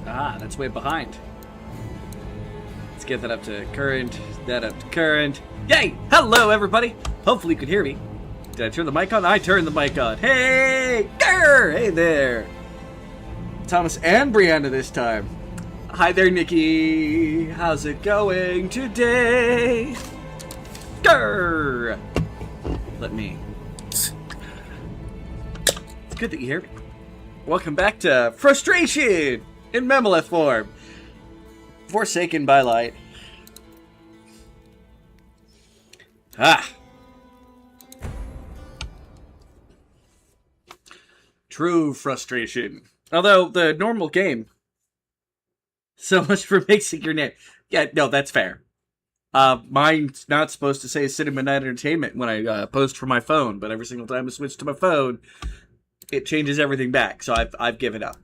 Ah, that's way behind. Let's get that up to current. That up to current. Yay! Hello, everybody! Hopefully you can hear me. Did I turn the mic on? I turned the mic on. Hey! Grr! Hey there! Thomas and Brianna this time. Hi there, Nikki. How's it going today? Grr! Let me... It's good that you hear me. Welcome back to Frustration in Memolith form. Forsaken by light. Ah. True frustration. Although, the normal game. So much for mixing your name. Yeah, no, that's fair. Mine's not supposed to say Cinema Night Entertainment when I post from my phone, but every single time I switch to my phone, it changes everything back. So I've given up.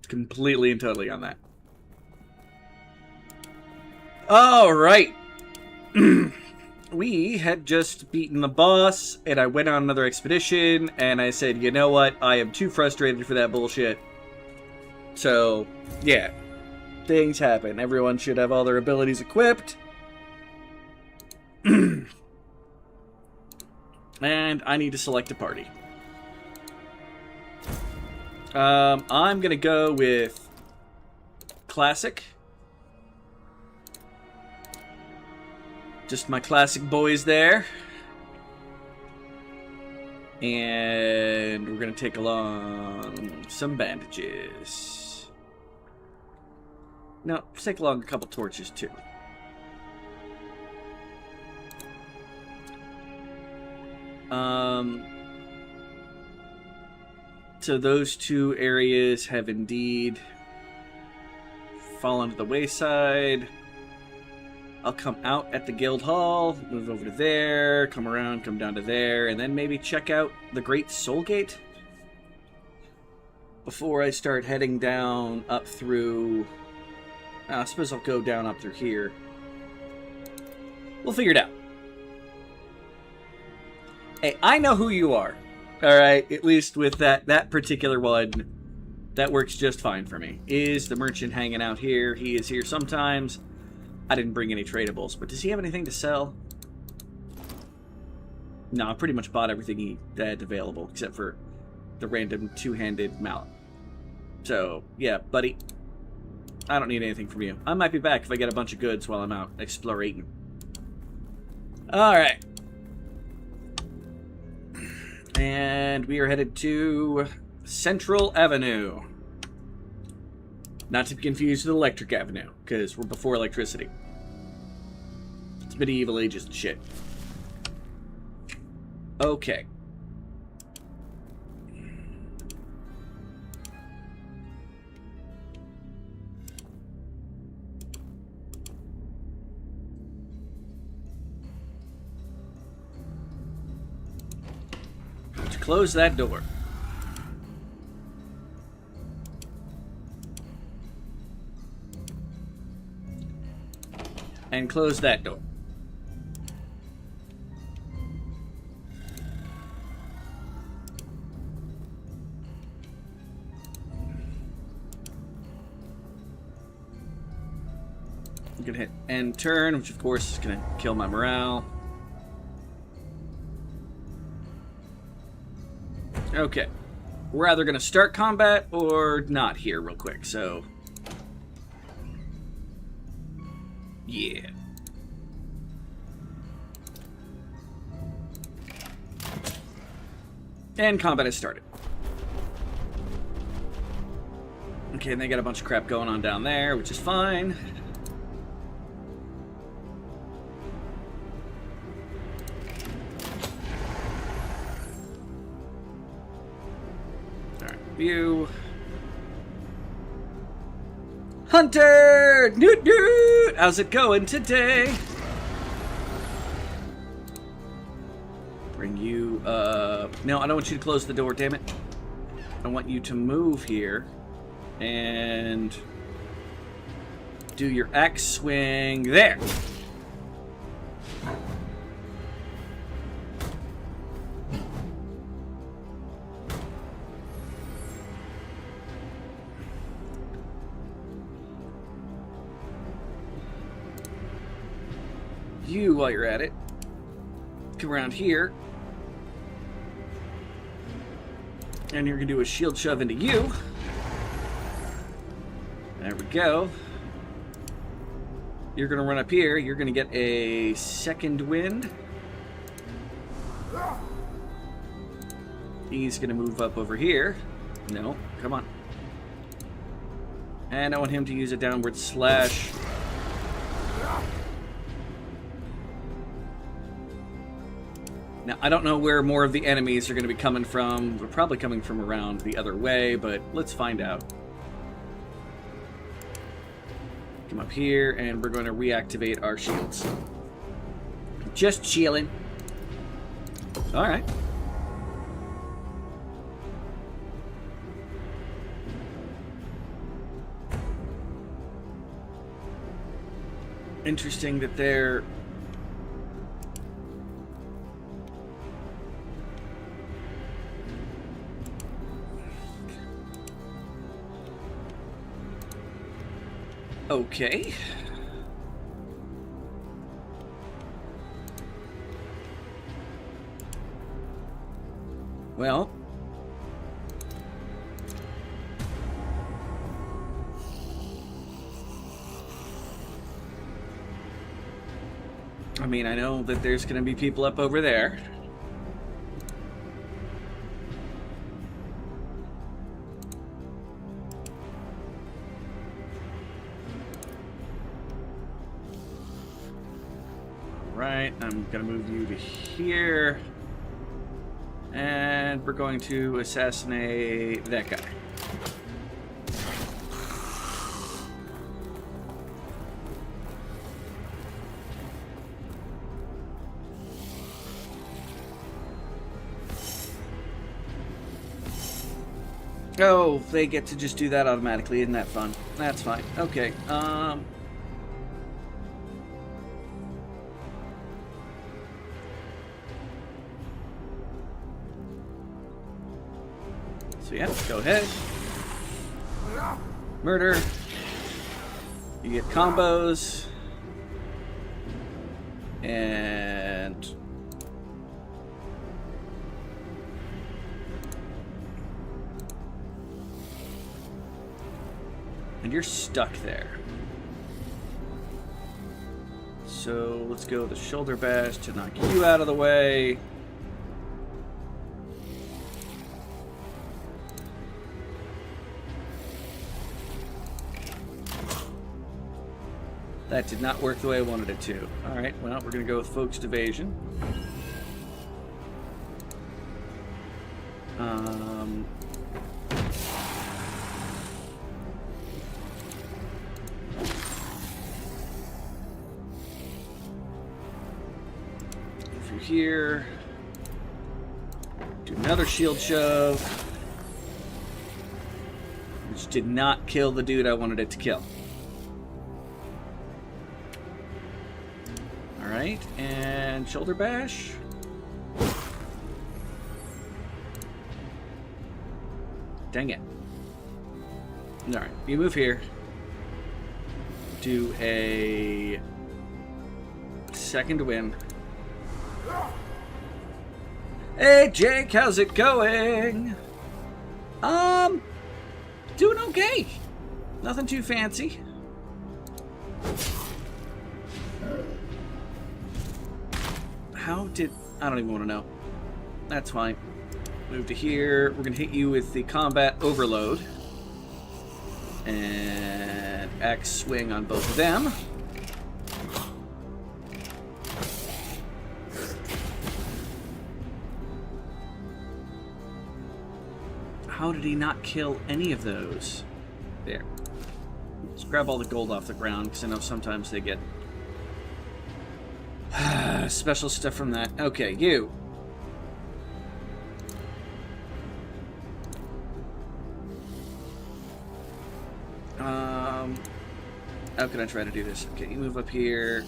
Completely and totally on that. Alright. We had just beaten the boss, and I went on another expedition, and I said, you know what? I am too frustrated for that bullshit. So, yeah. Things happen. Everyone should have all their abilities equipped. And I need to select a party. I'm gonna go with Classic. Just my classic boys there. And we're gonna take along some bandages. No, let's take along a couple torches too. So those two areas have indeed fallen to the wayside. I'll come out at the guild hall, move over to there, come around, come down to there, and then maybe check out the Great Soul Gate before I start heading down up through... I suppose I'll go down up through here. We'll figure it out. Hey, I know who you are. Alright, at least with that particular one, that works just fine for me. Is the merchant hanging out here? He is here sometimes. I didn't bring any tradables, but does he have anything to sell? No, I pretty much bought everything he had available, except for the random two-handed mallet. So, yeah, buddy. I don't need anything from you. I might be back if I get a bunch of goods while I'm out exploring. Alright. And we are headed to Central Avenue. Not to be confused with Electric Avenue, because we're before electricity. It's medieval ages and shit. Okay. Close that door. And close that door. I'm gonna hit end turn, which of course is gonna kill my morale. Okay. We're either gonna start combat or not here real quick, so... yeah. And combat has started. Okay, and they got a bunch of crap going on down there, which is fine. Alright, view. Hunter! Newt Newt! How's it going today? Bring you, no, I don't want you to close the door, damn it. I want you to move here. And... do your axe swing there. You, while you're at it, come around here. And you're going to do a shield shove into you. There we go. You're going to run up here. You're going to get a second wind. He's going to move up over here. No, come on. And I want him to use a downward slash. Now, I don't know where more of the enemies are going to be coming from. They're probably coming from around the other way, but let's find out. Come up here, and we're going to reactivate our shields. Just chilling. Alright. Interesting that they're... Okay. Well. I mean, I know that there's going to be people up over there. Right, I'm going to move you to here. And we're going to assassinate that guy. Oh, they get to just do that automatically. Isn't that fun? That's fine. Okay, so yeah, go ahead. Murder. You get combos. And... and you're stuck there. So let's go the shoulder bash to knock you out of the way. That did not work the way I wanted it to. Alright, well, we're going to go with Focused Evasion. Through here. Do another shield shove. Which did not kill the dude I wanted it to kill. Alright, and shoulder bash. Dang it. Alright, you move here. Do a second win. Hey Jake, how's it going? Doing okay. Nothing too fancy. How did... I don't even want to know. That's fine. Move to here. We're going to hit you with the combat overload. And axe swing on both of them. How did he not kill any of those? There. Let's grab all the gold off the ground, because I know sometimes they get special stuff from that. Okay, you. How can I try to do this? Okay, you move up here.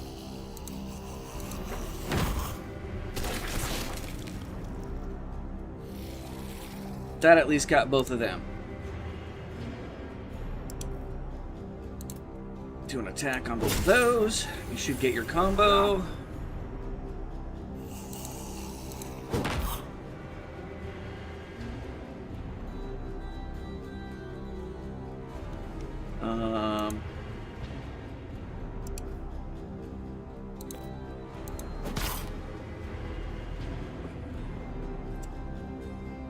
That at least got both of them. Do an attack on both of those. You should get your combo.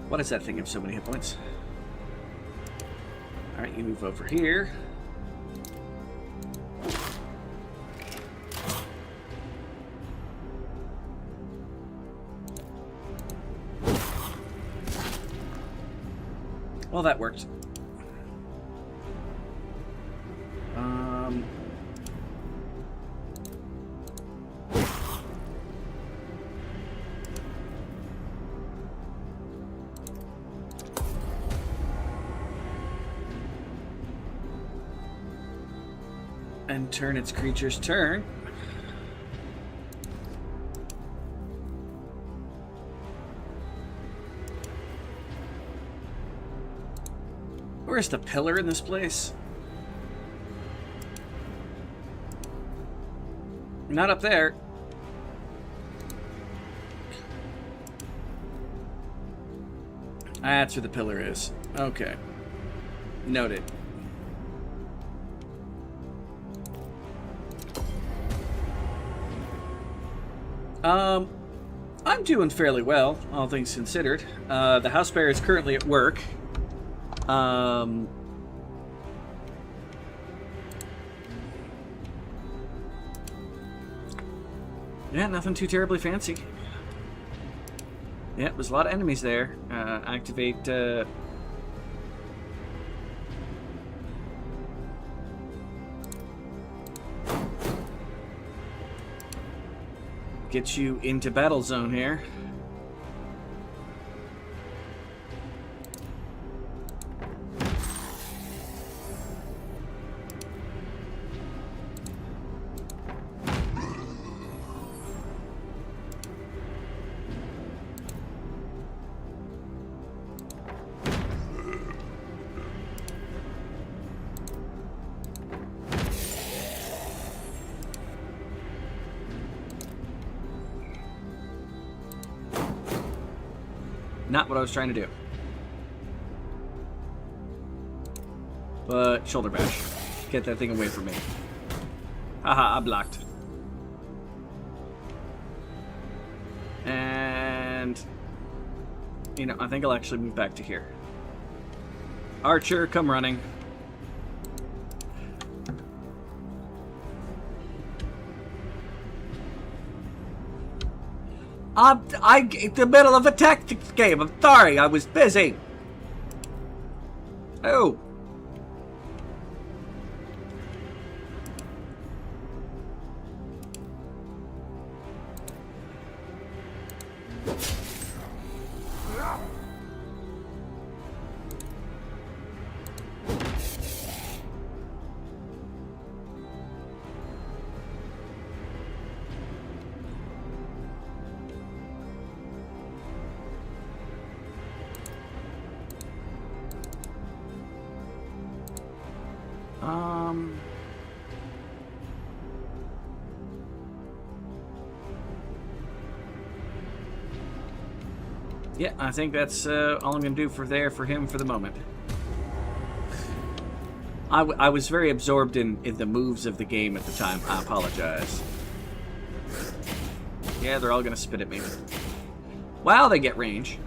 Why does that thing have so many hit points? Alright, you move over here. Well, that worked. And turn its creature's turn. Where's the pillar in this place? Not up there. That's where the pillar is. Okay. Noted. I'm doing fairly well, all things considered. The house bear is currently at work. Yeah, nothing too terribly fancy. Yeah, there's a lot of enemies there. Activate, get you into battle zone here. Not what I was trying to do. But shoulder bash. Get that thing away from me. Haha, I blocked. And you know, I think I'll actually move back to here. Archer, come running. I'm in the middle of a tactics game. I'm sorry, I was busy. Oh. Yeah, I think that's all I'm going to do for him for the moment. I was very absorbed in the moves of the game at the time. I apologize. Yeah, they're all going to spit at me. Wow, they get range.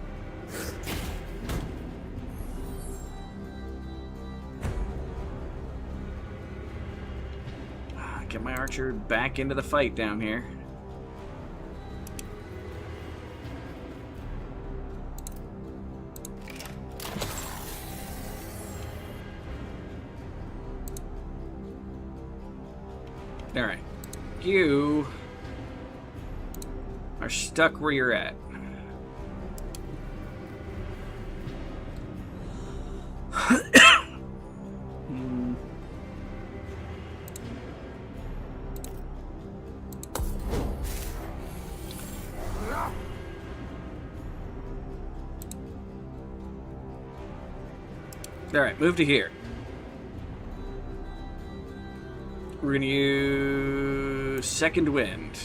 Get my archer back into the fight down here. Alright. You are stuck where you're at. Alright, move to here. We're going to use Second Wind.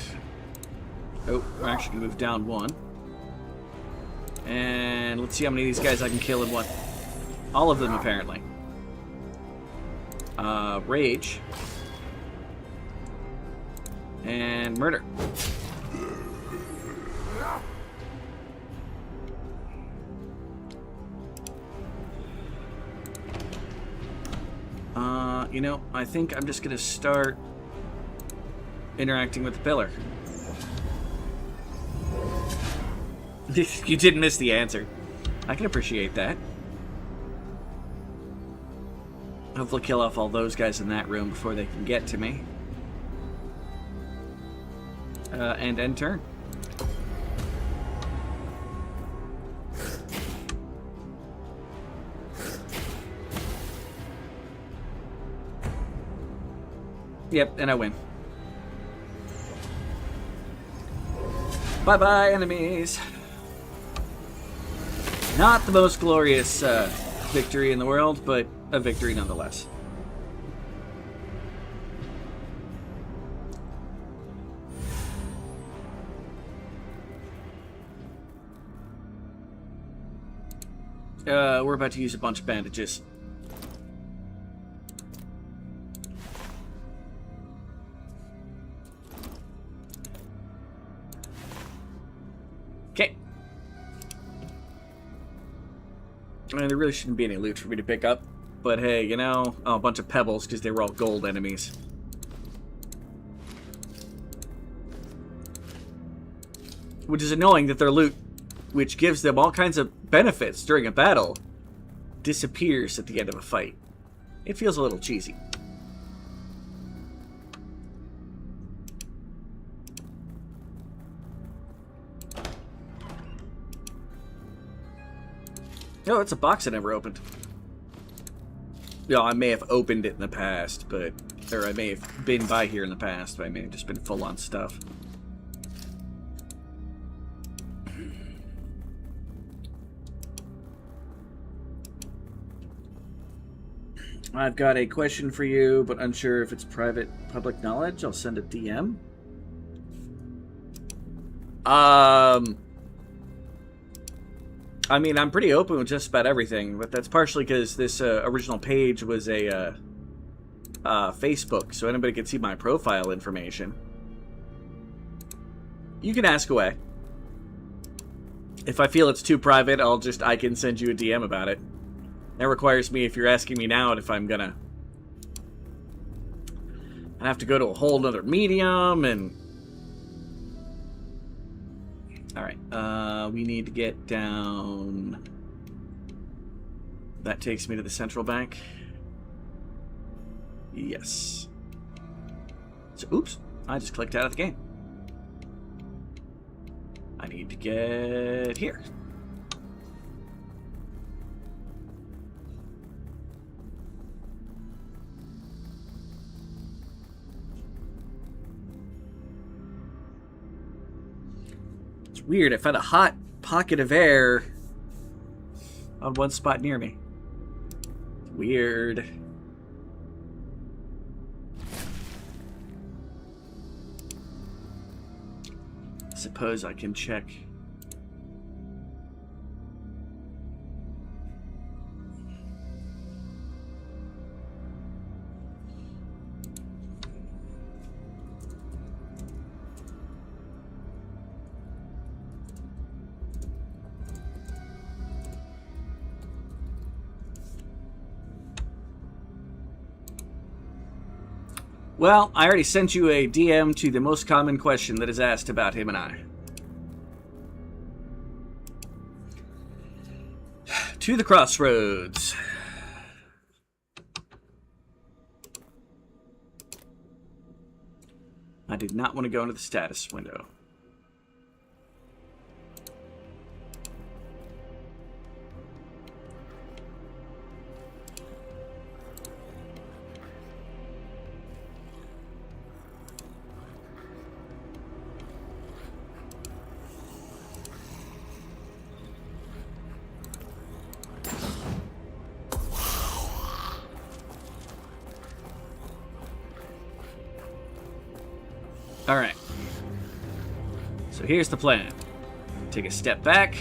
Oh, we're actually going to move down one. And let's see how many of these guys I can kill in one. All of them, apparently. Rage. And murder. You know, I think I'm just going to start interacting with the pillar. You didn't miss the answer. I can appreciate that. Hopefully kill off all those guys in that room before they can get to me. And end turn. Yep, and I win. Bye-bye, enemies. Not the most glorious victory in the world, but a victory nonetheless. We're about to use a bunch of bandages. Okay. I mean, there really shouldn't be any loot for me to pick up. But hey, you know, oh, a bunch of pebbles because they were all gold enemies. Which is annoying that their loot, which gives them all kinds of benefits during a battle, disappears at the end of a fight. It feels a little cheesy. Oh, it's a box I never opened. No, I may have opened it in the past, but... Or I may have been by here in the past, but I may have just been full on stuff. I've got a question for you, but unsure if it's private, public knowledge. I'll send a DM. I mean, I'm pretty open with just about everything, but that's partially because this original page was a Facebook, so anybody can see my profile information. You can ask away. If I feel it's too private, I can send you a DM about it. That requires me, if you're asking me now, if I'm gonna... I have to go to a whole nother medium, and... Alright, we need to get down... That takes me to the central bank. Yes. So, oops, I just clicked out of the game. I need to get here. Weird, I found a hot pocket of air on one spot near me. Weird. Suppose I can check. Well, I already sent you a DM to the most common question that is asked about him and I. To the crossroads. I did not want to go into the status window. Alright. So here's the plan. Take a step back.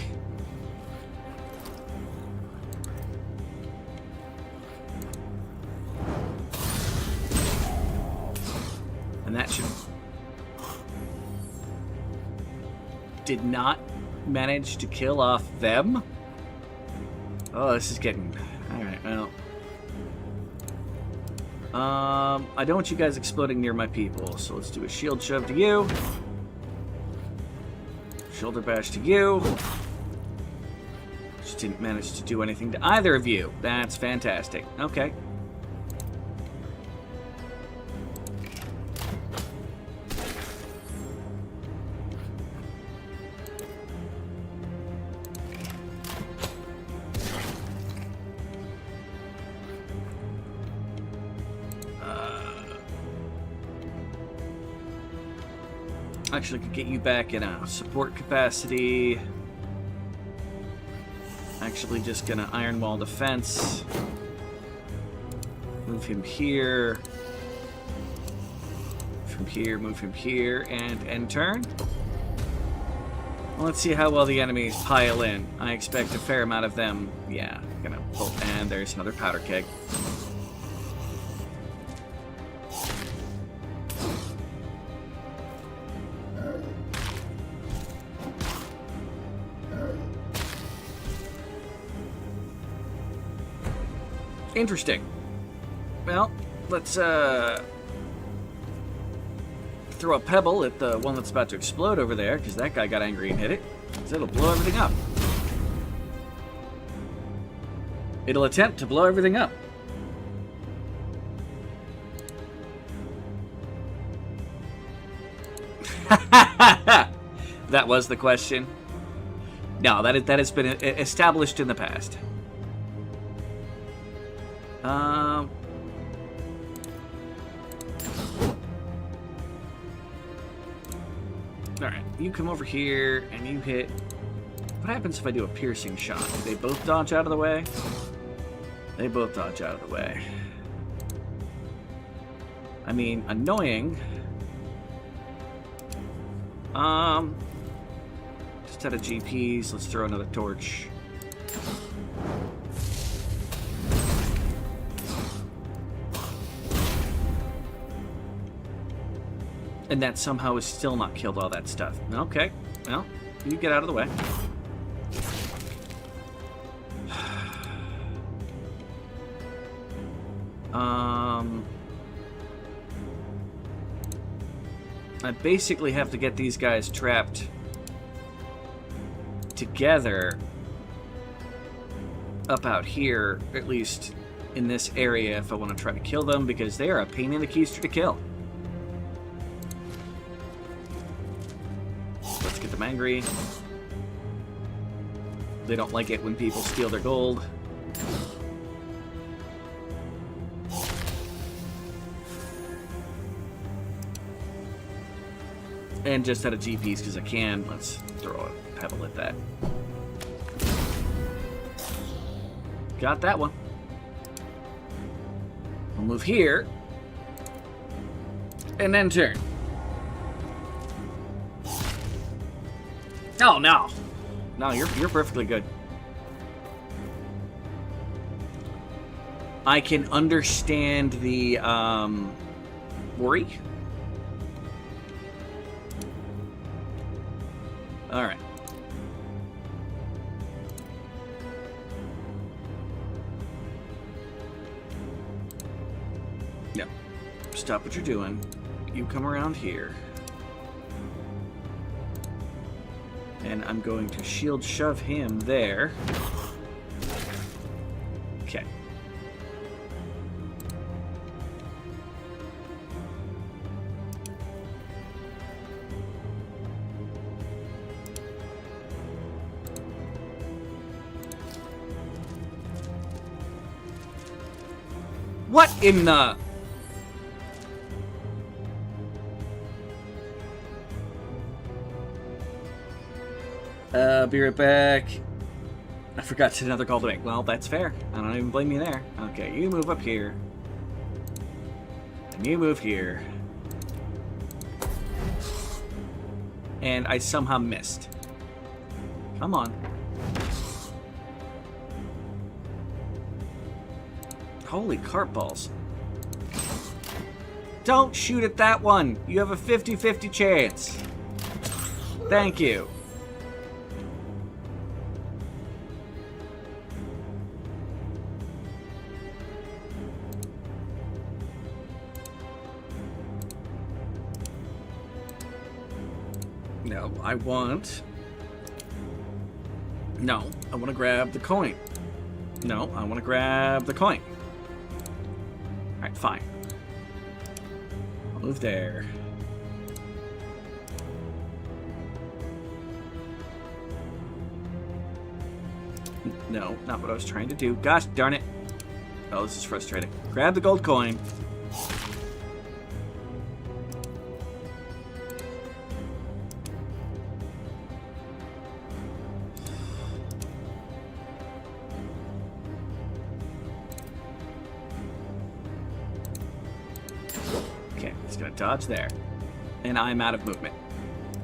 did not manage to kill off them? Oh, this is getting... Alright, well... I don't want you guys exploding near my people, so let's do a shield shove to you. Shoulder bash to you. Just didn't manage to do anything to either of you. That's fantastic. Okay. Actually, could get you back in a support capacity. Actually, just gonna iron wall defense. Move him here. From here, move him here, and end turn. Well, let's see how well the enemies pile in. I expect a fair amount of them. Yeah, gonna pull. And there's another powder keg. Interesting. Well, let's throw a pebble at the one that's about to explode over there, because that guy got angry and hit it. So it'll blow everything up. It'll attempt to blow everything up. That was the question. No, that has been established in the past. Alright, you come over here and you hit... What happens if I do a piercing shot? Do they both dodge out of the way? They both dodge out of the way. I mean, annoying. Just out of GPs, let's throw another torch. And that somehow has still not killed all that stuff. Okay, well, you get out of the way. I basically have to get these guys trapped together up out here, at least in this area, if I want to try to kill them, because they are a pain in the keister to kill. Let's get them angry. They don't like it when people steal their gold. And just out of GPs because I can, let's throw a pebble at that. Got that one. We'll move here. And then turn. Oh, no. No, you're perfectly good. I can understand the worry. All right. No. Stop what you're doing. You come around here. And I'm going to shield shove him there. Okay. What in the... Be right back. I forgot to another call to make. Well, that's fair. I don't even blame you there. Okay, you move up here. And you move here. And I somehow missed. Come on. Holy carp balls. Don't shoot at that one. You have a 50-50 chance. Thank you. No, I want... No, I want to grab the coin. No, I want to grab the coin. Alright, fine. I'll move there. No, not what I was trying to do. Gosh darn it. Oh, this is frustrating. Grab the gold coin. Okay, it's gonna dodge there. And I'm out of movement.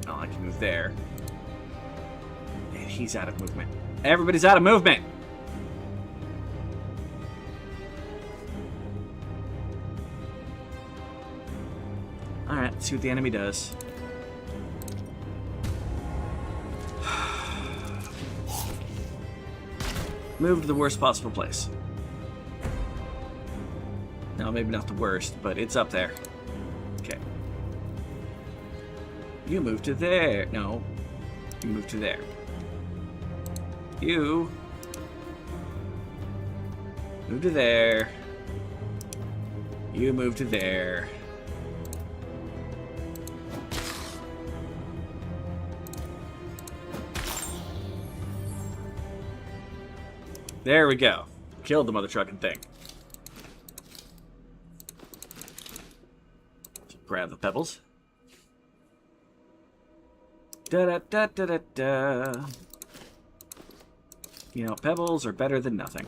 Oh, I can move there. And he's out of movement. Everybody's out of movement! Alright, let's see what the enemy does. Move to the worst possible place. No, maybe not the worst, but it's up there. Okay. You move to there. No. You move to there. You move to there. You move to there. There we go. Killed the mother trucking thing. Grab the pebbles. Da da da da da da. You know, pebbles are better than nothing.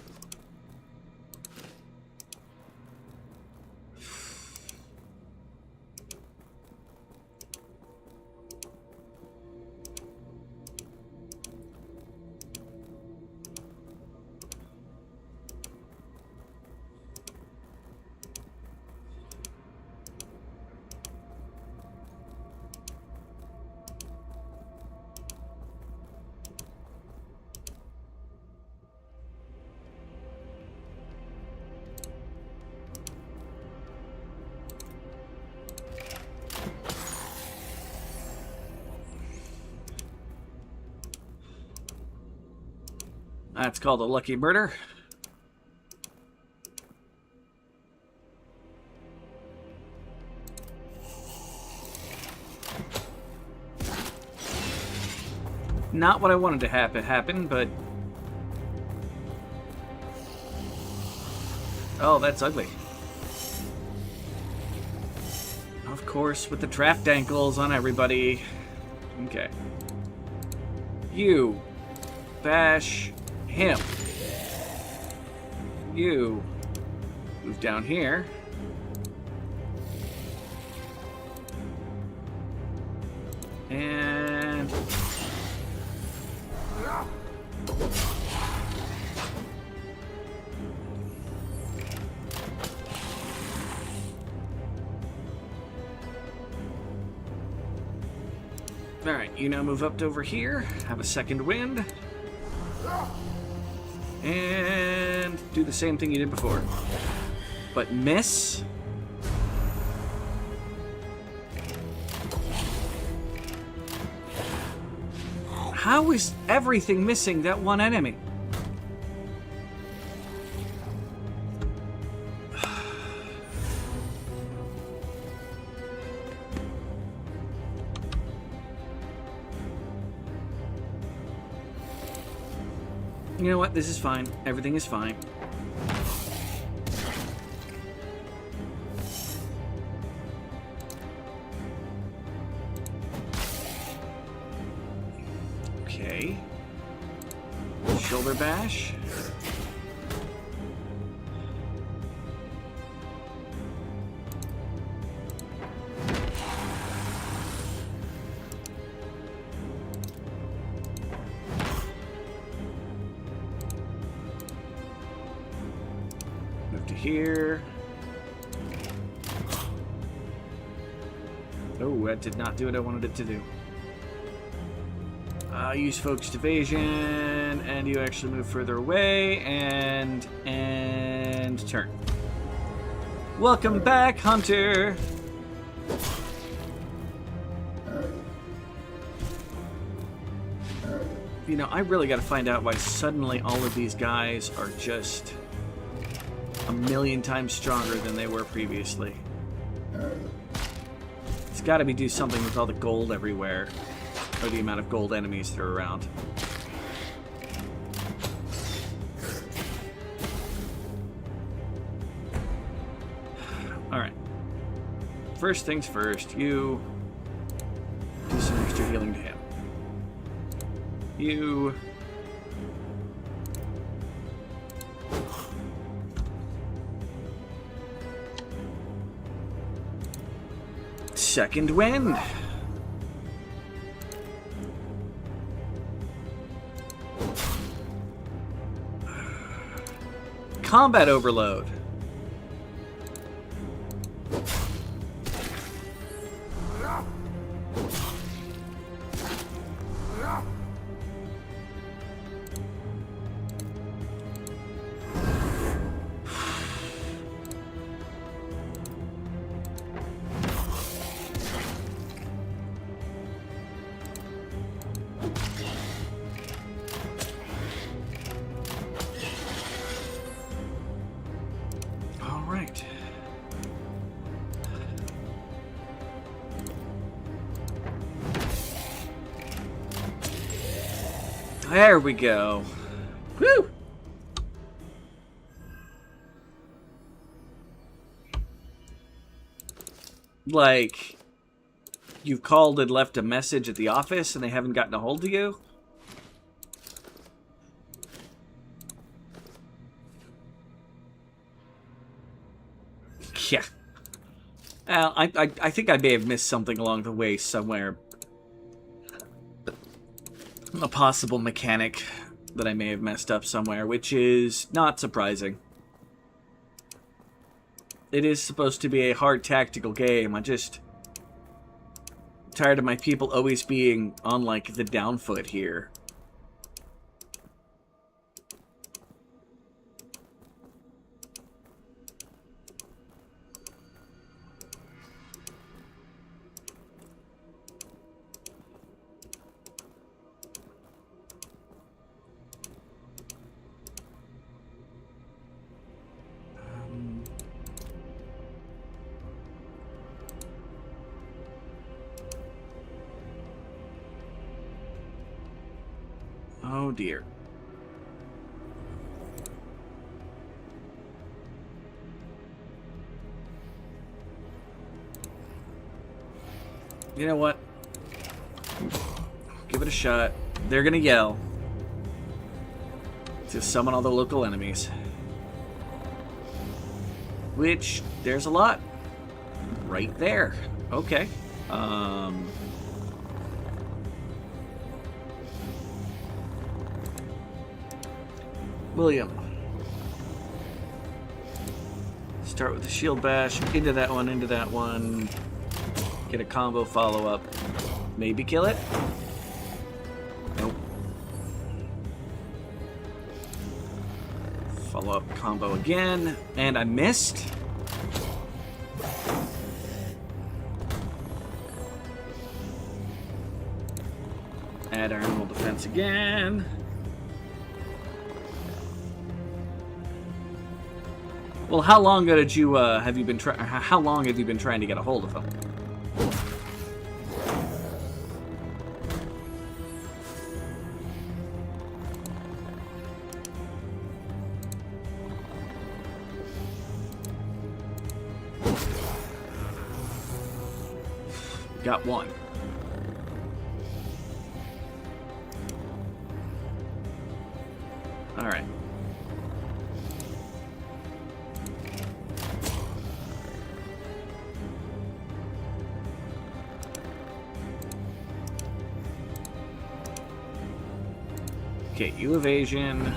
That's called a lucky murder. Not what I wanted to happen, but... Oh, that's ugly. Of course, with the trapped ankles on everybody. Okay. You bash him. You move down here. And... Alright, you now move up to over here, have a second wind, and do the same thing you did before. But miss. How is everything missing that one enemy? You know what? This is fine. Everything is fine. Okay. Shoulder bash. Here. Oh, that did not do what I wanted it to do. Use focused evasion, and you actually move further away, and turn. Welcome back, Hunter. You know, I really got to find out why suddenly all of these guys are just a million times stronger than they were previously. It's got to be do something with all the gold everywhere, or the amount of gold enemies that are around. Alright. First things first, you do some extra healing to him. You... Second wind. Combat overload. There we go. Woo! Like, you've called and left a message at the office and they haven't gotten a hold of you? Yeah. Well, I think I may have missed something along the way somewhere. A possible mechanic that I may have messed up somewhere, which is not surprising. It is supposed to be a hard tactical game. I'm just tired of my people always being on, like, the down foot here. Oh dear. You know what? Give it a shot. They're gonna yell to summon all the local enemies. Which, there's a lot. Right there. Okay. William. Start with the shield bash. Into that one, into that one. Get a combo follow-up. Maybe kill it? Nope. Follow-up combo again. And I missed. Add our animal defense again. Well, how long did you have you been how long have you been trying to get a hold of him? Got one. All right. Okay, you evasion.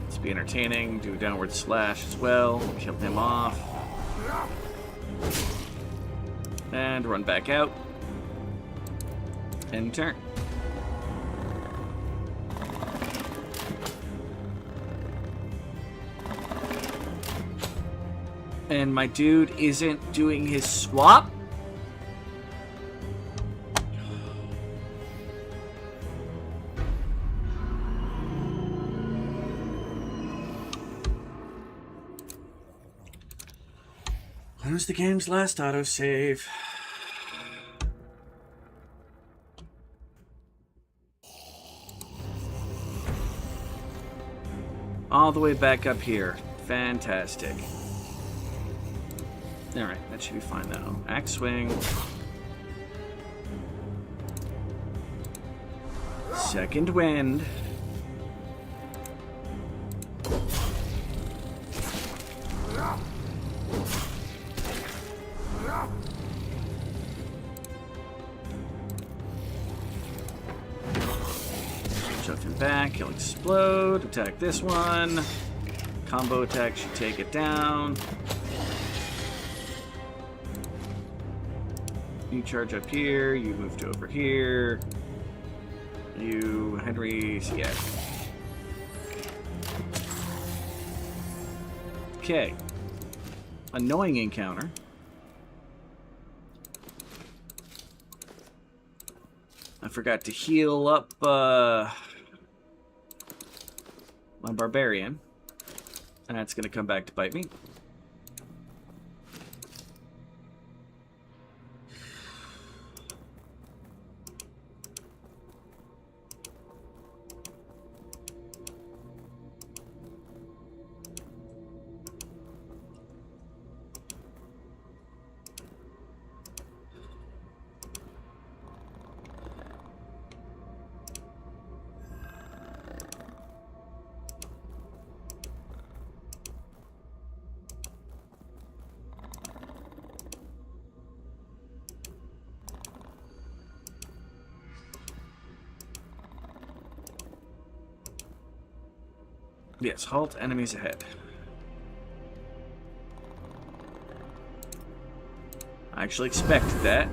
Let's be entertaining. Do a downward slash as well. Kill him off. And run back out. End turn. And my dude isn't doing his swap? When was the game's last autosave? All the way back up here. Fantastic. Alright, that should be fine though. Axe swing. Second wind. Shove him back, he'll explode. Attack this one. Combo attack should take it down. You charge up here, you move to over here. You, Henry, yeah. Okay. Annoying encounter. I forgot to heal up my barbarian. And that's going to come back to bite me. Yes, halt, enemies ahead. I actually expected that.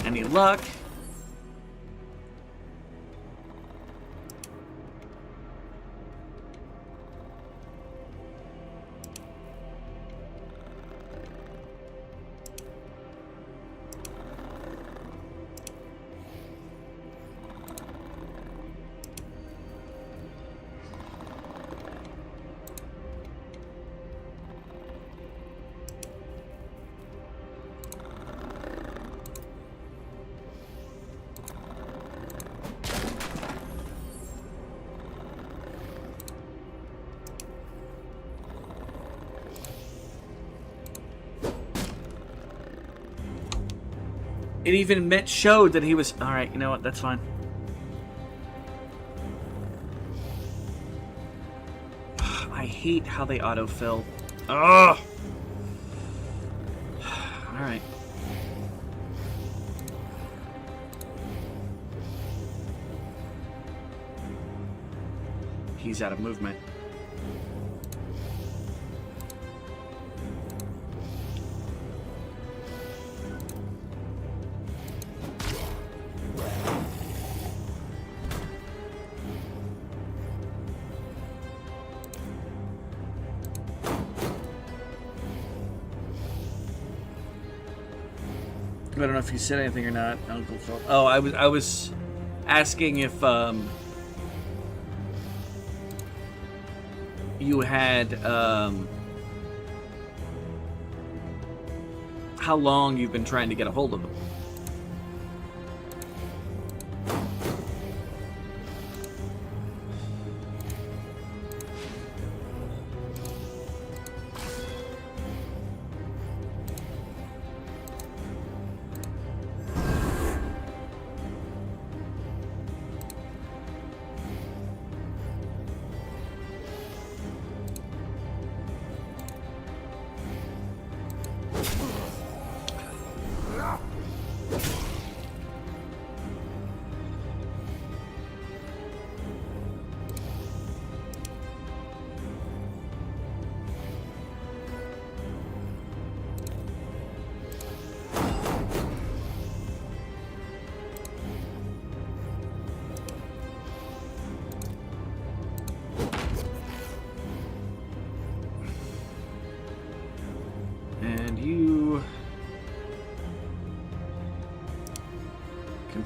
Any luck? It even showed that he was... Alright, you know what? That's fine. I hate how they autofill. Ugh! Alright. He's out of movement. I don't know if you said anything or not, Uncle Phil. Oh, I was asking if you had how long you've been trying to get a hold of them.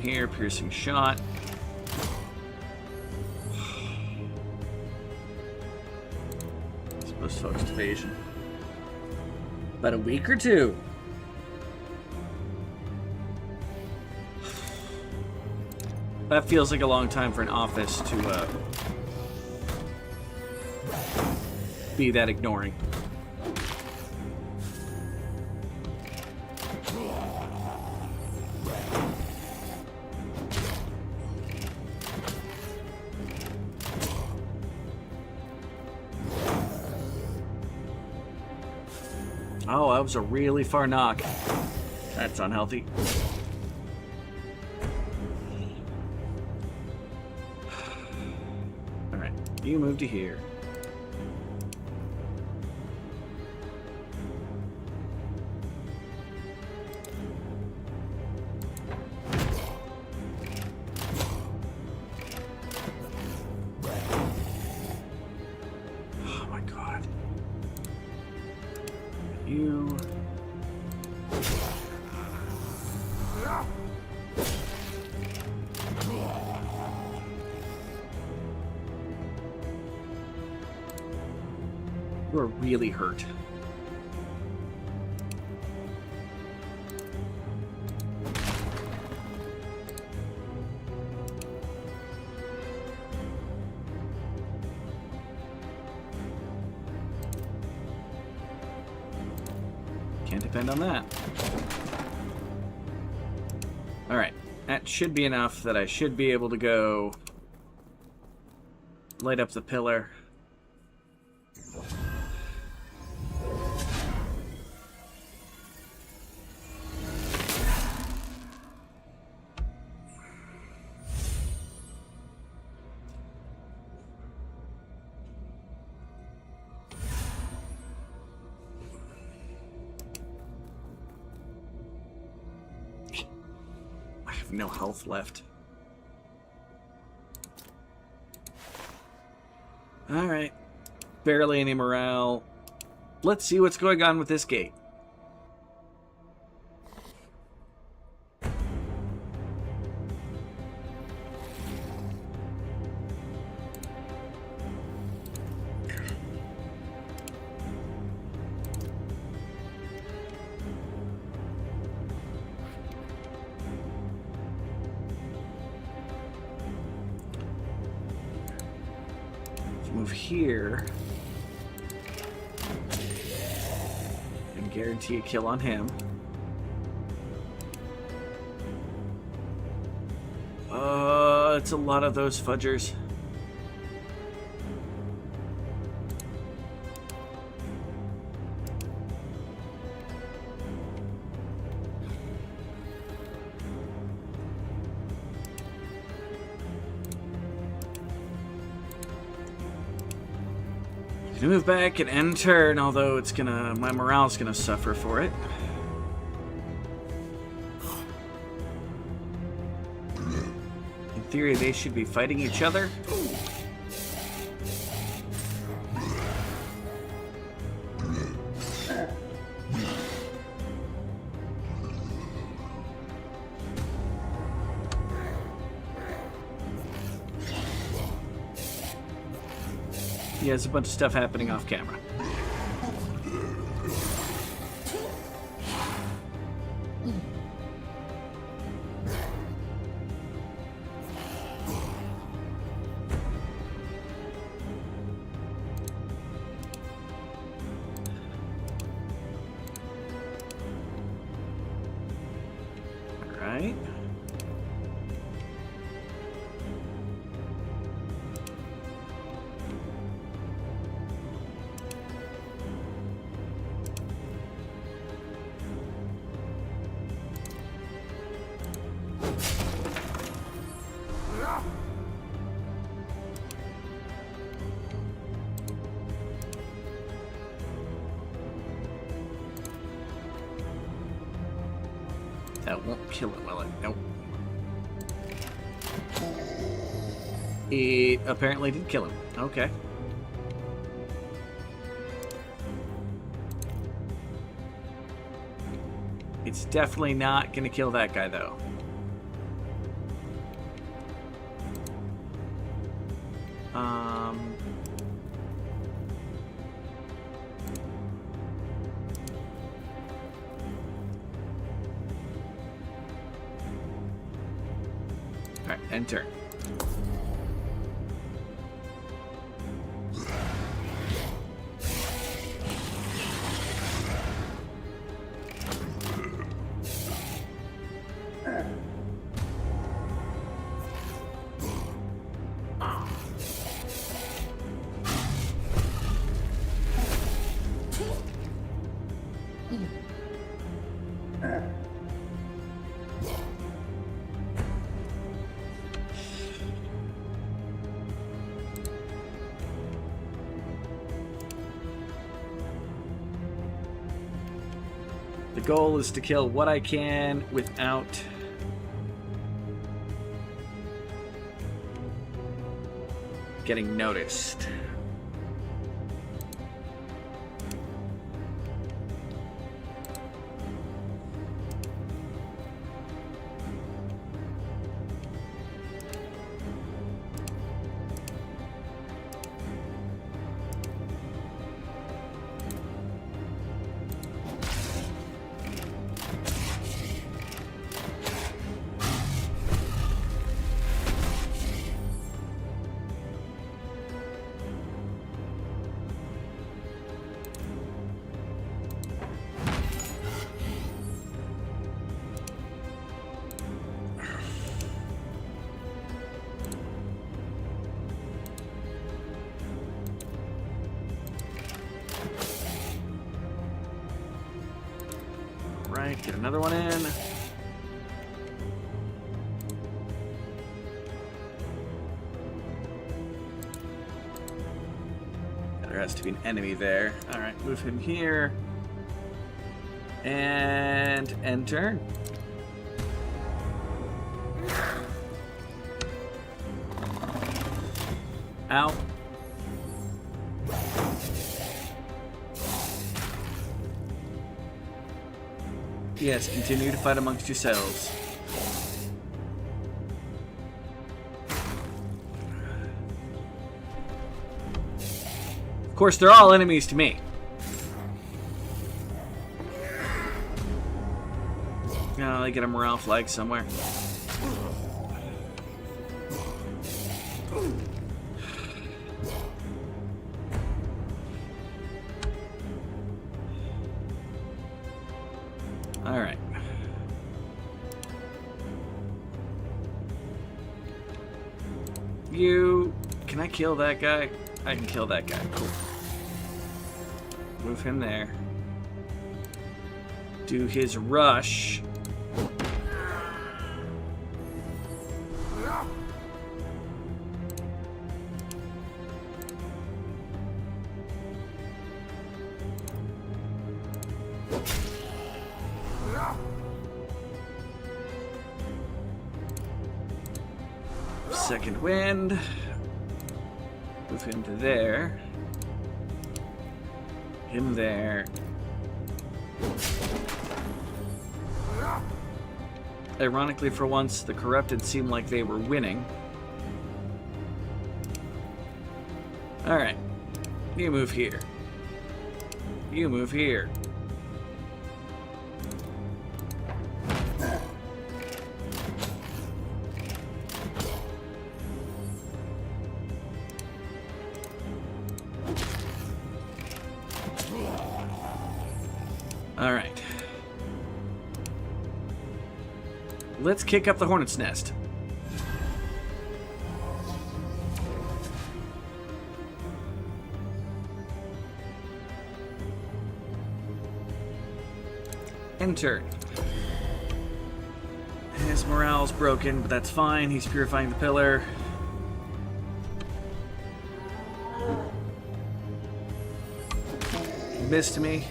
here. Piercing shot. Post-focused evasion. About a week or two. That feels like a long time for an office to be that ignoring. Oh, that was a really far knock. That's unhealthy. Alright, you move to here. Oh my god. You... You are really hurt. Can't depend on that. Alright, that should be enough that I should be able to go light up the pillar. No health left. Alright. Barely any morale. Let's see what's going on with this gate. Move here and guarantee a kill on him. It's a lot of those fudgers. Move back and end turn, although it's gonna, my morale's gonna suffer for it. In theory, they should be fighting each other. Yeah, there's a bunch of stuff happening off camera. All right. That won't kill it, will it? Nope. It apparently did kill him. Okay. It's definitely not gonna kill that guy, though. Alright, enter. The goal is to kill what I can without getting noticed. Right, get another one in. There has to be an enemy there. Alright, move him here. And enter. Ow. Yes, continue to fight amongst yourselves. Of course, they're all enemies to me. Oh, they get a morale flag somewhere. Alright. You... Can I kill that guy? I can kill that guy. Cool. Move him there. Do his rush. Second wind. Move him to there. Him there. Ironically, for once, the corrupted seemed like they were winning. Alright. You move here. You move here. Alright. Let's kick up the hornet's nest. Enter. His morale's broken, but that's fine. He's purifying the pillar. He missed me.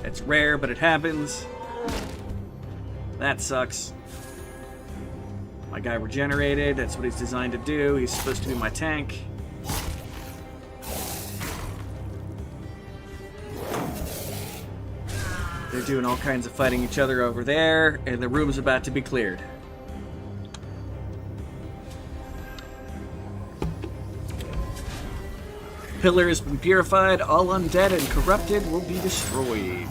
It's rare, but it happens. That sucks. My guy regenerated. That's what he's designed to do. He's supposed to be my tank. They're doing all kinds of fighting each other over there, and the room's about to be cleared. pillar has been purified. All undead and corrupted will be destroyed.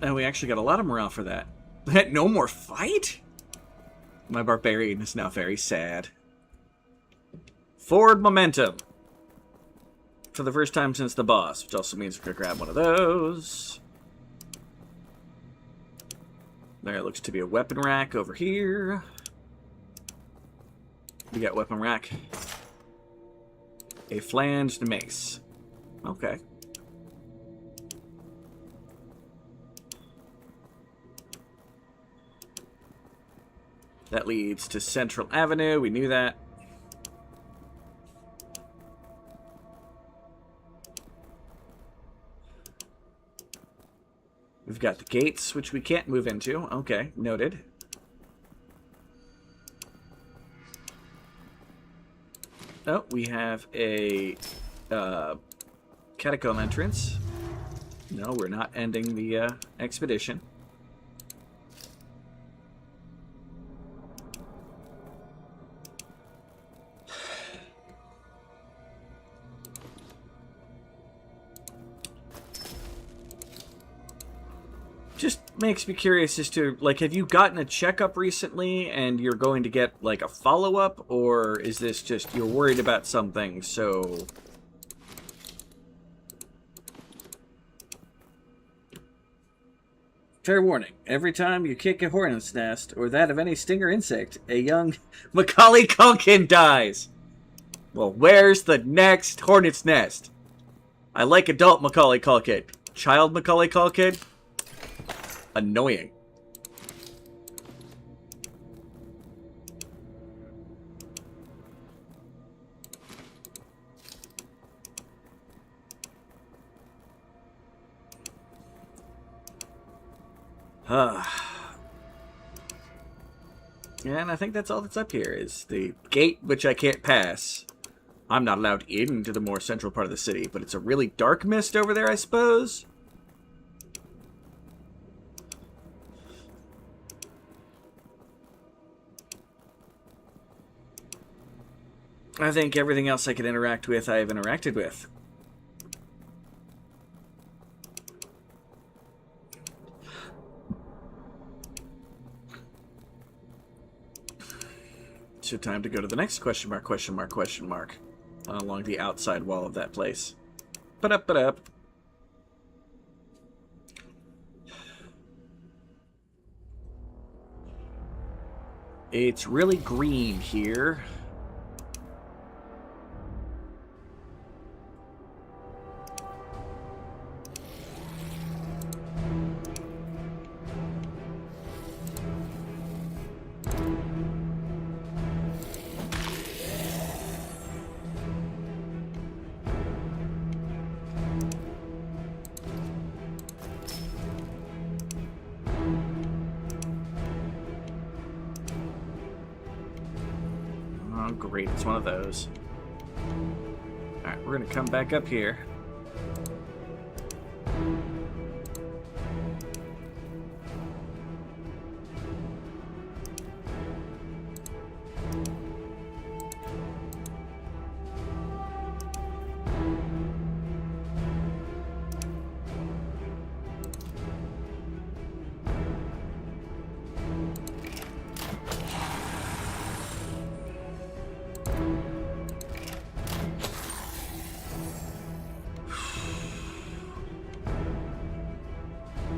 And we actually got a lot of morale for that. No more fight? My barbarian is now very sad. Forward momentum. For the first time since the boss, which also means we're going to grab one of those. There looks to be a weapon rack over here. We got weapon rack. A flanged mace. Okay. That leads to Central Avenue. We knew that. We've got the gates, which we can't move into. Okay, noted. Oh, we have a catacomb entrance. No, we're not ending the expedition. Just makes me curious as to, like, have you gotten a checkup recently and you're going to get, like, a follow-up? Or is this just you're worried about something, so... Fair warning. Every time you kick a hornet's nest, or that of any stinger insect, a young Macaulay Culkin dies. Well, where's the next hornet's nest? I like adult Macaulay Culkin. Child Macaulay Culkin? Annoying. And I think that's all that's up here is the gate, which I can't pass. I'm not allowed into the more central part of the city, but it's a really dark mist over there, I suppose. I think everything else I could interact with, I have interacted with. So time to go to the next question mark, question mark, question mark. Along the outside wall of that place. Ba-dup, ba-dup. It's really green here. Oh, great. It's one of those. Alright, we're going to come back up here.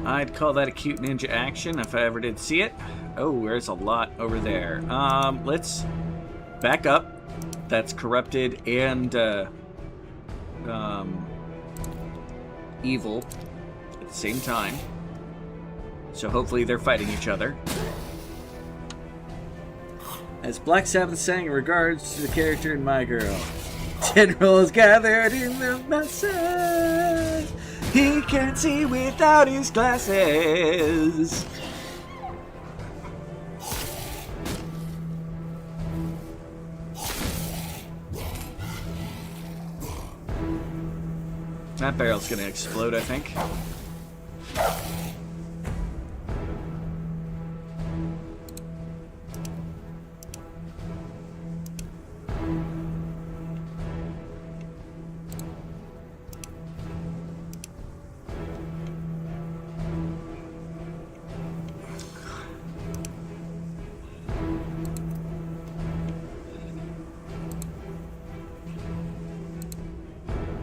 I'd call that a cute ninja action if I ever did see it. Oh, there's a lot over there. Let's back up. That's corrupted and evil at the same time. So hopefully they're fighting each other. As Black Sabbath sang in regards to the character in My Girl. Generals gathered in the masses. He can't see without his glasses. That barrel's gonna explode, I think.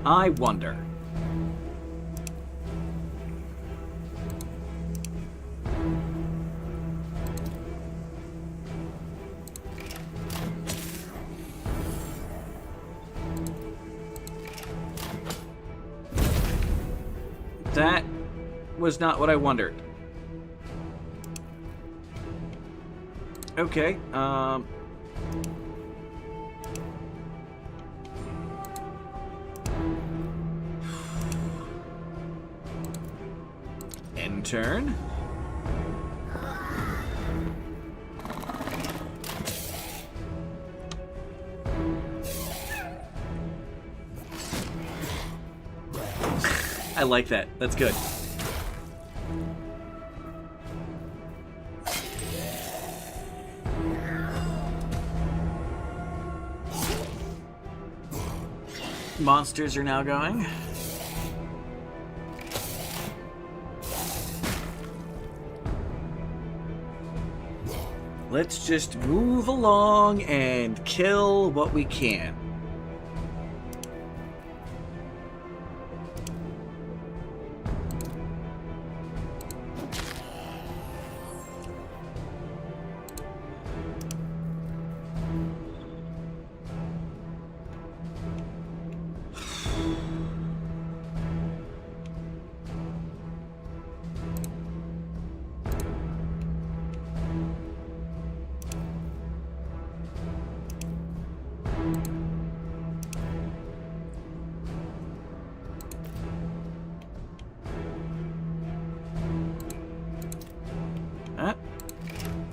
I wonder. That was not what I wondered. Okay, end turn. I like that. That's good. Monsters are now going. Let's just move along and kill what we can.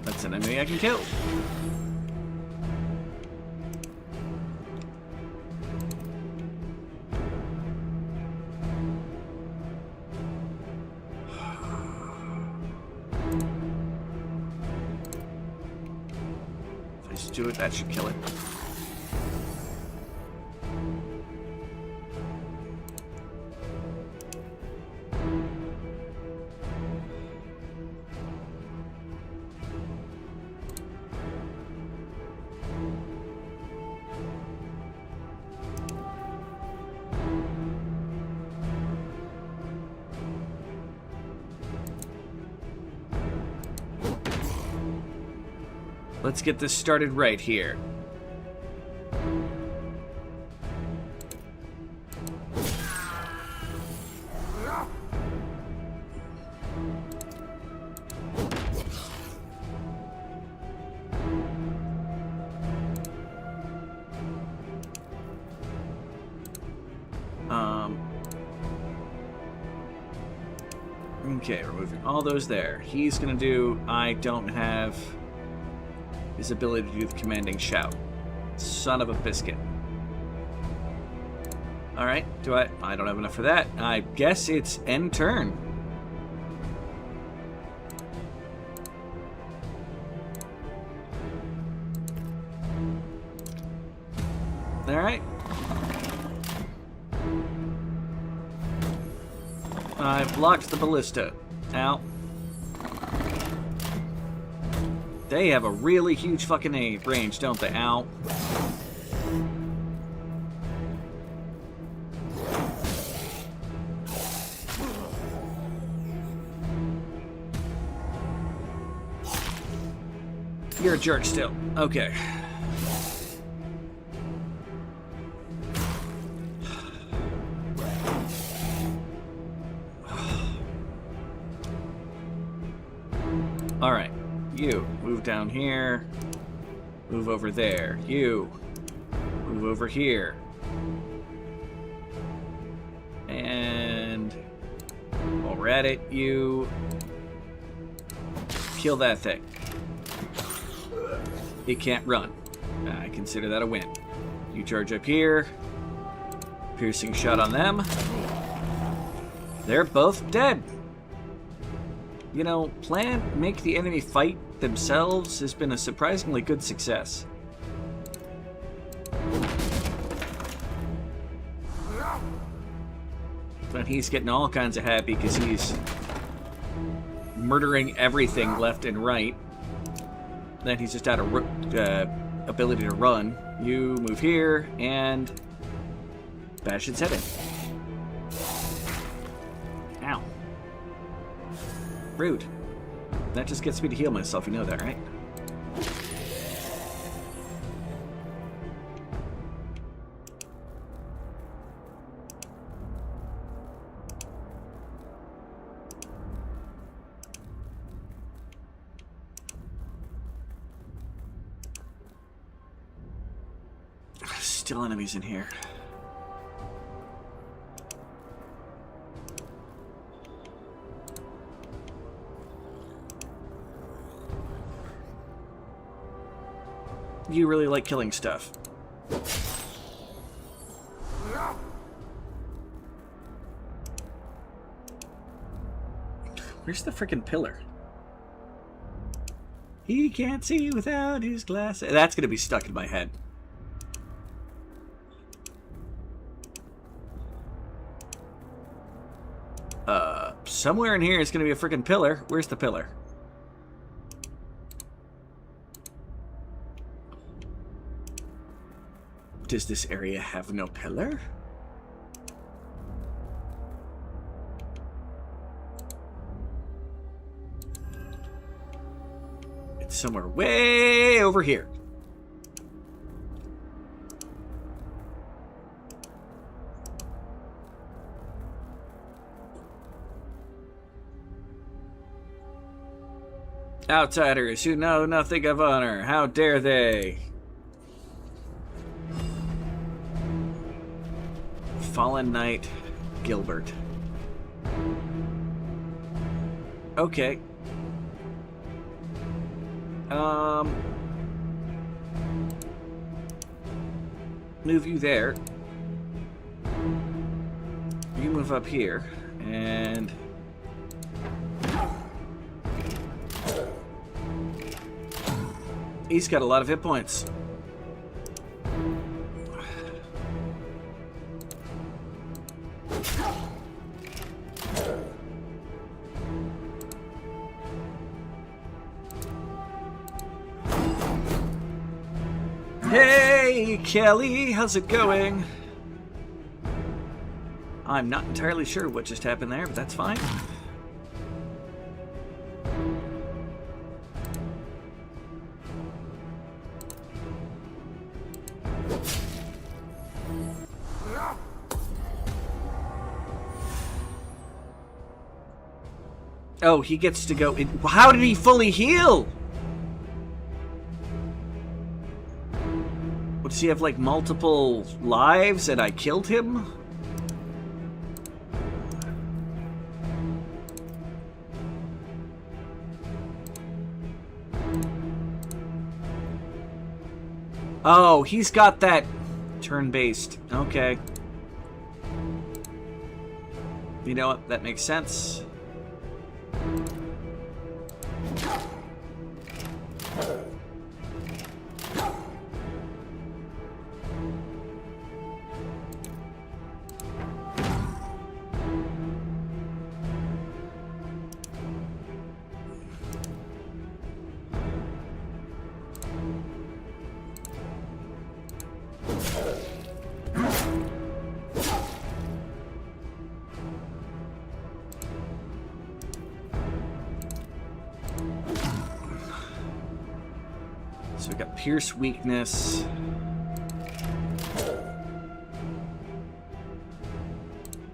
That's an enemy I can kill. If I just do it, that should kill it. Let's get this started right here. Okay, removing all those there. He's gonna do... I don't have his ability to do the commanding shout. Son of a biscuit. Alright, I don't have enough for that. I guess it's end turn. Alright. I've blocked the ballista. Ow. They have a really huge fucking range, don't they? Ow. You're a jerk still. Okay. Alright. You, move down here. Move over there. You, move over here. And while we're at it, you kill that thing. It can't run. I consider that a win. You charge up here. Piercing shot on them. They're both dead. You know, plan make the enemy fight themselves has been a surprisingly good success. But he's getting all kinds of happy because he's murdering everything left and right. Then he's just out of ability to run. You move here and bash its head in. Ow. Rude. That just gets me to heal myself, you know that, right? Still enemies in here. You really like killing stuff. Where's the frickin' pillar? He can't see without his glasses. That's gonna be stuck in my head. Somewhere in here is gonna be a frickin' pillar. Where's the pillar? Does this area have no pillar? It's somewhere way over here. Outsiders who know nothing of honor, how dare they? Fallen Knight Gilbert. Okay. Move you there. You move up here, and he's got a lot of hit points. Hey, Kelly, how's it going? I'm not entirely sure what just happened there, but that's fine. Oh, he gets to go in. How did he fully heal? Does he have like multiple lives and I killed him? Oh, he's got that turn-based. Okay. You know what? That makes sense. So we got Pierce weakness.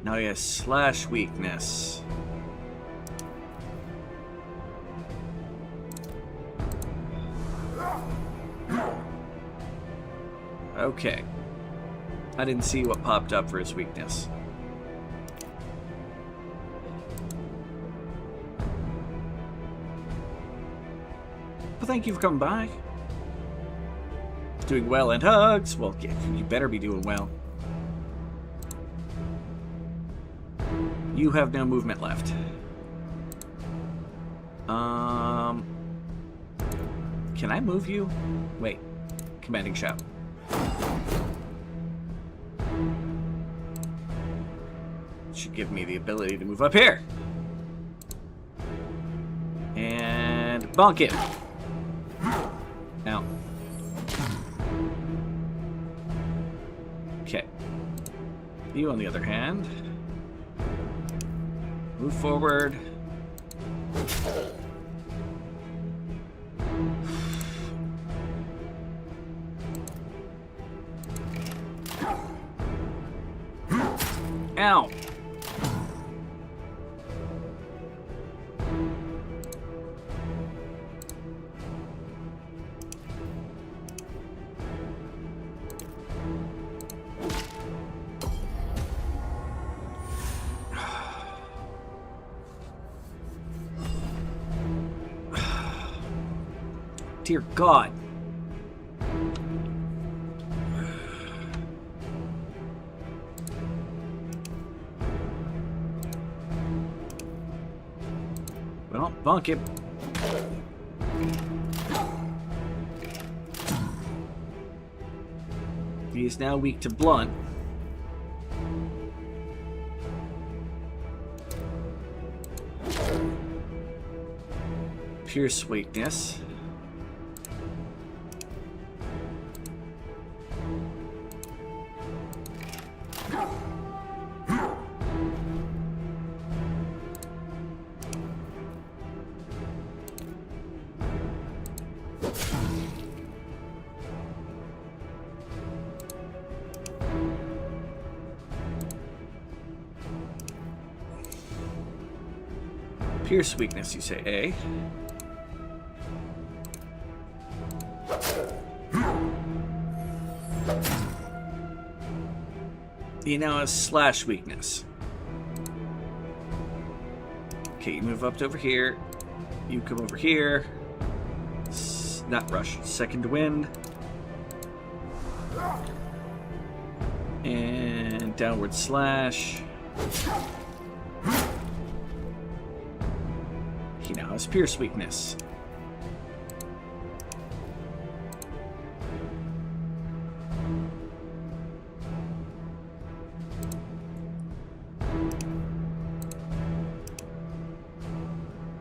Now he has Slash weakness. Okay. I didn't see what popped up for his weakness. Well, thank you for coming by. Doing well and hugs. Well, you better be doing well. You have no movement left. Can I move you? Wait. Commanding shout. Should give me the ability to move up here. And bonk it. Now. Okay. You, on the other hand, move forward. Ow! Dear God. Well, bonk him. He is now weak to blunt. Pierce weakness. Pierce weakness, you say, eh? He now has slash weakness. Okay, you move up to over here. You come over here. Not rush. Second wind. And downward slash. He now has pierce weakness.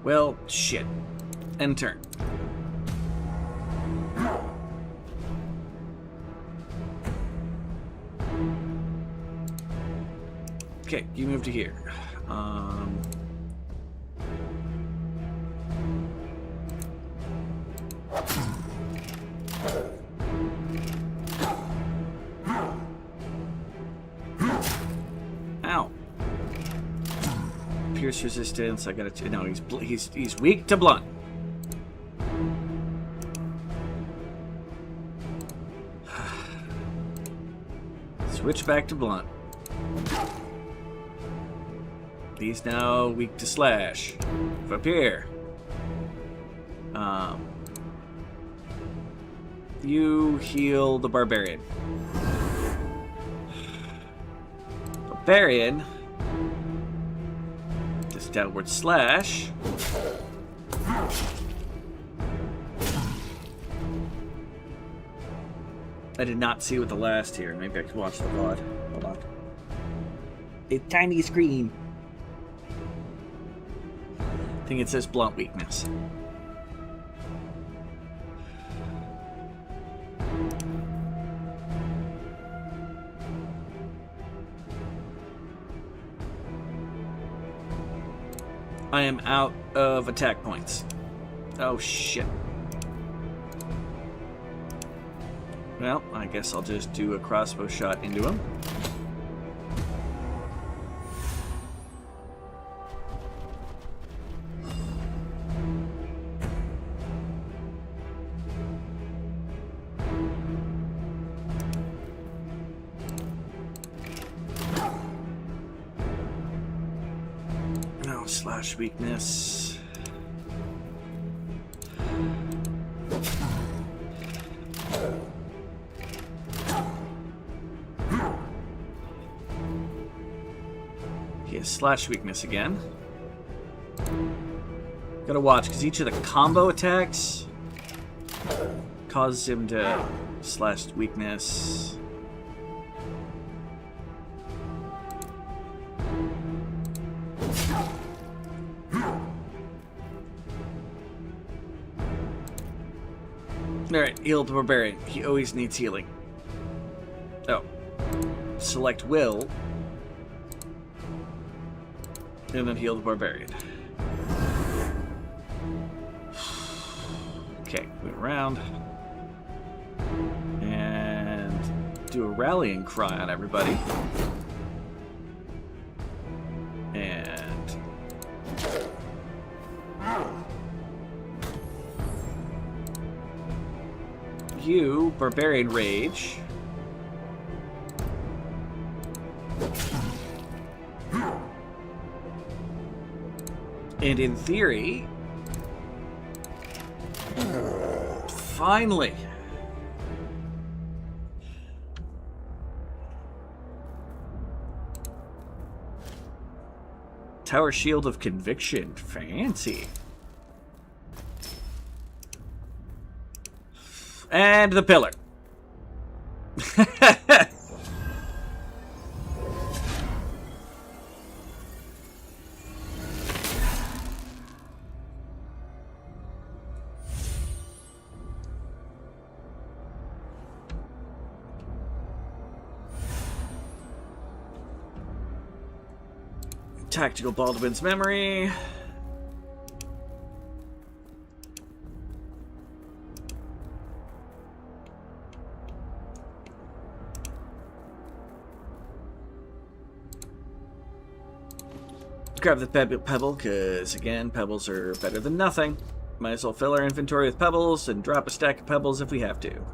Well, shit. End turn. Okay, you move to here. Ow. Pierce resistance. I gotta. No, he's weak to blunt. Switch back to blunt. He's now weak to slash. Up here. You heal the barbarian. Barbarian. Just downward slash. I did not see what the last here. Maybe I could watch the VOD. Hold on. A tiny screen. I think it says blunt weakness. I am out of attack points. Oh shit. Well, I guess I'll just do a crossbow shot into him. No, slash weakness. He has slash weakness again. Gotta watch, because each of the combo attacks causes him to slash weakness. Alright, heal the barbarian. He always needs healing. Oh. Select will. And then heal the barbarian. Okay, move around. And do a rallying cry on everybody. And you, Barbarian Rage. And in theory, finally, Tower Shield of Conviction, fancy. And the pillar. Tactical Baldwin's Memory. Grab the pebble, because, again, pebbles are better than nothing. Might as well fill our inventory with pebbles and drop a stack of pebbles if we have to.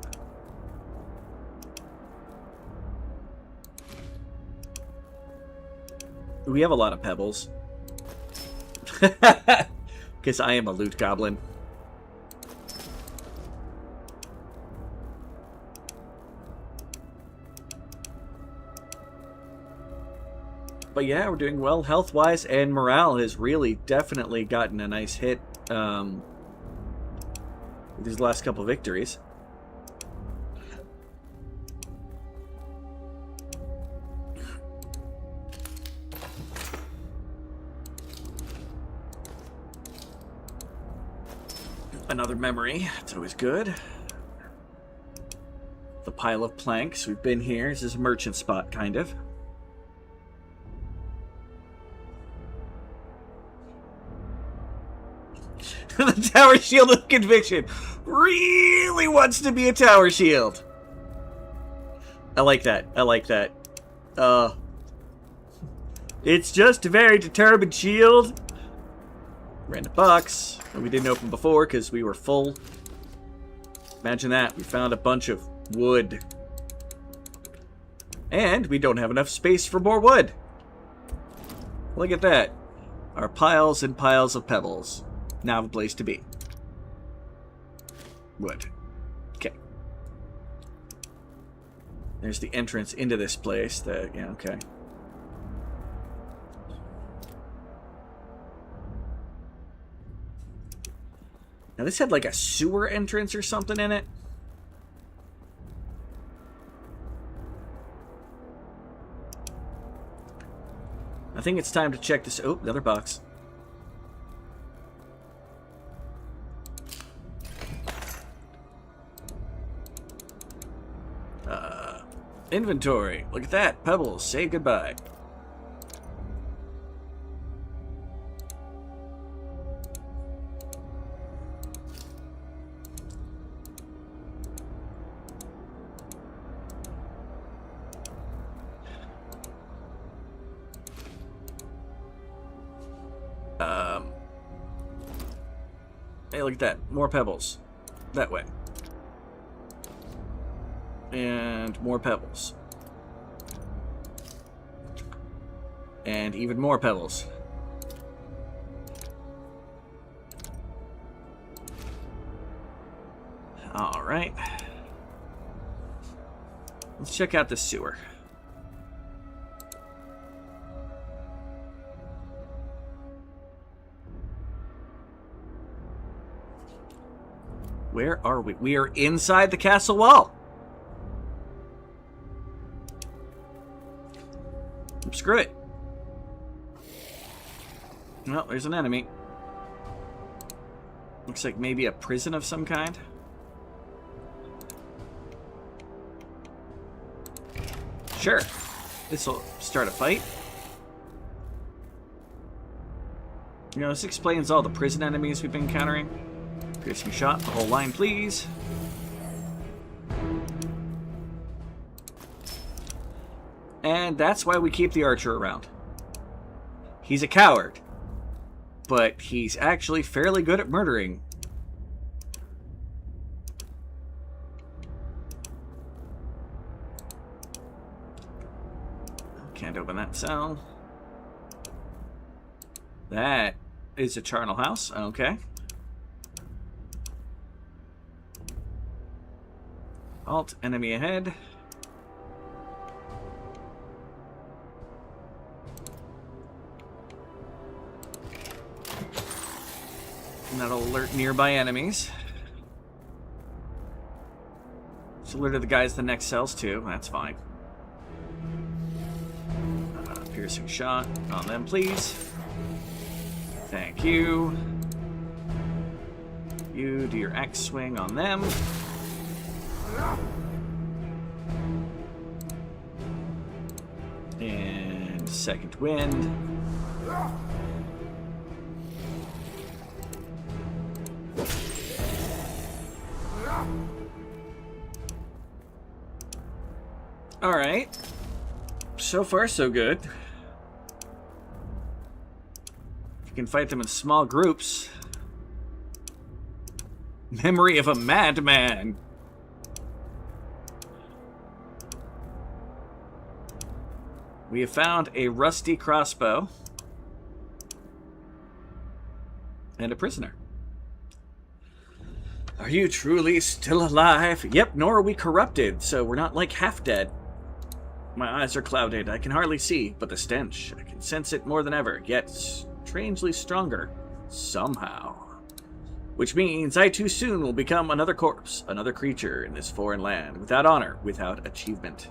We have a lot of pebbles. Because I am a loot goblin. But yeah, we're doing well health-wise, and morale has really definitely gotten a nice hit with these last couple victories. Another memory. It's always good. The pile of planks. We've been here. This is a merchant spot, kind of. The Tower Shield of Conviction really wants to be a Tower Shield. I like that. I like that. It's just a very determined shield. Random box. And we didn't open before because we were full. Imagine that. We found a bunch of wood. And we don't have enough space for more wood. Look at that. Our piles and piles of pebbles. Now the place to be. Wood. Okay. There's the entrance into this place. Yeah, okay. Now this had like a sewer entrance or something in it. I think it's time to check this. Oh, another box. Inventory. Look at that. Pebbles. Say goodbye. Hey, look at that. More pebbles. That way. And more pebbles. And even more pebbles. Alright. Let's check out the sewer. Where are we? We are inside the castle wall. Screw it. Well, there's an enemy. Looks like maybe a prison of some kind. Sure. This'll start a fight. You know, this explains all the prison enemies we've been encountering. Piercing shot, the whole line, please. And that's why we keep the archer around. He's a coward, but he's actually fairly good at murdering. Can't open that cell. That is a charnel house. Okay. Alt, enemy ahead. And that'll alert nearby enemies. It's alerted the guys in the next cells too. That's fine. Piercing shot on them, please. Thank you. You do your axe swing on them. And second wind. All right. So far, so good. You can fight them in small groups. Memory of a madman. We have found a rusty crossbow and a prisoner. Are you truly still alive? Yep, nor are we corrupted, so we're not like half dead. My eyes are clouded. I can hardly see, but the stench, I can sense it more than ever, yet strangely stronger, somehow. Which means I too soon will become another corpse, another creature in this foreign land, without honor, without achievement.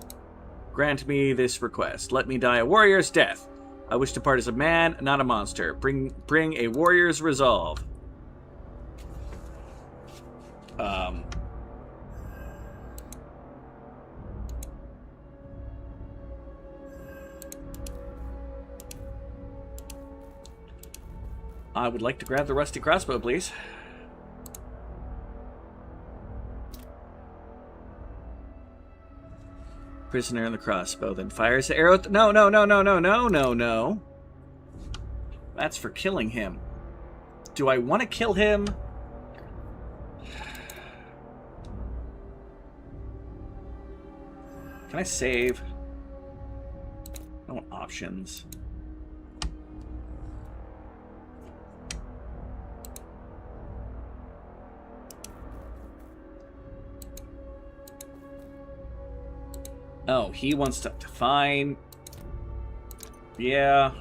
Grant me this request. Let me die a warrior's death. I wish to part as a man, not a monster. Bring a warrior's resolve. I would like to grab the rusty crossbow, please. Prisoner in the crossbow, then fires the arrow. No, no, no, no, no, no, no, no. That's for killing him. Do I want to kill him? Can I save? I want options. Oh, he wants to... Fine. Yeah.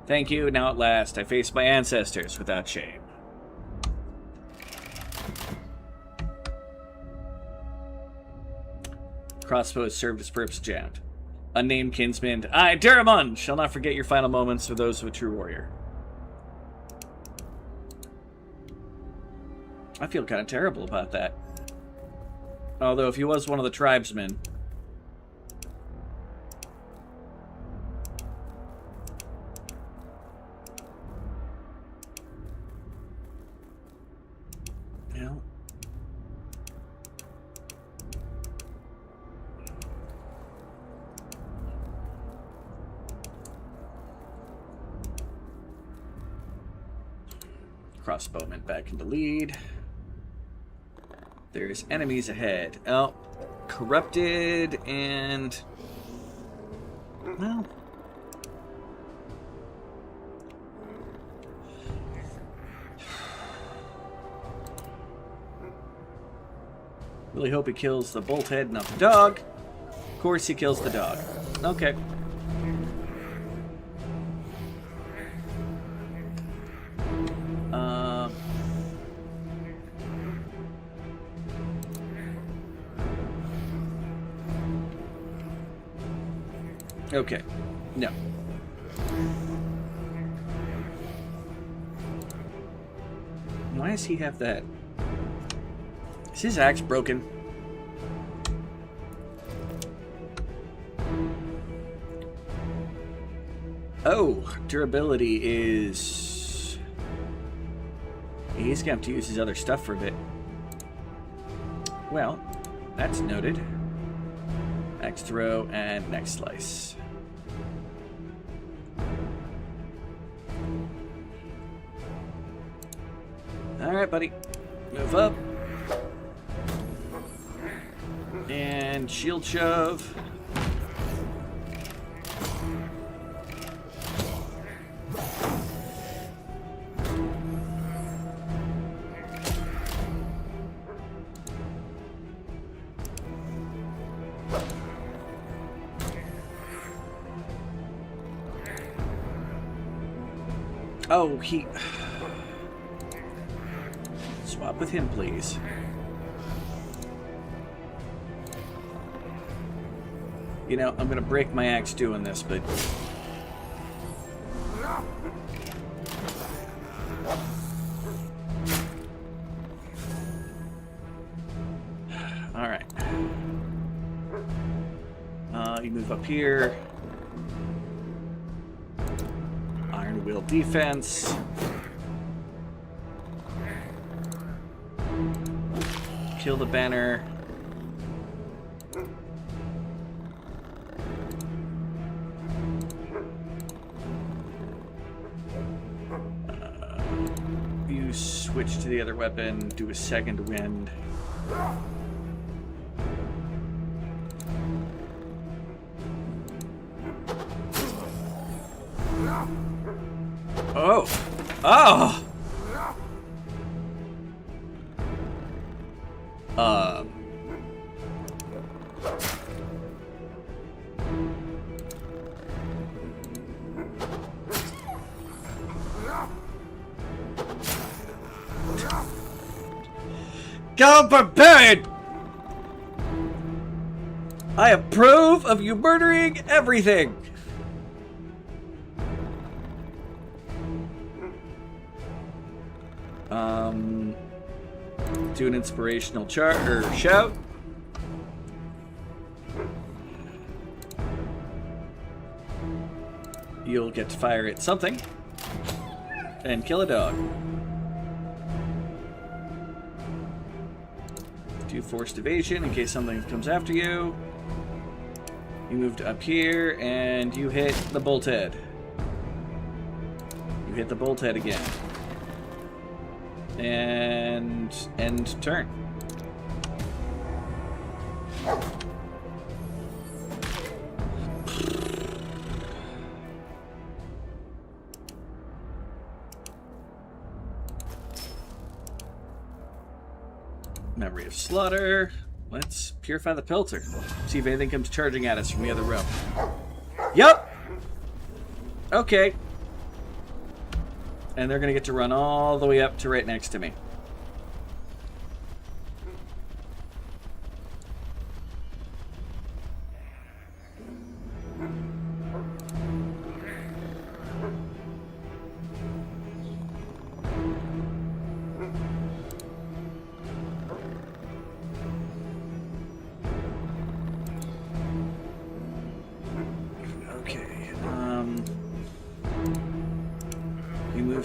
Thank you. Now at last, I face my ancestors without shame. Crossbow has served its purpose jammed. Unnamed kinsman, I, Daramon, shall not forget your final moments for those of a true warrior. I feel kind of terrible about that. Although, if he was one of the tribesmen... Well... Crossbowman back into lead. There's enemies ahead. Oh, corrupted and... Well... Really hope he kills the bolt head, not the dog. Of course he kills the dog. Okay. Okay. No. Why does he have that? Is his axe broken? Oh, durability is... He's going to have to use his other stuff for a bit. Well, that's noted. Next throw and next slice. Alright, buddy. Move up. And shield shove. Oh, he... Swap with him, please. You know, I'm gonna break my axe doing this, but... Alright. You move up here. Iron Wheel defense. Kill the banner. You switch to the other weapon, do a second wind. Oh! Oh! Go, barbarian! I approve of you murdering everything! Do an inspirational shout. You'll get to fire at something and kill a dog. Do forced evasion in case something comes after you. You moved up here and you hit the bolt head. You hit the bolt head again. And end turn. Memory of slaughter. Let's purify the pelter. See if anything comes charging at us from the other room. Yup! Okay. And they're going to get to run all the way up to right next to me.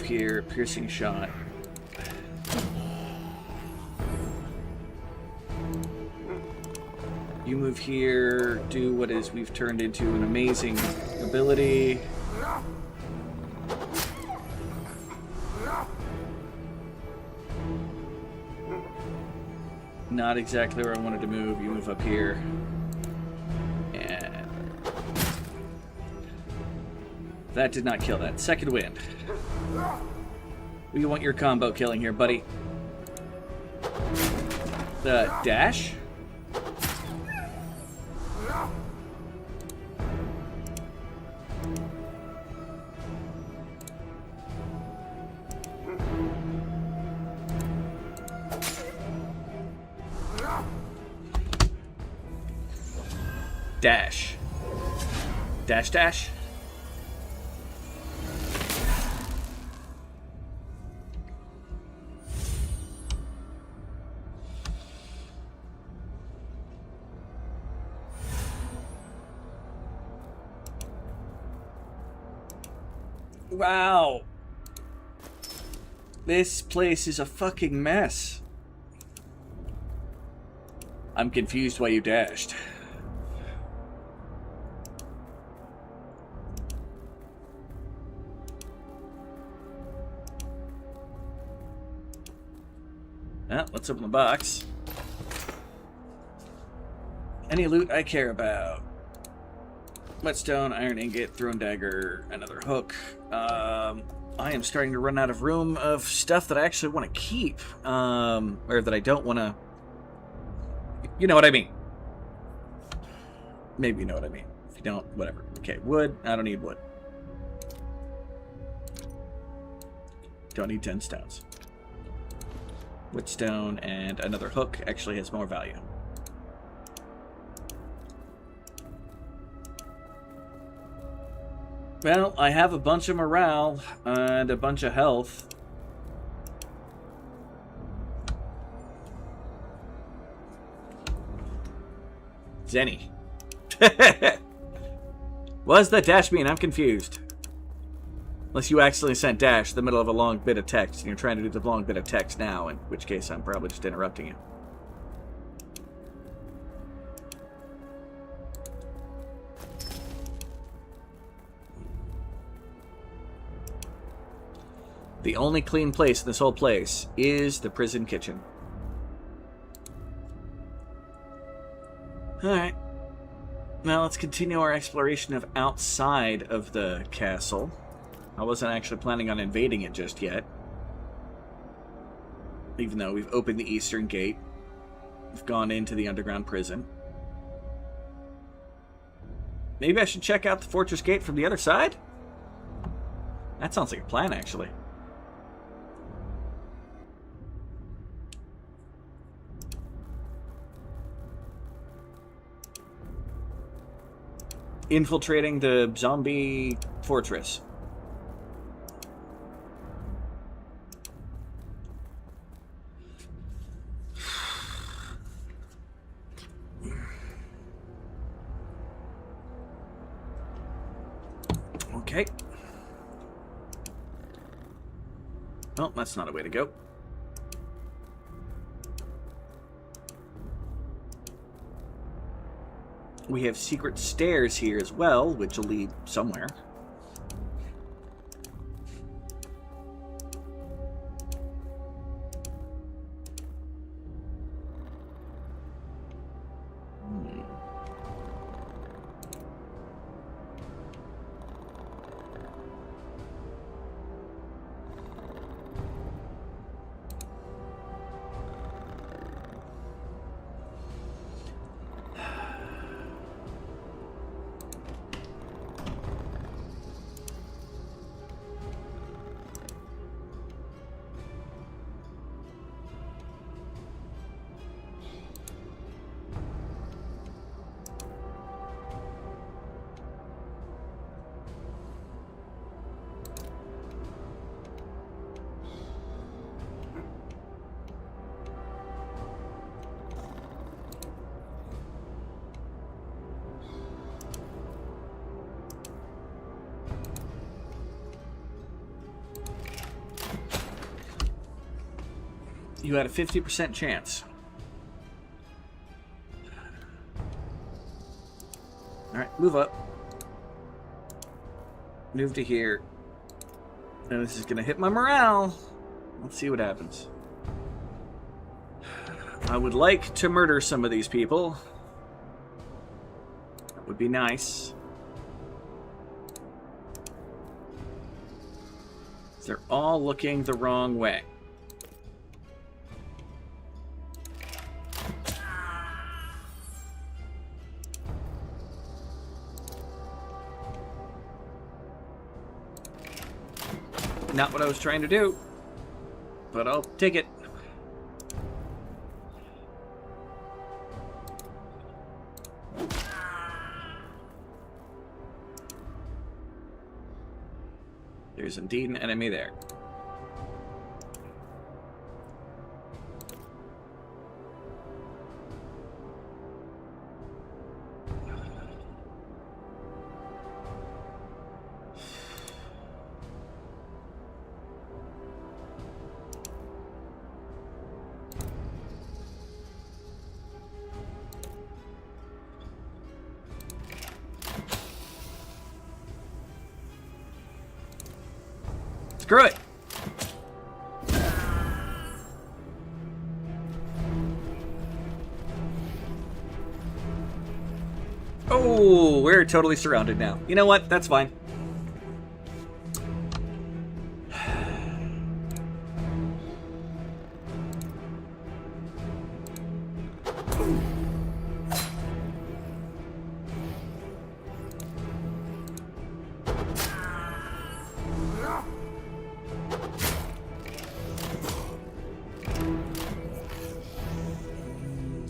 Here, piercing shot. You move here, do what is we've turned into an amazing ability. Not exactly where I wanted to move. You move up here. And that did not kill that. Second wind. We want your combo killing here, buddy. The dash? Dash. Dash, dash. Wow. This place is a fucking mess. I'm confused why you dashed. Well, let's open the box. Any loot I care about. Whetstone, iron ingot, thrown dagger, another hook. I am starting to run out of room of stuff that I actually want to keep. Or that I don't want to... You know what I mean. Maybe you know what I mean. If you don't, whatever. Okay, wood. I don't need wood. Don't need 10 stones. Whetstone and another hook actually has more value. Well, I have a bunch of morale and a bunch of health. Zenny. What does that dash mean? I'm confused. Unless you accidentally sent dash in the middle of a long bit of text and you're trying to do the long bit of text now, in which case I'm probably just interrupting you. The only clean place in this whole place is the prison kitchen. Alright. Now let's continue our exploration of outside of the castle. I wasn't actually planning on invading it just yet. Even though we've opened the eastern gate. We've gone into the underground prison. Maybe I should check out the fortress gate from the other side? That sounds like a plan, actually. Infiltrating the zombie fortress. Okay. Well, that's not a way to go. We have secret stairs here as well, which will lead somewhere. You had a 50% chance. Alright, move up. Move to here. And this is going to hit my morale. Let's see what happens. I would like to murder some of these people. That would be nice. They're all looking the wrong way. Not what I was trying to do, but I'll take it. There's indeed an enemy there. Screw it. Oh, we're totally surrounded now. You know what? That's fine.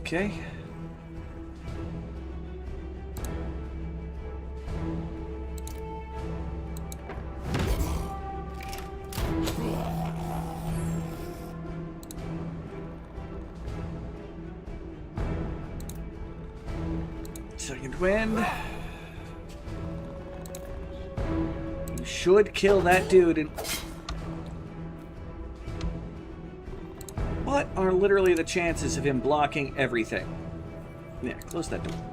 Okay. Second wind. You should kill that dude. And what are literally the chances of him blocking everything? Yeah, close that door.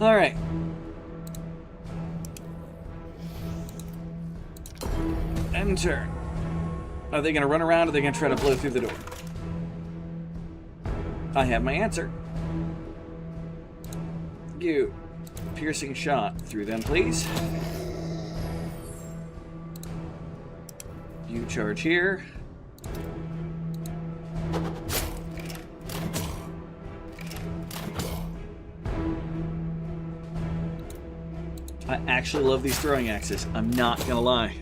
All right. End turn. Are they going to run around or are they going to try to blow through the door? I have my answer. You. Piercing shot through them, please. You charge here. I actually love these throwing axes. I'm not gonna lie.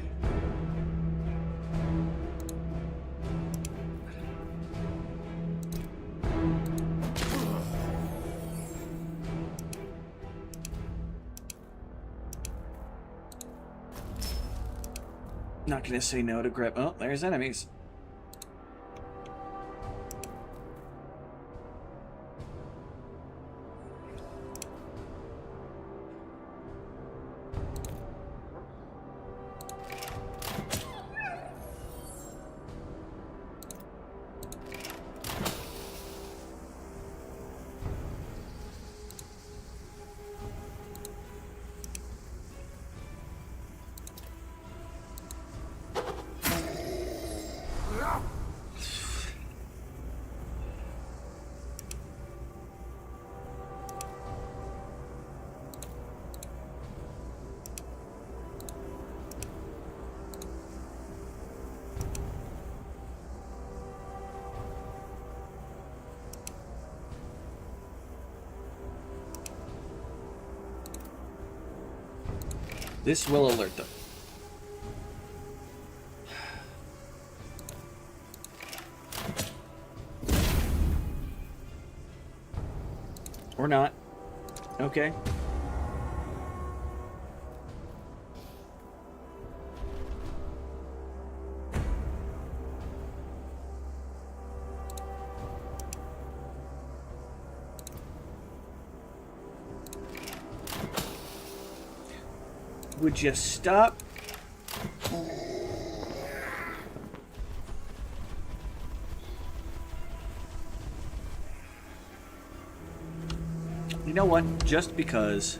Not gonna say no to grab. Oh, there's enemies. This will alert them. Or not. Okay. Would you stop? You know what? Just because.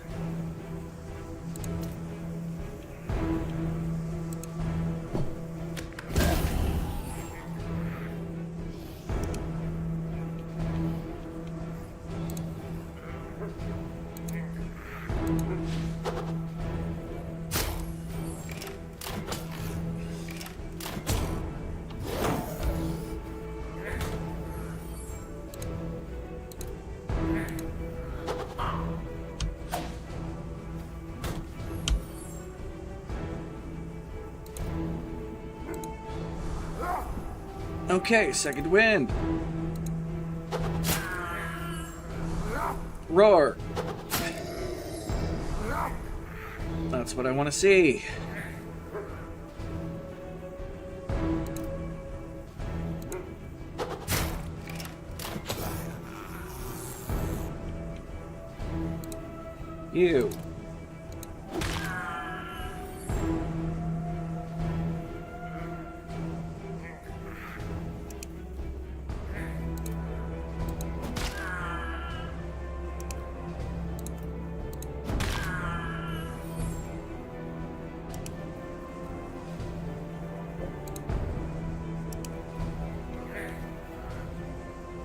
Okay, second wind. Roar. That's what I want to see. You.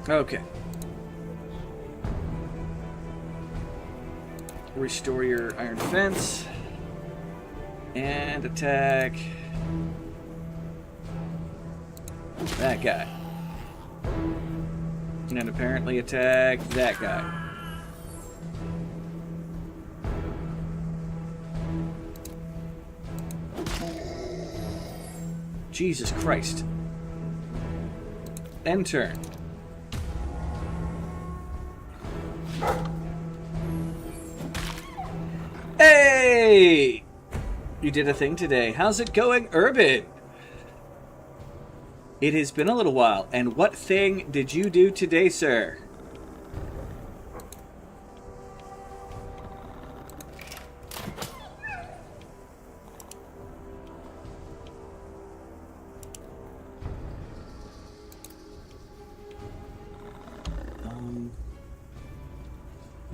Okay. Restore your iron defense. And attack that guy. And apparently attack that guy. Jesus Christ. End turn. Hey! You did a thing today. How's it going, Urban? It has been a little while. And what thing did you do today, sir?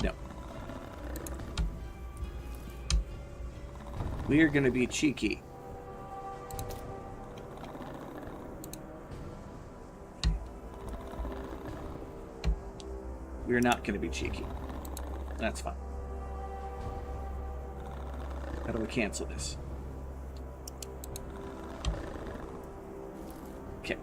No. We are going to be cheeky. We're not going to be cheeky. That's fine. How do we cancel this? Okay.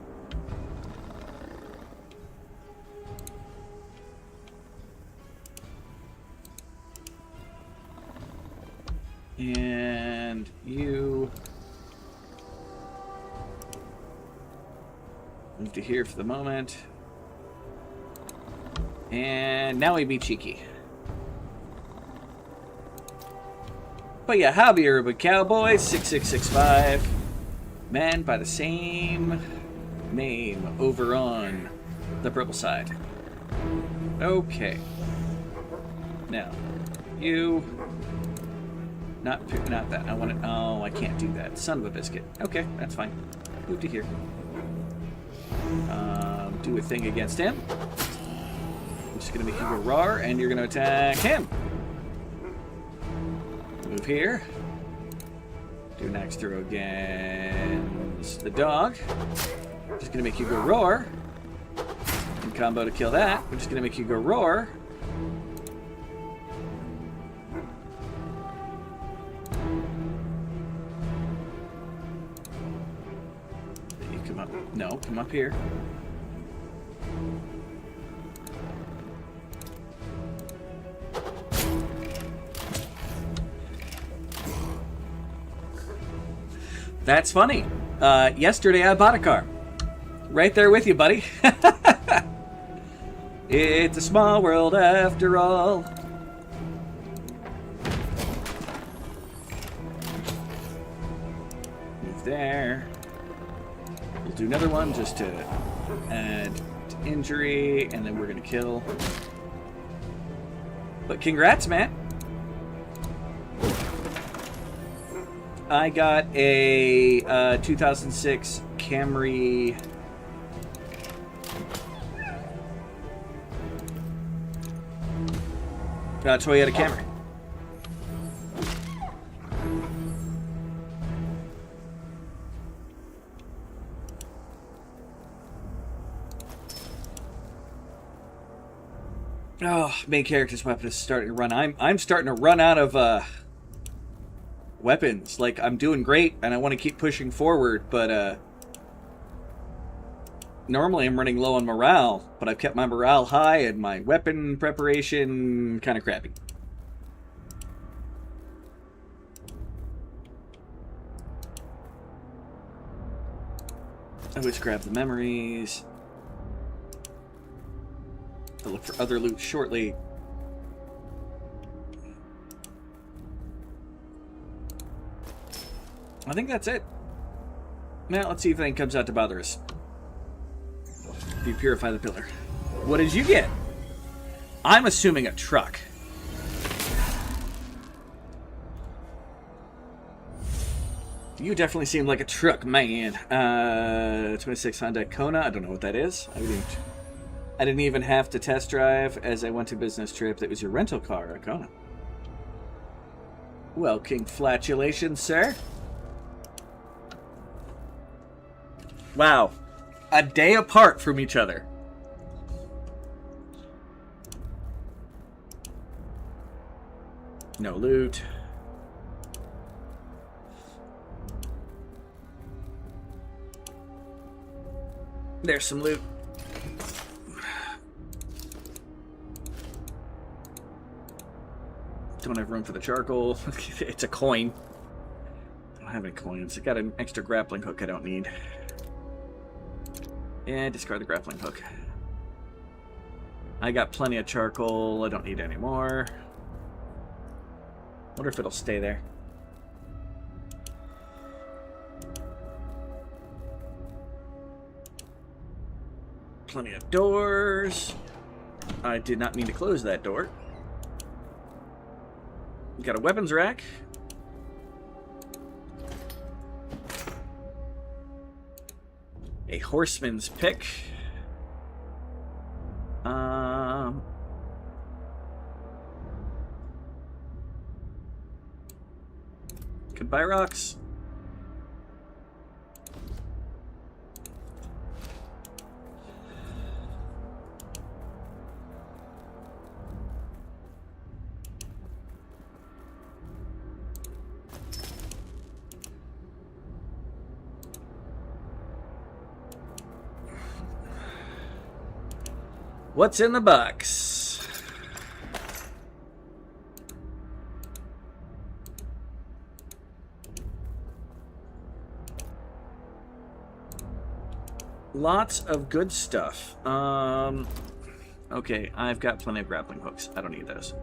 And you move to here for the moment. And now we be cheeky. But yeah, Hobby Urban Cowboy 6665. Man by the same name over on the purple side. Okay. Now, you... Not that. I want it. Oh, I can't do that. Son of a biscuit. Okay, that's fine. Move to here. Do a thing against him. I'm just going to make you go roar, and you're going to attack him. Move here. Do an axe throw against the dog. Just going to make you go roar. And combo to kill that. We're just going to make you go roar. You come up. No, come up here. That's funny. Yesterday I bought a car. Right there with you, buddy. It's a small world after all. Move there. We'll do another one just to add to injury, and then we're going to kill. But congrats, man. I got a 2006 Camry Toyota Camry. Oh, main character's weapon is starting to run. I'm starting to run out of weapons. Like, I'm doing great and I want to keep pushing forward, but normally I'm running low on morale, but I've kept my morale high and my weapon preparation kind of crappy. I always grab the memories. I'll look for other loot shortly. I think that's it. Now, let's see if anything comes out to bother us. If you purify the pillar. What did you get? I'm assuming a truck. You definitely seem like a truck man. 26 Honda Kona. I don't know what that is. I didn't even have to test drive as I went to business trip. That was your rental car, a Kona. Well, congratulations, sir. Wow. A day apart from each other. No loot. There's some loot. Don't have room for the charcoal. It's a coin. I don't have any coins. I got an extra grappling hook I don't need. Yeah, discard the grappling hook. I got plenty of charcoal. I don't need any more. Wonder if it'll stay there. Plenty of doors. I did not mean to close that door. Got a weapons rack. A horseman's pick. Goodbye, rocks. What's in the box? Lots of good stuff. Okay, I've got plenty of grappling hooks. I don't need those.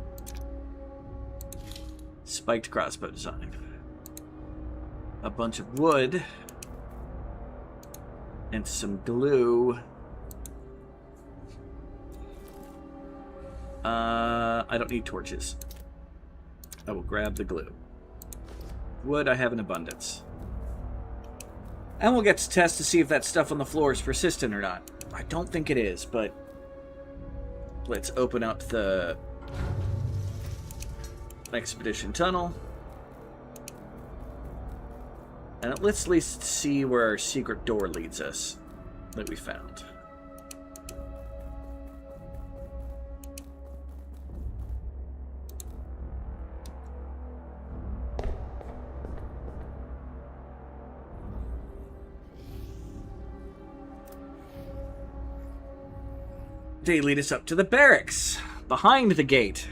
Spiked crossbow design. A bunch of wood. And some glue. I don't need torches. I will grab the glue. Wood I have in abundance. And we'll get to test to see if that stuff on the floor is persistent or not. I don't think it is, but let's open up the expedition tunnel. And let's at least see where our secret door leads us that we found. They lead us up to the barracks, behind the gate.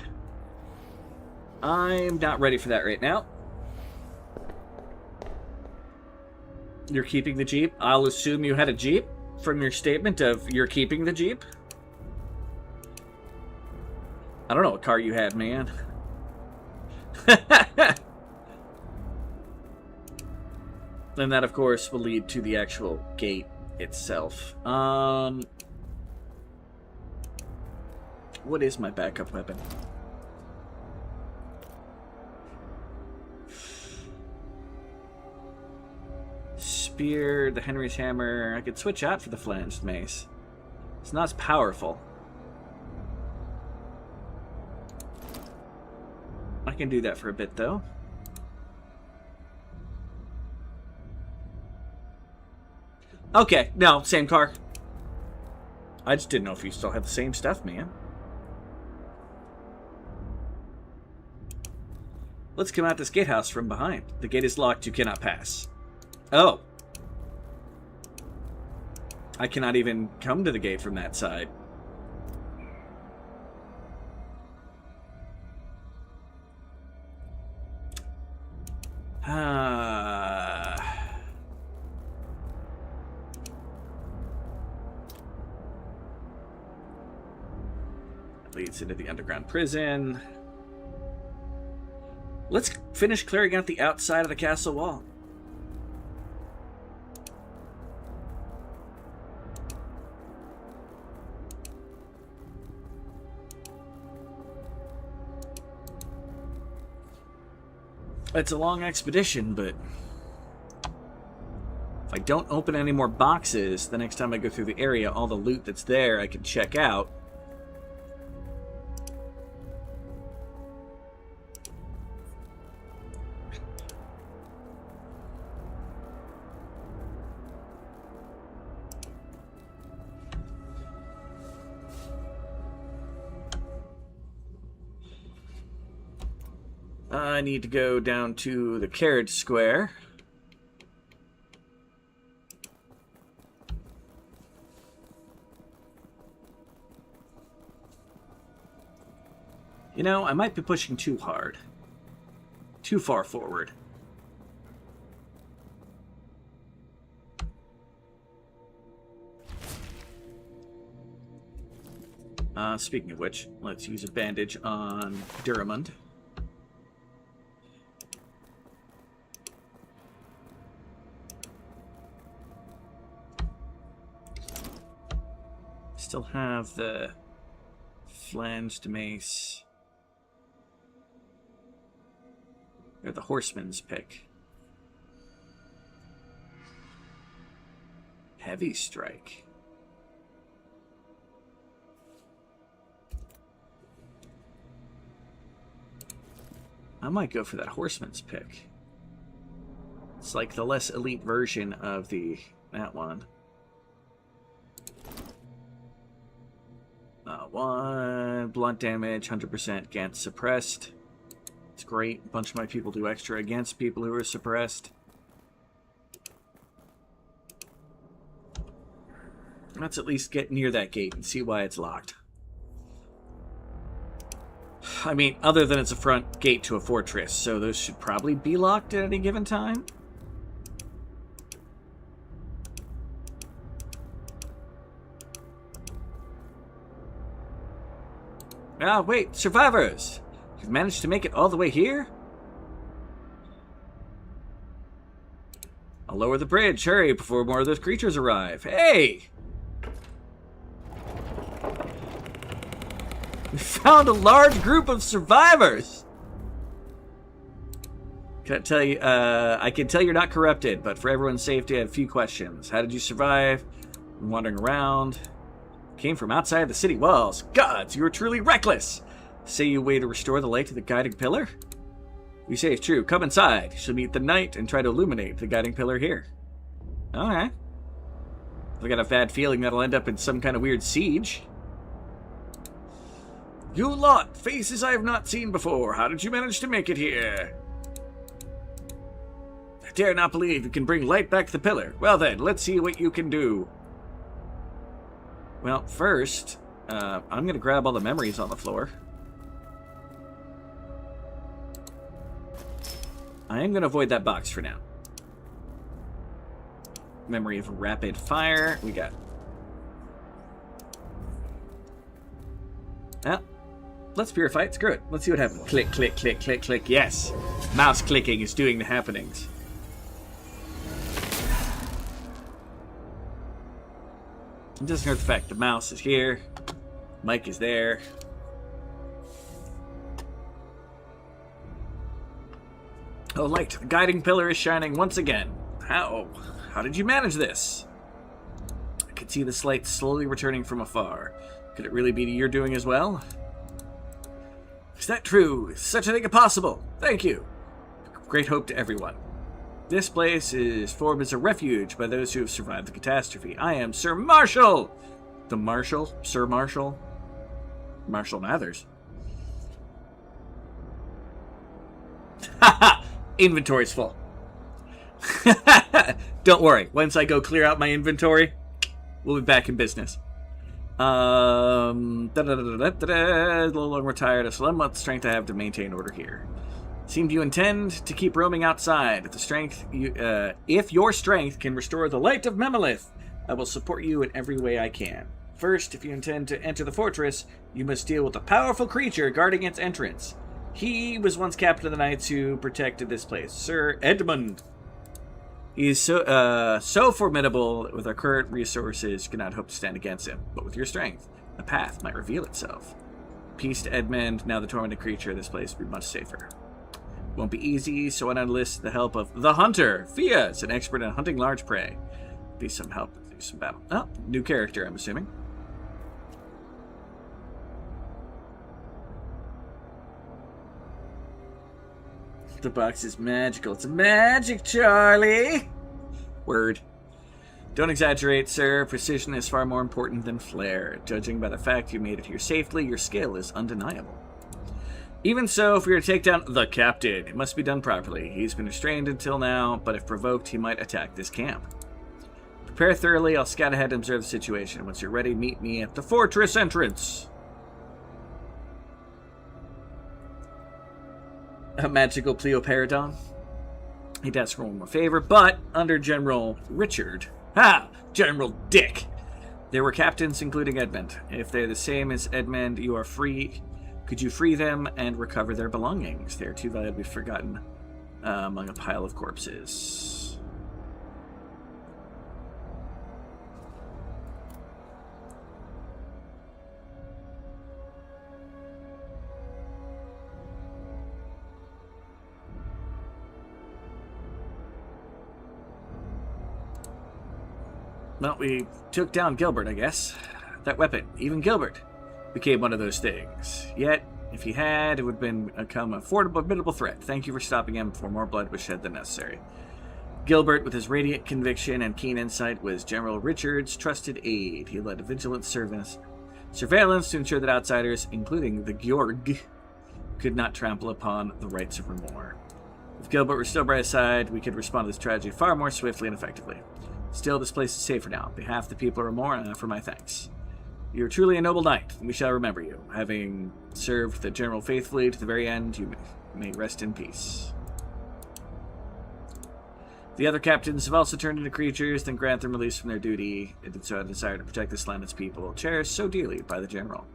I'm not ready for that right now. You're keeping the Jeep? I'll assume you had a Jeep from your statement of you're keeping the Jeep. I don't know what car you had, man. And that, of course, will lead to the actual gate itself. What is my backup weapon? Spear, the Henry's hammer. I could switch out for the flanged mace. It's not as powerful. I can do that for a bit, though. Okay, no, same car. I just didn't know if you still have the same stuff, man. Let's come out this gatehouse from behind. The gate is locked. You cannot pass. Oh. I cannot even come to the gate from that side. Leads into the underground prison. Let's finish clearing out the outside of the castle wall. It's a long expedition, but If I don't open any more boxes, the next time I go through the area, all the loot that's there I can check out. I need to go down to the carriage square. You know, I might be pushing too hard. Too far forward. Speaking of which, let's use a bandage on Duramund. Still have the flanged mace. Or the horseman's pick. Heavy strike. I might go for that horseman's pick. It's like the less elite version of that one. One blunt damage, 100% against suppressed. It's great. A bunch of my people do extra against people who are suppressed. Let's at least get near that gate and see why it's locked. I mean, other than it's a front gate to a fortress, so those should probably be locked at any given time. Ah, wait, survivors! You've managed to make it all the way here? I'll lower the bridge, hurry, before more of those creatures arrive. Hey! We found a large group of survivors! Can I tell you, I can tell you're not corrupted, but for everyone's safety, I have a few questions. How did you survive? Wandering around? Came from outside the city walls. Gods, you are truly reckless! Say you way to restore the light to the guiding pillar? You say it's true. Come inside. You shall meet the knight and try to illuminate the guiding pillar here. Alright. I got a bad feeling that'll end up in some kind of weird siege. You lot, faces I have not seen before. How did you manage to make it here? I dare not believe you can bring light back to the pillar. Well then, let's see what you can do. Well, first, I'm going to grab all the memories on the floor. I am going to avoid that box for now. Memory of rapid fire. We got... Well, let's purify it. Screw it. Let's see what happens. Click, click, click, click, click. Yes. Mouse clicking is doing the happenings. It doesn't hurt the fact the mouse is here. Mike is there. Oh, light. The guiding pillar is shining once again. How did you manage this? I could see this light slowly returning from afar. Could it really be your doing as well? Is that true? Is such a thing possible? Thank you. Great hope to everyone. This place is formed as a refuge by those who have survived the catastrophe. I am Sir Marshall! The Marshal? Sir Marshall? Marshall Mathers. Haha! Inventory's full. Don't worry. Once I go clear out my inventory, we'll be back in business. A little long retired. A slim amount of strength I have to maintain order here. Seem you intend to keep roaming outside. If your strength can restore the light of Memolith, I will support you in every way I can. First, if you intend to enter the fortress, you must deal with a powerful creature guarding its entrance. He was once captain of the knights who protected this place, Sir Edmund. He is so formidable that with our current resources, you cannot hope to stand against him. But with your strength, a path might reveal itself. Peace to Edmund. Now the tormented creature of this place will be much safer. Won't be easy, so I enlist the help of the hunter. Fia is an expert in hunting large prey. Be some help with some battle. Oh, new character, I'm assuming. The box is magical. It's magic, Charlie! Word. Don't exaggerate, sir. Precision is far more important than flair. Judging by the fact you made it here safely, your skill is undeniable. Even so, if we are to take down the captain, it must be done properly. He's been restrained until now, but if provoked, he might attack this camp. Prepare thoroughly. I'll scout ahead and observe the situation. Once you're ready, meet me at the fortress entrance. A magical Pleoparadon. He'd ask for one more favor, but under General Richard. Ha! General Dick! There were captains, including Edmund. If they're the same as Edmund, you are free. Could you free them and recover their belongings? They are too valuable to be forgotten among a pile of corpses. Well, we took down Gilbert, I guess. That weapon, even Gilbert, became one of those things. Yet, if he had, it would have become a formidable threat. Thank you for stopping him before more blood was shed than necessary. Gilbert, with his radiant conviction and keen insight, was General Richard's trusted aide. He led a vigilant surveillance to ensure that outsiders, including the Georg, could not trample upon the rights of Remor. If Gilbert were still by his side, we could respond to this tragedy far more swiftly and effectively. Still, this place is safer now. On behalf of the people of Remor, I offer my thanks. You are truly a noble knight, and we shall remember you. Having served the General faithfully to the very end, you may rest in peace. The other captains have also turned into creatures, then grant them release from their duty. It did so out of desire to protect this land and its people, cherished so dearly by the General.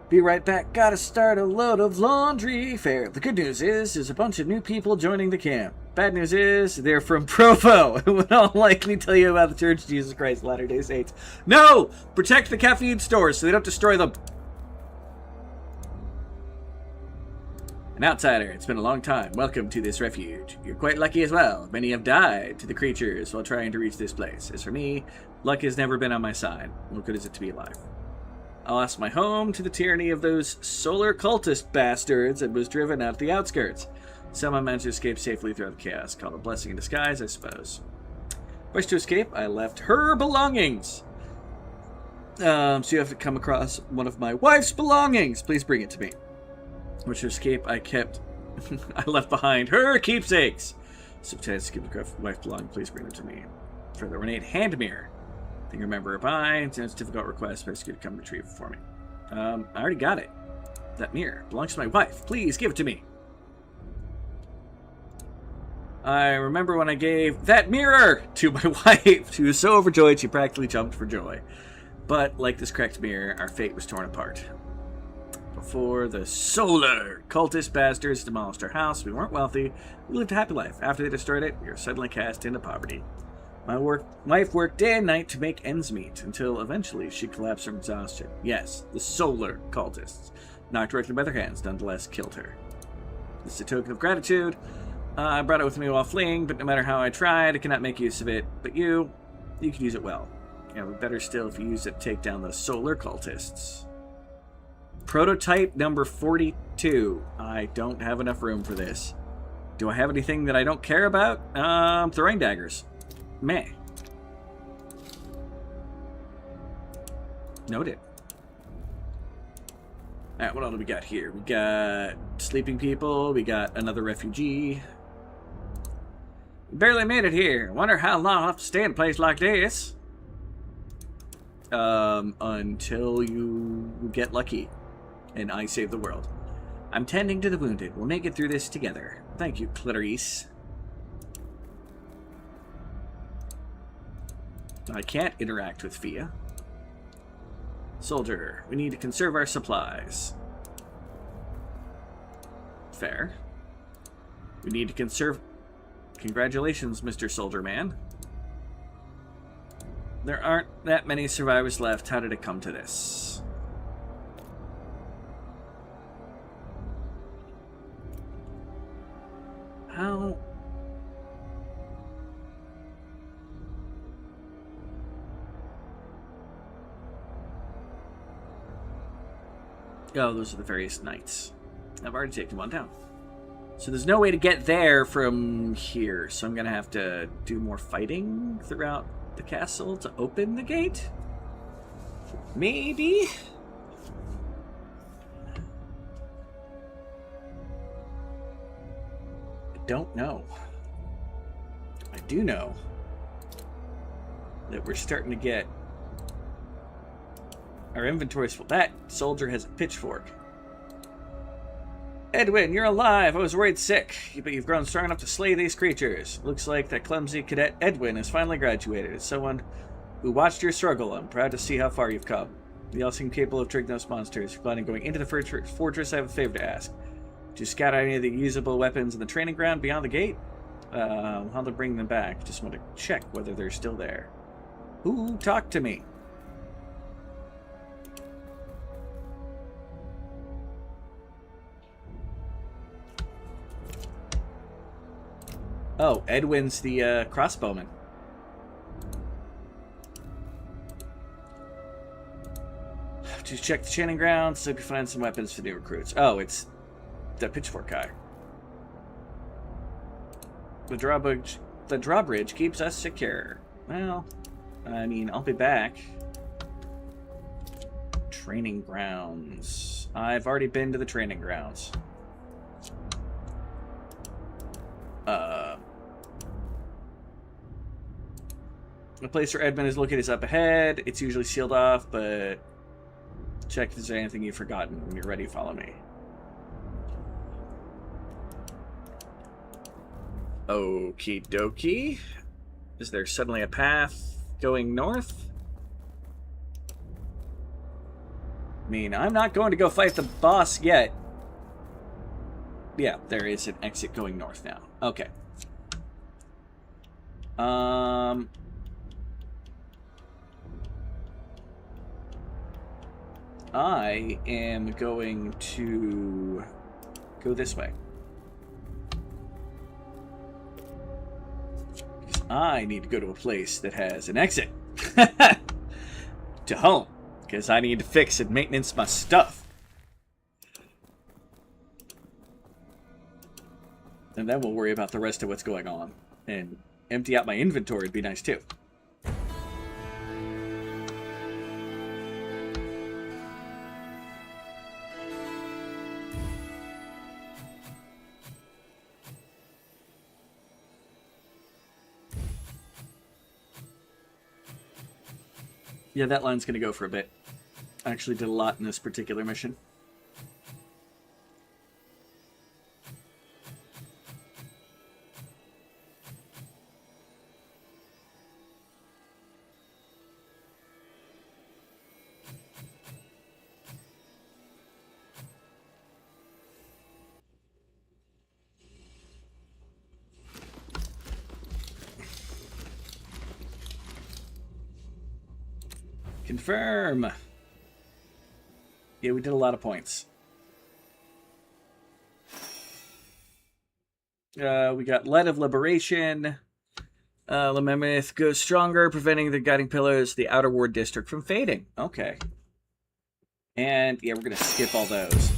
Be right back. Gotta start a load of laundry. Fair. The good news is, there's a bunch of new people joining the camp. Bad news is, they're from Provo, and would all likely tell you about the Church of Jesus Christ of Latter-day Saints. No! Protect the caffeine stores so they don't destroy them. An outsider. It's been a long time. Welcome to this refuge. You're quite lucky as well. Many have died to the creatures while trying to reach this place. As for me, luck has never been on my side. What good is it to be alive? I lost my home to the tyranny of those solar cultist bastards and was driven out the outskirts. Somehow managed to escape safely throughout the chaos. Called a blessing in disguise, I suppose. Wish to escape, I left her belongings. So you have to come across one of my wife's belongings. Please bring it to me. Wish to escape, I kept... I left behind her keepsakes. So chance to keep the wife's belongings, please bring them to me. For the ornate hand mirror. Think you remember it by. It's a difficult request, but it's good to come retrieve it for me. I already got it. That mirror belongs to my wife. Please give it to me. I remember when I gave that mirror to my wife. She was so overjoyed she practically jumped for joy. But, like this cracked mirror, our fate was torn apart. Before the solar cultist bastards demolished our house, we weren't wealthy. We lived a happy life. After they destroyed it, we were suddenly cast into poverty. My wife worked day and night to make ends meet, until eventually she collapsed from exhaustion. Yes, the solar cultists, knocked directly by their hands, nonetheless killed her. This is a token of gratitude. I brought it with me while fleeing, but no matter how I tried, I cannot make use of it. But you could use it well. Yeah, but better still if you use it to take down the solar cultists. Prototype number 42. I don't have enough room for this. Do I have anything that I don't care about? Throwing daggers. Meh. Noted. Alright, what else do we got here? We got sleeping people. We got another refugee. We barely made it here. Wonder how long I'll have to stay in a place like this. Until you get lucky. And I save the world. I'm tending to the wounded. We'll make it through this together. Thank you, Clarice. I can't interact with Fia. Soldier, we need to conserve our supplies. Fair. We need to conserve... Congratulations, Mr. Soldier Man. There aren't that many survivors left. How did it come to this? How? Oh, those are the various knights. I've already taken one down. So there's no way to get there from here, so I'm going to have to do more fighting throughout the castle to open the gate? Maybe? I don't know. I do know that we're starting to get our inventories full. That soldier has a pitchfork. Edwin, you're alive. I was worried sick, but you've grown strong enough to slay these creatures. Looks like that clumsy cadet Edwin has finally graduated. As someone who watched your struggle, I'm proud to see how far you've come. You all seem capable of triggering those monsters. If you're planning on going into the fortress, I have a favor to ask. Did you scout out any of the usable weapons in the training ground beyond the gate? How to bring them back? Just want to check whether they're still there. Ooh, talk to me. Oh, Edwin's the crossbowman. To check the training grounds, so you can find some weapons for new recruits. Oh, it's the pitchfork guy. The drawbridge keeps us secure. Well, I mean, I'll be back. Training grounds. I've already been to the training grounds. The place where Edmund is located is up ahead. It's usually sealed off, but check if there's anything you've forgotten. When you're ready, follow me. Okie dokie. Is there suddenly a path going north? I mean, I'm not going to go fight the boss yet. Yeah, there is an exit going north now. Okay. I am going to go this way. Because I need to go to a place that has an exit to home. Because I need to fix and maintenance my stuff. And then we'll worry about the rest of what's going on. And empty out my inventory would be nice too. Yeah, that line's going to go for a bit. I actually did a lot in this particular mission. Confirm. Yeah, we did a lot of points. We got Light of Liberation. The Memolith goes stronger, preventing the guiding pillars, the Outer Ward District from fading. Okay. And, yeah, we're going to skip all those.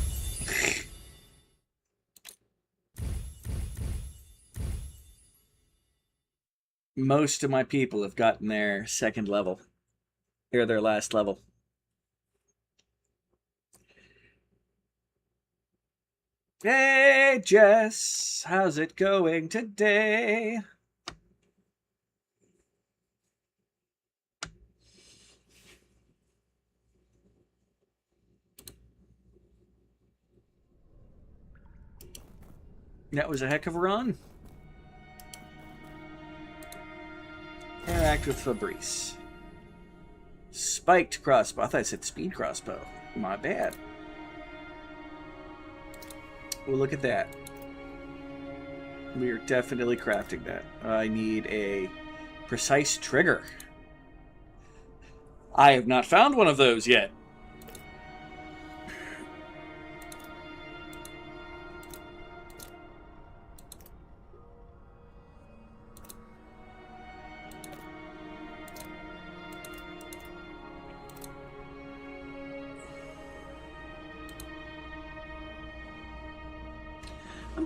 Most of my people have gotten their second level. Or their last level. Hey, Jess. How's it going today? That was a heck of a run. Interact with Fabrice. Spiked crossbow. I thought I said speed crossbow. My bad. Well, look at that. We are definitely crafting that. I need a precise trigger. I have not found one of those yet.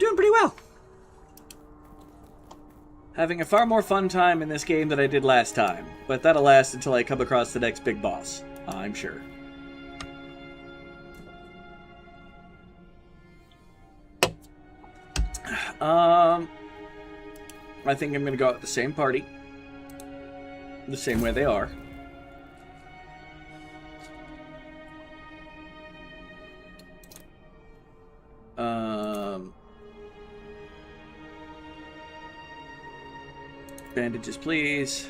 doing pretty well. Having a far more fun time in this game than I did last time. But that'll last until I come across the next big boss, I'm sure. I think I'm going to go out with the same party. The same way they are. Bandages, please.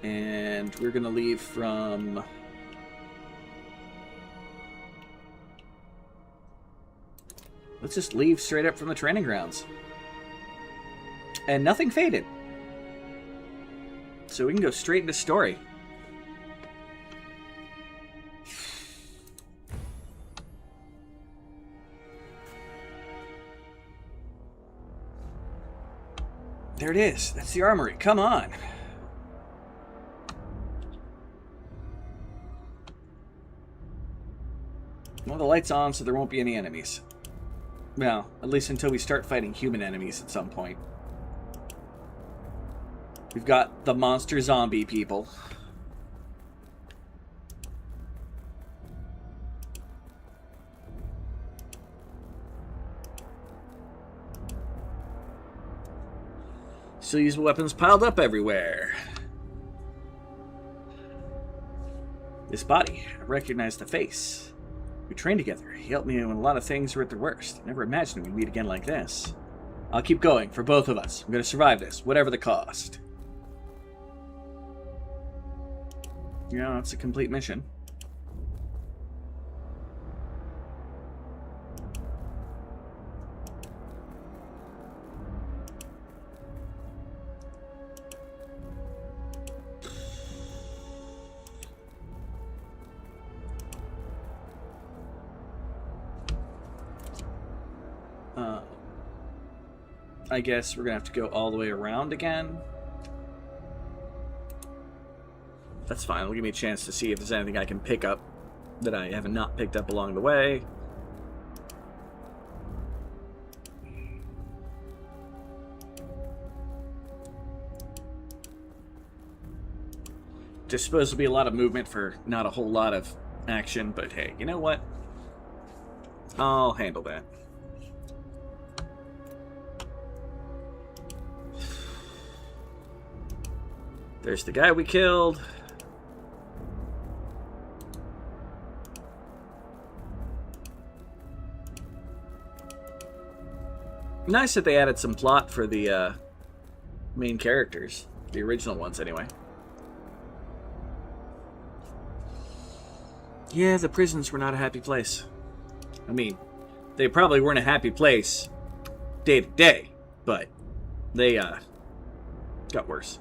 And we're going to leave from... Let's just leave straight up from the training grounds. And nothing faded. So we can go straight into story. There it is. That's the armory. Come on. Well, the light's on, so there won't be any enemies. Well, at least until we start fighting human enemies at some point. We've got the monster zombie people. Still usable weapons piled up everywhere. This body, I recognize the face. We trained together. He helped me when a lot of things were at their worst. Never imagined we'd meet again like this. I'll keep going for both of us. I'm going to survive this, whatever the cost. Yeah, it's a complete mission. I guess we're going to have to go all the way around again. That's fine. It'll give me a chance to see if there's anything I can pick up that I haven't not picked up along the way. Just supposed to be a lot of movement for not a whole lot of action, but hey, you know what? I'll handle that. There's the guy we killed. Nice that they added some plot for the main characters. The original ones, anyway. Yeah, the prisons were not a happy place. I mean, they probably weren't a happy place day to day, but they got worse.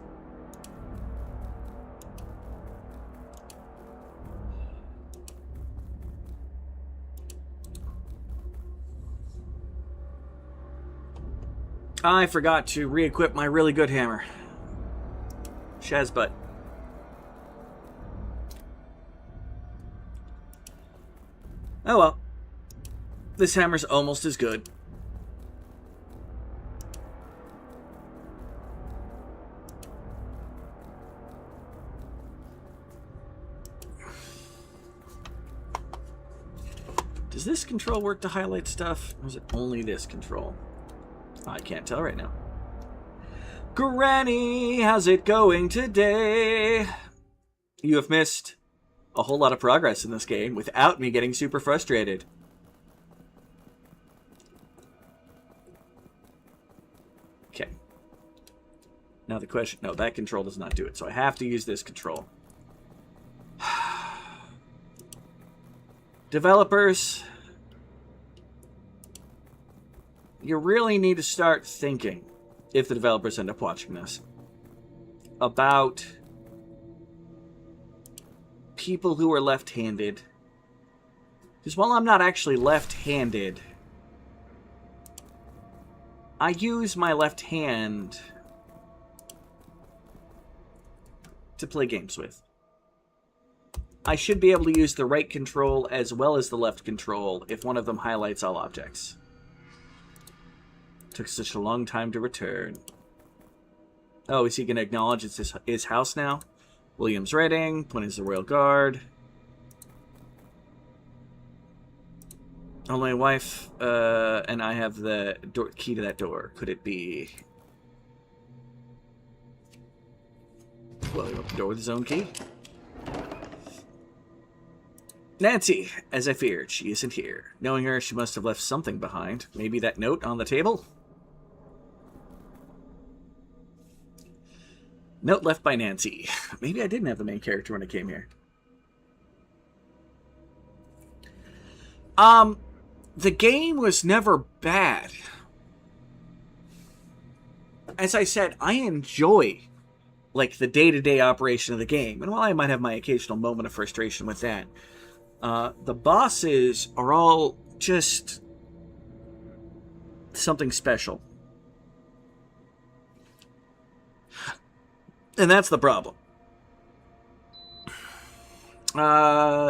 I forgot to re-equip my really good hammer. Shazbutt. Oh well. This hammer's almost as good. Does this control work to highlight stuff? Or is it only this control? I can't tell right now. Granny, how's it going today? You have missed a whole lot of progress in this game without me getting super frustrated. Okay. Now the question... No, that control does not do it, so I have to use this control. Developers... You really need to start thinking, if the developers end up watching this, about people who are left-handed. Because while I'm not actually left-handed, I use my left hand to play games with. I should be able to use the right control as well as the left control if one of them highlights all objects. Took such a long time to return. Oh, is he going to acknowledge it's his house now? William's writing. Point is the Royal Guard. Only my wife and I have the key to that door. Could it be... Well, he opened the door with his own key. Nancy, as I feared, she isn't here. Knowing her, she must have left something behind. Maybe that note on the table? Note left by Nancy. Maybe I didn't have the main character when I came here. The game was never bad. As I said, I enjoy, like, the day-to-day operation of the game. And while I might have my occasional moment of frustration with that, the bosses are all just something special. And that's the problem.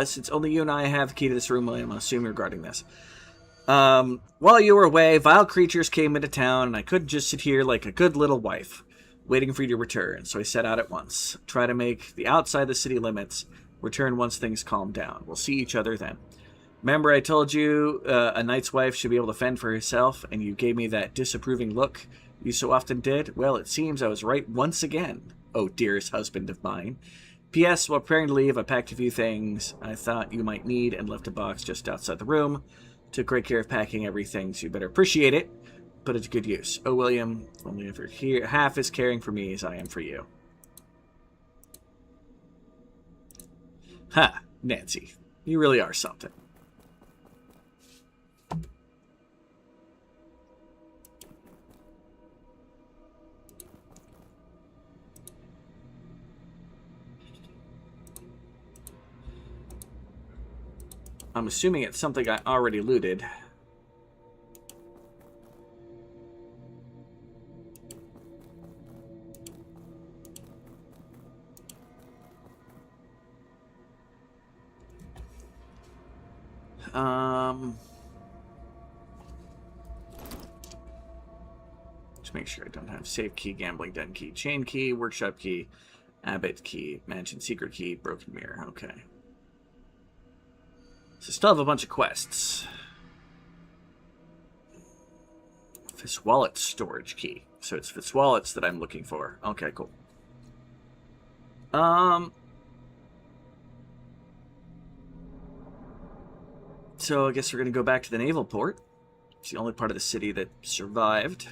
Since only you and I have the key to this room, William, I'm assuming regarding this. While you were away, vile creatures came into town, and I couldn't just sit here like a good little wife, waiting for you to return. So I set out at once. Try to make the outside the city limits. Return once things calm down. We'll see each other then. Remember I told you a knight's wife should be able to fend for herself, and you gave me that disapproving look you so often did? Well, it seems I was right once again, oh dearest husband of mine. P.S. While preparing to leave, I packed a few things I thought you might need and left a box just outside the room. Took great care of packing everything, so you better appreciate it. Put it to good use. Oh, William, only if you're here, half as caring for me as I am for you. Ha, Nancy. You really are something. I'm assuming it's something I already looted. Just make sure I don't have save key, gambling den key, chain key, workshop key, abbot key, mansion secret key, broken mirror. Okay. So still have a bunch of quests. Fitzwallet's storage key. So it's Fitzwallet's that I'm looking for. Okay, cool. So I guess we're going to go back to the naval port. It's the only part of the city that survived.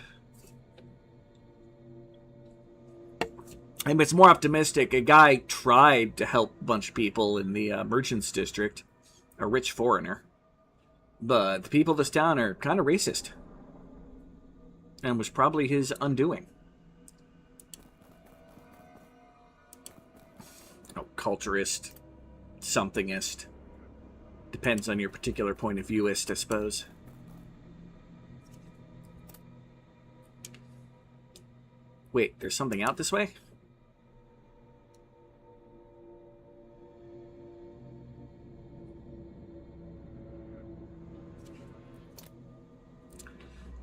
And it's more optimistic. A guy tried to help a bunch of people in the merchants district. A rich foreigner. But the people of this town are kind of racist. And was probably his undoing. Oh, culturist. Somethingist. Depends on your particular point of viewist, I suppose. Wait, there's something out this way?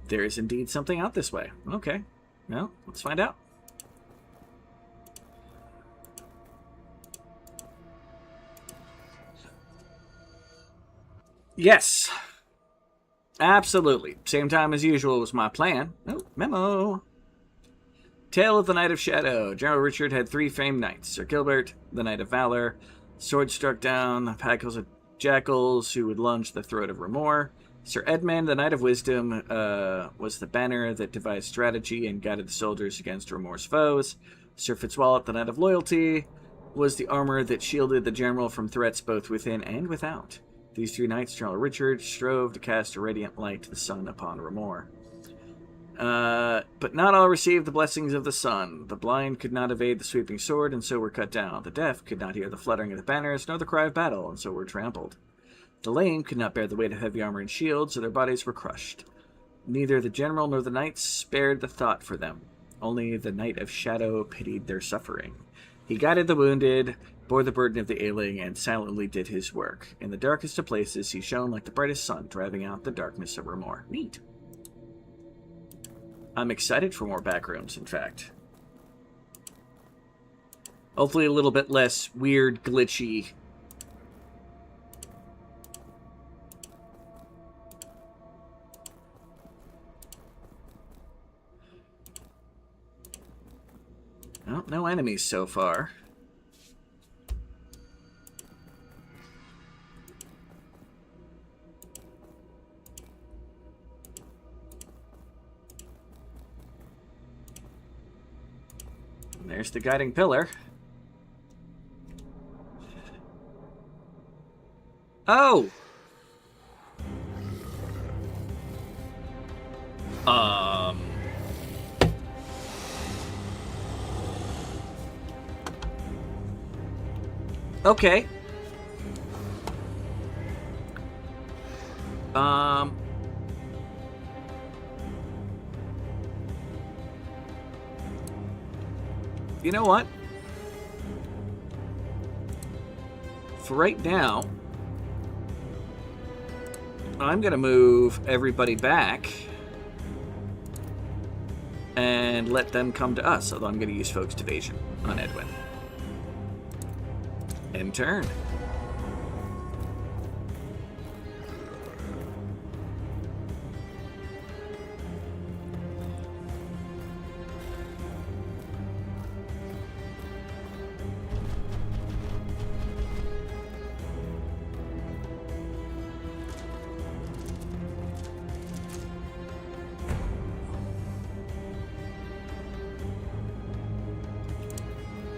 There is indeed something out this way. Okay. Well, let's find out. Yes. Absolutely. Same time as usual was my plan. Oh, memo. Tale of the Knight of Shadow. General Richard had 3 famed knights. Sir Gilbert, the Knight of Valor. Sword struck down packles of jackals who would lunge the throat of Remor. Sir Edmund, the Knight of Wisdom, was the banner that devised strategy and guided the soldiers against Remor's foes. Sir Fitzwallet, the Knight of Loyalty, was the armor that shielded the general from threats both within and without. These 3 knights, General Richard, strove to cast a radiant light to the sun upon Remor. But not all received the blessings of the sun. The blind could not evade the sweeping sword, and so were cut down. The deaf could not hear the fluttering of the banners, nor the cry of battle, and so were trampled. The lame could not bear the weight of heavy armor and shield, so their bodies were crushed. Neither the general nor the knights spared the thought for them. Only the Knight of Shadow pitied their suffering. He guided the wounded, bore the burden of the ailing and silently did his work. In the darkest of places, he shone like the brightest sun, driving out the darkness of Remor. Neat. I'm excited for more backrooms, in fact. Hopefully a little bit less weird, glitchy. Well, no enemies so far. There's the guiding pillar. Oh! Okay. You know what? For right now, I'm going to move everybody back and let them come to us. Although I'm going to use Focused Evasion on Edwin. End turn.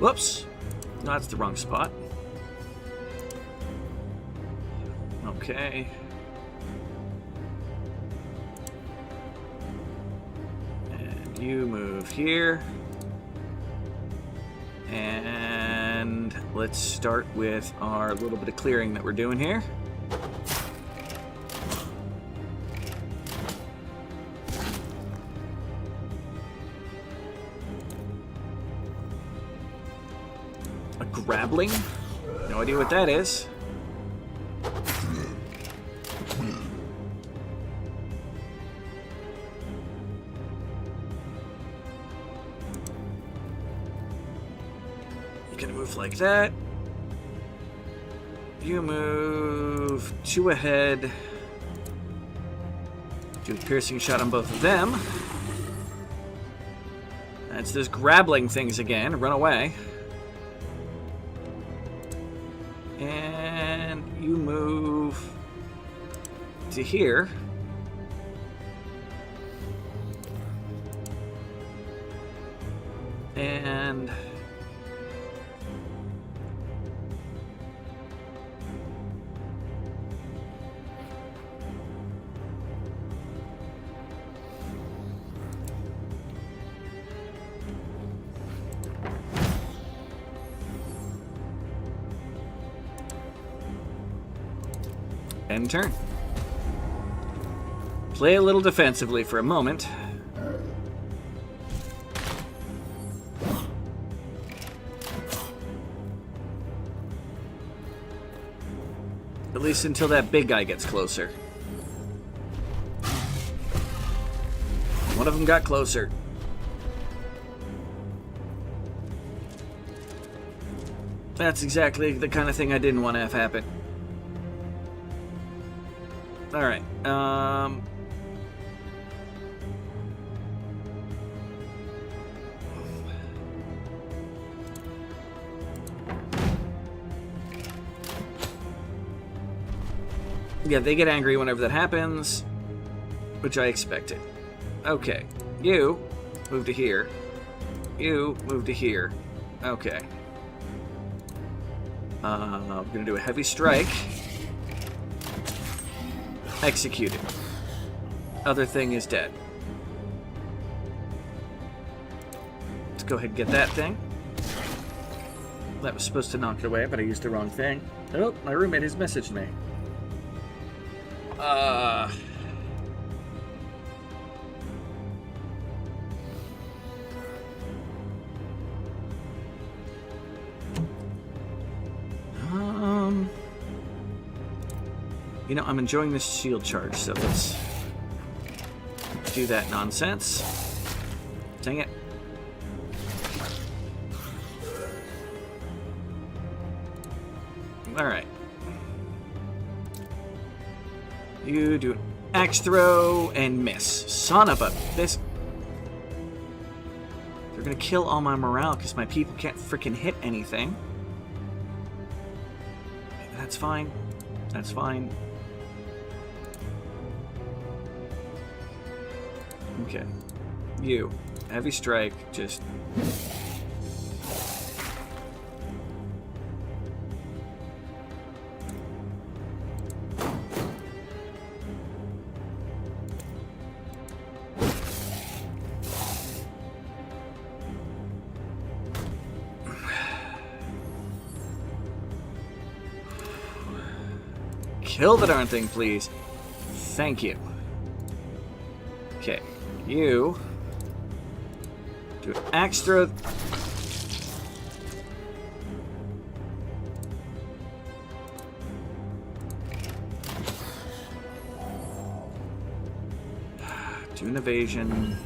Whoops. No, that's the wrong spot. Okay. And you move here. And let's start with our little bit of clearing that we're doing here. A grappling? No idea what that is. You're gonna move like that. You move 2 ahead. Do a piercing shot on both of them. That's those grappling things again. Run away. And you move to here. And end turn. Play a little defensively for a moment. At least until that big guy gets closer. One of them got closer. That's exactly the kind of thing I didn't want to have happen. Alright, yeah, they get angry whenever that happens, which I expected. Okay, you move to here. You move to here. Okay. I'm gonna do a heavy strike. Executed. Other thing is dead. Let's go ahead and get that thing. That was supposed to knock it away, but I used the wrong thing. Oh, my roommate has messaged me. You know, I'm enjoying this shield charge, so let's do that nonsense. Dang it. Alright. You do an axe throw and miss. Son of a... This... They're gonna kill all my morale because my people can't freaking hit anything. That's fine. That's fine. Okay. You. Heavy strike. Just... Kill the darn thing, please. Thank you. Okay. You do an axe throw. Do an evasion.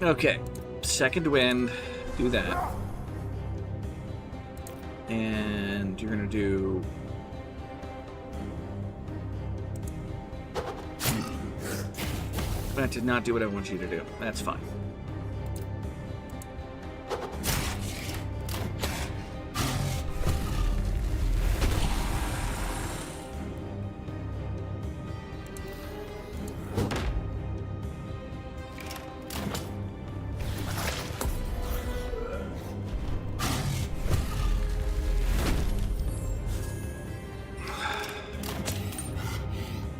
Okay, second wind, do that. And you're gonna do... That did not do what I want you to do. That's fine.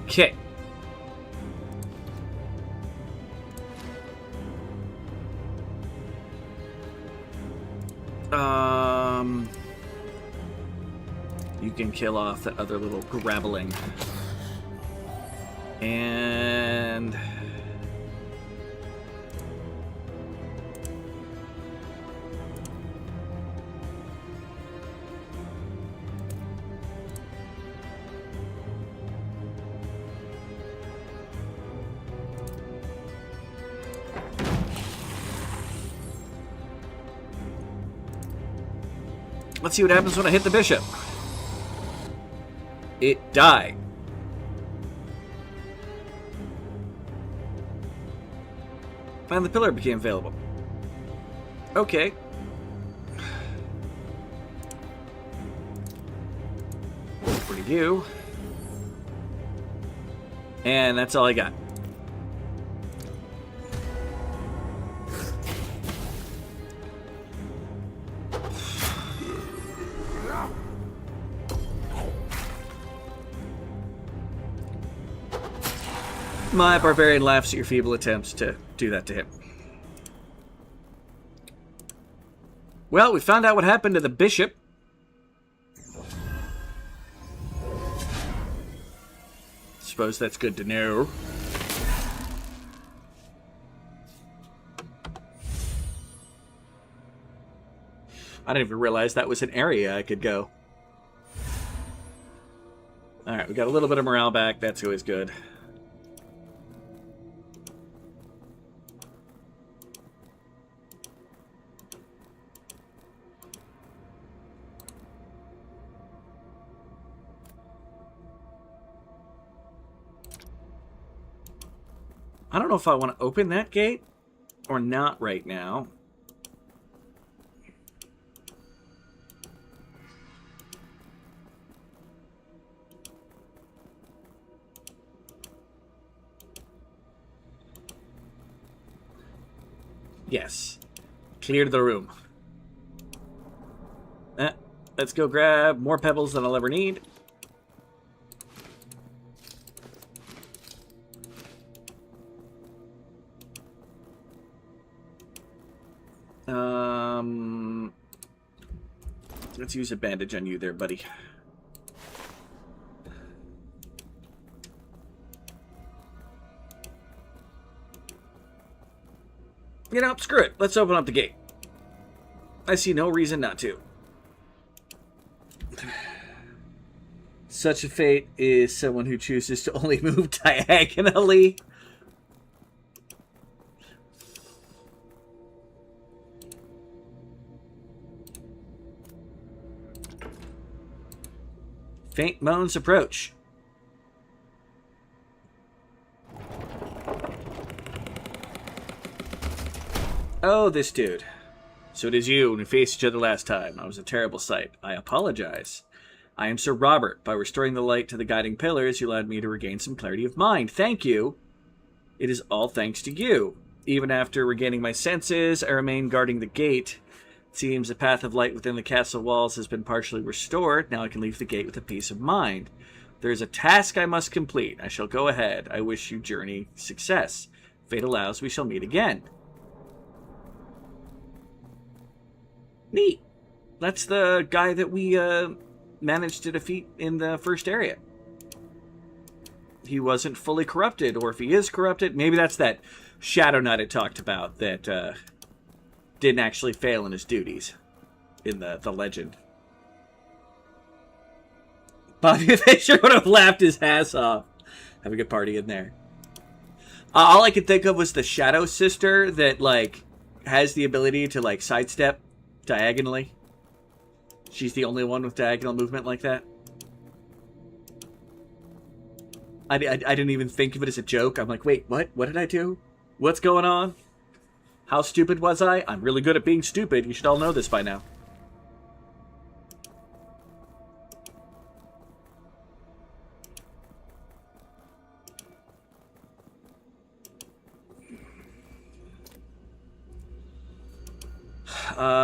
Okay. You can kill off that other little grappling. And... let's see what happens when I hit the bishop. It died. And the pillar became available. Okay. Over to you. And that's all I got. My barbarian laughs at your feeble attempts to do that to him. Well, we found out what happened to the bishop. Suppose that's good to know. I didn't even realize that was an area I could go. Alright, we got a little bit of morale back. That's always good. I don't know if I want to open that gate or not right now. Yes. Clear the room. Let's go grab more pebbles than I'll ever need. Let's use a bandage on you there, buddy. You know, screw it. Let's open up the gate. I see no reason not to. Such a fate is someone who chooses to only move diagonally. Faint moans approach. Oh, this dude. So it is you when we faced each other last time. I was a terrible sight. I apologize. I am Sir Robert. By restoring the light to the guiding pillars, you allowed me to regain some clarity of mind. Thank you. It is all thanks to you. Even after regaining my senses, I remain guarding the gate. It seems the path of light within the castle walls has been partially restored. Now I can leave the gate with a peace of mind. There is a task I must complete. I shall go ahead. I wish you journey success. Fate allows, we shall meet again. Neat. That's the guy that we managed to defeat in the first area. He wasn't fully corrupted, or if he is corrupted, maybe that's that Shadow Knight I talked about that didn't actually fail in his duties in the legend. Bobby Fischer would have laughed his ass off. Have a good party in there. All I could think of was the Shadow Sister that, like, has the ability to, like, sidestep diagonally. She's the only one with diagonal movement like that. I didn't even think of it as a joke. I'm like, wait, what? What did I do? What's going on? How stupid was I? I'm really good at being stupid. You should all know this by now.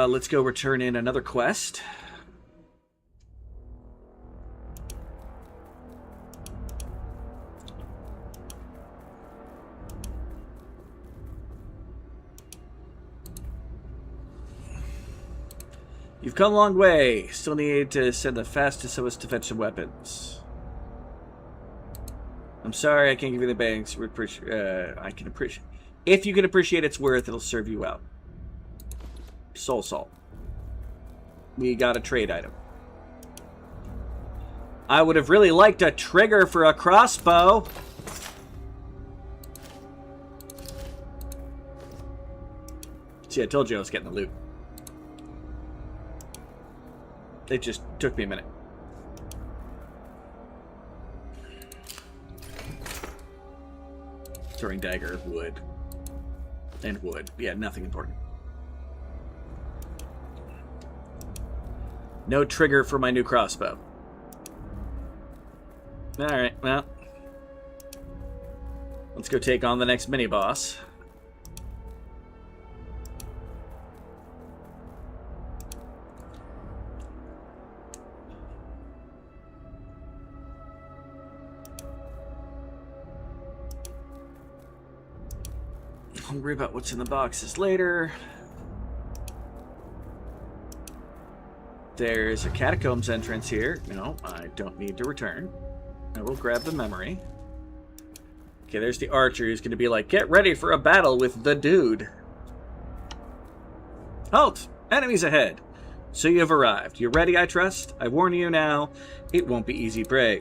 Let's go return in another quest. You've come a long way. Still need to send the fastest of us to fetch some weapons. I'm sorry I can't give you the banks. I can appreciate. If you can appreciate its worth, it'll serve you well. Soul salt. We got a trade item. I would have really liked a trigger for a crossbow. See, I told you I was getting the loot. It just took me a minute. Throwing dagger, wood. And wood. Yeah, nothing important. No trigger for my new crossbow. Alright, well. Let's go take on the next mini-boss. I'll worry about what's in the boxes later. There's a catacombs entrance here. No, I don't need to return. I will grab the memory. Okay, there's the archer who's going to be like, get ready for a battle with the dude. Halt! Enemies ahead. So you have arrived. You ready, I trust? I warn you now, it won't be easy prey.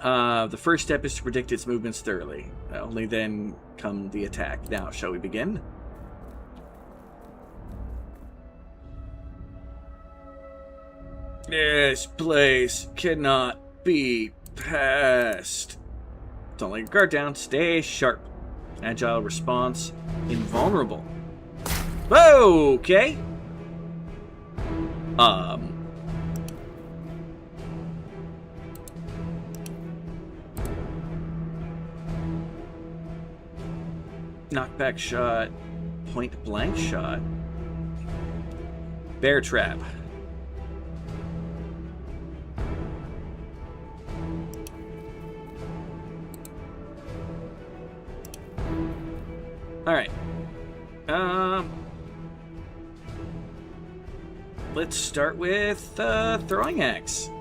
The first step is to predict its movements thoroughly. Only then come the attack. Now, shall we begin? This place cannot be passed. Don't let your guard down. Stay sharp. Agile response. Invulnerable. Whoa, okay. Knockback shot. Point blank shot. Bear trap. Alright. let's start with throwing axe.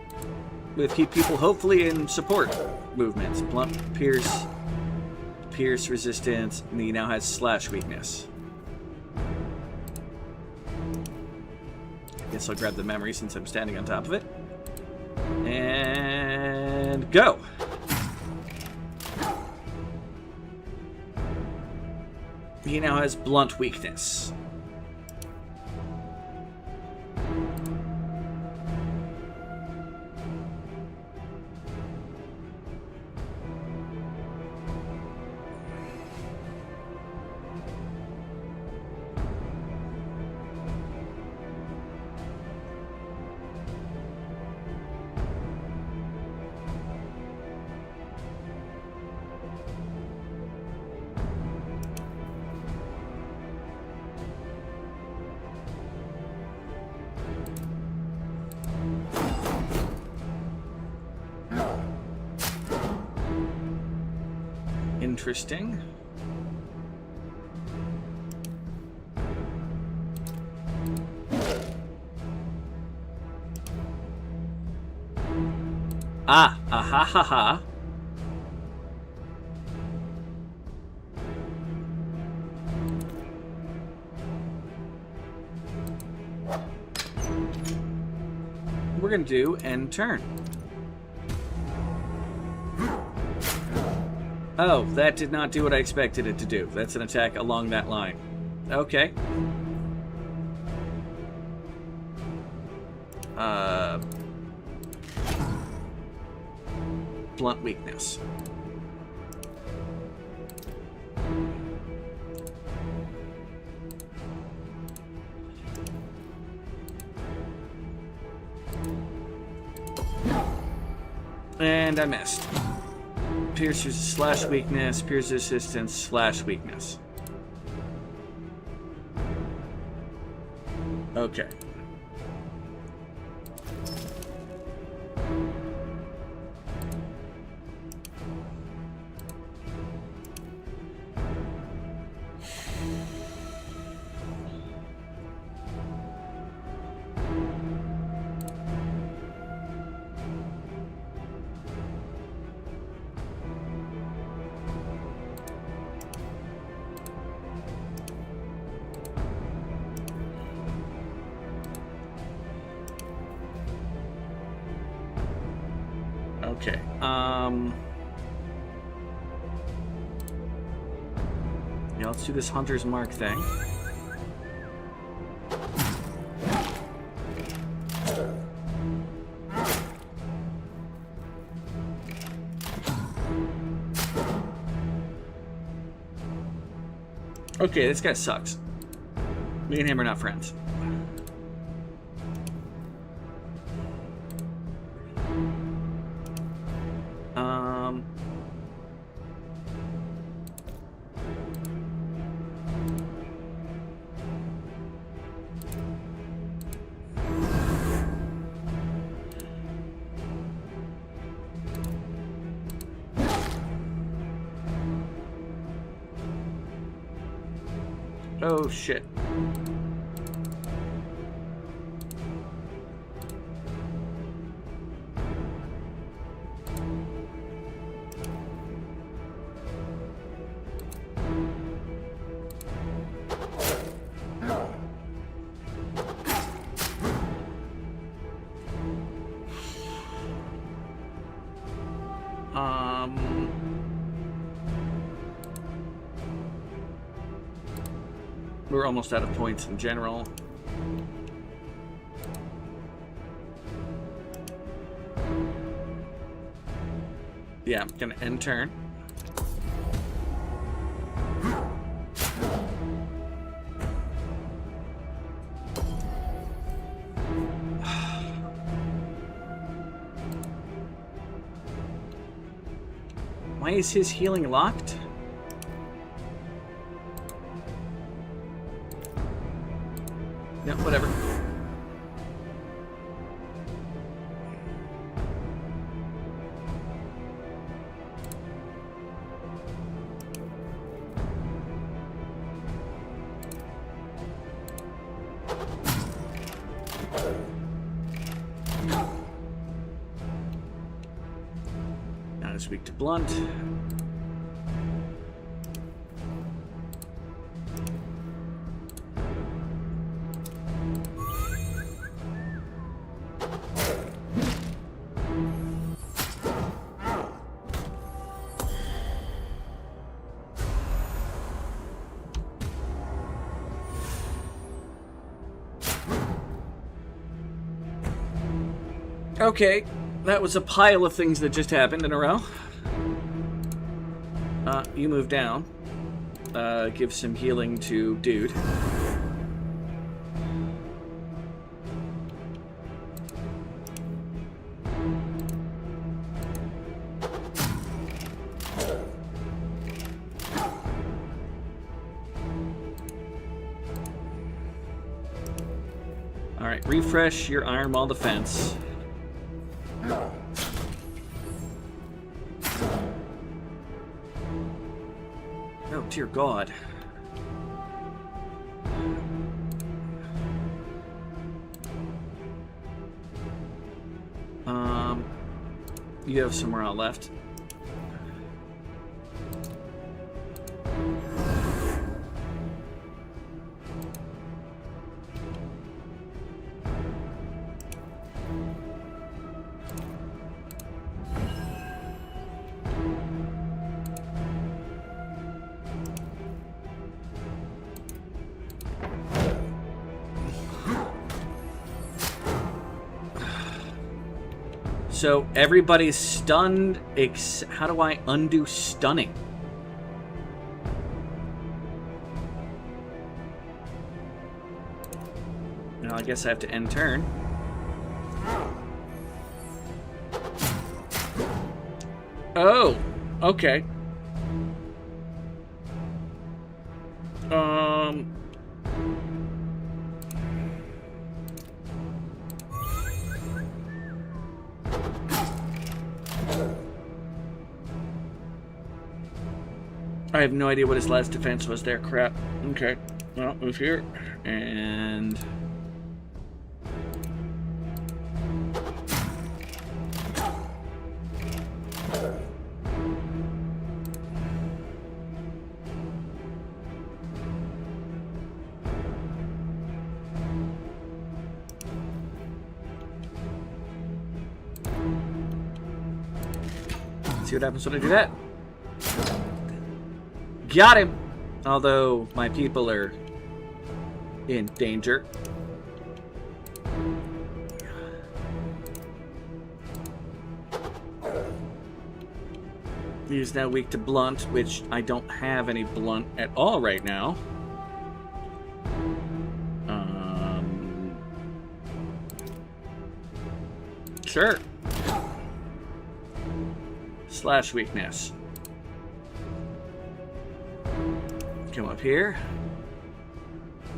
With keep people hopefully in support movements. Blunt, pierce resistance, and he now has slash weakness. Guess I'll grab the memory since I'm standing on top of it. And go! He now has blunt weakness. Interesting. Ah, ha ha ha. We're gonna do end turn. Oh, that did not do what I expected it to do. That's an attack along that line. Okay. Blunt weakness. And I missed. Pierce slash weakness, pierce resistance, slash weakness. Okay. Okay. Yeah, let's do this Hunter's Mark thing. Okay, this guy sucks. Me and him are not friends. Oh shit. We're almost out of points in general. Yeah, I'm gonna end turn. Why is his healing locked? No, whatever. is weak to blunt. Okay, that was a pile of things that just happened in a row. You move down. Give some healing to dude. Alright, refresh your Iron Wall defense. Oh, dear God. You have some morale left. So everybody's stunned. How do I undo stunning? Well, I guess I have to end turn. Oh, okay. I have no idea what his last defense was there. Crap. Okay. Well, move here. And... see what happens when I do that. Got him! Although my people are in danger. He is now weak to blunt, which I don't have any blunt at all right now. Sure. Slash weakness. Come up here.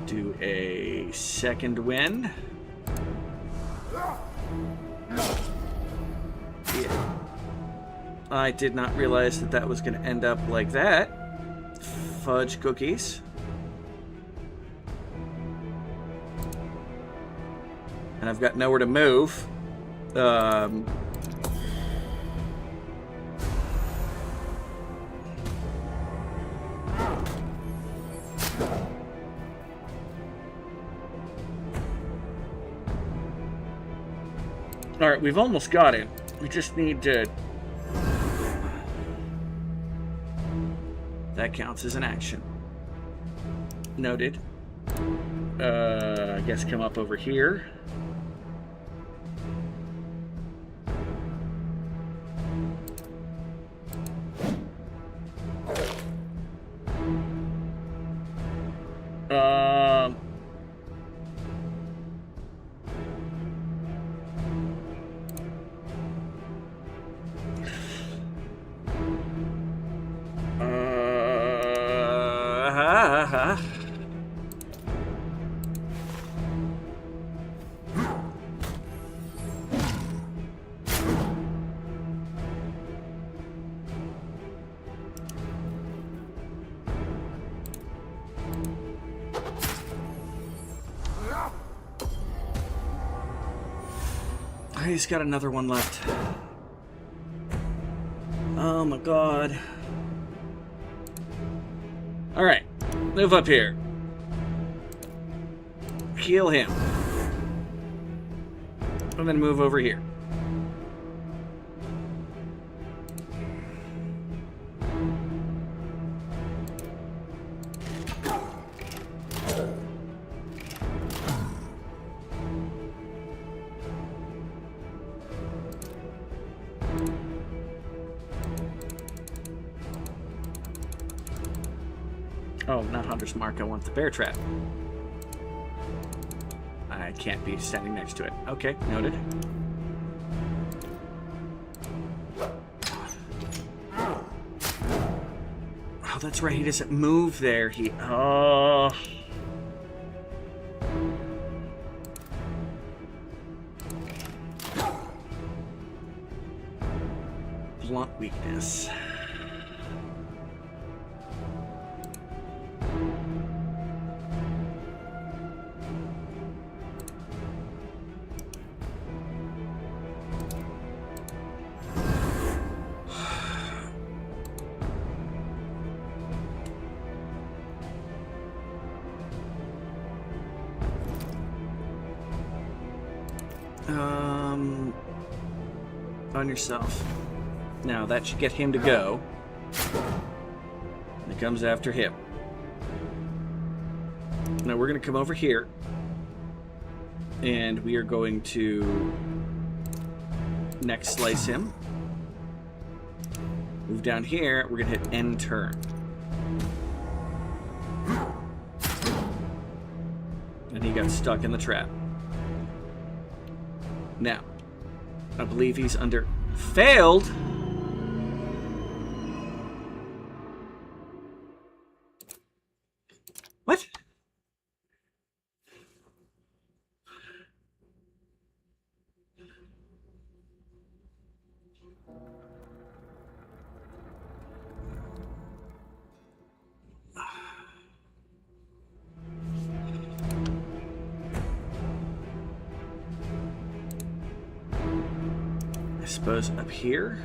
Do a second wind. Yeah. I did not realize that that was going to end up like that. Fudge cookies. And I've got nowhere to move. Alright, we've almost got it. We just need to... That counts as an action. Noted. I guess come up over here. He's got another one left. Oh my god. Alright, move up here. Kill him. And then move over here. Oh, not Hunter's Mark. I want the bear trap. I can't be standing next to it. Okay, noted. Oh, that's right. He doesn't move there. Oh. Blunt weakness. On yourself. Now that should get him to go. And it comes after him. Now we're going to come over here. And we are going to next slice him. Move down here. We're going to hit end turn. And he got stuck in the trap. Now, I believe he's under... Failed? What? I suppose up here?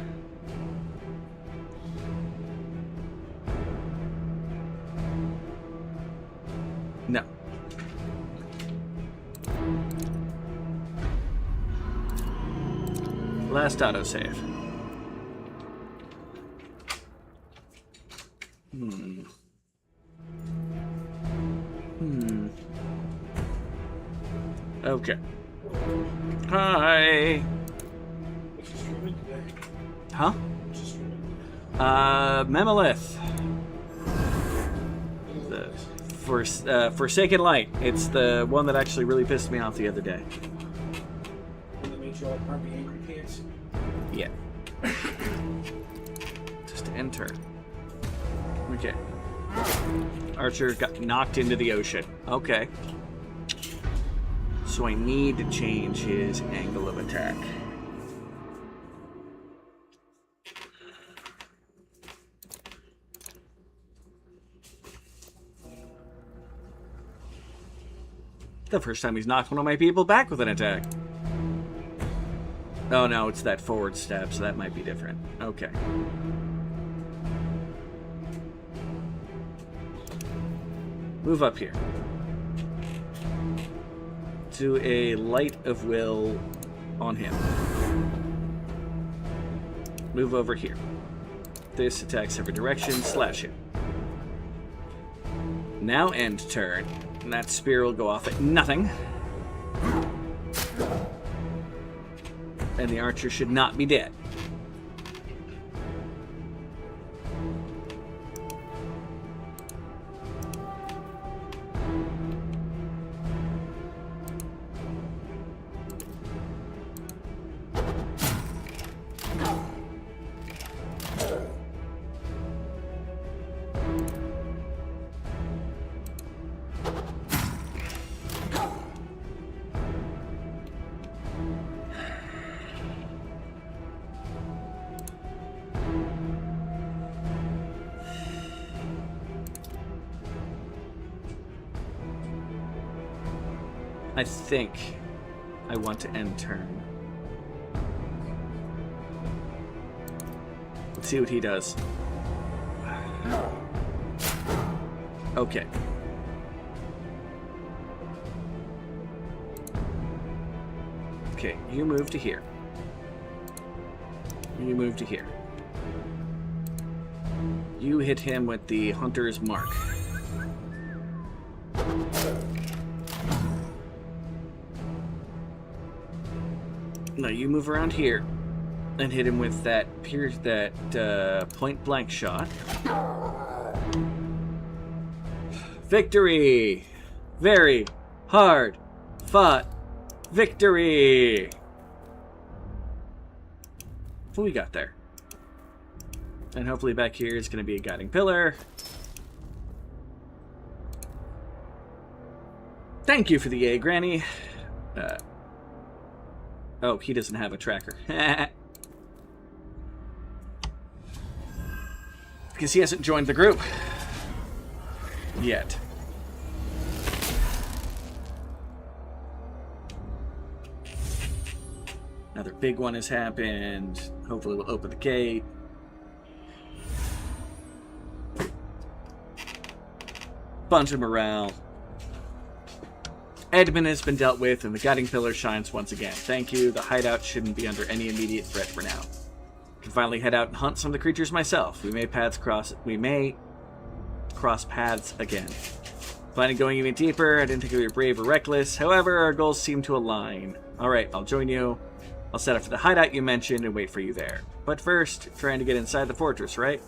No. Last autosave. Okay. Hi. Huh? Memolith. The Forsaken Light. It's the one that actually really pissed me off the other day. One that made you all grumpy angry pants? Yeah. Just enter. Okay. Archer got knocked into the ocean. Okay. So I need to change his angle of attack. The first time he's knocked one of my people back with an attack. Oh no, it's that forward step, so that might be different. Okay. Move up here. Do a light of will on him. Move over here. This attacks every direction, slash him. Now end turn. And that spear will go off at nothing. And the archer should not be dead. I think I want to end turn See what he does. Okay. Okay, you move to here. You move to here. You hit him with the Hunter's Mark. Now you move around here and hit him with that point blank shot. Victory! Very hard fought victory! What we got there? And hopefully back here is going to be a guiding pillar. Thank you for the A, Granny. Oh, he doesn't have a tracker. Because he hasn't joined the group. Yet. Another big one has happened. Hopefully we'll open the gate. Bunch of morale. Edmund has been dealt with, and the guiding pillar shines once again. Thank you. The hideout shouldn't be under any immediate threat for now. I can finally head out and hunt some of the creatures myself. We may cross paths again. Planning going even deeper. I didn't think we were brave or reckless. However, our goals seem to align. Alright, I'll join you. I'll set up for the hideout you mentioned and wait for you there. But first, trying to get inside the fortress, right?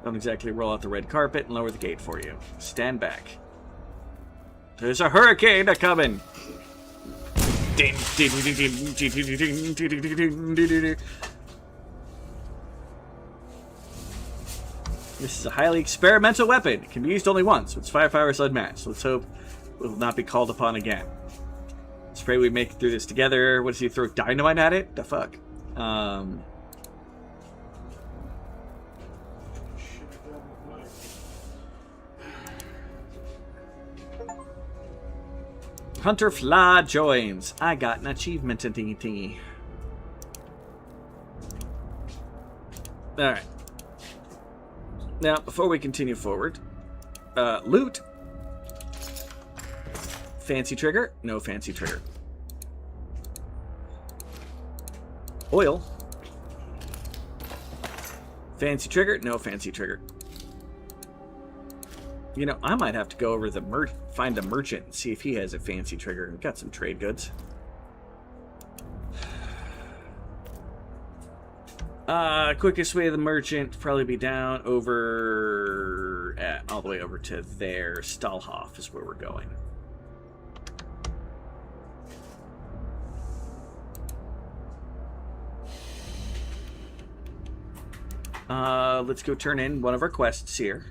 Don't exactly roll out the red carpet and lower the gate for you. Stand back. There's a hurricane a-coming! This is a highly experimental weapon. It can be used only once, with its firefighters unmatched. Let's hope it will not be called upon again. Let's pray we make it through this together. What does he throw dynamite at it? The fuck? Hunter Fly joins. I got an achievement thingy. Alright. Now, before we continue forward, loot. Fancy trigger? No fancy trigger. Oil. Fancy trigger? No fancy trigger. You know, I might have to go over find a merchant and see if he has a fancy trigger. We've got some trade goods. Quickest way to the merchant probably be down over all the way over to there. Stahlhof is where we're going. Let's go turn in one of our quests here.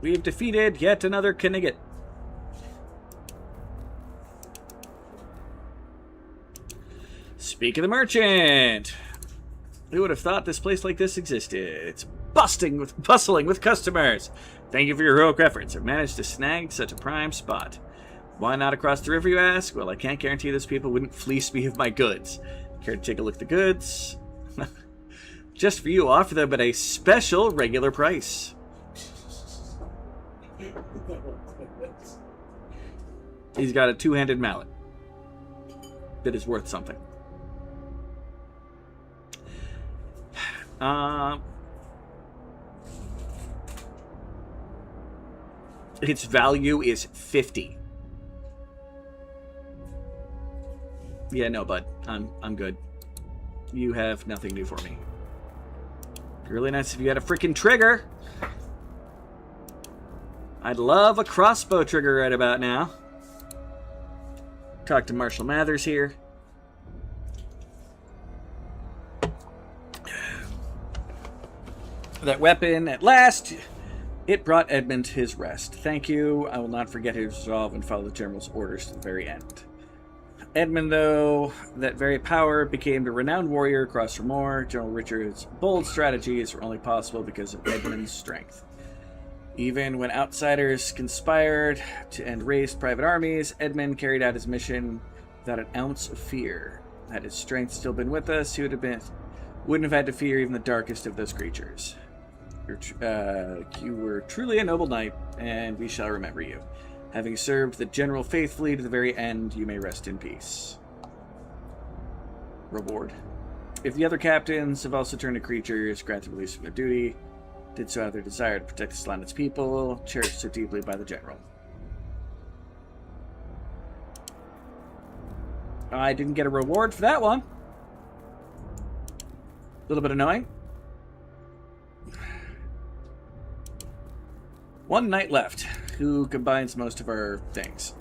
We have defeated yet another Knigget. Speak of the merchant. Who would have thought this place like this existed? It's bustling with customers. Thank you for your heroic efforts. I've managed to snag such a prime spot. Why not across the river, you ask? Well, I can't guarantee those people wouldn't fleece me of my goods. Care to take a look at the goods? Just for you, I'll offer them at a special regular price. He's got a two-handed mallet that is worth something. Its value is 50. Yeah, no, bud. I'm good. You have nothing new for me. It'd be really nice if you had a freaking trigger. I'd love a crossbow trigger right about now. Talk to Marshall Mathers here. That weapon, at last, it brought Edmund his rest. Thank you. I will not forget his resolve and follow the General's orders to the very end. Edmund, though, that very power, became a renowned warrior across from more. General Richard's bold strategies were only possible because of Edmund's strength. Even when outsiders conspired and raised private armies, Edmund carried out his mission without an ounce of fear. Had his strength still been with us, he wouldn't have had to fear even the darkest of those creatures. You were truly a noble knight, and we shall remember you. Having served the general faithfully to the very end, you may rest in peace. Reward. If the other captains have also turned to creatures, granted release from their duty, did so out of their desire to protect this land and its people, cherished so deeply by the general. I didn't get a reward for that one. A little bit annoying. One knight left, who combines most of our things.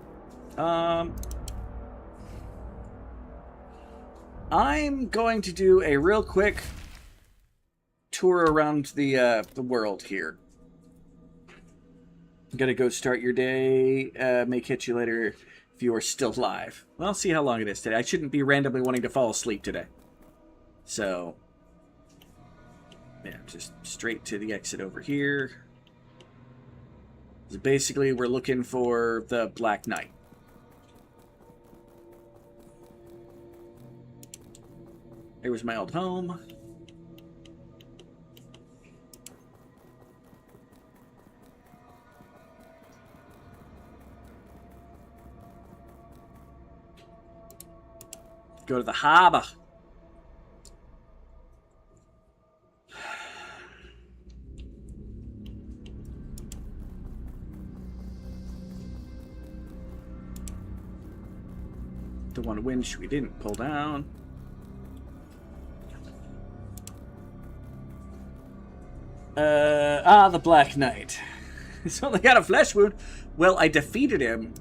I'm going to do a real quick tour around the world here. I'm gonna go start your day. May catch you later if you are still alive. Well, see how long it is today. I shouldn't be randomly wanting to fall asleep today. So, yeah, just straight to the exit over here. So basically, we're looking for the Black Knight. Here was my old home. Go to the harbor. The one winch we didn't pull down. The Black Knight. He's only got a flesh wound. Well, I defeated him,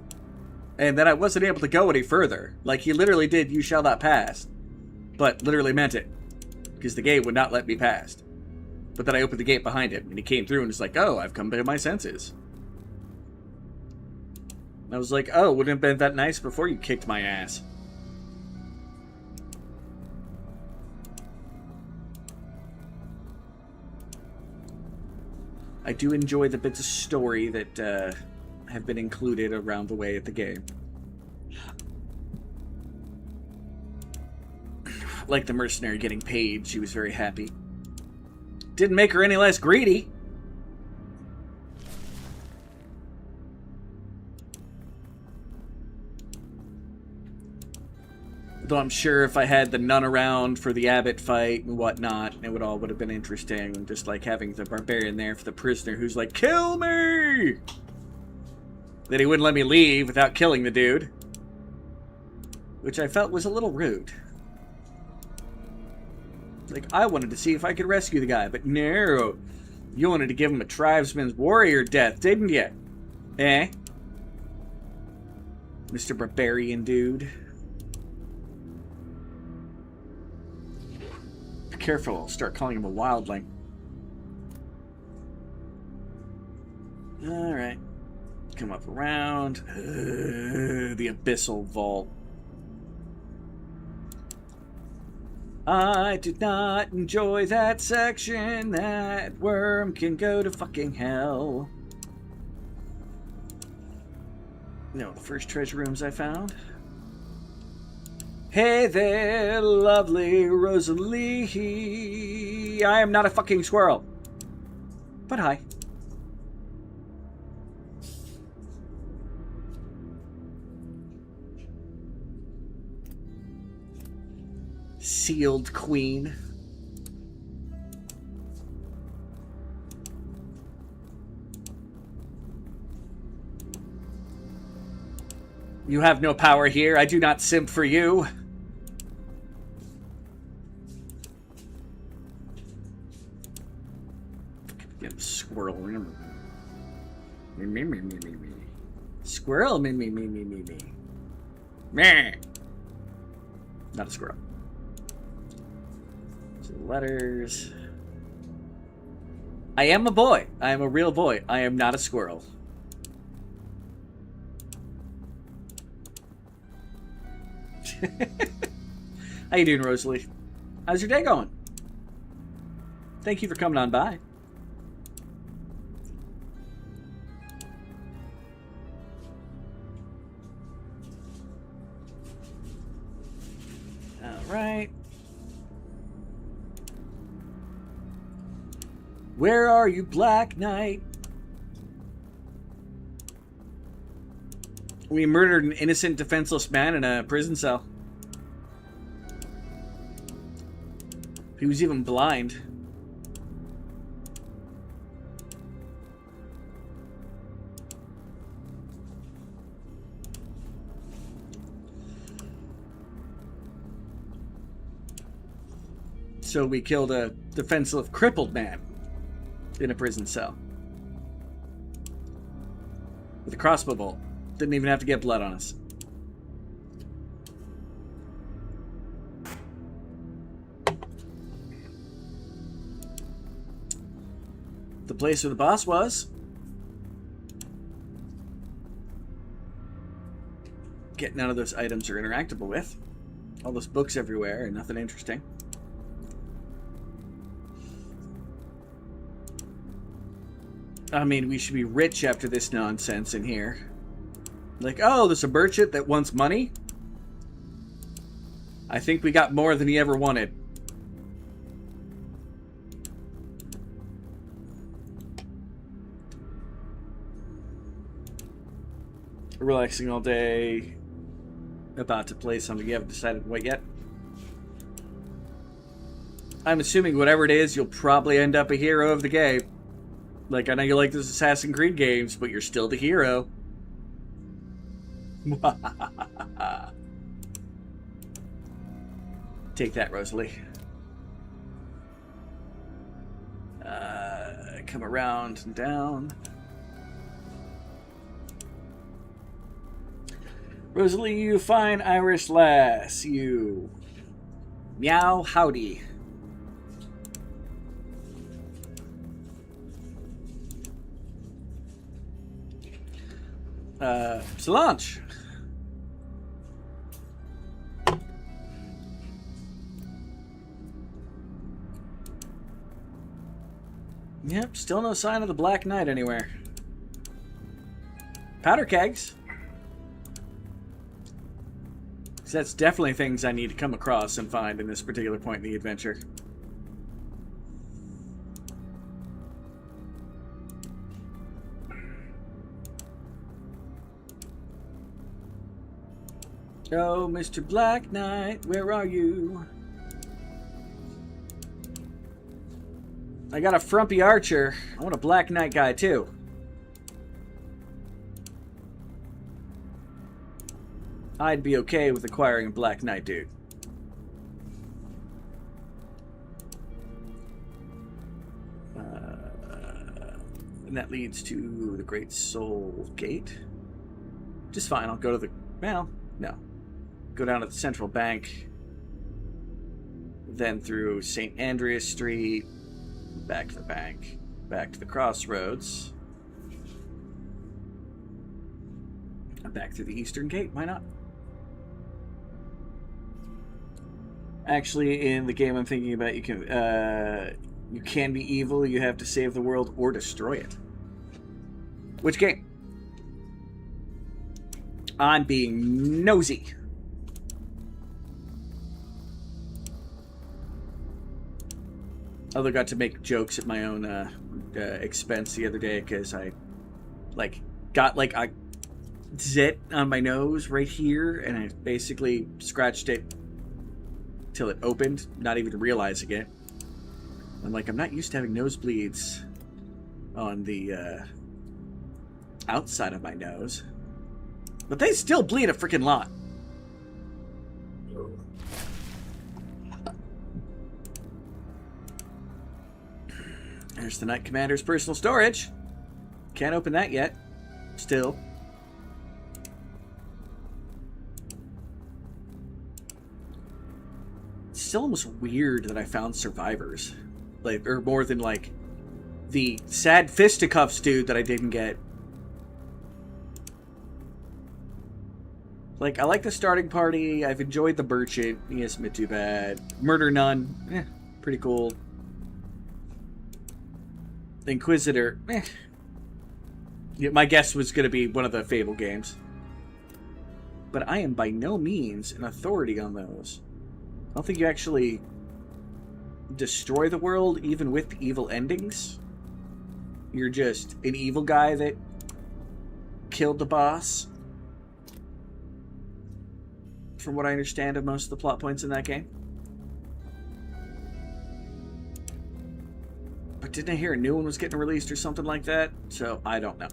and then I wasn't able to go any further. Like, he literally did, "You shall not pass." But literally meant it. Because the gate would not let me past. But then I opened the gate behind him, and he came through and was like, "Oh, I've come to my senses." And I was like, "Oh, wouldn't it have been that nice before you kicked my ass?" I do enjoy the bits of story that have been included around the way of the game. Like the mercenary getting paid, she was very happy. Didn't make her any less greedy. Though I'm sure if I had the nun around for the abbot fight and whatnot, it would have been interesting. Just like having the barbarian there for the prisoner who's like, "Kill me!" That he wouldn't let me leave without killing the dude. Which I felt was a little rude. Like, I wanted to see if I could rescue the guy, but no. You wanted to give him a tribesman's warrior death, didn't you? Eh? Mr. Barbarian dude. Careful, I'll start calling him a wildling. Alright. Come up around. The Abyssal Vault. I did not enjoy that section. That worm can go to fucking hell. No, the first treasure rooms I found. Hey there, lovely Rosalie. I am not a fucking squirrel. But hi. Sealed Queen. You have no power here. I do not simp for you. Get squirrel. Me. Squirrel. Me. Meh. Not a squirrel. So letters. I am a boy. I am a real boy. I am not a squirrel. How you doing, Rosalie? How's your day going? Thank you for coming on by. Alright. Where are you, Black Knight? We murdered an innocent, defenseless man in a prison cell. He was even blind. So we killed a defenseless, crippled man in a prison cell with a crossbow bolt. Didn't even have to get blood on us. The place where the boss was. Get none of those items are interactable with. All those books everywhere and nothing interesting. I mean, we should be rich after this nonsense in here. Like, oh, there's a merchant that wants money? I think we got more than he ever wanted. Relaxing all day. About to play something. You haven't decided what yet? I'm assuming whatever it is, you'll probably end up a hero of the game. Like, I know you like those Assassin's Creed games, but you're still the hero. Take that, Rosalie. Come around and down. Rosalie, you fine Irish lass, you. Meow howdy. Solange. Yep, still no sign of the Black Knight anywhere. Powder kegs. So that's definitely things I need to come across and find in this particular point in the adventure. Oh, Mr. Black Knight, where are you? I got a frumpy archer. I want a Black Knight guy, too. I'd be okay with acquiring a Black Knight, dude. And that leads to the Great Soul Gate. Just fine, I'll go to the... Well, no. Go down to the Central Bank. Then through St. Andreas Street. Back to the bank. Back to the crossroads. And back through the Eastern Gate. Why not? Actually, in the game I'm thinking about, you can be evil, you have to save the world or destroy it. Which game? I'm being nosy. Although I got to make jokes at my own expense the other day because I got a zit on my nose right here and I basically scratched it till it opened, not even realizing it. I'm like, I'm not used to having nosebleeds on the outside of my nose. But they still bleed a freaking lot. There's the Knight Commander's personal storage. Can't open that yet. Still. It's still almost weird that I found survivors. Like, or more than, like, the sad fisticuffs dude that I didn't get. Like, I like the starting party. I've enjoyed the merchant. He hasn't been too bad. Murder Nun. Pretty cool. Inquisitor. Yeah, my guess was going to be one of the Fable games. But I am by no means an authority on those. don't think you actually destroy the world, even with evil endings. You're just an evil guy that killed the boss. From what I understand of most of the plot points in that game. But didn't I hear a new one was getting released or something like that? So, I don't know.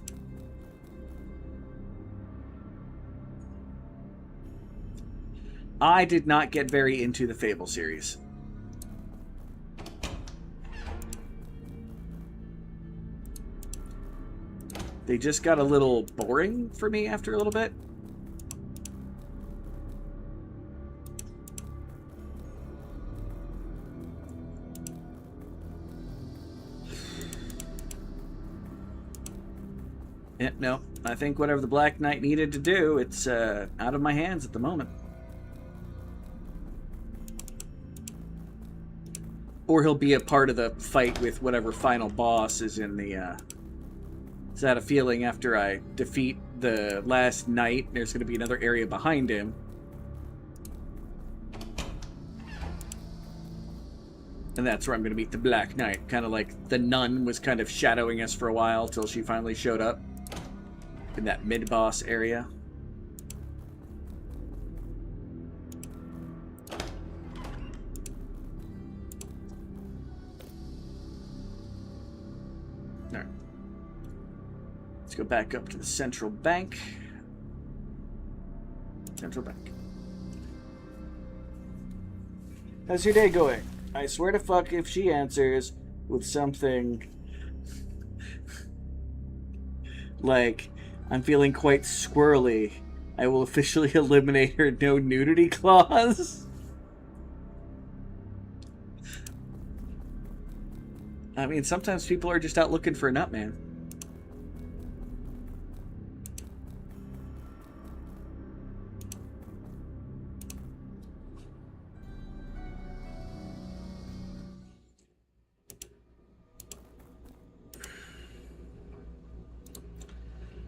I did not get very into the Fable series. They just got a little boring for me after a little bit. Yeah, no, I think whatever the Black Knight needed to do, it's out of my hands at the moment. Or he'll be a part of the fight with whatever final boss is in the... Is that a feeling after I defeat the last knight, there's going to be another area behind him. And that's where I'm going to meet the Black Knight. Kind of like the nun was kind of shadowing us for a while till she finally showed up. In that mid-boss area. Alright. Let's go back up to the central bank. Central bank. How's your day going? I swear to fuck if she answers with something like, I'm feeling quite squirrely, I will officially eliminate her no nudity clause. I mean, sometimes people are just out looking for a nut, man.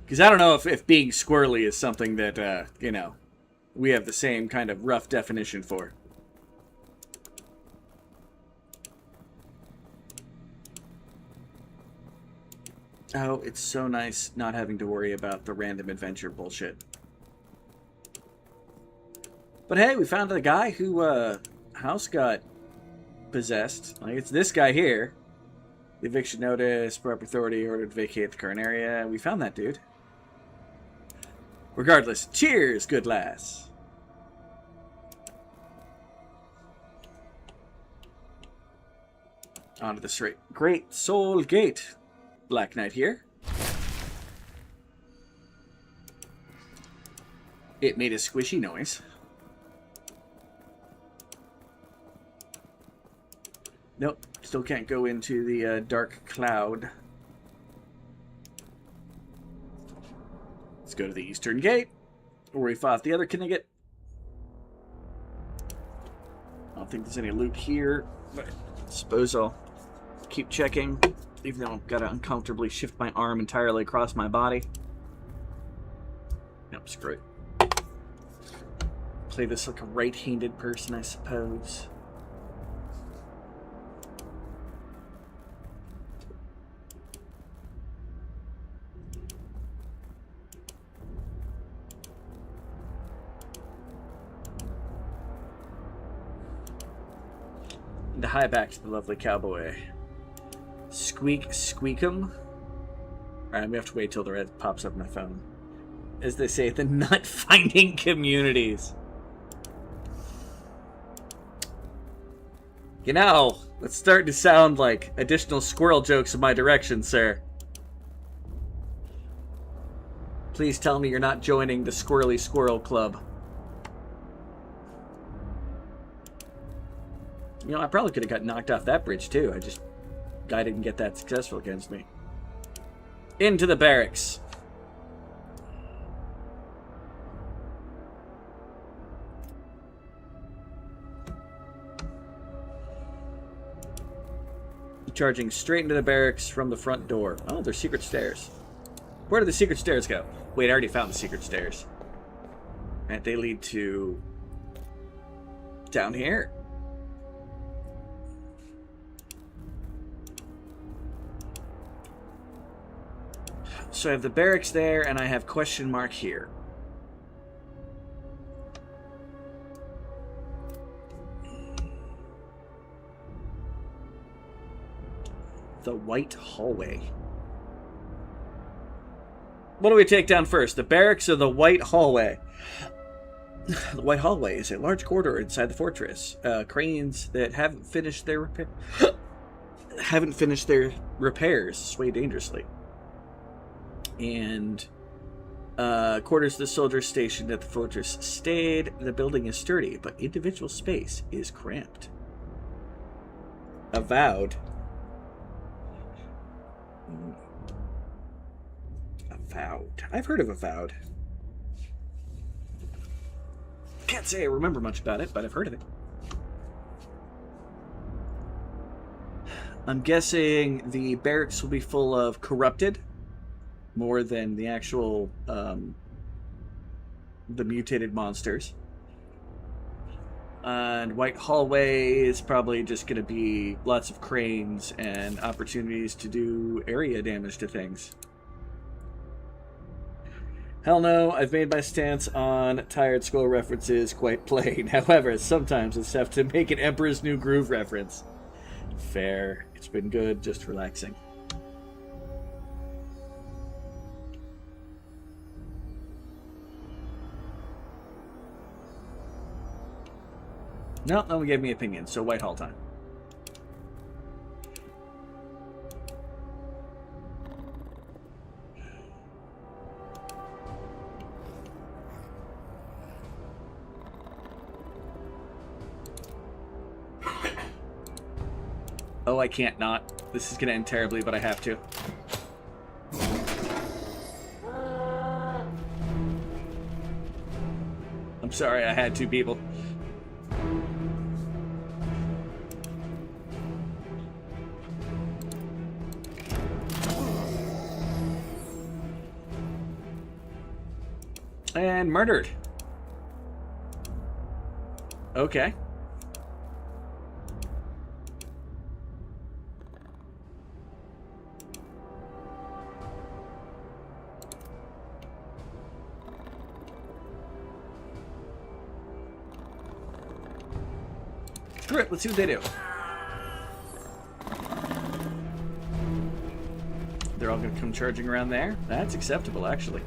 Because I don't know if being squirrely is something that, you know, we have the same kind of rough definition for. Oh, it's so nice not having to worry about the random adventure bullshit. But hey, we found a guy who, house got possessed. Like, it's this guy here. The eviction notice, proper authority ordered to vacate the current area. We found that dude. Regardless, cheers, good lass. Onto the straight. Great Soul Gate. Black Knight here. It made a squishy noise. Nope, still can't go into the dark cloud. Let's go to the eastern gate, where we fought the other Knigget. I don't think there's any loot here, but I suppose I'll keep checking, even though I've got to uncomfortably shift my arm entirely across my body. Nope, screw it. Play this like a right-handed person, I suppose. And to high back to the lovely cowboy. Squeak Squeakum. Alright, I'm gonna have to wait till the red pops up on my phone. As they say, the nut finding communities. You know, it's starting to sound like additional squirrel jokes in my direction, sir. Please tell me you're not joining the Squirrely Squirrel Club. You know, I probably could have got knocked off that bridge, too. Guy didn't get that successful against me. Into the barracks. Charging straight into the barracks from the front door. Oh, there's secret stairs. Where do the secret stairs go? Wait, I already found the secret stairs. And they lead to... down here. So I have the barracks there, and I have question mark here. The White Hallway. What do we take down first, the barracks or the White Hallway? The White Hallway is a large corridor inside the fortress. Cranes that haven't finished their repairs sway dangerously. And quarters of the soldiers stationed at the fortress stayed. The building is sturdy, but individual space is cramped. Avowed. Avowed. I've heard of Avowed. Can't say I remember much about it, but I've heard of it. I'm guessing the barracks will be full of corrupted, more than the actual, the mutated monsters. And White Hallway is probably just going to be lots of cranes and opportunities to do area damage to things. Hell no, I've made my stance on Tired Skull references quite plain. However, sometimes it's tough to make an Emperor's New Groove reference. Fair. It's been good, just relaxing. No one gave me opinions, so Whitehall time. Oh, I can't not. This is going to end terribly, but I have to. I'm sorry, I had to, people. And murdered. Okay. Screw it, let's see what they do. They're all going to come charging around there. That's acceptable, actually.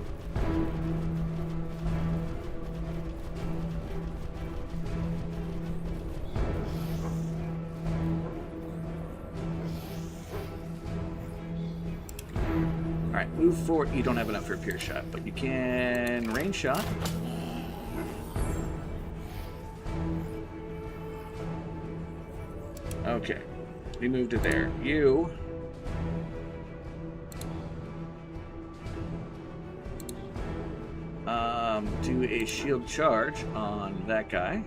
Alright, move forward. You don't have enough for a pierce shot, but you can range shot. Okay, we moved it there. You do a shield charge on that guy.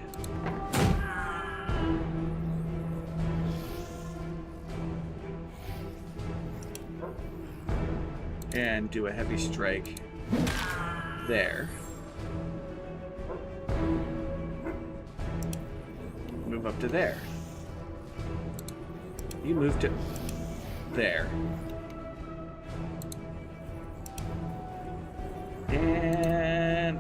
And do a heavy strike there. Move up to there. You move to there. And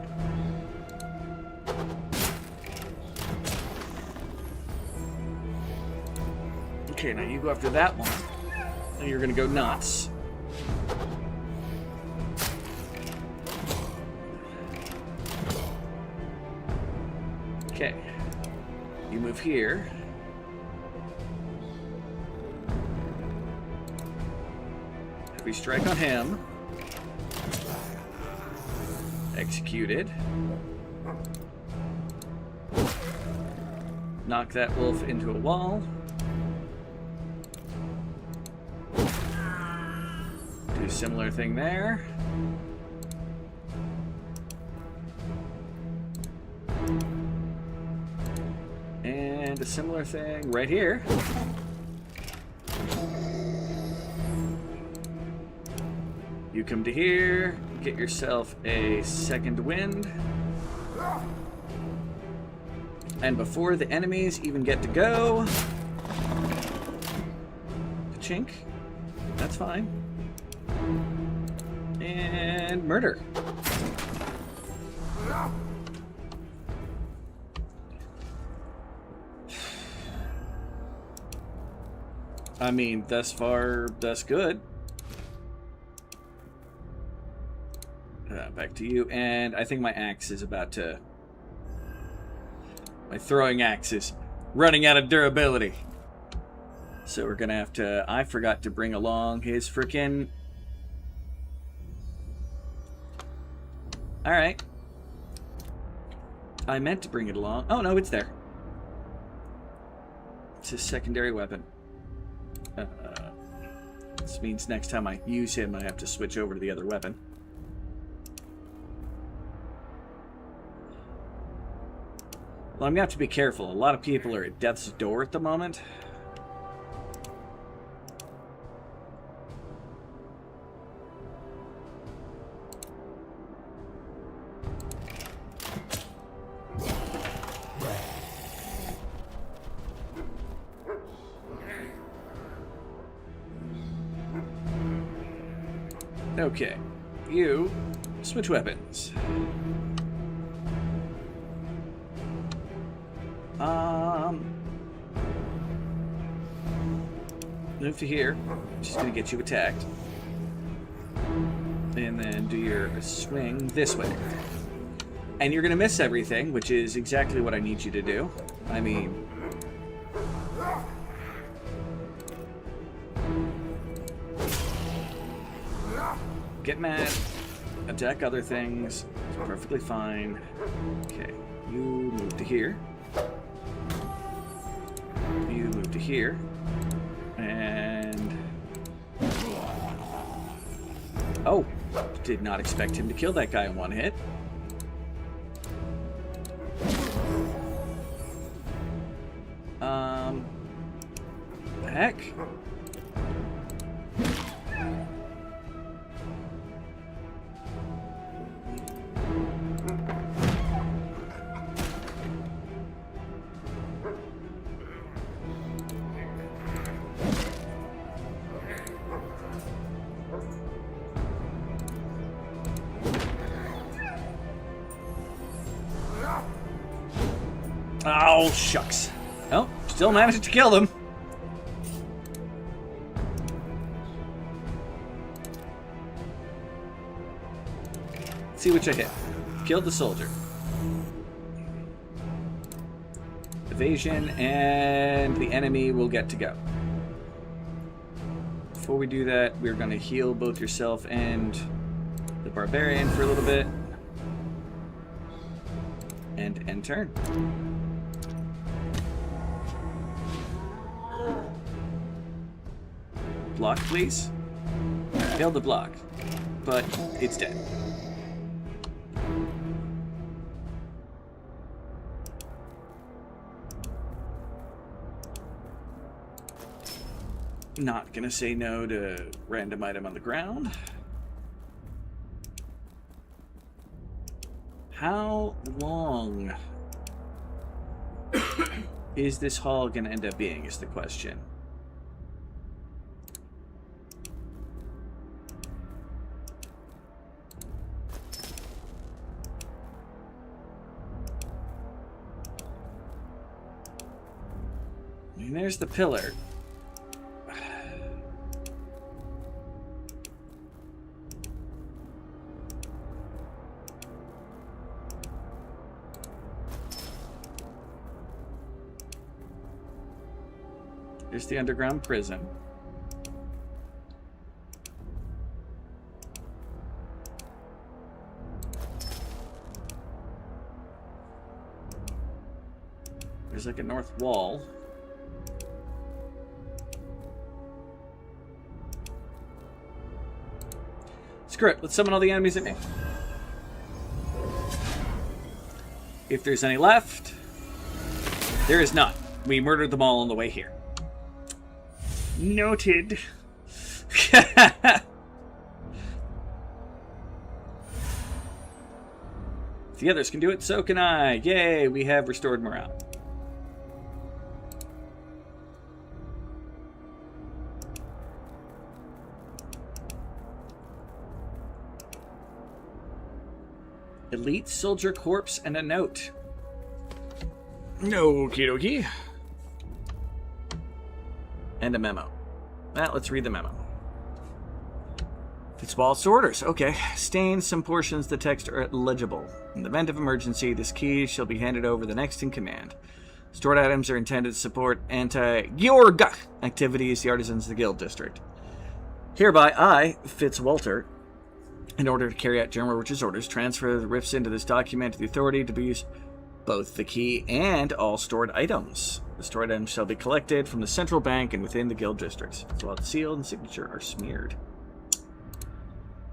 okay, now you go after that one. And you're gonna go nuts. Okay. You move here. Heavy strike on him. Executed. Knock that wolf into a wall. Do a similar thing there. And a similar thing right here. You come to here, get yourself a second wind. And before the enemies even get to go, chink, that's fine. And murder. I mean, thus far, thus good. Back to you. And I think my axe is about to... My throwing axe is running out of durability. So we're gonna have to... I forgot to bring along his frickin'... Alright. I meant to bring it along. Oh, no, it's there. It's his secondary weapon. This means next time I use him, I have to switch over to the other weapon. Well, I'm going to have to be careful. A lot of people are at death's door at the moment. Okay, you switch weapons. Move to here, which is going to get you attacked. And then do your swing this way. And you're going to miss everything, which is exactly what I need you to do. I mean... Get mad, attack other things, it's perfectly fine. Okay, you move to here. You move to here. And... Oh, did not expect him to kill that guy in one hit. Heck. Oh, shucks. Oh, still managed to kill them. See which I hit. Killed the soldier. Evasion, and the enemy will get to go. Before we do that, we're going to heal both yourself and the barbarian for a little bit. And end turn. Block, please. Failed the block, but it's dead. Not gonna say no to random item on the ground. How long is this hall gonna end up being is the question. I mean, there's the pillar. There's the underground prison. There's like a north wall. Screw it, let's summon all the enemies at me. If there's any left, there is none. We murdered them all on the way here. Noted. If the others can do it, so can I. Yay, we have restored morale. Elite soldier corpse and a note. Okie dokie. And a memo. Well, let's read the memo. Fitzwallace orders. Okay. Stain some portions of the text are illegible. In the event of emergency, this key shall be handed over the next in command. Stored items are intended to support anti-Georg activities, the artisans of the Guild District. Hereby, I, Fitzwalter, in order to carry out General Rich's orders, transfer the rifts into this document to the authority to use both the key and all stored items. The stored items shall be collected from the central bank and within the Guild districts. So the seal and signature are smeared.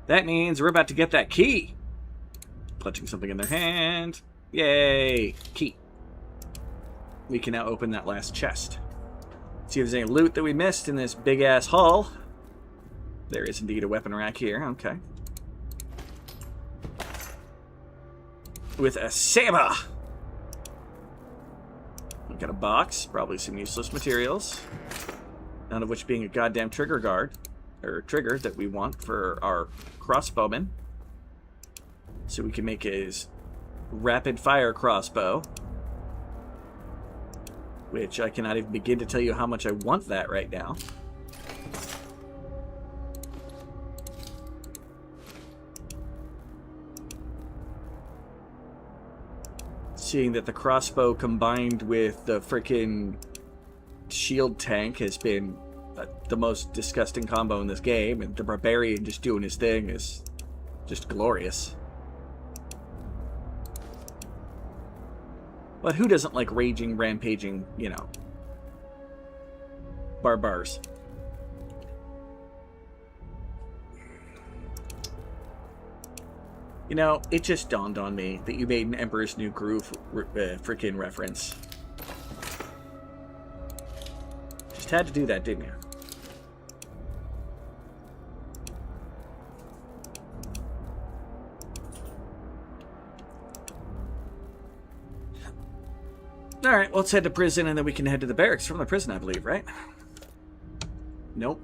That means we're about to get that key. Clutching something in their hand. Yay! Key. We can now open that last chest. See if there's any loot that we missed in this big-ass haul. There is indeed a weapon rack here. Okay. With a saber. We've got a box. Probably some useless materials. None of which being a goddamn trigger guard. Or trigger that we want for our crossbowman. So we can make his rapid fire crossbow. Which I cannot even begin to tell you how much I want that right now. Seeing that the crossbow combined with the frickin' shield tank has been the most disgusting combo in this game, and the barbarian just doing his thing is just glorious. But who doesn't like raging, rampaging, you know, barbars? You know, it just dawned on me that you made an Emperor's New Groove frickin' reference. Just had to do that, didn't you? Alright, well, let's head to prison and then we can head to the barracks from the prison, I believe, right? Nope.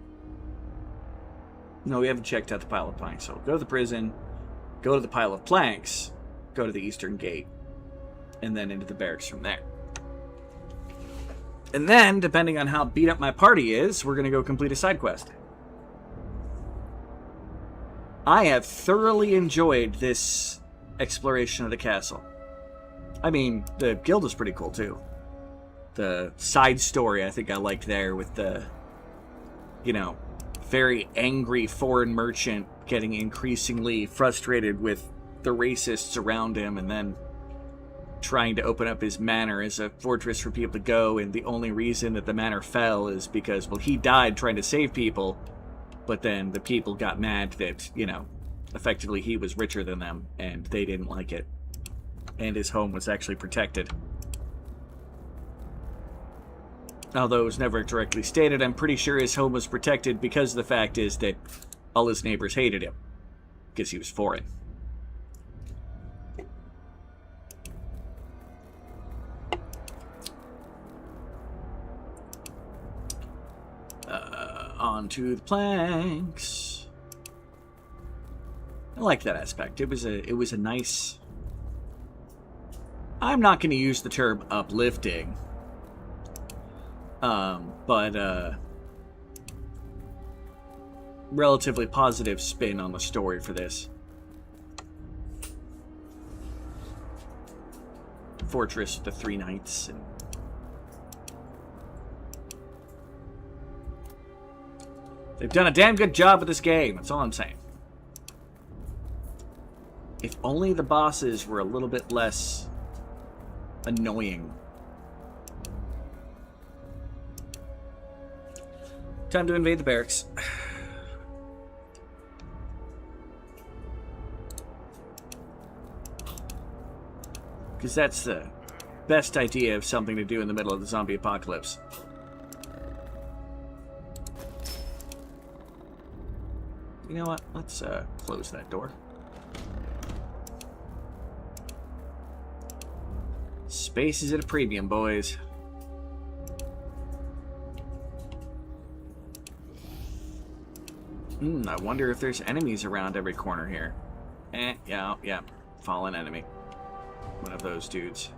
No, we haven't checked out the pile of planks, so go to the prison, go to the pile of planks, go to the eastern gate, and then into the barracks from there. And then, depending on how beat up my party is, we're going to go complete a side quest. I have thoroughly enjoyed this exploration of the castle. I mean, the guild is pretty cool, too. The side story I think I liked there with the, you know, very angry foreign merchant getting increasingly frustrated with the racists around him and then trying to open up his manor as a fortress for people to go, and the only reason that the manor fell is because, well, he died trying to save people, but then the people got mad that, you know, effectively he was richer than them, and they didn't like it. And his home was actually protected. Although it was never directly stated, I'm pretty sure his home was protected because the fact is that all his neighbors hated him. Because he was foreign. Onto the planks. I like that aspect. It was a nice... I'm not going to use the term uplifting, but relatively positive spin on the story for this. Fortress with the 3 knights. And they've done a damn good job with this game, that's all I'm saying. If only the bosses were a little bit less annoying. Time to invade the barracks. Because that's the best idea of something to do in the middle of the zombie apocalypse. You know what? Let's close that door. Space is at a premium, boys. I wonder if there's enemies around every corner here. Yeah. fallen enemy. One of those dudes.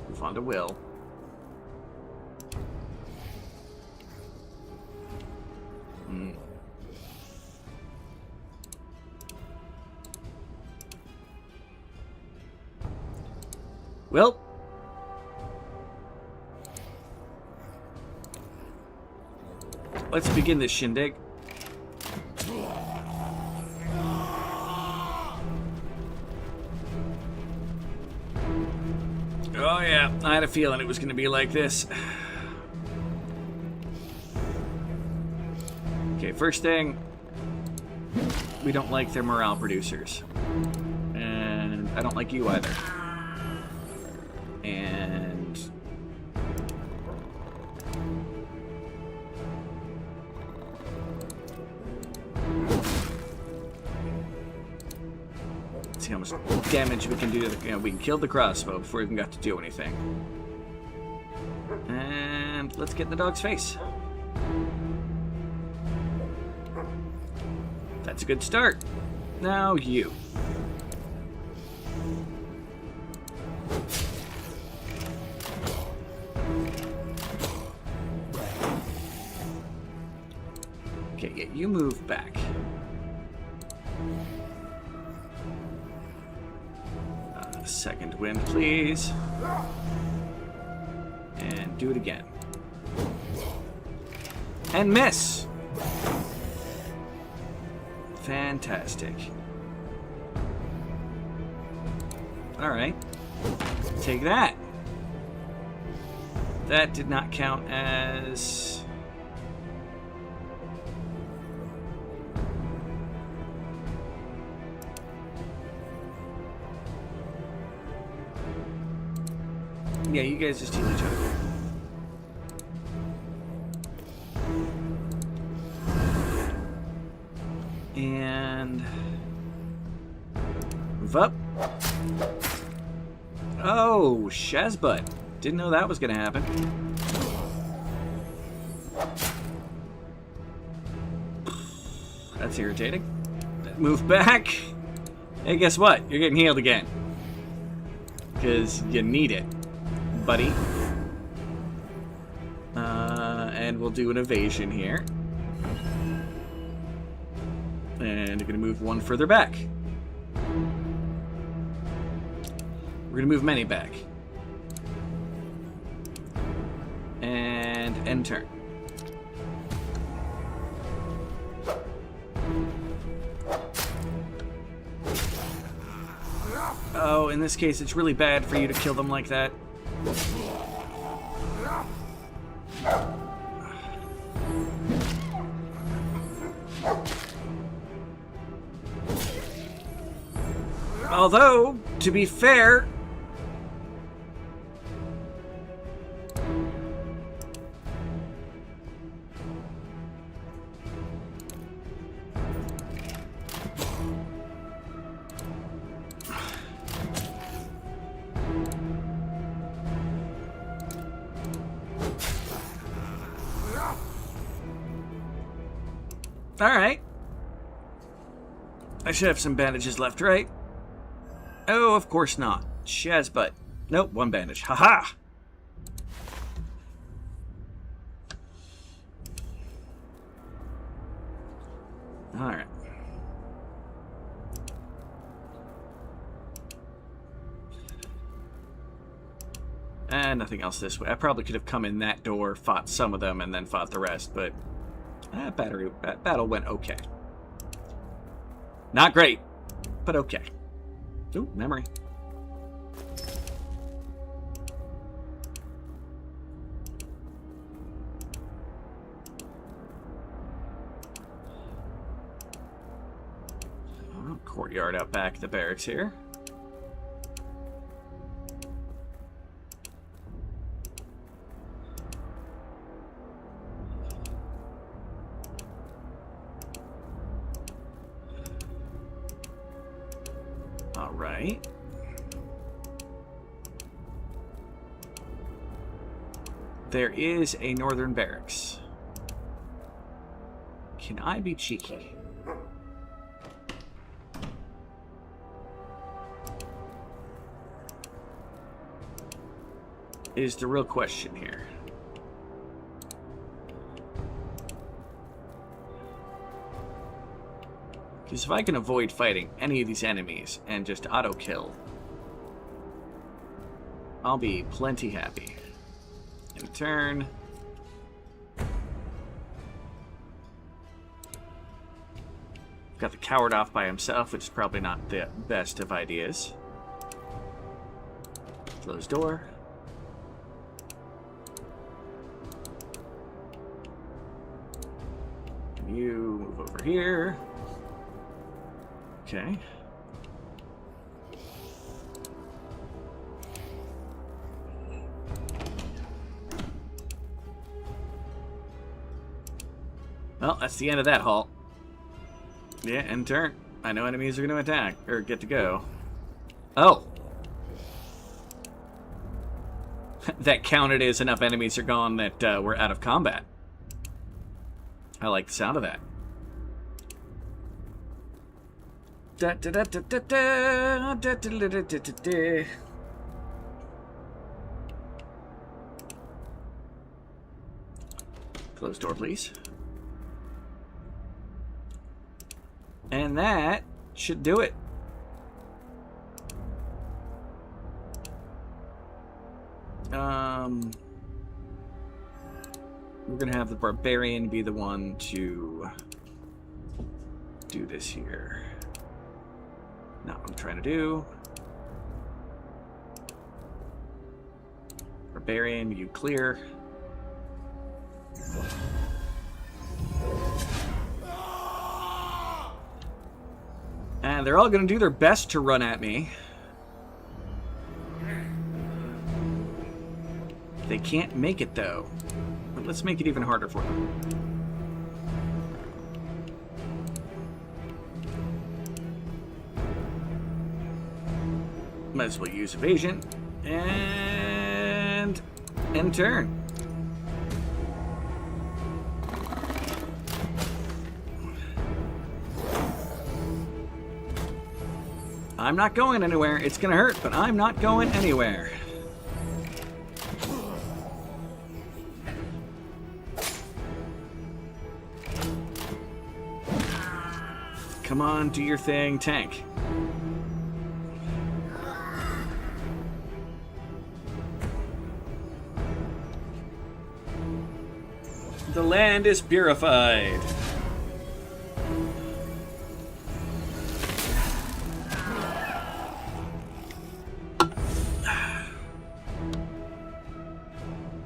Move on to Will. Will. Let's begin this shindig. Oh yeah, I had a feeling it was going to be like this. Okay, first thing, we don't like their morale producers. And I don't like you either. And let's see how much damage we can do to the, we can kill the crossbow before we even got to do anything. And let's get in the dog's face. That's a good start. Now you. Okay, yeah, you move back. Second wind, please. And do it again. And miss! Fantastic. Alright. Take that. That did not count as... Yeah, you guys just heal each other. And... move up. Oh, Shazbut. Didn't know that was going to happen. That's irritating. Move back. Hey, guess what? You're getting healed again. Because you need it, buddy. And we'll do an evasion here. And you're going to move one further back. We're going to move many back. And end turn. Oh, in this case, it's really bad for you to kill them like that. Although, to be fair... Alright. I should have some bandages left, right? Oh, of course not. Shazbut. Nope, one bandage. Haha! Alright. And nothing else this way. I probably could have come in that door, fought some of them, and then fought the rest, but that battle went okay. Not great, but okay. Ooh, memory. Oh, courtyard out back at the barracks here. All right. There is a northern barracks. Can I be cheeky? Is the real question here. Because if I can avoid fighting any of these enemies and just auto-kill, I'll be plenty happy. In turn. Got the coward off by himself, which is probably not the best of ideas. Close door. You move over here. Okay. Well, that's the end of that halt. Yeah, end turn. I know enemies are going to attack, or get to go. Oh! That counted as enough enemies are gone that we're out of combat. I like the sound of that. Da, da, da, da, da, da, da, da, da, da, da. Close door, please. And that should do it. We're gonna have the barbarian be the one to do this here. Not what I'm trying to do. Barbarian, you clear. And they're all going to do their best to run at me. They can't make it, though. But let's make it even harder for them. Might as well use evasion. And end turn. I'm not going anywhere. It's gonna hurt, but I'm not going anywhere. Come on, do your thing, tank. The land is purified.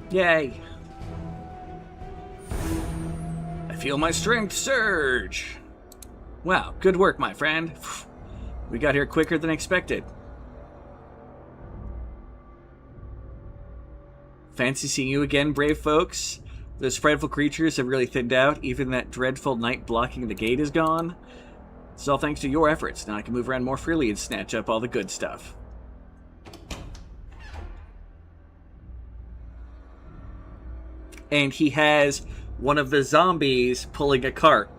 Yay. I feel my strength surge. Wow, good work, my friend. We got here quicker than expected. Fancy seeing you again, brave folks. Those frightful creatures have really thinned out. Even that dreadful knight blocking the gate is gone. It's all thanks to your efforts. Now I can move around more freely and snatch up all the good stuff. And he has one of the zombies pulling a cart.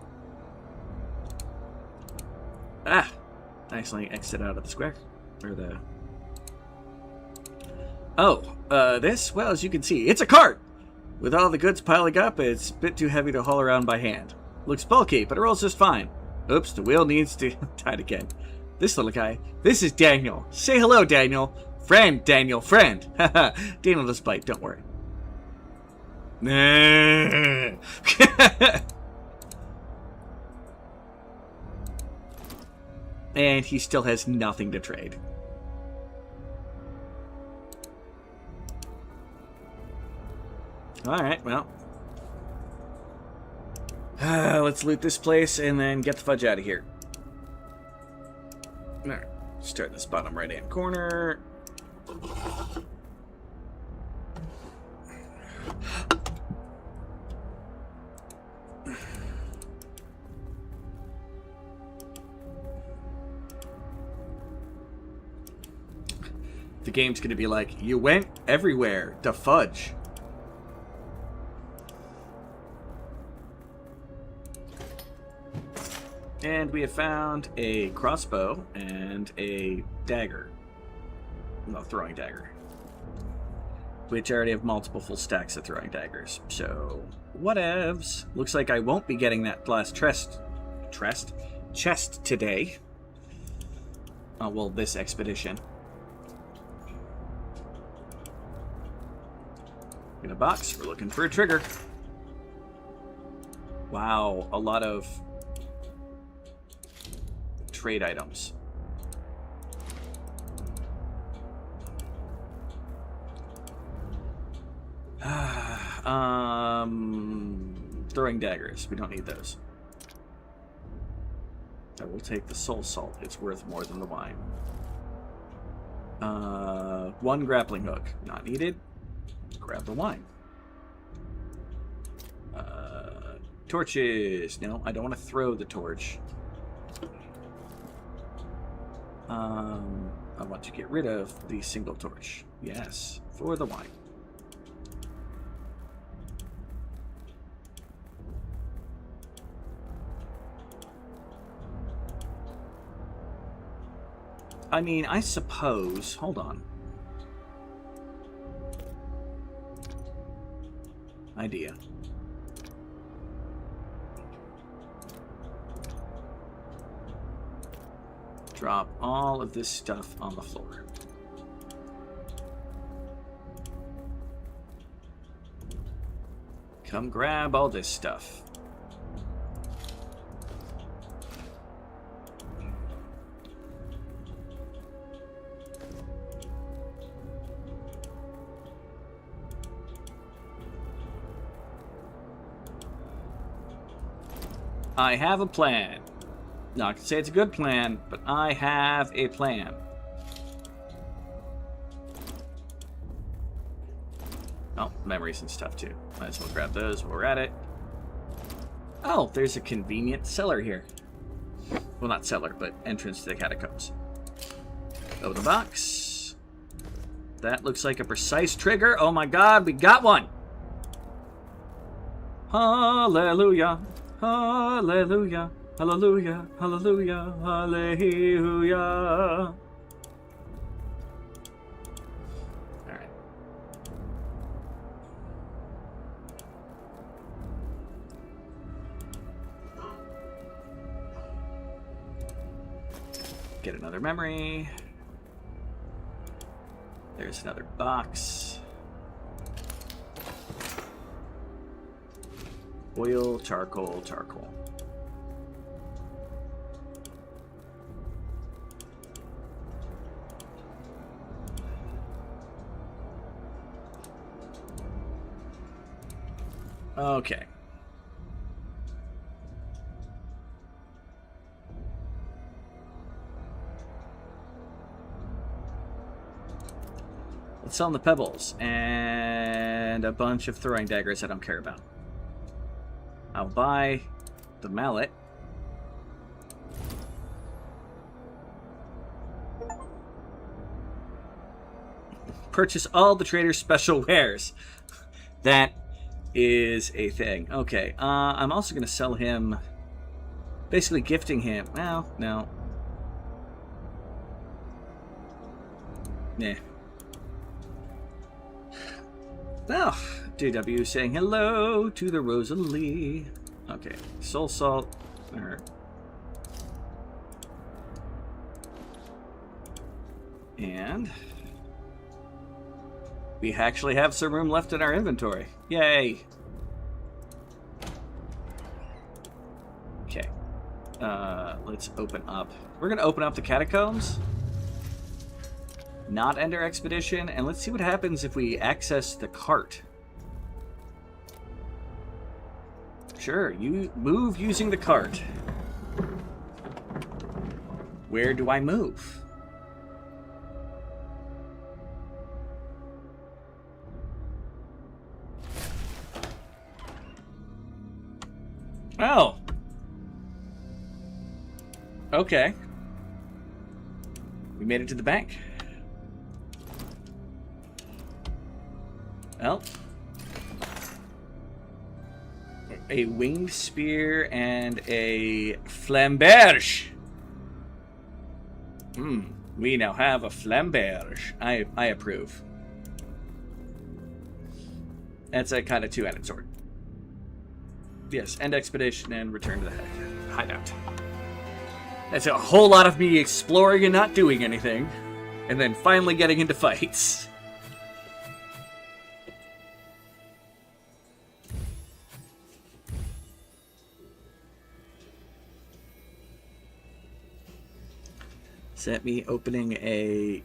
Ah! Nicely exit out of the square. Or the... Oh, this? Well, as you can see, it's a cart! With all the goods piling up, it's a bit too heavy to haul around by hand. Looks bulky, but it rolls just fine. Oops, the wheel needs to... tied again. This little guy. This is Daniel. Say hello, Daniel. Friend, Daniel, friend. Haha, Daniel does bite, don't worry. And he still has nothing to trade. Alright, well. Let's loot this place and then get the fudge out of here. Alright, start this bottom right-hand corner. The game's gonna be like, you went everywhere to fudge. And we have found a crossbow and a dagger. No, throwing dagger. Which I already have multiple full stacks of throwing daggers. So, whatevs. Looks like I won't be getting that last chest today. Well, this expedition. In a box, we're looking for a trigger. Wow, a lot of trade items. Throwing daggers. We don't need those. I will take the soul salt. It's worth more than the wine. One grappling hook. Not needed. Grab the wine. Torches. No, I don't want to throw the torch. I want to get rid of the single torch. Yes, for the wine. I mean, I suppose... Hold on. Idea. Drop all of this stuff on the floor. Come grab all this stuff. I have a plan. Now, I can say it's a good plan, but I have a plan. Oh, memories and stuff, too. Might as well grab those while we're at it. Oh, there's a convenient cellar here. Well, not cellar, but entrance to the catacombs. Open the box. That looks like a precise trigger. Oh my god, we got one! Hallelujah! Hallelujah, hallelujah, hallelujah, hallelujah. All right. Get another memory. There's another box. Oil, charcoal, charcoal. Okay. Let's sell the pebbles and a bunch of throwing daggers I don't care about. I'll buy the mallet. Purchase all the trader's special wares. That is a thing. Okay, I'm also going to sell him, basically gifting him. Well, no. Nah. Well, DW saying hello to the Rosalie. Okay, soul salt. And we actually have some room left in our inventory. Yay! Okay. Let's open up. We're going to open up the catacombs. Not end our expedition, and let's see what happens if we access the cart. Sure, you move using the cart. Where do I move? Oh. Okay. We made it to the bank. Well. a winged spear and a flamberge. We now have a flamberge. I approve. That's a kind of two-handed sword. Yes, end expedition and return to the hideout. That's a whole lot of me exploring and not doing anything, and then finally getting into fights. Is that me opening a...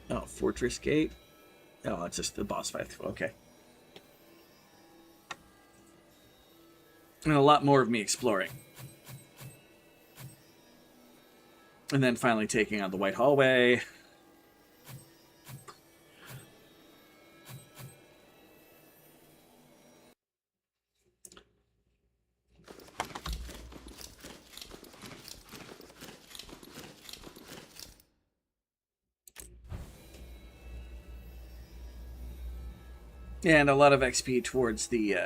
Oh, fortress gate? Oh, it's just the boss fight. Okay. And a lot more of me exploring. And then finally taking on the White Hallway. And a lot of XP towards the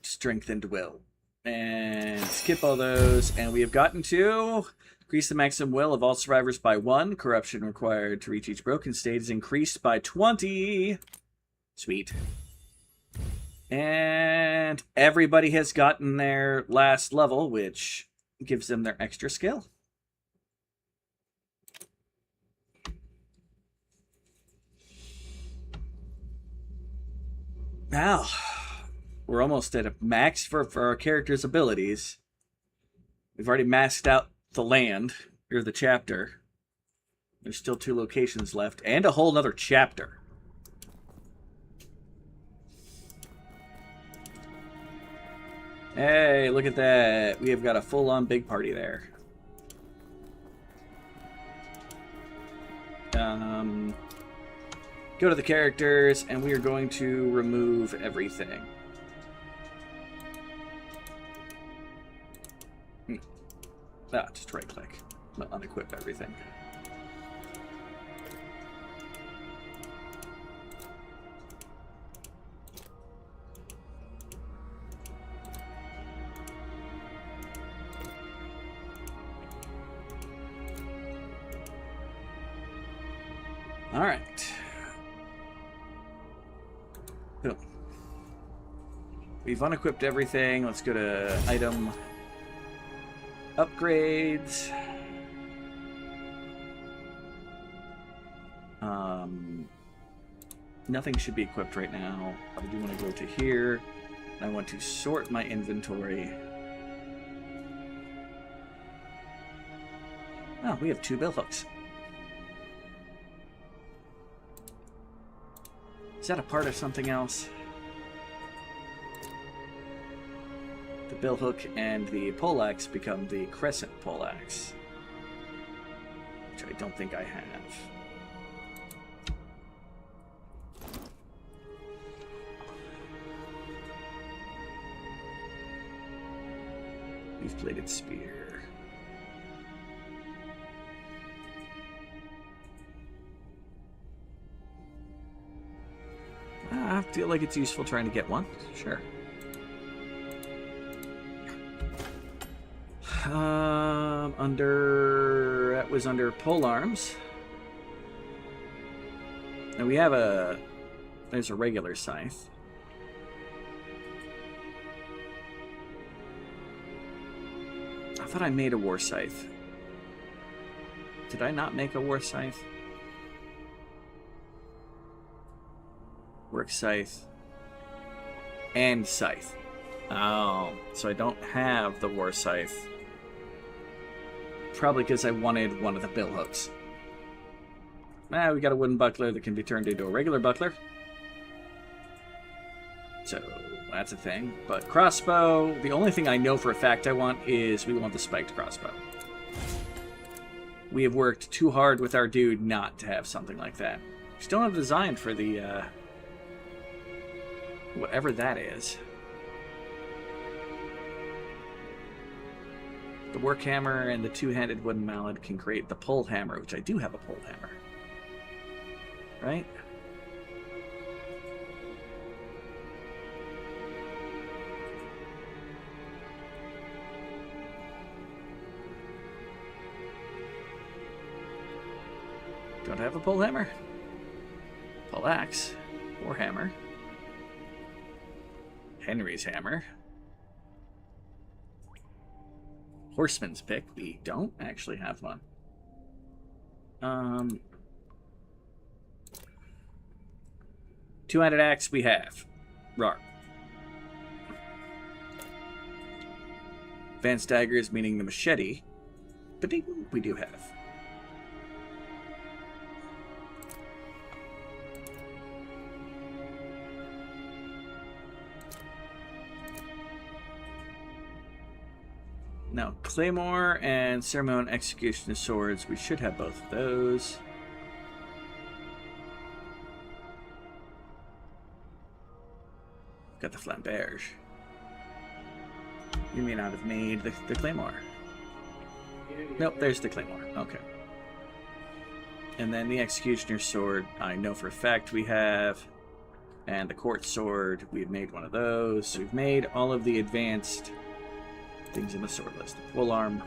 strengthened will. And skip all those. And we have gotten to increase the maximum will of all survivors by 1. Corruption required to reach each broken state is increased by 20. Sweet. And everybody has gotten their last level, which gives them their extra skill. Now, we're almost at a max for our character's abilities. We've already maxed out the land, or the chapter. There's still 2 locations left, and a whole other chapter. Hey, look at that. We have got a full-on big party there. Go to the characters, and we are going to remove everything. Just right-click. Unequip everything. All right. Boom. We've unequipped everything. Let's go to item upgrades. Nothing should be equipped right now. I do want to go to here. I want to sort my inventory. Oh, we have 2 bill hooks. Is that a part of something else? The bill hook and the poleaxe become the crescent poleaxe, which I don't think I have. Leaf-bladed spear. I feel like it's useful trying to get one. Sure. That was under polearms. And we have there's a regular scythe. I thought I made a war scythe. Did I not make a war scythe? Work scythe. And scythe. Oh, so I don't have the war scythe. Probably because I wanted one of the bill hooks. We got a wooden buckler that can be turned into a regular buckler. So, that's a thing. But crossbow, the only thing I know for a fact I want is we want the spiked crossbow. We have worked too hard with our dude not to have something like that. We still don't have design for the, whatever that is. The work hammer and the 2-handed wooden mallet can create the pole hammer, which I do have a pole hammer. Right? don't have a pole hammer. Pole axe. Or hammer. Henry's hammer. Horseman's pick. We don't actually have one. Two-handed axe we have. Rar. Advanced daggers, meaning the machete. But we do have. Now, Claymore and Ceremon Executioner Swords. We should have both of those. Got the Flamberge. You may not have made the Claymore. Nope, there's the Claymore. Okay. And then the Executioner Sword, I know for a fact we have. And the Court Sword, we've made one of those. So we've made all of the advanced things in the sword list. Full arm.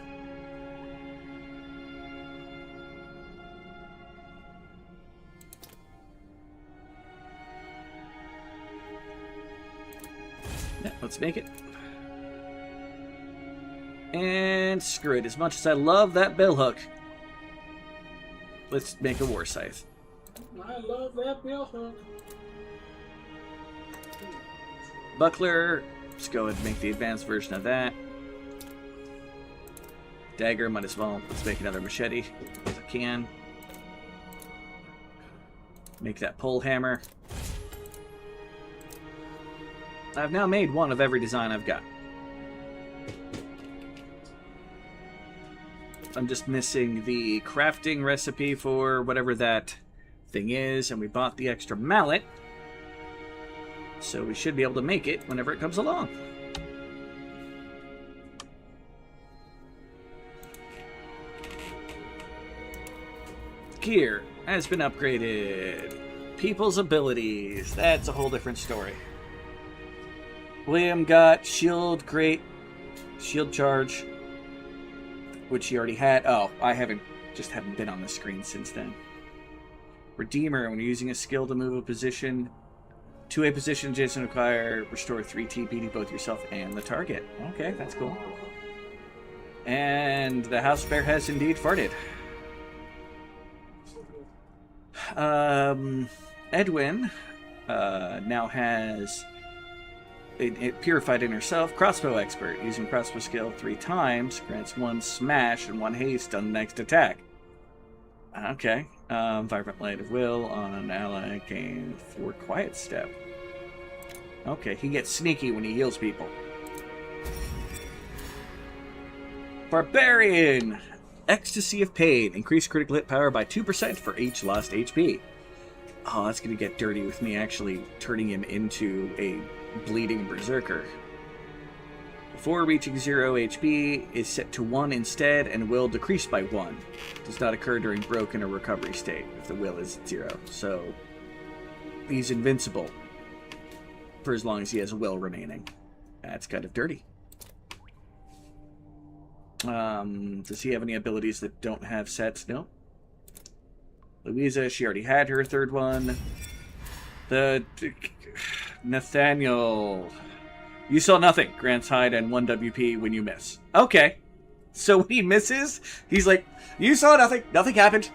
Yeah, let's make it. And screw it. As much as I love that billhook, let's make a war scythe. I love that billhook. Buckler. Let's go ahead and make the advanced version of that. Dagger, might as well. Let's make another machete if I can. Make that pole hammer. I've now made one of every design I've got. I'm just missing the crafting recipe for whatever that thing is, and we bought the extra mallet. So we should be able to make it whenever it comes along. Gear has been upgraded. People's abilities, that's a whole different story. William got shield, great, shield charge, which he already had. Oh, I haven't been on the screen since then. Redeemer, when you're using a skill to move a position to a position adjacent to acquire, restore 3 TP to both yourself and the target. Okay, that's cool. And the house bear has indeed farted. Edwin now has it purified in herself. Crossbow expert, using crossbow skill 3 times, grants 1 smash and 1 haste on the next attack. Okay. Vibrant Light of Will on an ally gain 4 quiet step. Okay, he gets sneaky when he heals people. Barbarian! Ecstasy of Pain. Increase critical hit power by 2% for each lost HP. Oh, that's going to get dirty with me actually turning him into a bleeding berserker. Before reaching 0 HP is set to 1 instead and will decrease by 1. Does not occur during broken or recovery state if the will is 0. So he's invincible for as long as he has a will remaining. That's kind of dirty. Does he have any abilities that don't have sets? No. Louisa, she already had her third one. Nathaniel, you saw nothing. Grants hide and 1 WP when you miss. Okay. So when he misses, he's like, you saw nothing. Nothing happened.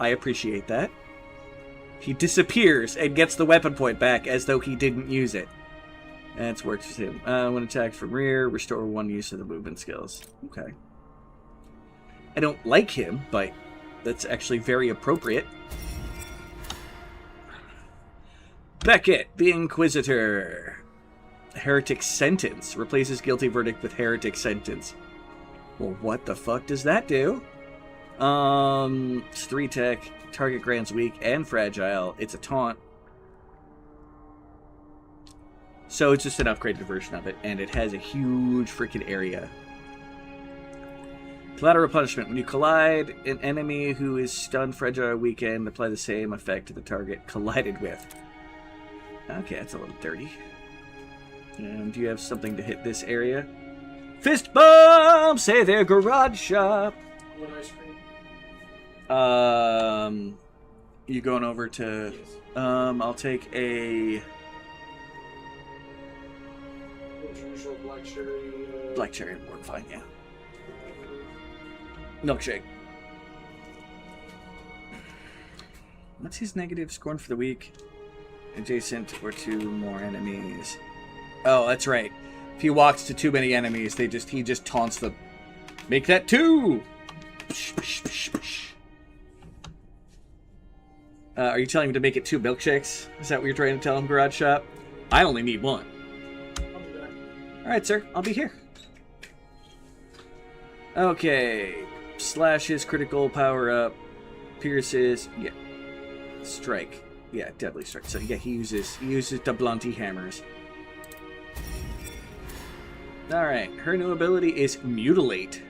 I appreciate that. He disappears and gets the weapon point back as though he didn't use it. That's works for him. When attacked from rear, restore 1 use of the movement skills. Okay. I don't like him, but that's actually very appropriate. Beckett, the Inquisitor. Heretic Sentence. Replaces guilty verdict with heretic sentence. Well, what the fuck does that do? It's 3 tech. Target grants weak and fragile. It's a taunt. So it's just an upgraded version of it, and it has a huge freaking area. Collateral punishment. When you collide an enemy who is stunned, fragile, or weakened, apply the same effect to the target collided with. Okay, that's a little dirty. And do you have something to hit this area? Fist bomb! Say their garage shop! What ice cream? You going over to... Yes. I'll take a... Usual black cherry. Black cherry would work fine, yeah. Milkshake. What's his negative? Scorn for the weak. Adjacent or 2 more enemies. Oh, that's right. If he walks to too many enemies, he just taunts them. Make that 2! Are you telling me to make it 2 milkshakes? Is that what you're trying to tell him, Garage Shop? I only need 1. I'll do that. Alright, sir. I'll be here. Okay. Slashes, critical, power up. Pierces. Yeah. Strike. Yeah, deadly strike. So yeah, he uses the blunty hammers. Alright. Her new ability is Mutilate.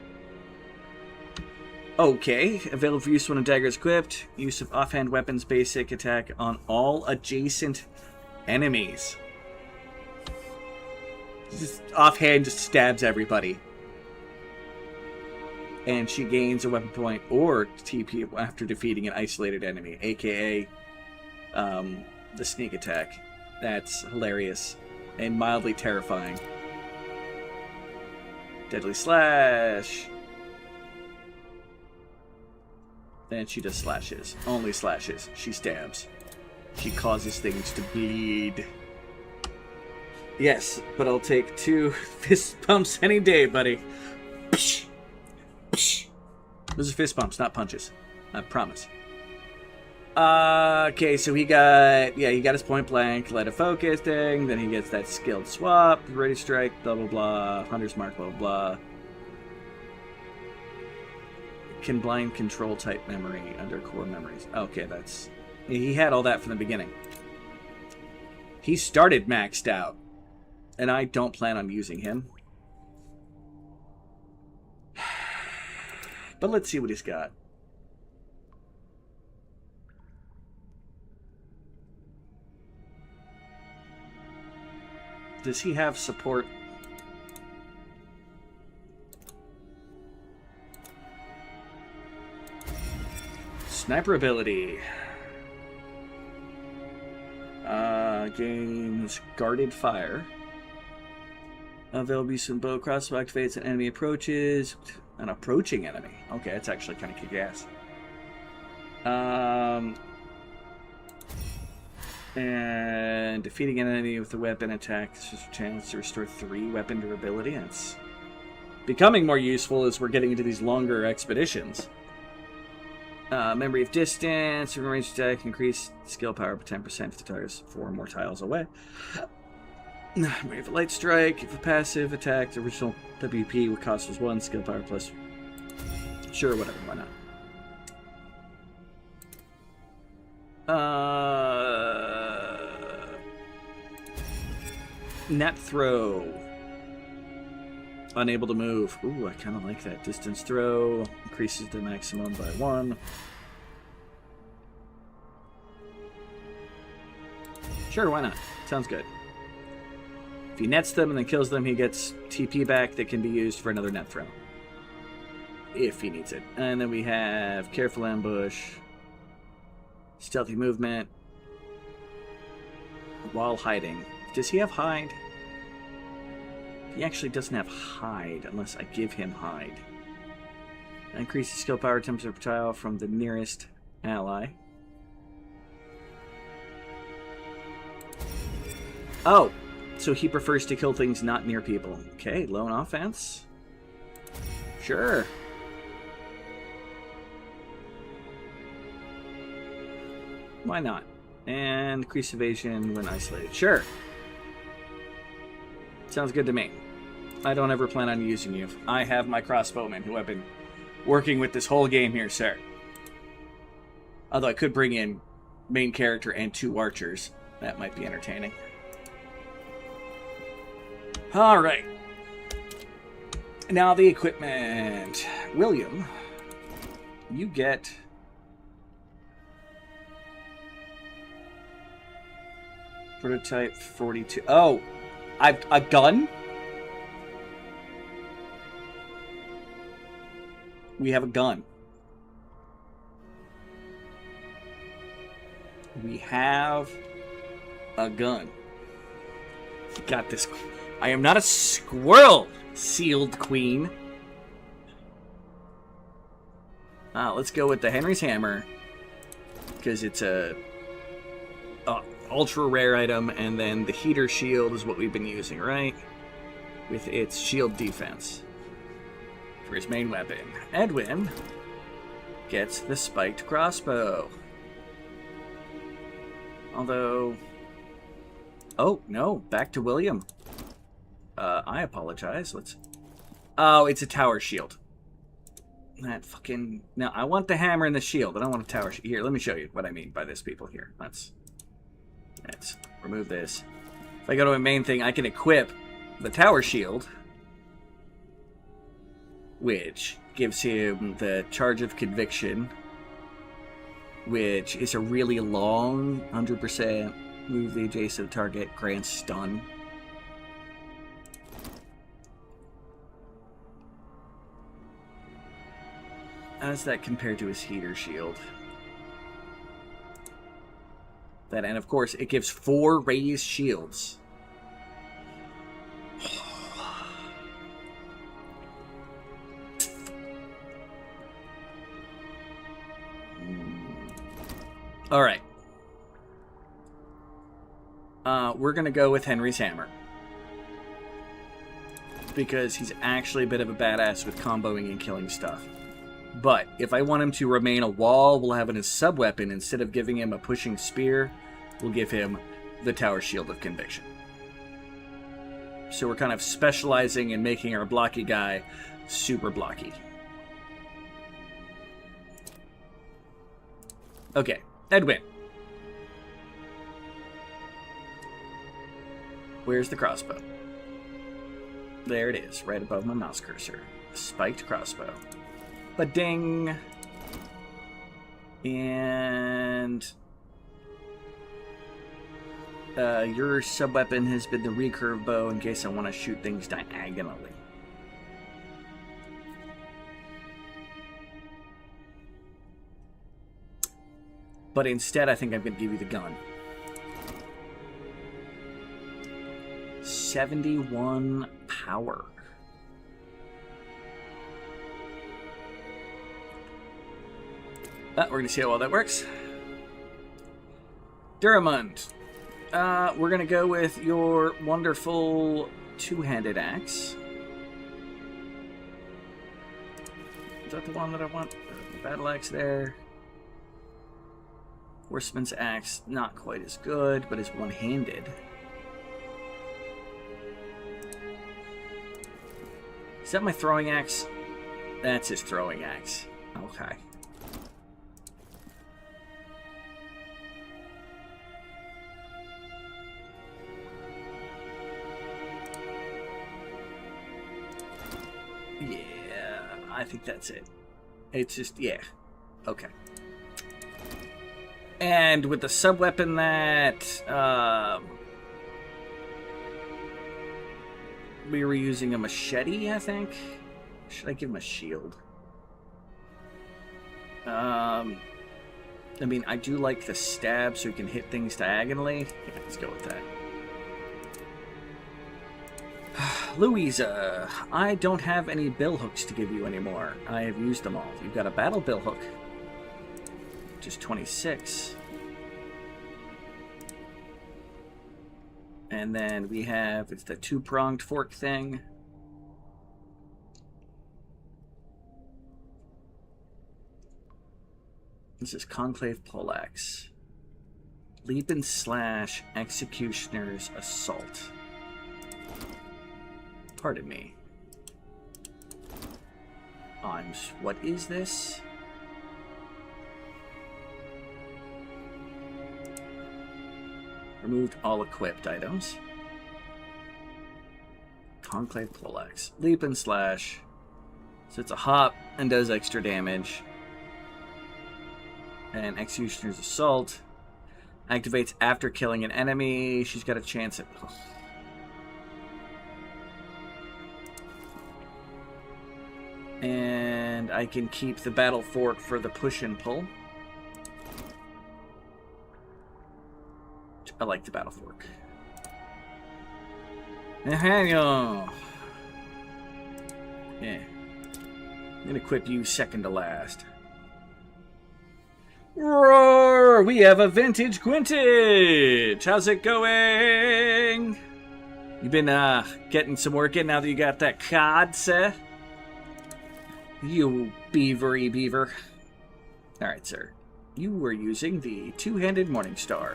Okay. Available for use when a dagger is equipped. Use of offhand weapons basic attack on all adjacent enemies. Just offhand just stabs everybody. And she gains a weapon point or TP after defeating an isolated enemy, aka the sneak attack. That's hilarious and mildly terrifying. Deadly slash. And she does slashes. Only slashes. She stabs. She causes things to bleed. Yes, but I'll take 2 fist pumps any day, buddy. Psh. Psh. Those are fist bumps, not punches. I promise. Okay, so he got his point blank, light of focus thing, then he gets that skilled swap, ready strike, blah blah blah, hunter's mark, blah blah blah. Can blind control type memory under core memories. Okay, he had all that from the beginning. He started maxed out, and I don't plan on using him. But let's see what he's got. Does he have support? Sniper ability. Gains guarded fire. There'll be some bow crossbow activates an enemy approaches. An approaching enemy. Okay, that's actually kind of kick-ass. And defeating an enemy with a weapon attack. This is a chance to restore 3 weapon durability. It's becoming more useful as we're getting into these longer expeditions. Memory of distance, range attack, increase skill power by 10% if the target's 4 more tiles away. Memory of a light strike, if a passive attack, the original WP would cost us 1, skill power plus. Sure, whatever, why not? Net throw. Unable to move. Ooh, I kind of like that. Distance throw increases the maximum by 1. Sure, why not? Sounds good. If he nets them and then kills them, he gets TP back that can be used for another net throw. If he needs it. And then we have Careful Ambush, Stealthy Movement, while hiding. Does he have Hide? He actually doesn't have Hide unless I give him Hide. Increases skill power 10% per tile from the nearest ally. Oh! So he prefers to kill things not near people. Okay, lone offense. Sure. Why not? And increase evasion when isolated. Sure. Sounds good to me. I don't ever plan on using you. I have my crossbowmen who I've been working with this whole game here, sir. Although I could bring in main character and 2 archers. That might be entertaining. Alright. Now the equipment. William, you get prototype 42. Oh, a gun? We have a gun. We have a gun. Got this. I am not a squirrel, sealed queen. Let's go with the Henry's Hammer, because it's a ultra rare item, and then the heater shield is what we've been using, right? With its shield defense for his main weapon. Edwin gets the spiked crossbow. Although, oh no, back to William. I apologize. Oh, it's a tower shield. That fucking... No, I want the hammer and the shield. I don't want a tower shield. Here, let me show you what I mean by this, people, here. Let's remove this. If I go to my main thing, I can equip the tower shield, which gives him the Charge of Conviction, which is a really long 100% move the adjacent target, grants stun. How does that compare to his heater shield? That, and of course, it gives 4 raised shields. All right. We're going to go with Henry's Hammer, because he's actually a bit of a badass with comboing and killing stuff. But if I want him to remain a wall, we'll have it as sub-weapon. Instead of giving him a pushing spear, we'll give him the Tower Shield of Conviction. So we're kind of specializing in making our blocky guy super blocky. Okay, Edwin. Where's the crossbow? There it is, right above my mouse cursor. Spiked crossbow. Ba-ding! And your sub-weapon has been the recurve bow in case I want to shoot things diagonally. But instead, I think I'm going to give you the gun. 71 power. We're going to see how well that works. Duramund. We're going to go with your wonderful two-handed axe. Is that the one that I want? The battle axe there. Horseman's axe, not quite as good, but is one-handed. Is that my throwing axe? That's his throwing axe. Okay. Yeah, I think that's it. It's just, yeah. Okay. And with the sub-weapon that we were using a machete, I think. Should I give him a shield? I mean, I do like the stab so he can hit things diagonally. Yeah, let's go with that. Louisa, I don't have any bill hooks to give you anymore. I have used them all. You've got a battle bill hook. Just 26. And then we have, it's the two-pronged fork thing. This is Conclave Poleaxe. Leap and Slash, Executioner's Assault. Pardon me. What is this? Removed all equipped items. Conclave Poleaxe. Leap and Slash. So it's a hop and does extra damage. And Executioner's Assault. Activates after killing an enemy. She's got a chance at... Oh. And I can keep the Battle Fork for the push and pull. I like the battle fork. Nathaniel! Yeah. I'm gonna equip you second to last. Roar! We have a vintage Quintage! How's it going? You been getting some work in now that you got that cod, sir? You beavery beaver. Alright, sir. You were using the two-handed Morningstar.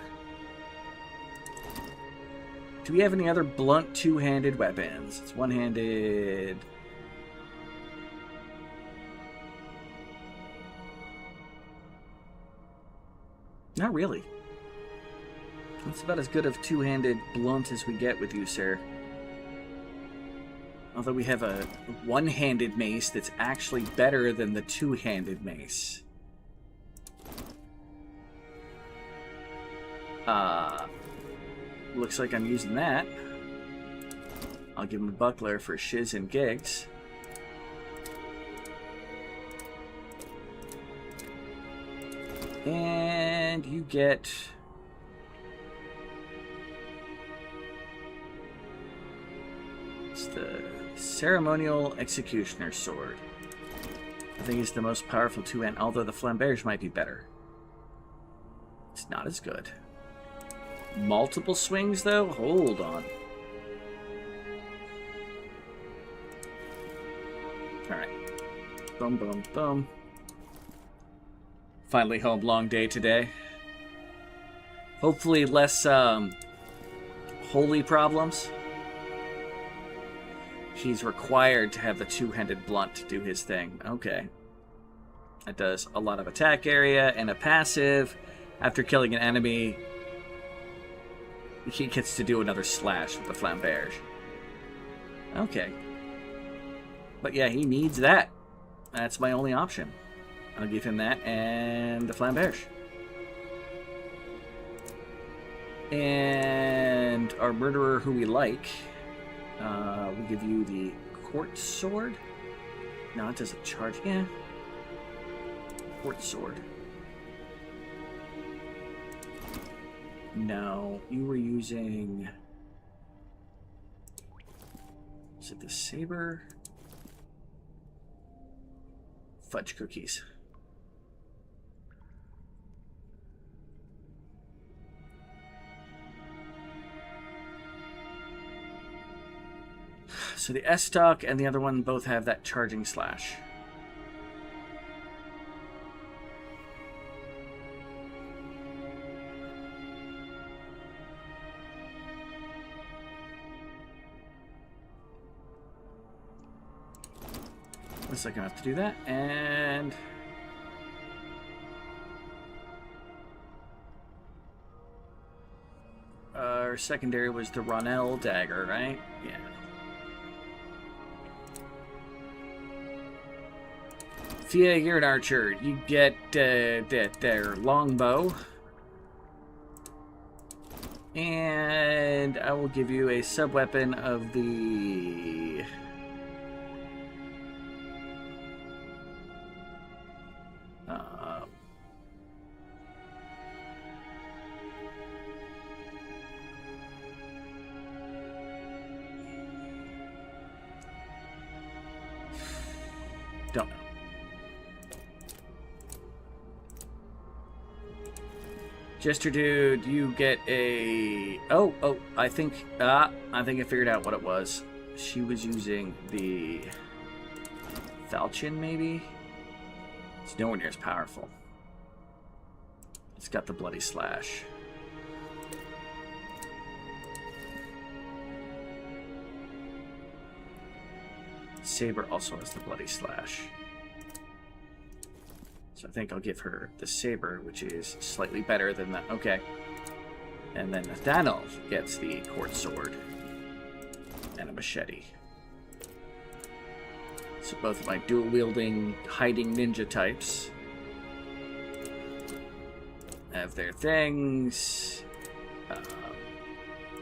Do we have any other blunt two-handed weapons? It's one-handed. Not really. That's about as good of two-handed blunt as we get with you, sir. Although we have a one-handed mace that's actually better than the two-handed mace. Looks like I'm using that. I'll give him a buckler for shiz and gigs. And you get... It's the Ceremonial Executioner Sword. I think it's the most powerful two-hand, although the Flamberge might be better. It's not as good. Multiple swings, though? Hold on. Alright. Boom, boom, boom. Finally home, long day today. Hopefully less, holy problems. He's required to have the two-handed blunt to do his thing. Okay. That does a lot of attack area and a passive. After killing an enemy, he gets to do another slash with the Flamberge. Okay. But yeah, he needs that. That's my only option. I'll give him that and the Flamberge. And our murderer who we like, we'll give you the Court Sword. No, it doesn't charge. Yeah. Court Sword. No, you were using... Is it the saber? Fudge cookies. So the S-Stock and the other one both have that charging slash. Looks like I have to do that, and... Our secondary was the Ronell dagger, right? Yeah. Fia, you're an archer. You get their longbow. And I will give you a sub-weapon of the... Don't know. Jester dude, you get a... Oh, I think I figured out what it was. She was using the falchion, maybe? It's nowhere near as powerful. It's got the bloody slash. Saber also has the bloody slash. So I think I'll give her the saber, which is slightly better than that. Okay. And then Nathaniel gets the Court Sword and a machete. So both of my dual-wielding, hiding ninja types have their things.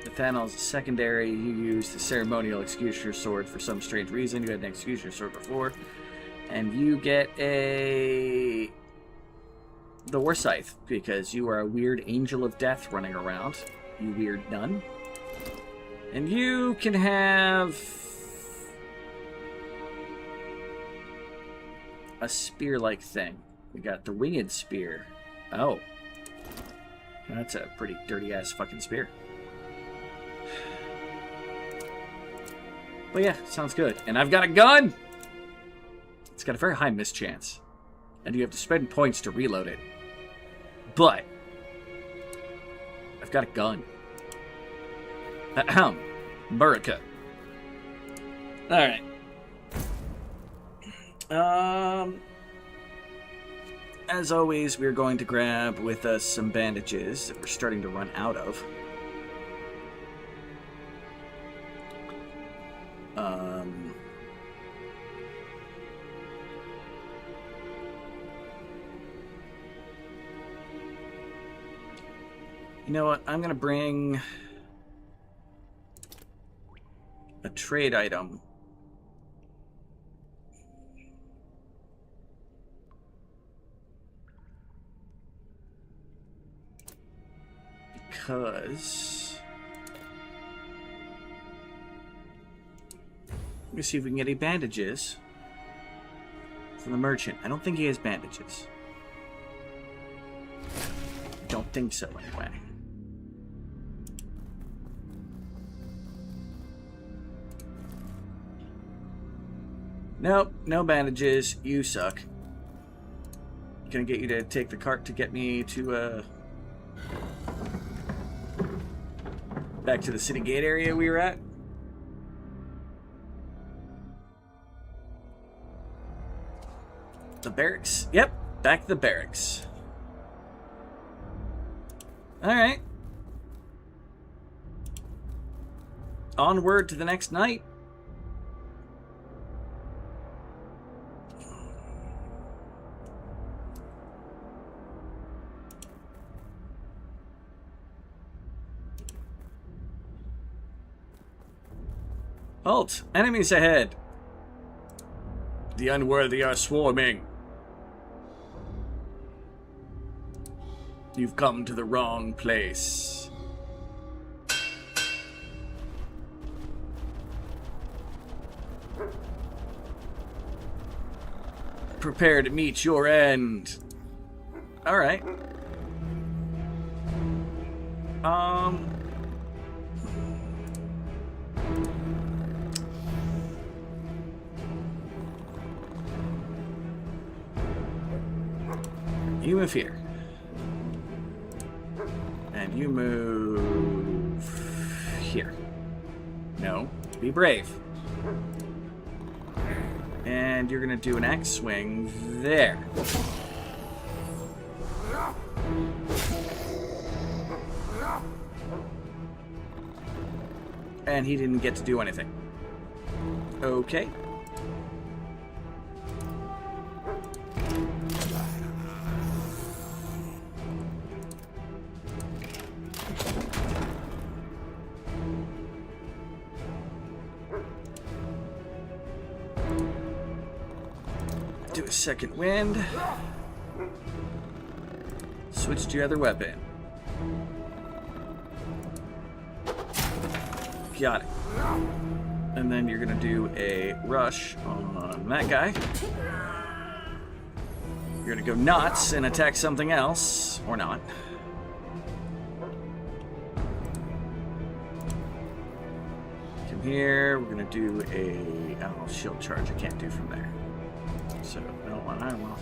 Nathaniel's secondary, you use the Ceremonial Executioner Sword for some strange reason. You had an Executioner Sword before. And you get the War Scythe, because you are a weird angel of death running around. you weird nun. And you can have a spear-like thing. We got the winged spear. Oh. That's a pretty dirty-ass fucking spear. But yeah, sounds good. And I've got a gun! It's got a very high miss chance. And you have to spend points to reload it. But I've got a gun. Ahem. Burika. Alright. As always, we're going to grab with us some bandages that we're starting to run out of. You know what? I'm going to bring a trade item. Because let me see if we can get any bandages from the merchant. I don't think he has bandages. Don't think so, anyway. Nope, no bandages. You suck. Gonna get you to take the cart to get me to, back to the city gate area we were at. The barracks? Yep, back to the barracks. Alright. Onward to the next night. Halt! Enemies ahead! The unworthy are swarming. You've come to the wrong place. Prepare to meet your end. Alright. You move here. And you move here. No, be brave. And you're gonna do an axe swing there. And he didn't get to do anything. Okay. Do a second wind. Switch to your other weapon. Got it. And then you're gonna do a rush on that guy. You're gonna go nuts and attack something else, or not. Come here, we're gonna do a shield charge. I can't do from there. So, no, I will.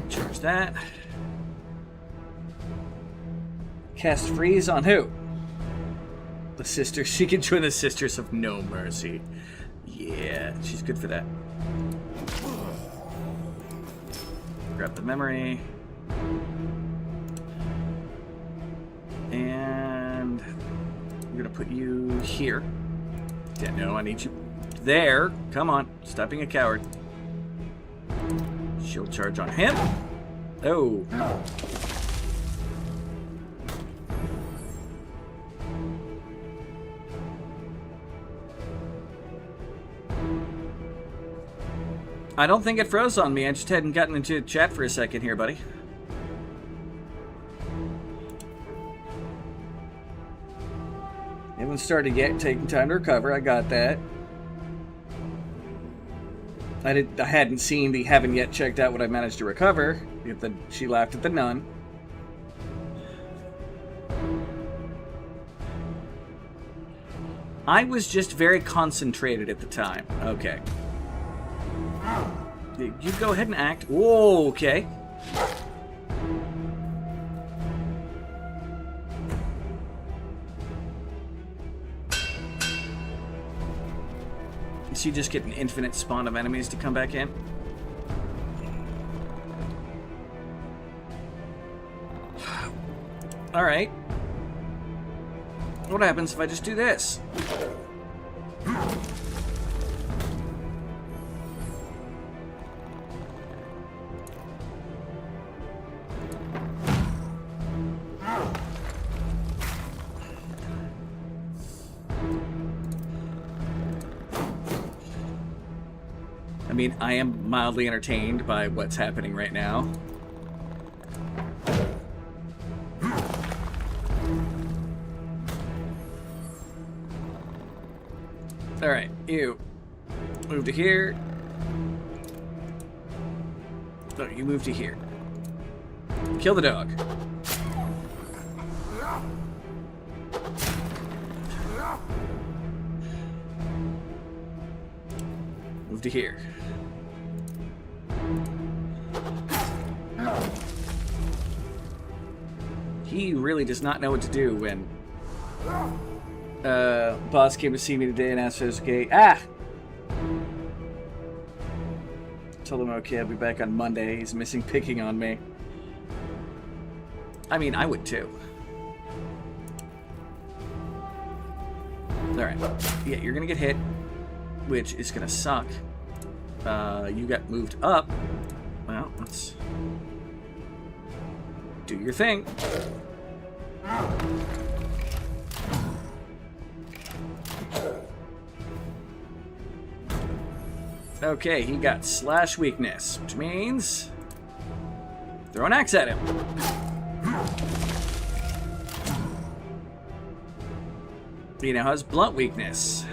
Charge that. Cast freeze on who? The sister. She can join the Sisters of No Mercy. Yeah, she's good for that. Grab the memory. And I'm gonna put you here. Yeah, no, I need you there. Come on. Stop being a coward. Shield charge on him. Oh. I don't think it froze on me. I just hadn't gotten into chat for a second here, buddy. Everyone started taking time to recover. I got that. I hadn't seen the haven't yet checked out what I managed to recover. She laughed at the nun. I was just very concentrated at the time. Okay. You go ahead and act. Whoa, okay. Does he just get an infinite spawn of enemies to come back in? Alright. What happens if I just do this? I mean, I am mildly entertained by what's happening right now. Alright, you move to here. No, you move to here. Kill the dog. Move to here. He really does not know what to do when boss came to see me today and asked if it was okay. Ah! Told him okay, I'll be back on Monday. He's missing picking on me. I mean, I would too. Alright. Yeah, you're gonna get hit, which is gonna suck. You got moved up. Well, let's do your thing. Okay, he got slash weakness, which means throw an axe at him. He now has blunt weakness.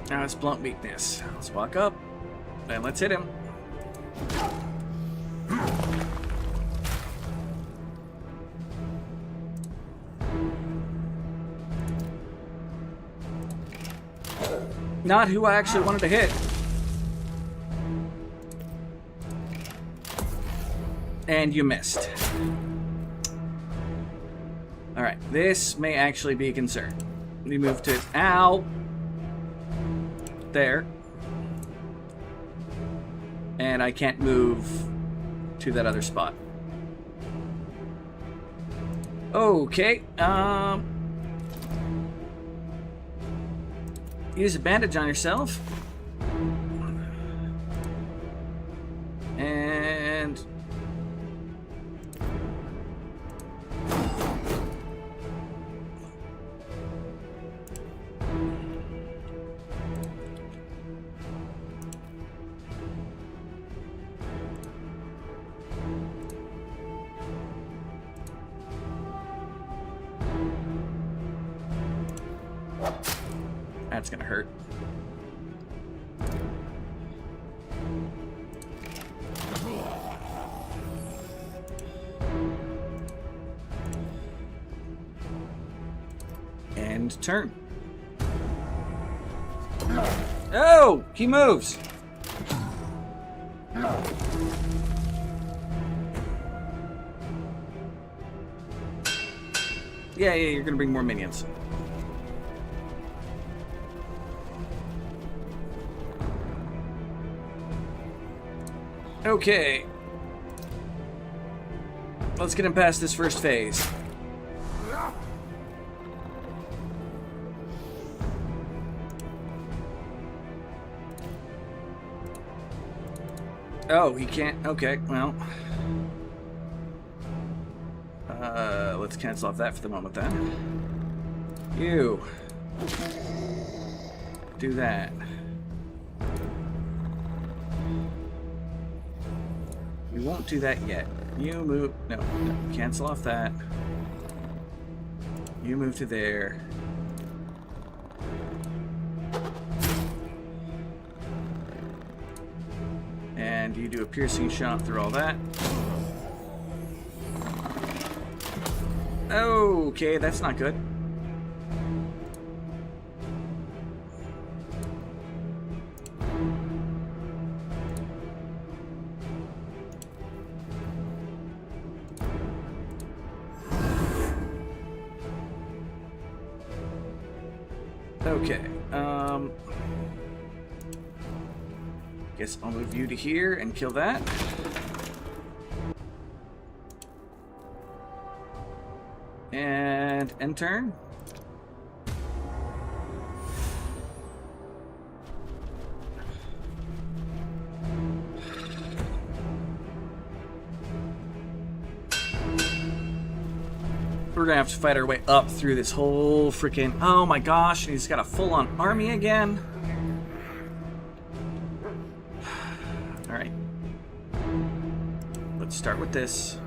Now it's blunt weakness. Let's walk up and let's hit him. Not who I actually wanted to hit. And you missed. Alright, this may actually be a concern. We move to... Ow! There. And I can't move to that other spot. Okay, use a bandage on yourself. And... That's gonna hurt. And turn. Oh! He moves! Yeah, you're gonna bring more minions. Okay. Let's get him past this first phase. Oh, he can't. Okay, well. Let's cancel off that for the moment then. You. Do that. We won't do that yet. You move. No, cancel off that. You move to there. And you do a piercing shot through all that. Okay, that's not good. Okay, guess I'll move you to here and kill that. And end turn. We're gonna have to fight our way up through this whole freaking... Oh my gosh, he's got a full-on army again. Alright. Let's start with this.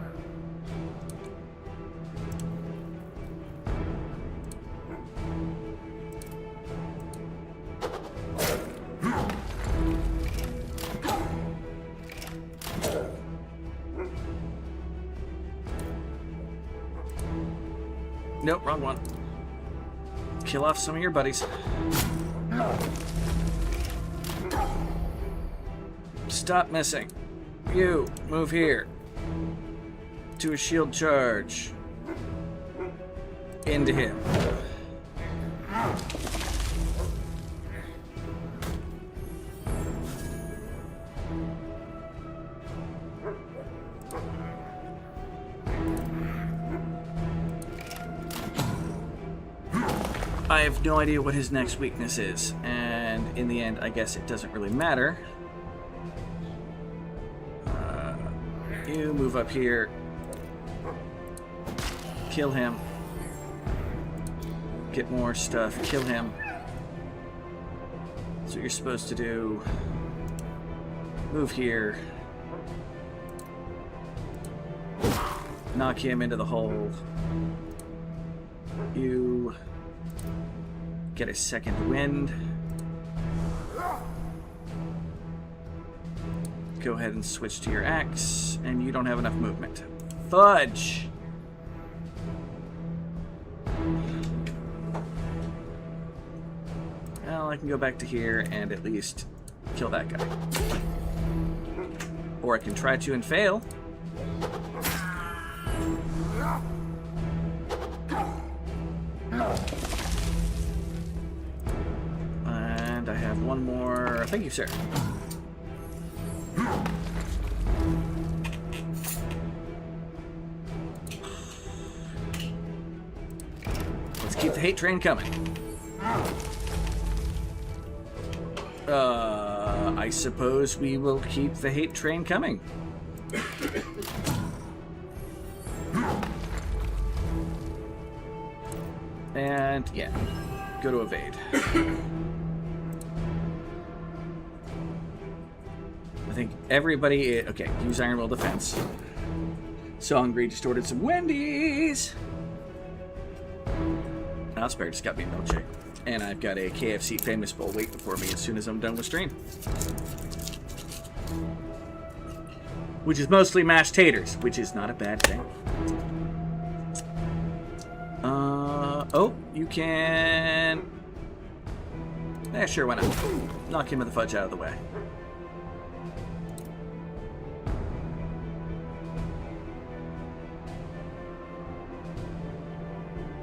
Nope, wrong one. Kill off some of your buddies. Stop missing. You, move here. Do a shield charge. Into him. I have no idea what his next weakness is, and in the end, I guess it doesn't really matter. You move up here. Kill him. Get more stuff. Kill him. That's what you're supposed to do. Move here. Knock him into the hole. You... get a second wind. Go ahead and switch to your axe, and you don't have enough movement. Fudge! Well, I can go back to here and at least kill that guy. Or I can try to and fail. And I have one more. Thank you, sir. Let's keep the hate train coming. I suppose we will keep the hate train coming. And, yeah, go to evade. I think everybody... Okay, use Iron Will Defense. So hungry, just ordered some Wendy's. Spare just got me a milkshake. And I've got a KFC Famous Bowl waiting for me as soon as I'm done with stream. Which is mostly mashed taters, which is not a bad thing. Oh, you can... Yeah, sure, why not? Knock him with the fudge out of the way.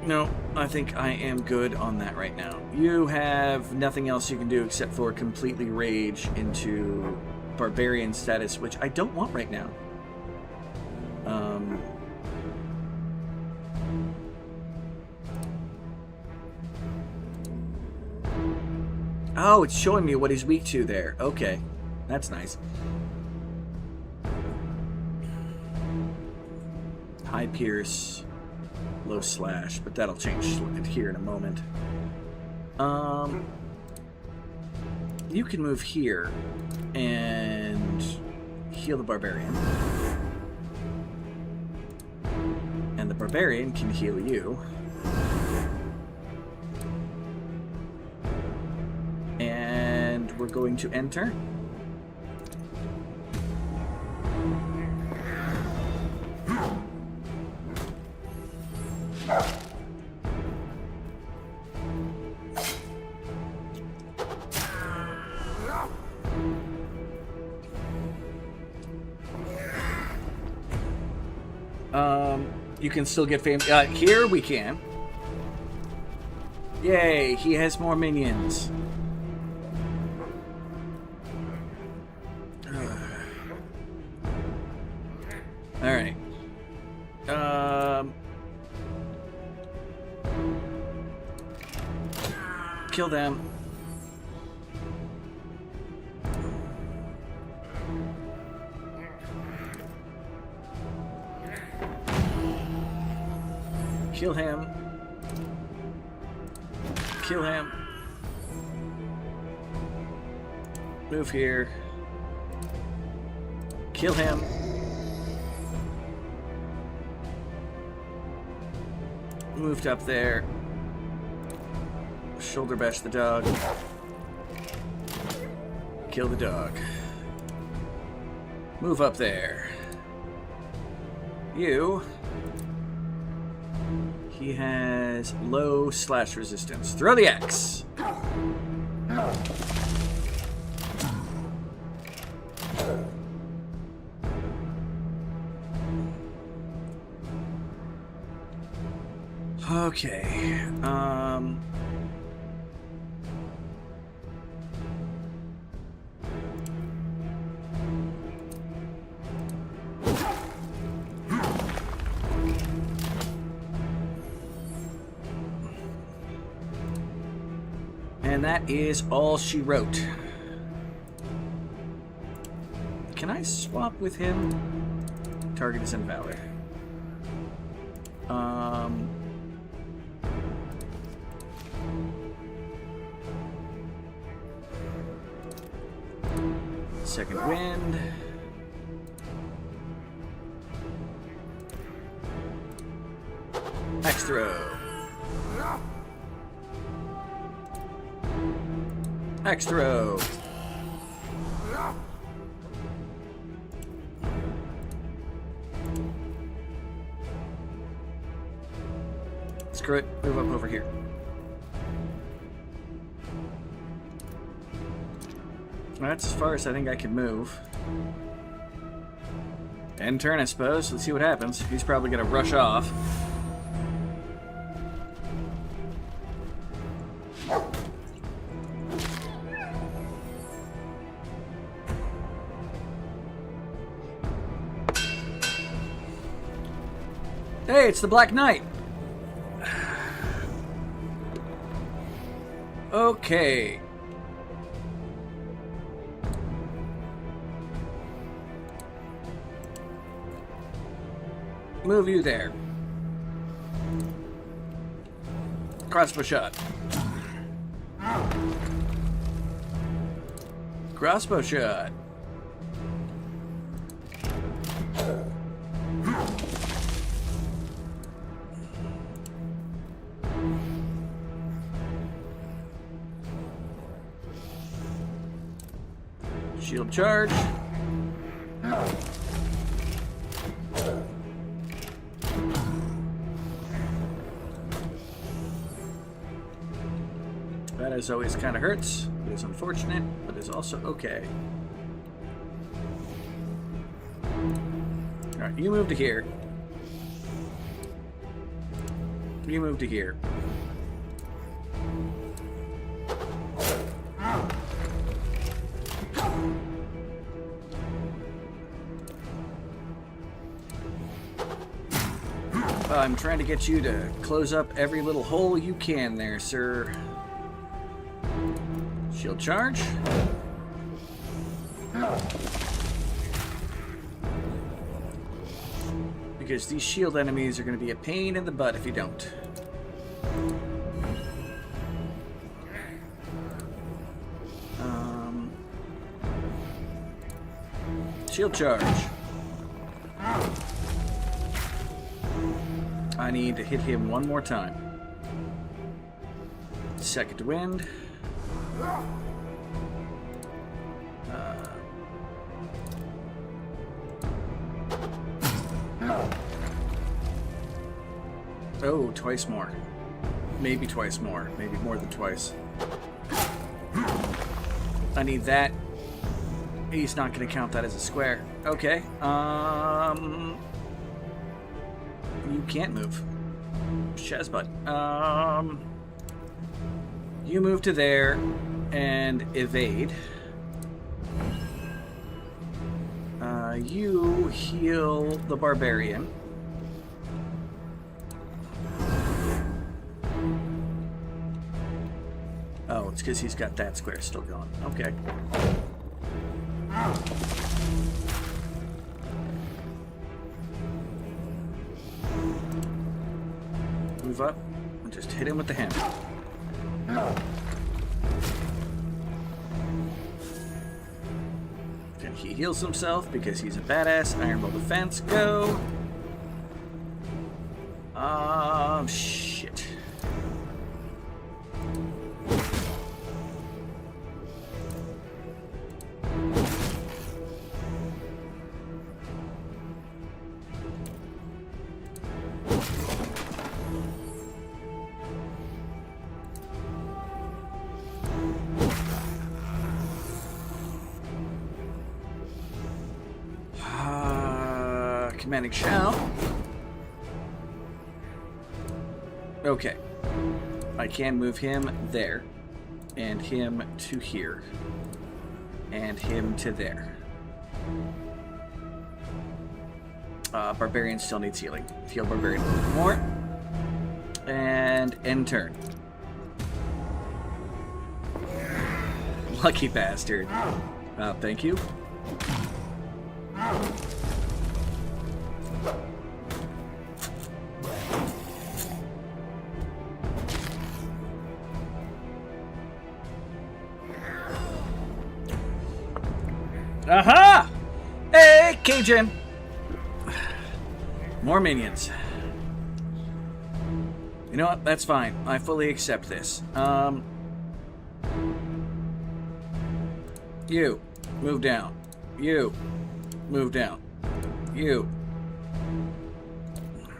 No, I think I am good on that right now. You have nothing else you can do except for completely rage into barbarian status, which I don't want right now. Oh, it's showing me what he's weak to there. Okay, that's nice. High pierce, low slash, but that'll change here in a moment. You can move here and heal the barbarian. And the barbarian can heal you. And we're going to enter. You can still get fame. Here we can. Yay, he has more minions. Alright. Kill them. Kill him. Kill him. Move here. Kill him. Moved up there. Shoulder bash the dog. Kill the dog. Move up there. You. He has low slash resistance. Throw the axe. Okay. And that is all she wrote. Can I swap with him? Target is invalid. Second wind. Axe throw. Axe throw. Screw it. Move up over here. That's as far as I think I can move. End turn, I suppose. Let's see what happens. He's probably going to rush off. Hey, it's the Black Knight. Okay. Move you there. Crossbow shot. Crossbow shot. Shield charge. That is always kind of hurts. It is unfortunate, but is also okay. Alright, you move to here. You move to here. I'm trying to get you to close up every little hole you can there, sir. Shield charge. Because these shield enemies are going to be a pain in the butt if you don't. Shield charge. I need to hit him one more time. Second wind. Oh, twice more. Maybe twice more. Maybe more than twice. I need that. He's not going to count that as a square. Okay. You can't move. Shazbud. You move to there and evade. You heal the barbarian. Oh, it's because he's got that square still going. Okay. Move up and just hit him with the hammer. And he heals himself because he's a badass. Iron Will defense. Go. Shit. Commanding shell. Okay. I can move him there. And him to here. And him to there. Barbarian still needs healing. Heal Barbarian a little more. And end turn. Lucky bastard. Thank you. Aha! Hey, Cajun! More minions. You know what? That's fine. I fully accept this. You. Move down. You. Move down. You.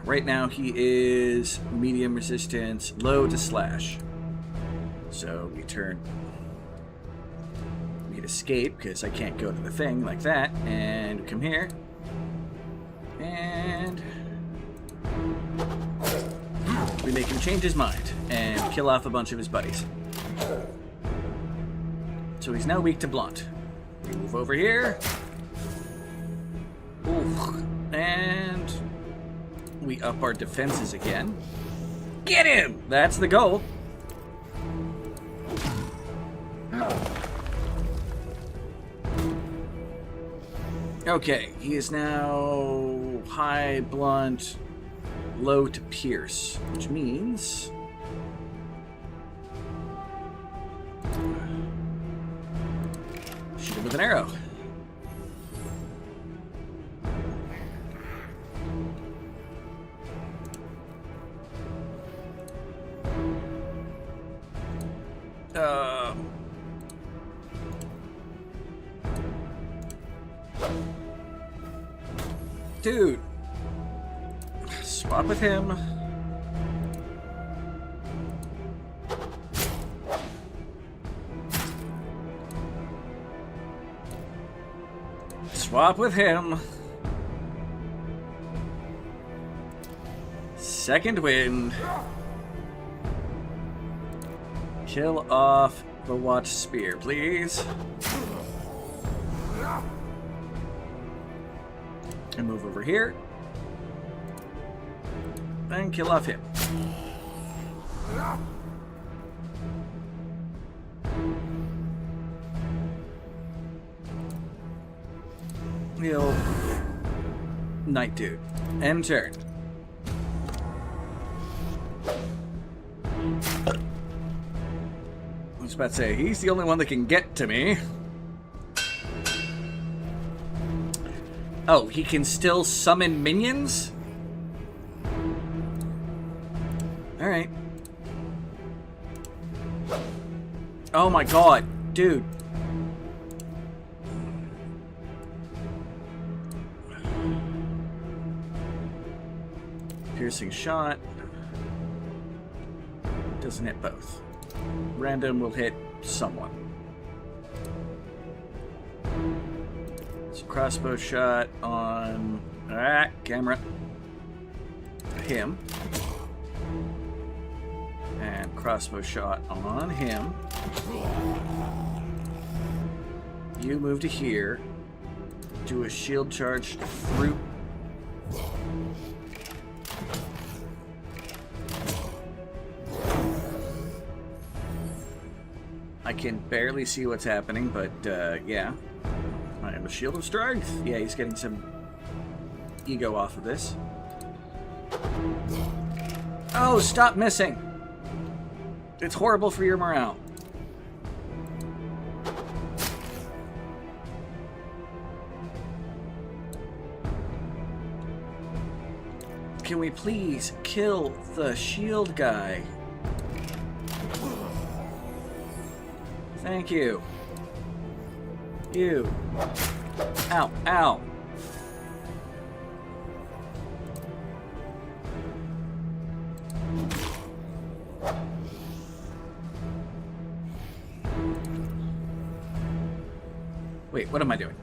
Right now he is medium resistance, low to slash. So we turn... escape because I can't go to the thing like that, and come here and we make him change his mind and kill off a bunch of his buddies. So he's now weak to blunt. We move over here. Ooh. And we up our defenses again. Get him! That's the goal. Okay, he is now high, blunt, low to pierce, which means... shoot him with an arrow. Dude, swap with him. Swap with him. Second wind. Kill off the watch spear, please. And move over here. And kill off him. He'll... Night dude. End turn. I was about to say, he's the only one that can get to me. Oh, he can still summon minions? Alright. Oh my god, dude. Piercing shot. Doesn't hit both. Random will hit someone. So crossbow shot on... camera. Him. And crossbow shot on him. You move to here. Do a shield charge through... I can barely see what's happening, but yeah. I have a shield of strength. Yeah, he's getting some ego off of this. Oh, stop missing! It's horrible for your morale. Can we please kill the shield guy? Thank you. You. Ow, ow. Wait, what am I doing?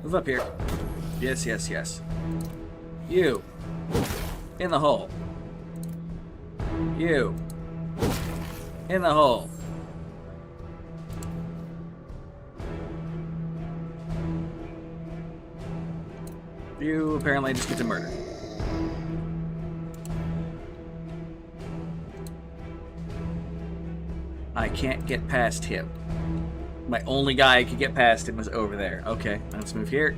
Move up here. Yes, yes, yes. You. In the hole. You. In the hole. You apparently just get to murder. I can't get past him. My only guy I could get past him was over there. Okay, let's move here.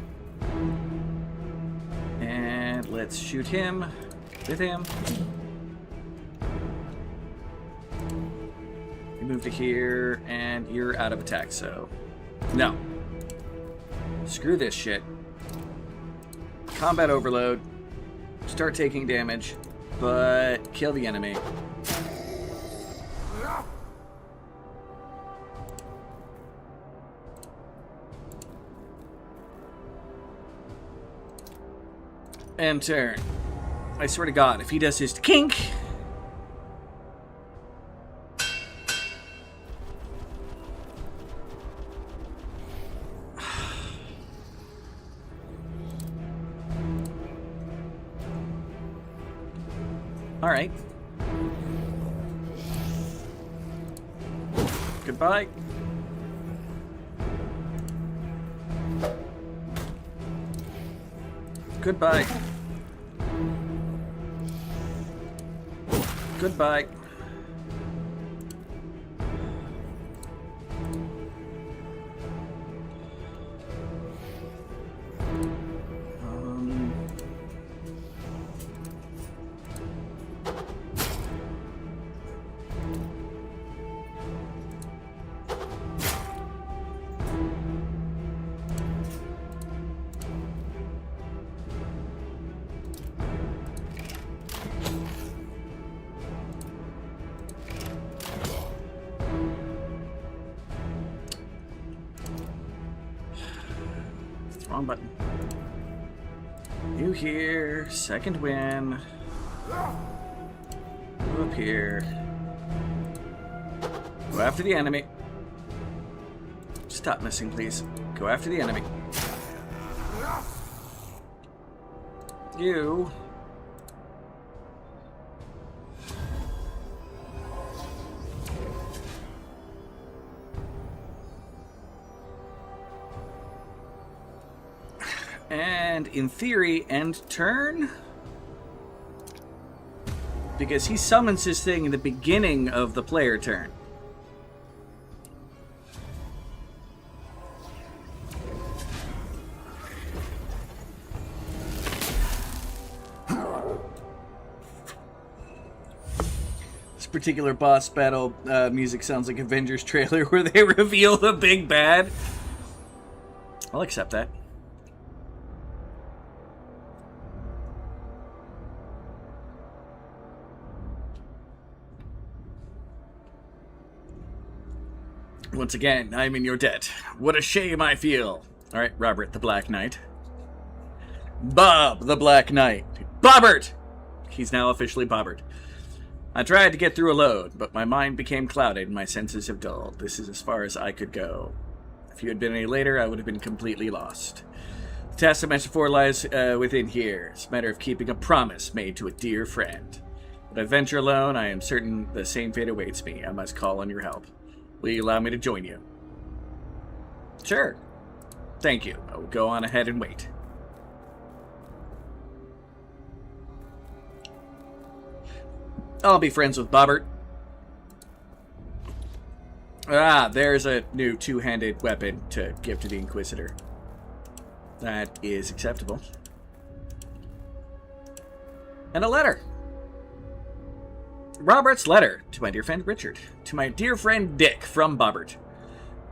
And let's shoot him with him. You move to here, and you're out of attack, so... No. Screw this shit. Combat overload. Start taking damage, but kill the enemy. And turn. I swear to God, if he does his kink... Alright. Goodbye. Goodbye. Goodbye. Wrong button. You here, second win. Move up here. Go after the enemy. Stop missing, please. Go after the enemy. You. And in theory, end turn. because he summons his thing in the beginning of the player turn. This particular boss battle music sounds like Avengers trailer where they reveal the big bad. I'll accept that. Once again, I'm in your debt. What a shame I feel. All right, Robert the Black Knight. Bob the Black Knight. Bobbert! He's now officially Bobbert. I tried to get through a load, but my mind became clouded and my senses have dulled. This is as far as I could go. If you had been any later, I would have been completely lost. The task I mentioned before lies within here. It's a matter of keeping a promise made to a dear friend. If I venture alone, I am certain the same fate awaits me. I must call on your help. Will you allow me to join you? Sure. Thank you. I will go on ahead and wait. I'll be friends with Bobbert. Ah, there's a new two-handed weapon to give to the Inquisitor. That is acceptable. And a letter. Robert's letter to my dear friend Richard. To my dear friend Dick from Bobbert.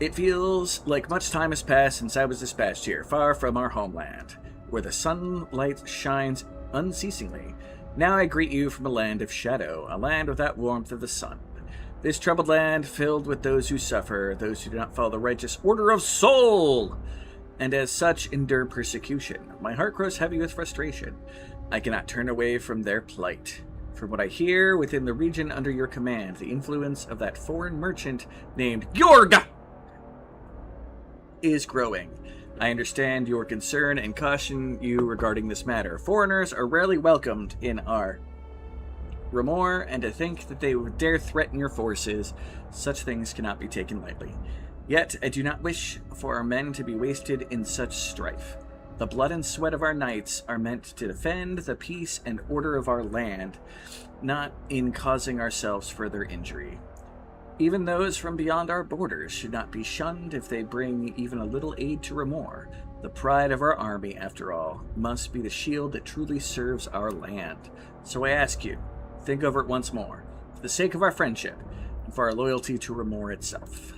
It feels like much time has passed since I was dispatched here, far from our homeland, where the sunlight shines unceasingly. Now I greet you from a land of shadow, a land without warmth of the sun. This troubled land filled with those who suffer, those who do not follow the righteous order of soul, and as such endure persecution. My heart grows heavy with frustration. I cannot turn away from their plight. From what I hear within the region under your command, the influence of that foreign merchant named Georg is growing. I understand your concern and caution you regarding this matter. Foreigners are rarely welcomed in our Remor, and to think that they would dare threaten your forces, such things cannot be taken lightly. Yet I do not wish for our men to be wasted in such strife. The blood and sweat of our knights are meant to defend the peace and order of our land, not in causing ourselves further injury. Even those from beyond our borders should not be shunned if they bring even a little aid to Remor. The pride of our army, after all, must be the shield that truly serves our land. So I ask you, think over it once more, for the sake of our friendship, and for our loyalty to Remor itself.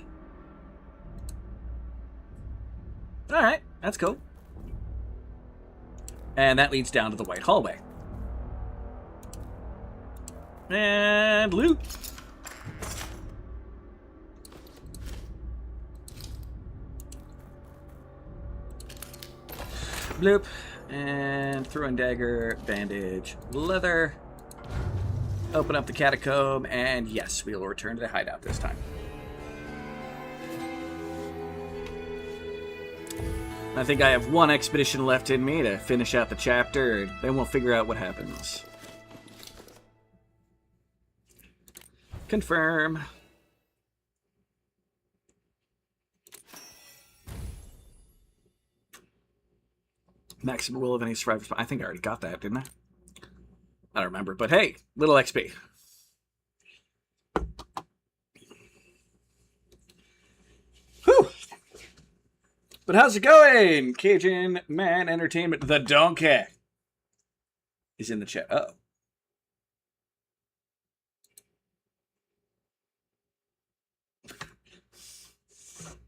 Alright, that's cool. And that leads down to the White Hallway. And loot. Bloop. And throwing dagger, bandage, leather. Open up the catacomb, and yes, we will return to the hideout this time. I think I have one expedition left in me to finish out the chapter, and then we'll figure out what happens. Confirm. Maximum will of any survivors. I think I already got that, didn't I? I don't remember, but hey, little XP. Whew. But how's it going? Cajun Man Entertainment, the donkey, is in the chat. Uh-oh.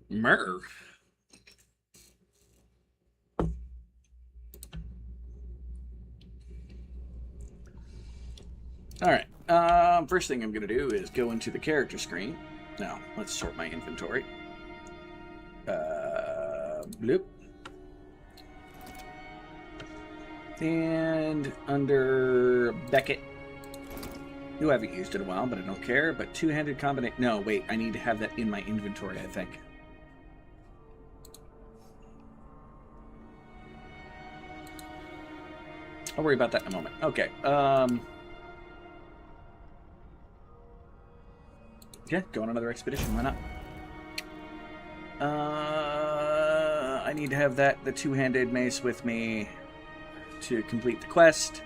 Murr. Alright, first thing I'm going to do is go into the character screen. Now, let's sort my inventory. Bloop. And under Beckett, who I haven't used in a while, but I don't care, but two-handed combination. No, wait, I need to have that in my inventory, I think. I'll worry about that in a moment. Okay, yeah, go on another expedition, why not? I need to have the two-handed mace with me to complete the quest.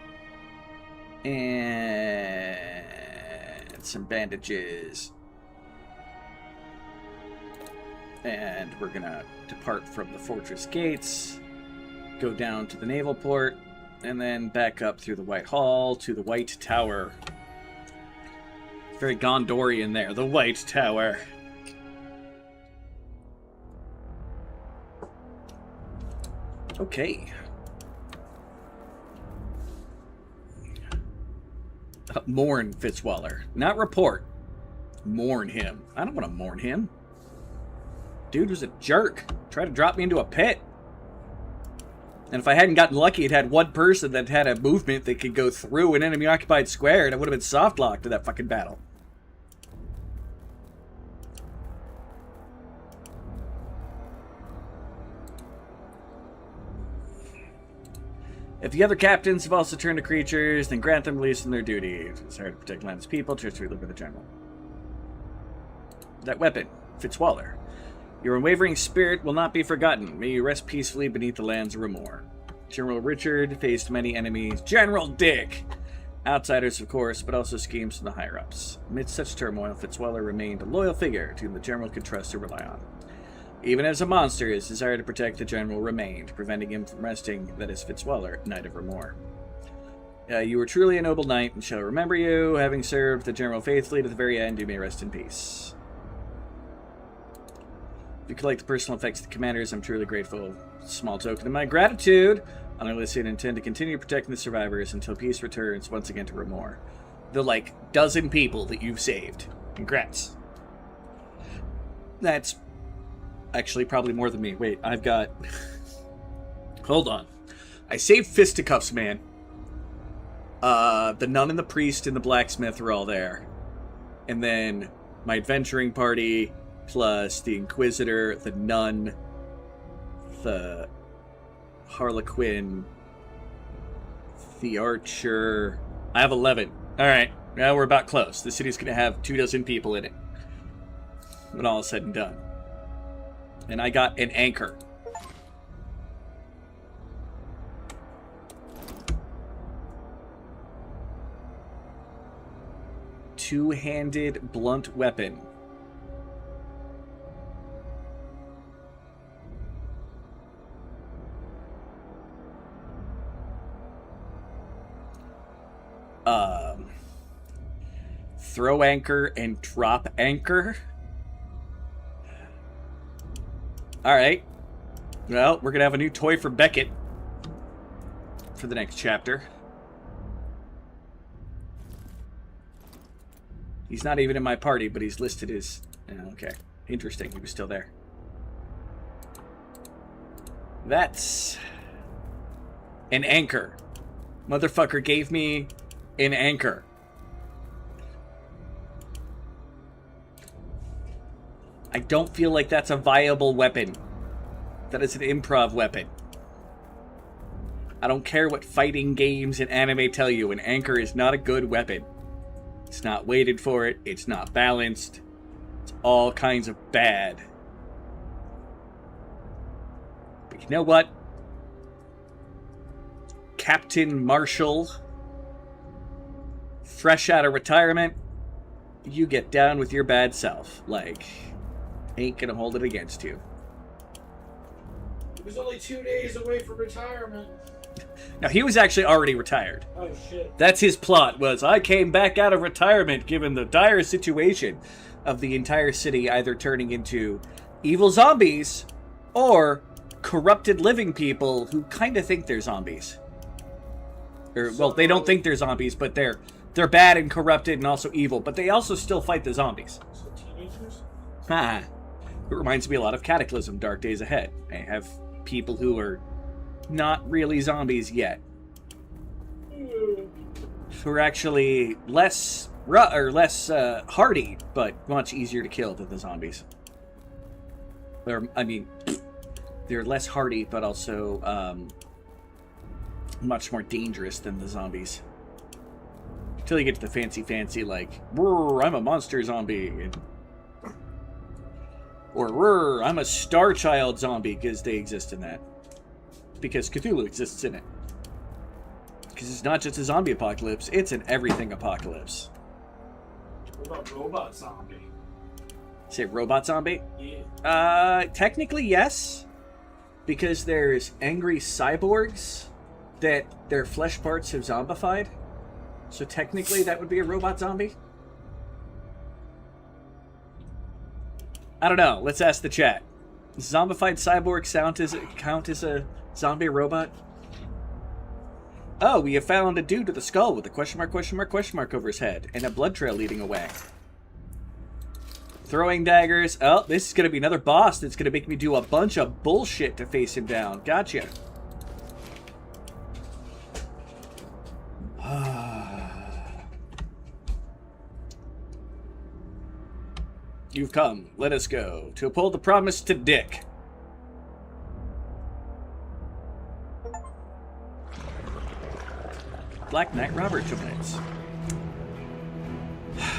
And some bandages. And we're gonna depart from the fortress gates, go down to the naval port, and then back up through the White Hall to the White Tower. Very Gondorian there, the White Tower. Okay. Mourn Fitzwaller. Not report. Mourn him. I don't want to mourn him. Dude was a jerk. Tried to drop me into a pit. And if I hadn't gotten lucky, it had one person that had a movement that could go through an enemy-occupied square, and it would have been soft-locked to that fucking battle. If the other captains have also turned to creatures, then grant them release from their duty. It's hard to protect land's people, to live with the general. That weapon, Fitzwaller. Your unwavering spirit will not be forgotten. May you rest peacefully beneath the lands of Remor. General Richard faced many enemies. General Dick! Outsiders, of course, but also schemes from the higher-ups. Amidst such turmoil, Fitzwaller remained a loyal figure to whom the general could trust or rely on. Even as a monster, his desire to protect the general remained, preventing him from resting, that is Fitzwaller, Knight of Remor. You were truly a noble knight, and shall remember you. Having served the general faithfully to the very end, you may rest in peace. If you collect the personal effects of the commanders, I'm truly grateful. Small token of my gratitude. I listen and intend to continue protecting the survivors until peace returns once again to Remor. The, dozen people that you've saved. Congrats. That's actually probably more than me. Wait, I've got... Hold on. I saved Fisticuffs, man. The nun and the priest and the blacksmith are all there. And then my adventuring party... plus the Inquisitor, the Nun, the Harlequin, the Archer. I have 11. Alright, now we're about close. The city's going to have 24 people in it. When all is said and done. And I got an anchor. Two-handed blunt weapon. Throw anchor and drop anchor. Alright. Well, we're going to have a new toy for Beckett for the next chapter. He's not even in my party, but he's listed as... okay. Interesting. He was still there. That's an anchor. Motherfucker gave me an anchor. I don't feel like that's a viable weapon. That is an improv weapon. I don't care what fighting games and anime tell you, an anchor is not a good weapon. It's not weighted for it, it's not balanced. It's all kinds of bad. But you know what? Captain Marshall, fresh out of retirement, you get down with your bad self. Ain't gonna hold it against you. He was only 2 days away from retirement. Now, he was actually already retired. Oh, shit. That's his plot, was I came back out of retirement given the dire situation of the entire city either turning into evil zombies or corrupted living people who kind of think they're zombies. Well, they don't think they're zombies, but they're bad and corrupted and also evil, but they also still fight the zombies. So teenagers? It reminds me a lot of Cataclysm, Dark Days Ahead. I have people who are not really zombies yet. Who are actually less hardy, but much easier to kill than the zombies. They're less hardy, but also much more dangerous than the zombies. Until you get to the fancy I'm a monster zombie. Or I'm a Star Child zombie, because they exist in that. Because Cthulhu exists in it. Because it's not just a zombie apocalypse, it's an everything apocalypse. What about robot zombie? Say robot zombie? Yeah. Technically yes. Because there's angry cyborgs that their flesh parts have zombified. So technically that would be a robot zombie. I don't know. Let's ask the chat. Does zombified cyborg count as a zombie robot? Oh, we have found a dude with a skull with a question mark over his head and a blood trail leading away. Throwing daggers. Oh, this is going to be another boss that's going to make me do a bunch of bullshit to face him down. Gotcha. You've come. Let us go. To uphold the promise to Dick. Black Knight Robert Jones.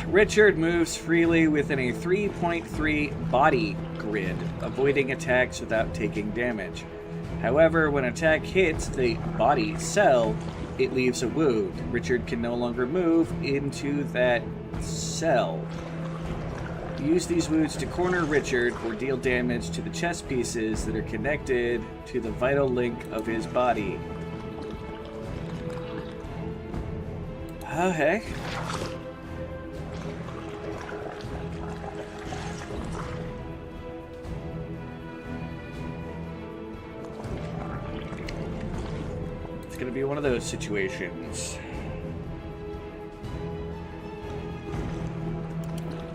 Richard moves freely within a 3.3 body grid, avoiding attacks without taking damage. However, when attack hits the body cell, it leaves a wound. Richard can no longer move into that cell. Use these wounds to corner Richard or deal damage to the chest pieces that are connected to the vital link of his body. Okay. It's gonna be one of those situations.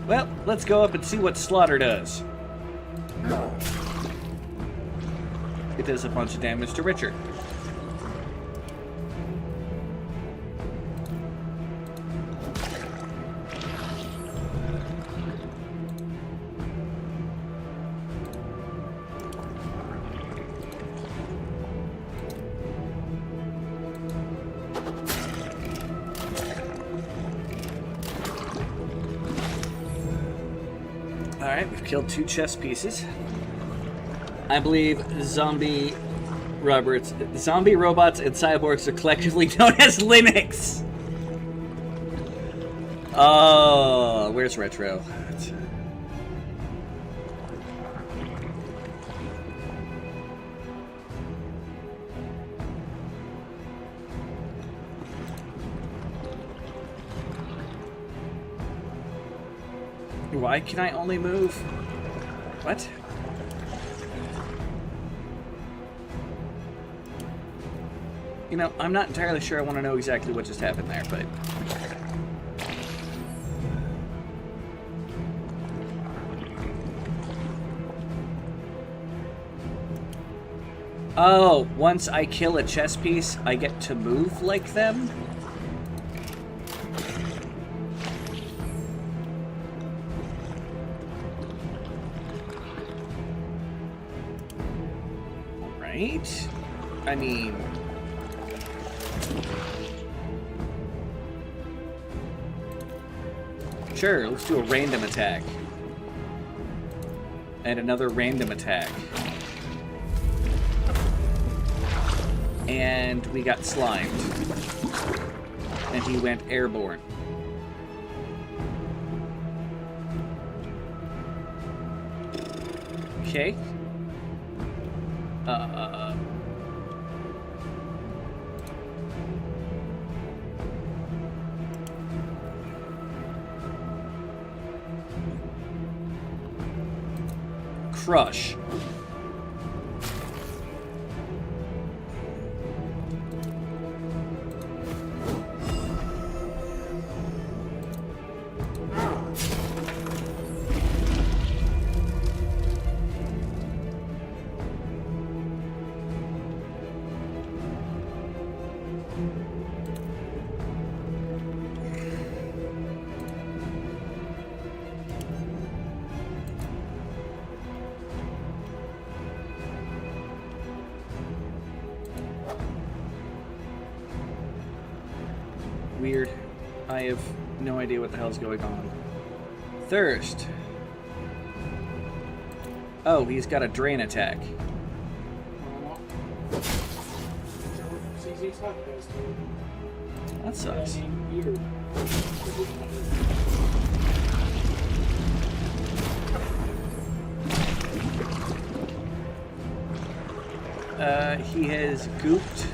Well, let's go up and see what Slaughter does. It does a bunch of damage to Richard. Alright, we've killed 2 chess pieces. I believe zombie robots and cyborgs are collectively known as Linux. Oh, where's Retro? Why can I only move? What? You know, I'm not entirely sure I want to know exactly what just happened there, but... Oh, once I kill a chess piece, I get to move like them? Right? I mean... Sure, let's do a random attack. And another random attack. And we got slimed. And he went airborne. Okay. Crush. Weird. I have no idea what the hell's going on. Thirst. Oh, he's got a drain attack. It's easy these hot guys do. That sucks. Weird. He has gooped.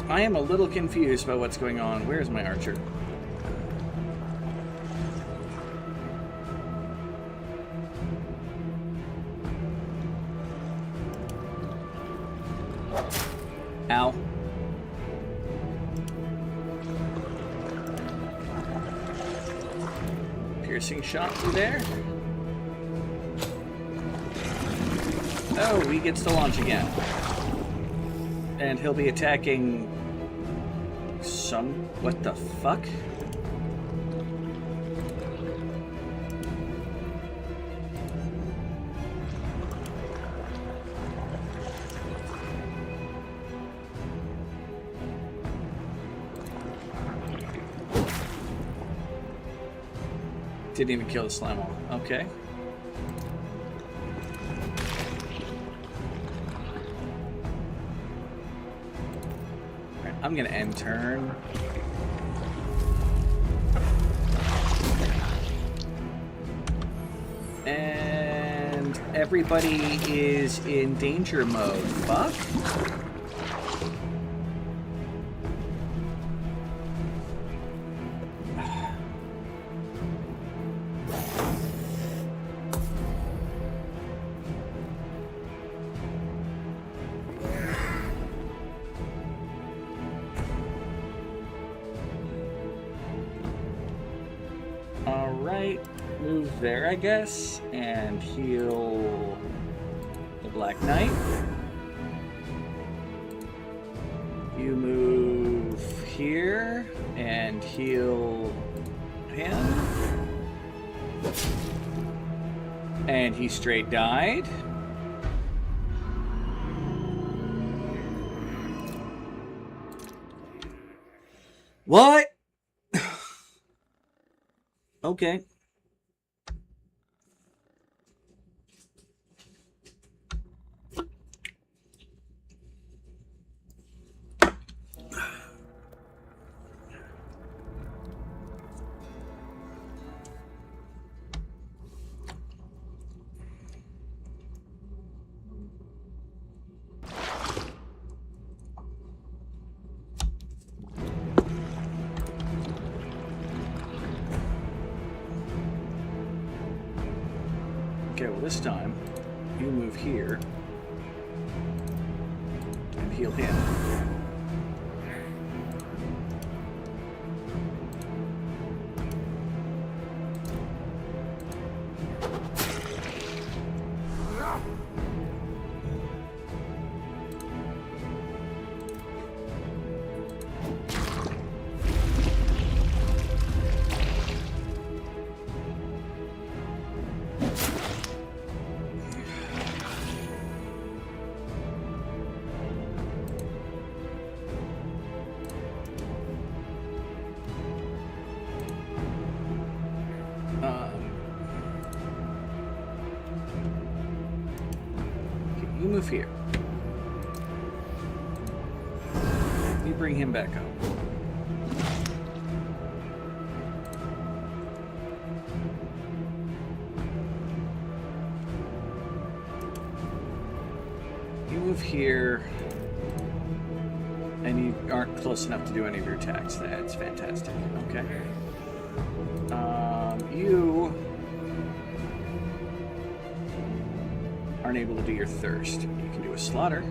I am a little confused by what's going on. Where's my archer? Ow. Piercing shot through there. Oh, he gets to launch again. And he'll be attacking some... What the fuck? Didn't even kill the slime wall. Okay. I'm gonna end turn. And everybody is in danger mode. Fuck. Move there, I guess, and heal the Black Knight. You move here and heal him. And he straight died. What? Okay. Okay, well this time, you move here and heal him. You move here. You bring him back up. You move here, and you aren't close enough to do any of your attacks. That's fantastic. Okay. You aren't able to do your thirst. You can do a slaughter.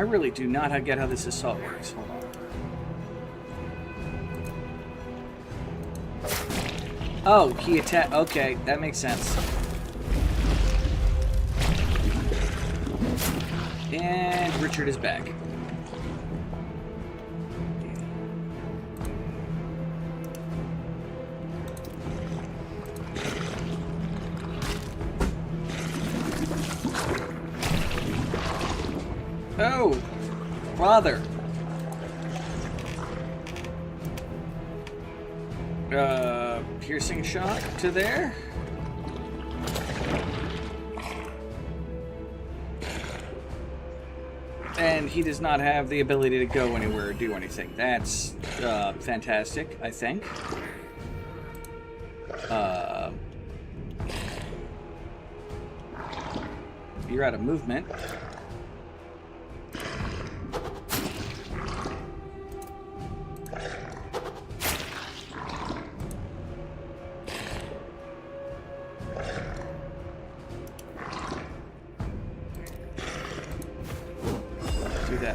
I really do not get how this assault works. Hold on. Oh, he attacked. Okay, that makes sense. And Richard is back. Oh, father. Piercing shot to there. And he does not have the ability to go anywhere or do anything. That's fantastic, I think. You're out of movement.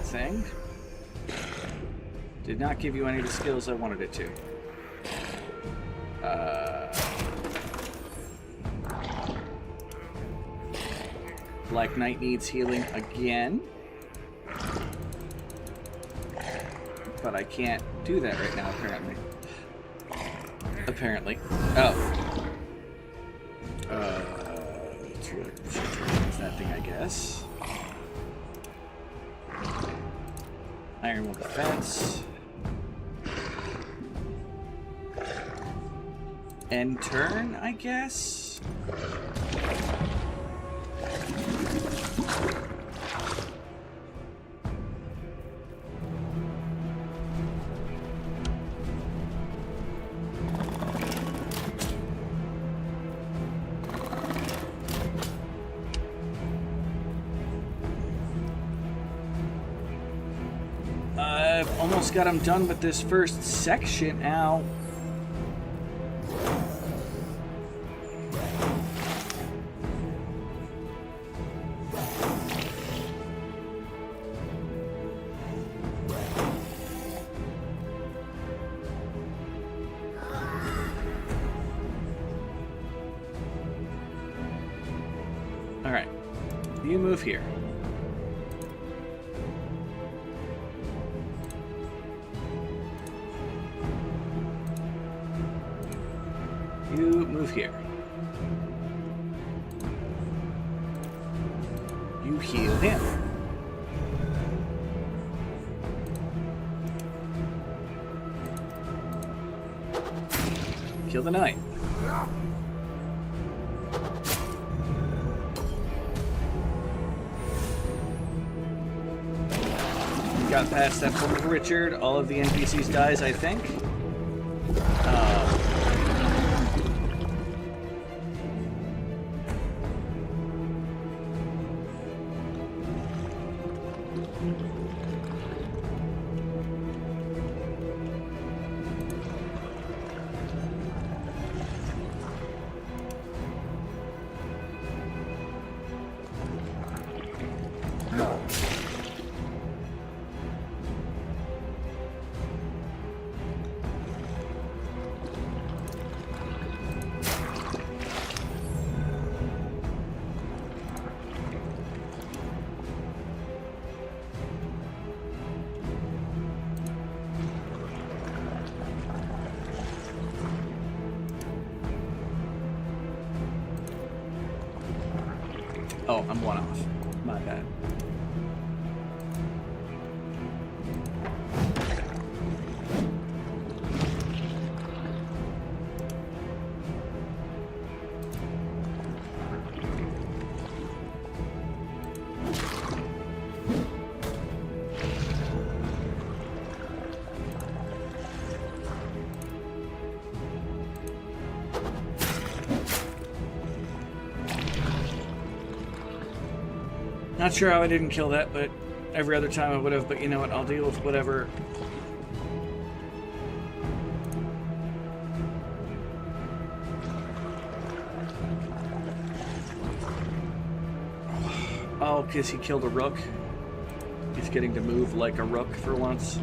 Thing. Did not give you any of the skills I wanted it to. Black Knight needs healing again. But I can't do that right now, apparently. Apparently. Oh. It's that thing, I guess. Iron Will defense. End turn, I guess. I've almost got him done with this first section. Ow. All right. You move here. You move here. You heal him. Kill the knight. Got past that point of Richard. All of the NPCs dies, I think. Oh, I'm one off. My bad. Not sure how I didn't kill that, but every other time I would have, but you know what, I'll deal with whatever. Oh, because he killed a rook. He's getting to move like a rook for once.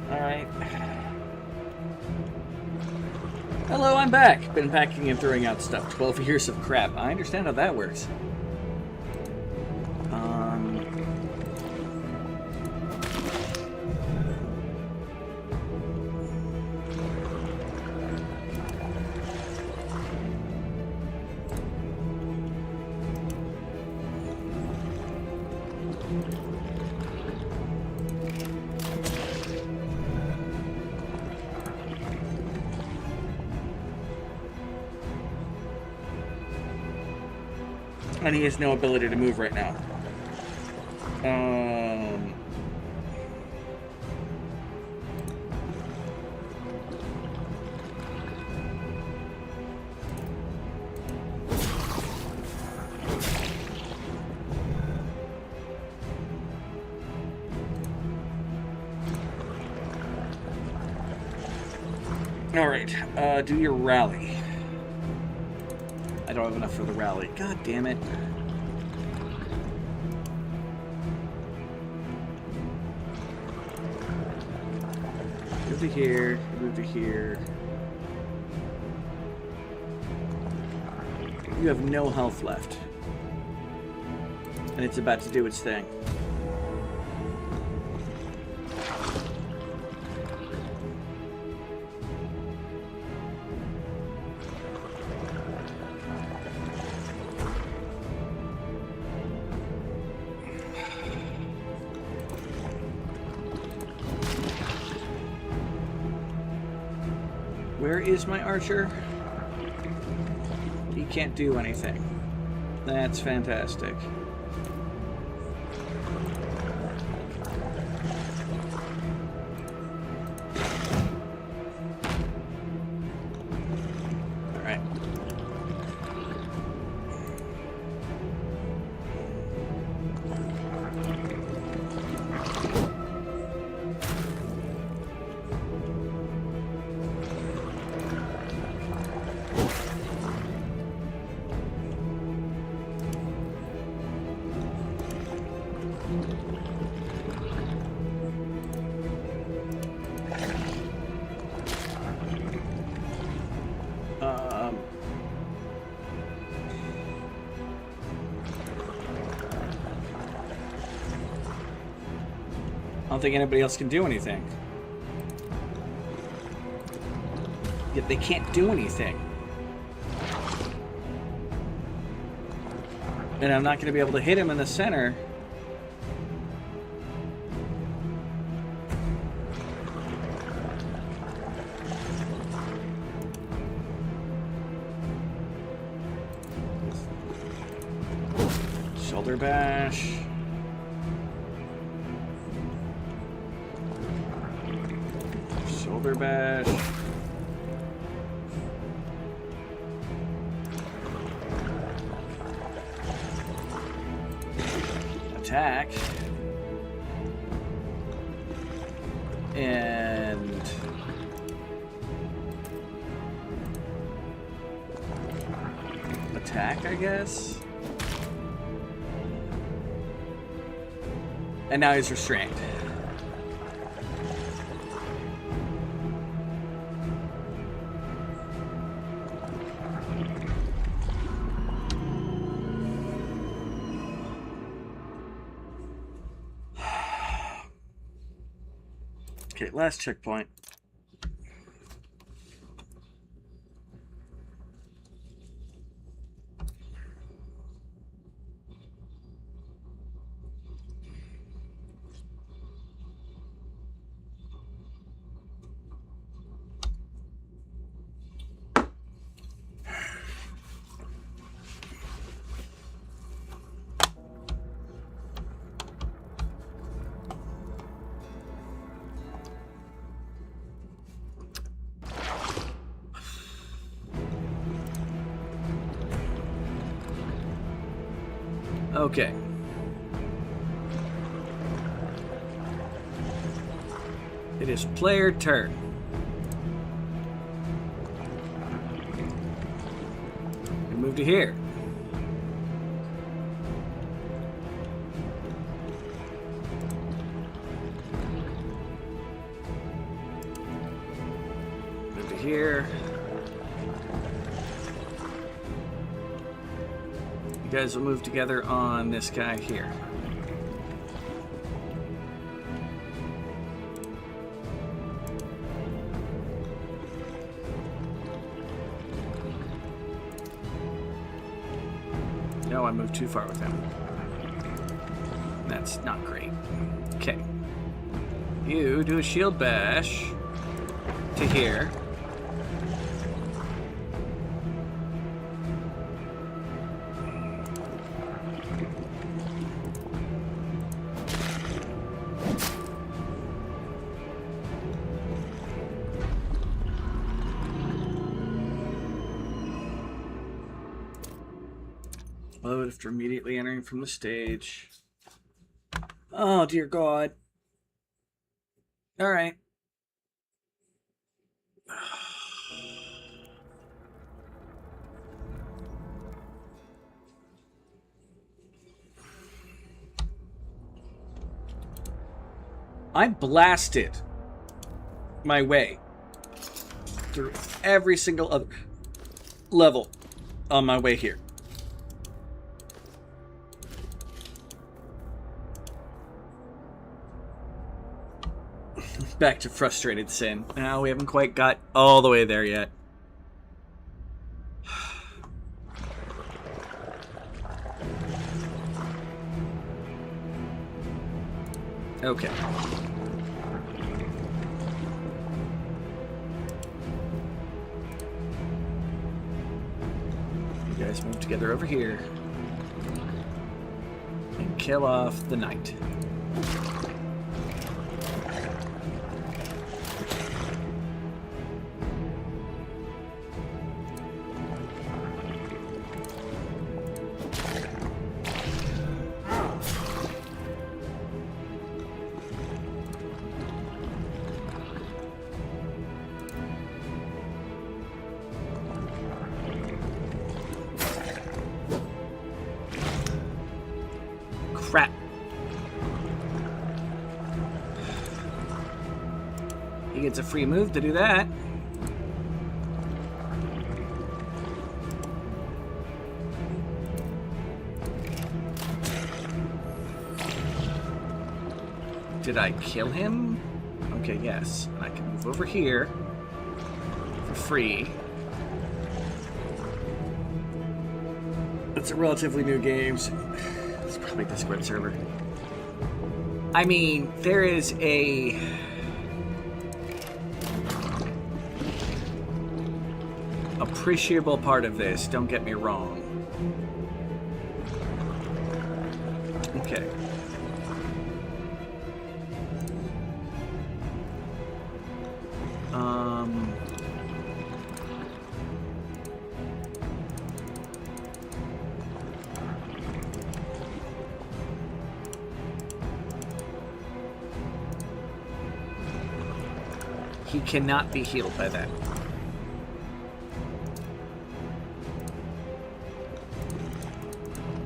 Alright. Hello, I'm back. Been packing and throwing out stuff. 12 years of crap. I understand how that works. And he has no ability to move right now. All right, do your rally. I don't have enough for the rally. God damn it. Move to here, move to here. You have no health left. And it's about to do its thing. Where is my archer? He can't do anything. That's fantastic. All right. I don't think anybody else can do anything. Yet they can't do anything. And I'm not going to be able to hit him in the center. Shoulder bash. Shoulder bash. Attack. And attack, I guess. And now he's restrained. Okay, last checkpoint. Okay. It is player turn. We move to here. here. You guys will move together on this guy here. No, I moved too far with him. That's not great. Okay. You do a shield bash to here. Load after immediately entering from the stage. Oh, dear God. All right. I blasted my way through every single other level on my way here. Back to frustrated sin. Now we haven't quite got all the way there yet. Okay. You guys move together over here and kill off the knight. Crap. He gets a free move to do that. Did I kill him? Okay, yes. I can move over here for free. It's a relatively new game, so it's probably a Discord server. I mean, there is a appreciable part of this, don't get me wrong. Okay. He cannot be healed by that.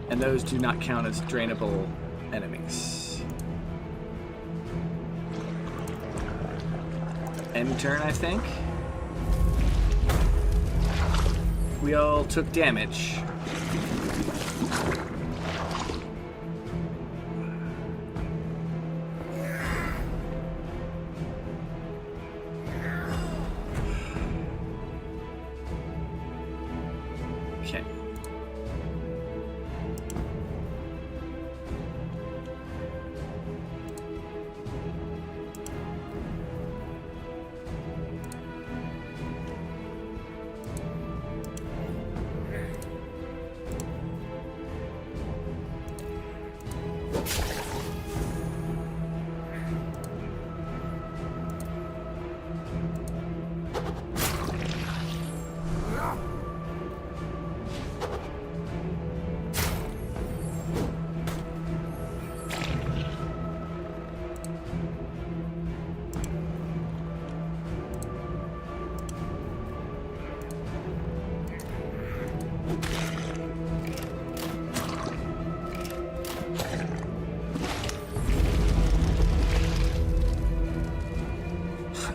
And those do not count as drainable enemies. End turn, I think. We all took damage. Okay.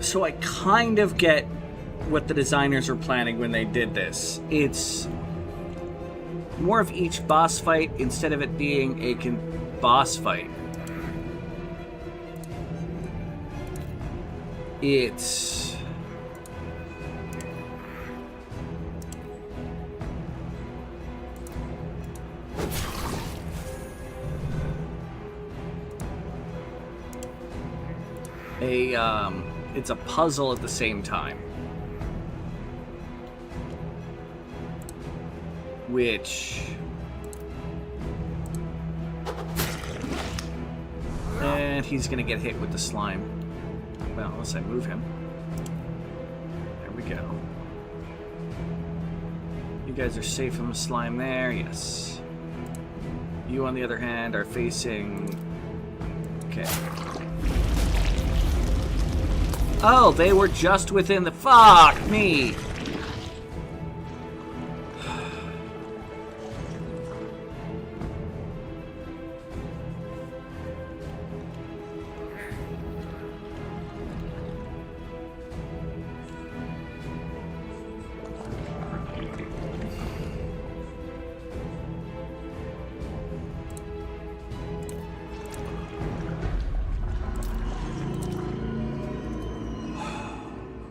So I kind of get what the designers were planning when they did this. It's more of each boss fight instead of it being a boss fight. It's it's a puzzle at the same time, which, and he's gonna get hit with the slime. Well, unless I move him. There we go. You guys are safe from the slime there, yes. You, on the other hand, are facing... Okay. Oh, they were just within the... Fuck me!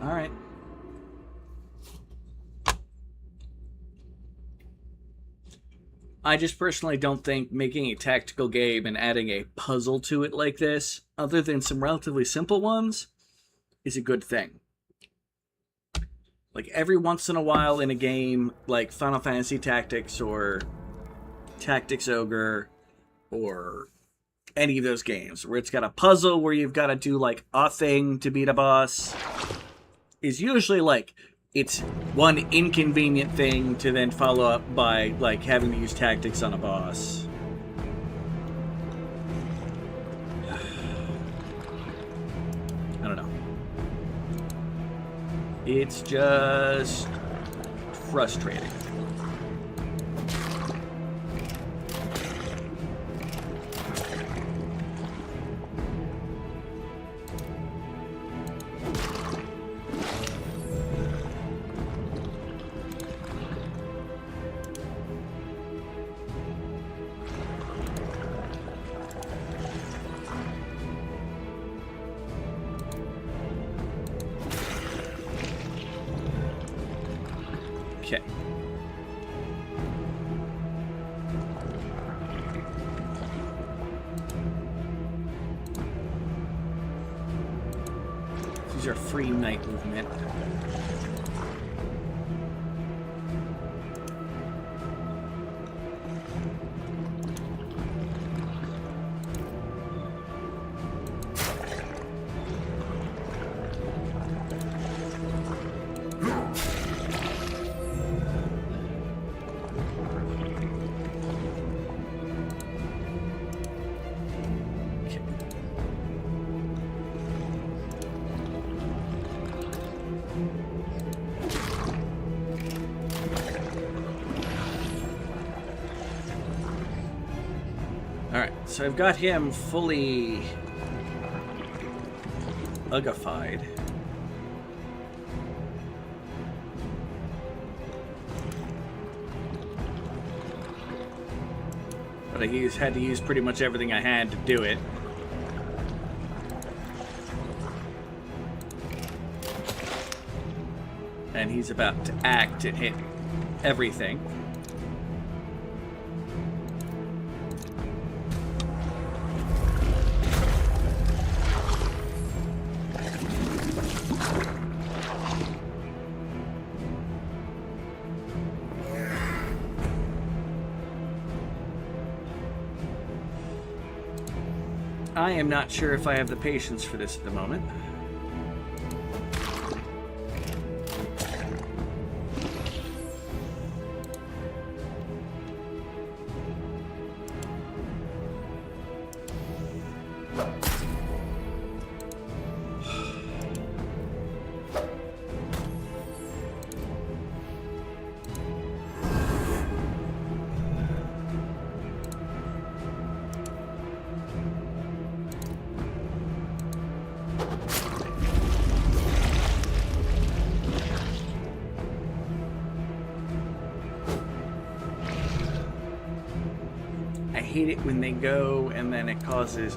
Alright. I just personally don't think making a tactical game and adding a puzzle to it like this, other than some relatively simple ones, is a good thing. Like, every once in a while in a game, like Final Fantasy Tactics or Tactics Ogre or any of those games, where it's got a puzzle where you've got to do, like, a thing to beat a boss, is usually, like, it's one inconvenient thing to then follow up by, like, having to use tactics on a boss. I don't know. It's just frustrating. Okay. These are free night movement. Alright, so I've got him fully ugified. But I had to use pretty much everything I had to do it. And he's about to act and hit everything. I am not sure if I have the patience for this at the moment. hate it when they go and then it causes...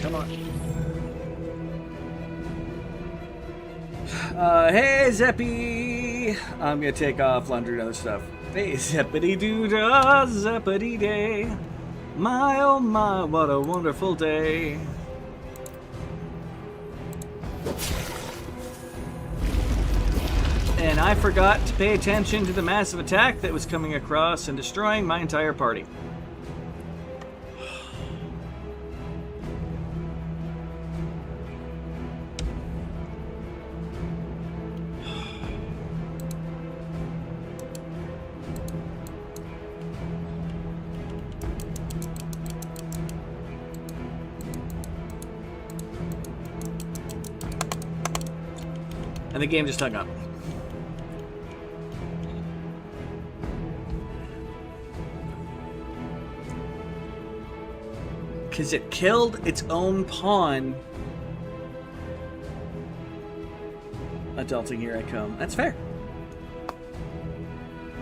Come on. Hey, Zeppy! I'm gonna take off laundry and other stuff. Hey, Zeppity-doo-dah, Zeppity-day. My, oh my, what a wonderful day. And I forgot to pay attention to the massive attack that was coming across and destroying my entire party. And the game just hung up. Because it killed its own pawn. Adulting, here I come. That's fair.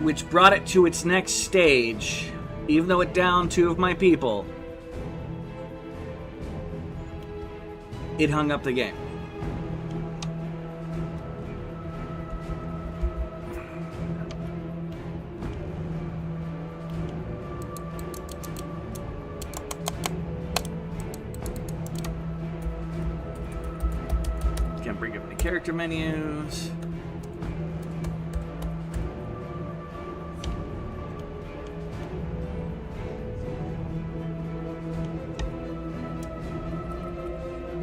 Which brought it to its next stage. Even though it downed 2 of my people, it hung up the game. Can't bring up any character menus.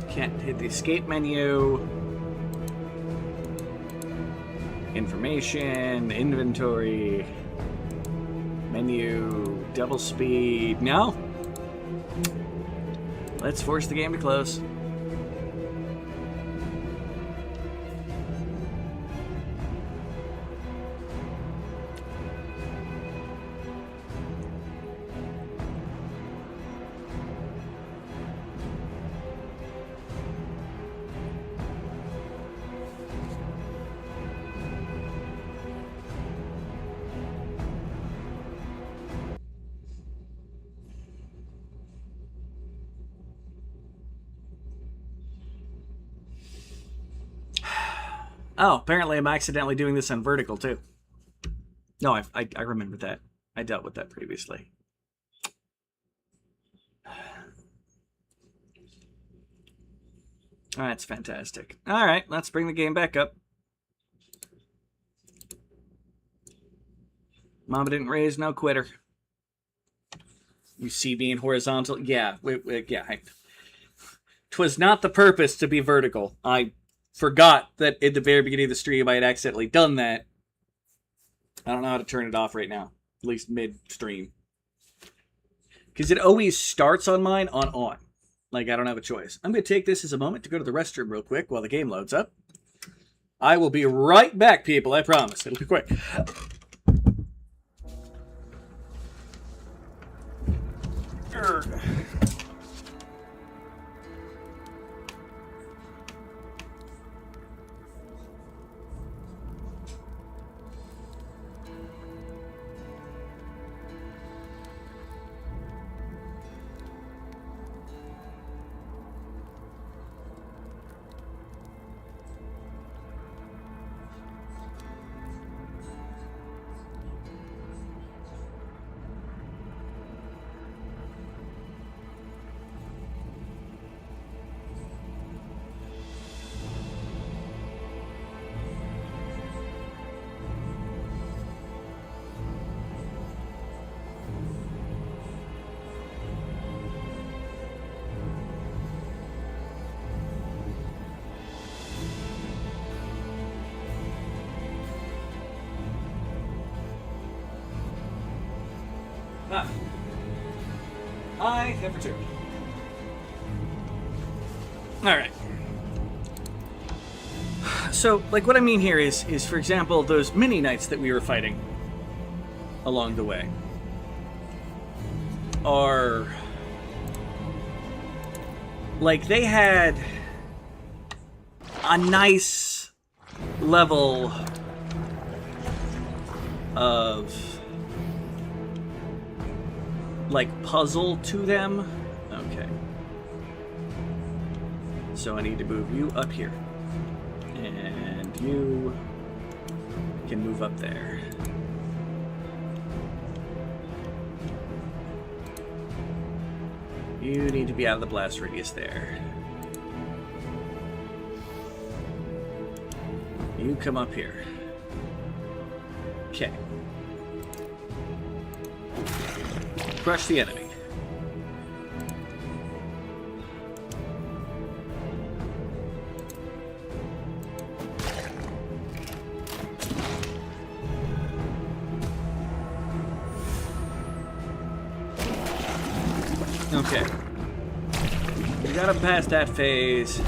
Can't hit the escape menu. Information, inventory, menu, double speed. No. Let's force the game to close. Oh, apparently I'm accidentally doing this on vertical, too. No, I remember that. I dealt with that previously. That's fantastic. All right, let's bring the game back up. Mama didn't raise no quitter. You see being horizontal? Yeah, yeah. 'Twas not the purpose to be vertical. I forgot that at the very beginning of the stream I had accidentally done that. I don't know how to turn it off right now. At least mid-stream. Because it always starts on mine on. Like, I don't have a choice. I'm going to take this as a moment to go to the restroom real quick while the game loads up. I will be right back, people. I promise. It'll be quick. Urgh. I have returned. Alright. So, like, what I mean here is, for example, those mini knights that we were fighting along the way are... like, they had a nice level of, like, puzzle to them. Okay. So I need to move you up here. And you can move up there. You need to be out of the blast radius there. You come up here. Okay. Crush the enemy. Okay. We gotta pass that phase.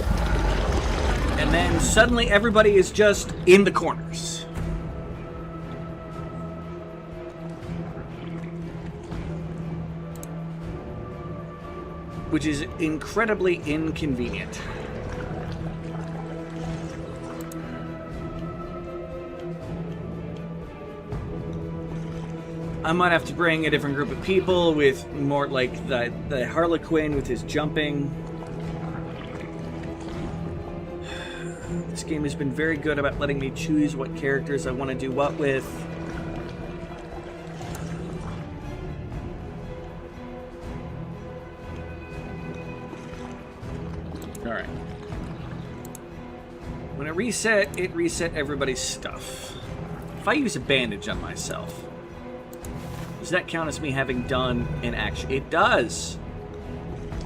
And then suddenly everybody is just in the corners. Which is incredibly inconvenient. I might have to bring a different group of people with more like the Harlequin with his jumping. This game has been very good about letting me choose what characters I want to do what with. Alright. When it reset everybody's stuff. If I use a bandage on myself, does that count as me having done an action? It does!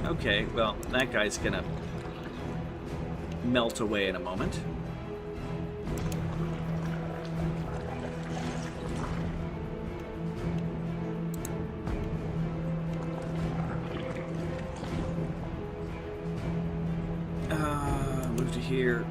Okay, well, that guy's gonna melt away in a moment. Move to here.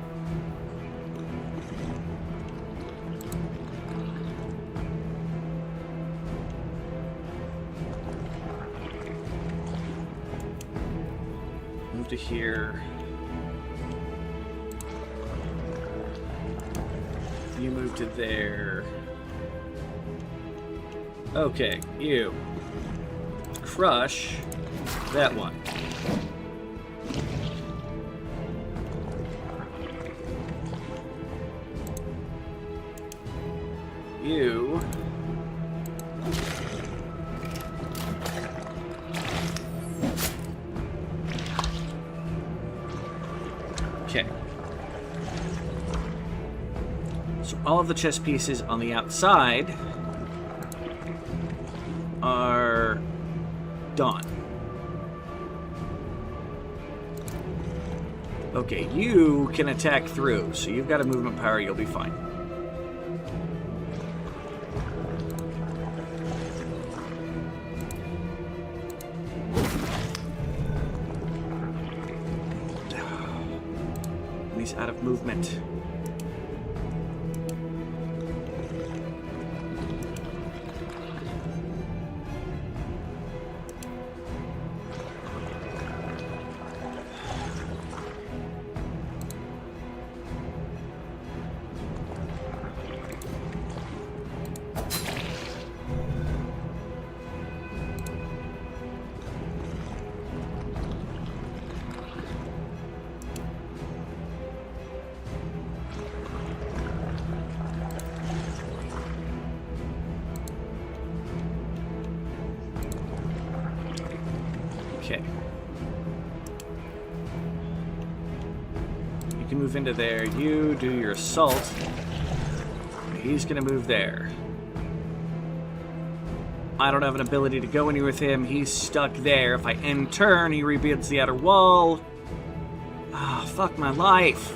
Move to here. You move to there. Okay, you. Crush that one. You. Okay. So all of the chess pieces on the outside are done. Okay, you can attack through, so you've got a movement power, you'll be fine. He's out of movement. Okay. You can move into there. You do your assault. He's gonna move there. I don't have an ability to go anywhere with him. He's stuck there. If I end turn, he rebuilds the outer wall. Ah, fuck my life.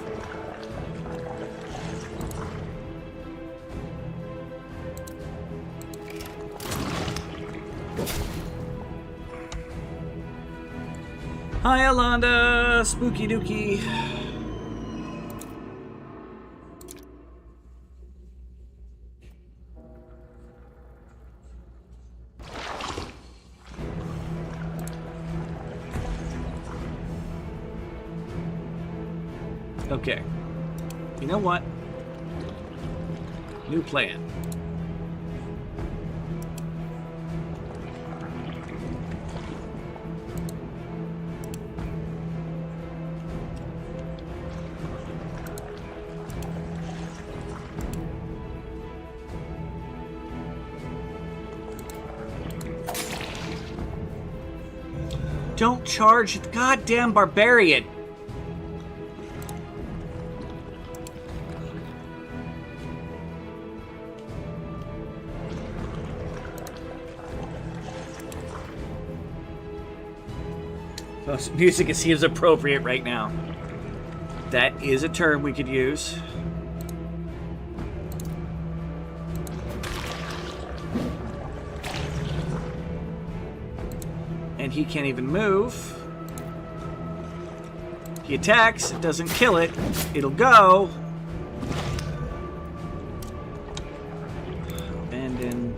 Hi, Alonda. Spooky dookie. Okay. You know what? New plan. Don't charge the goddamn barbarian! Oh, music seems appropriate right now. That is a term we could use. And he can't even move. He attacks, it doesn't kill it. It'll go. Abandon.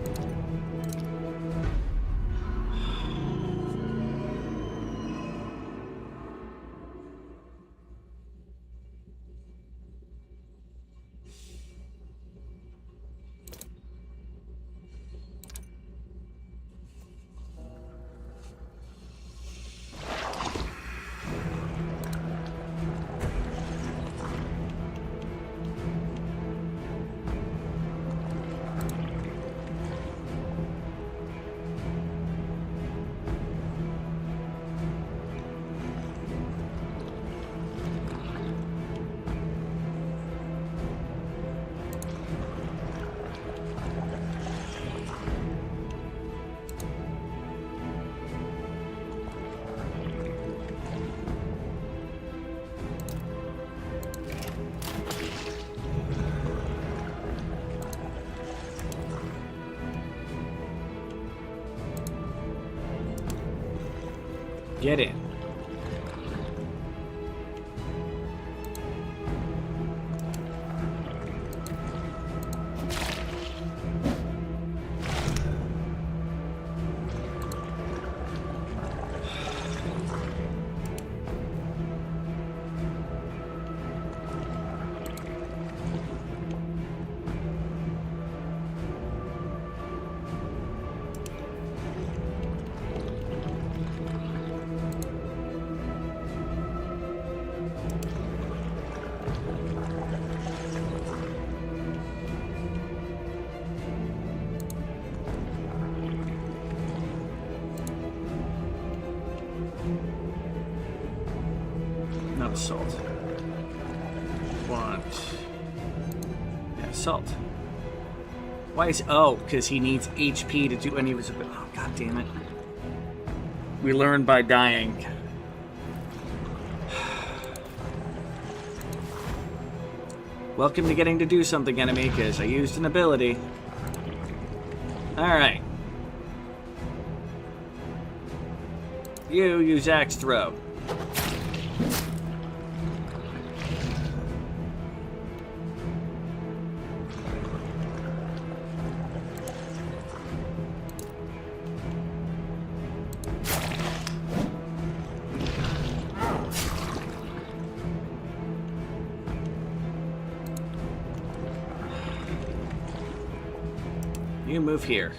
Get in. Not assault. Want. Yeah, assault. Why is. Oh, because he needs HP to do any of his. Oh, god damn it. We learn by dying. Welcome to getting to do something, enemy, because I used an ability. Alright. You use axe throw. You move here.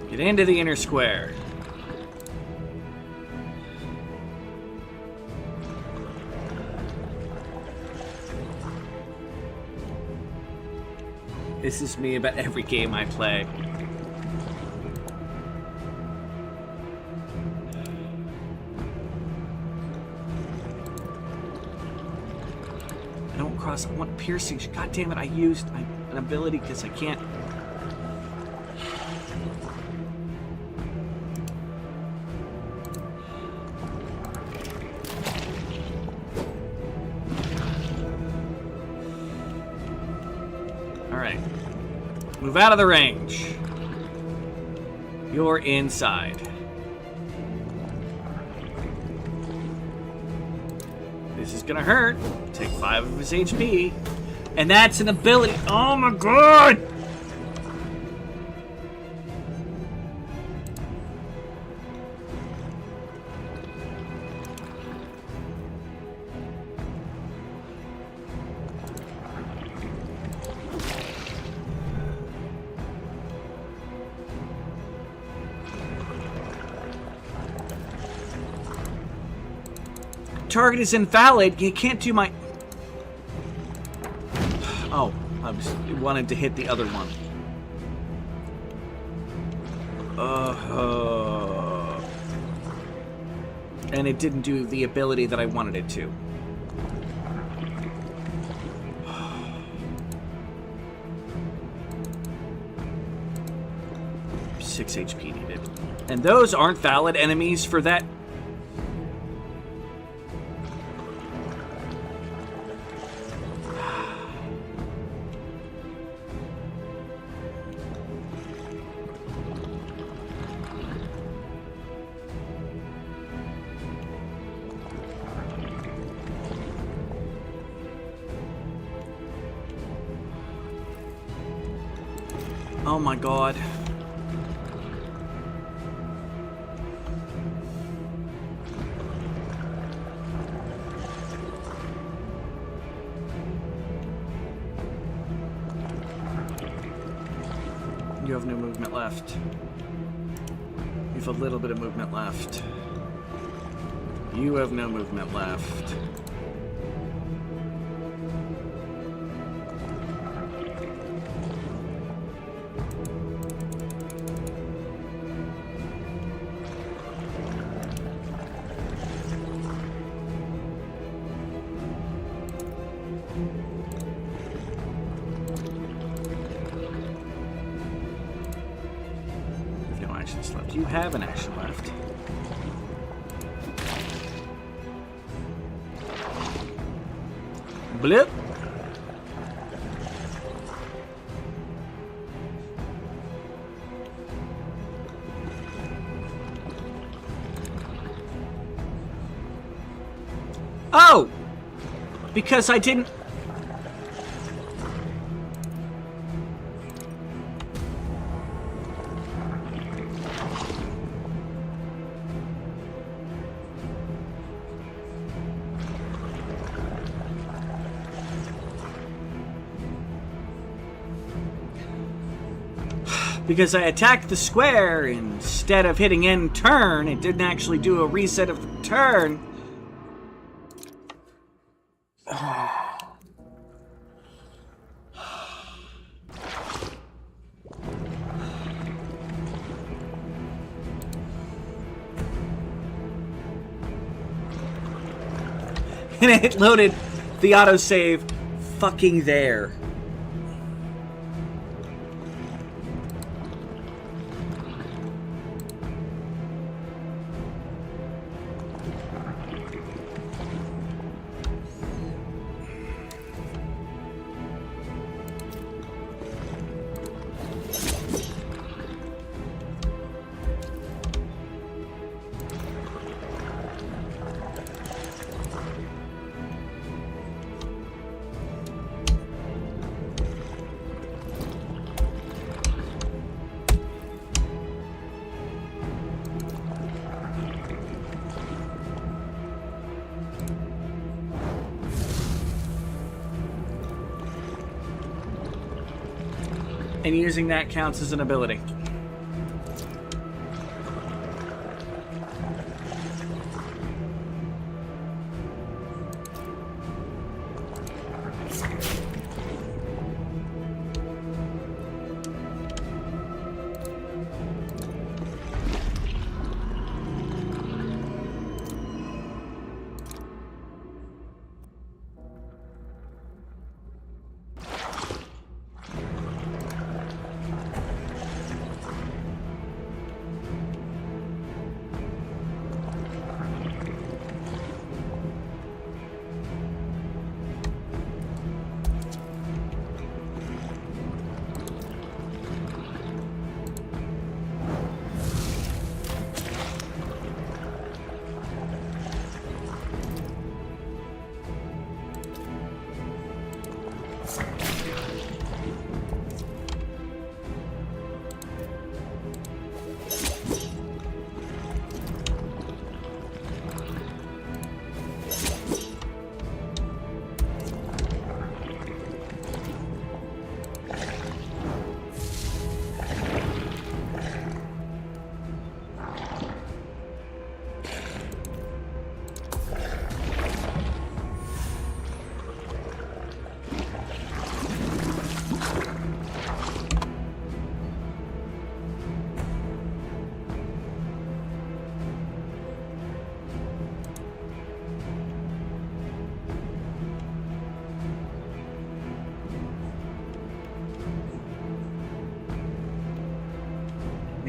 Get into the inner square. This is me about every game I play. I don't cross. I want piercing. God damn it! I used an ability because I can't. Alright. Move out of the range. You're inside. This is gonna hurt. Take 5 of his HP. And that's an ability. Oh my god! target is invalid. You can't do my... Oh, I wanted to hit the other one. And it didn't do the ability that I wanted it to. Six HP needed. And those aren't valid enemies for that. Oh my god. You have no movement left. You have a little bit of movement left. You have no movement left. Left. You have an action left. Blip. Oh! Because I didn't... Because I attacked the square instead of hitting end turn, it didn't actually do a reset of the turn. And it loaded the autosave fucking there. And using that counts as an ability.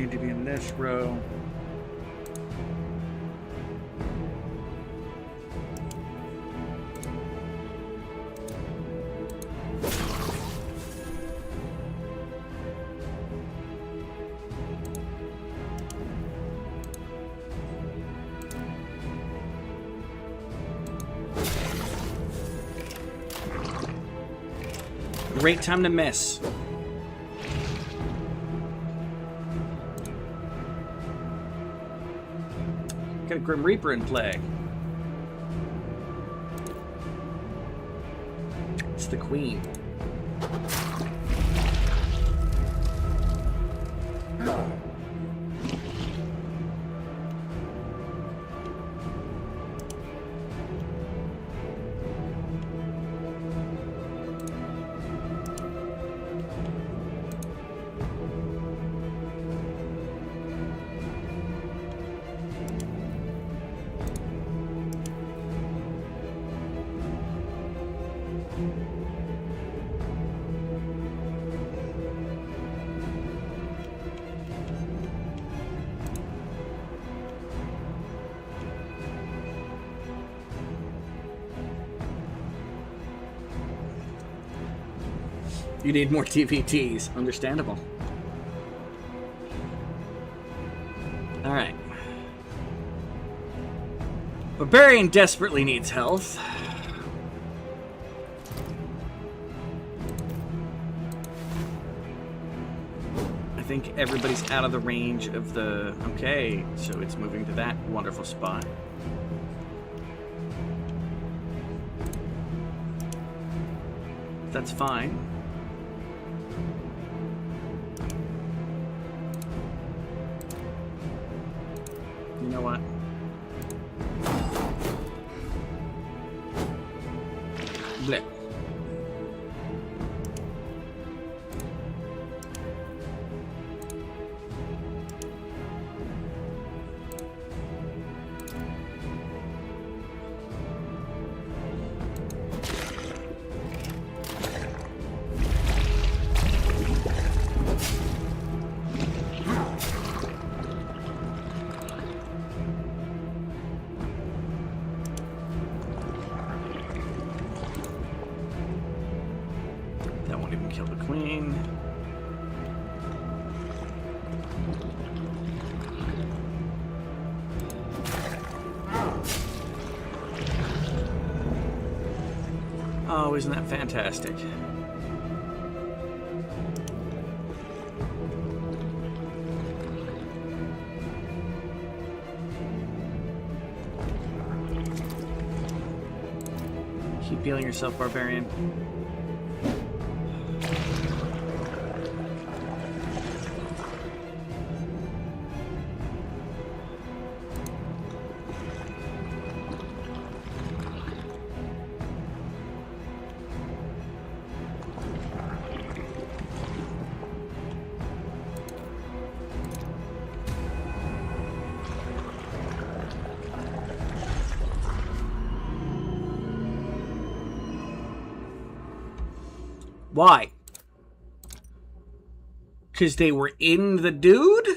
need to be in this row. Great time to miss. Got a Grim Reaper in play. It's the Queen. You need more TVTs. Understandable. Alright. Barbarian desperately needs health. I think everybody's out of the range of the... Okay, so it's moving to that wonderful spot. That's fine. You know what? Blech. Oh, isn't that fantastic? Keep healing yourself, Barbarian. Why? Because they were in the dude?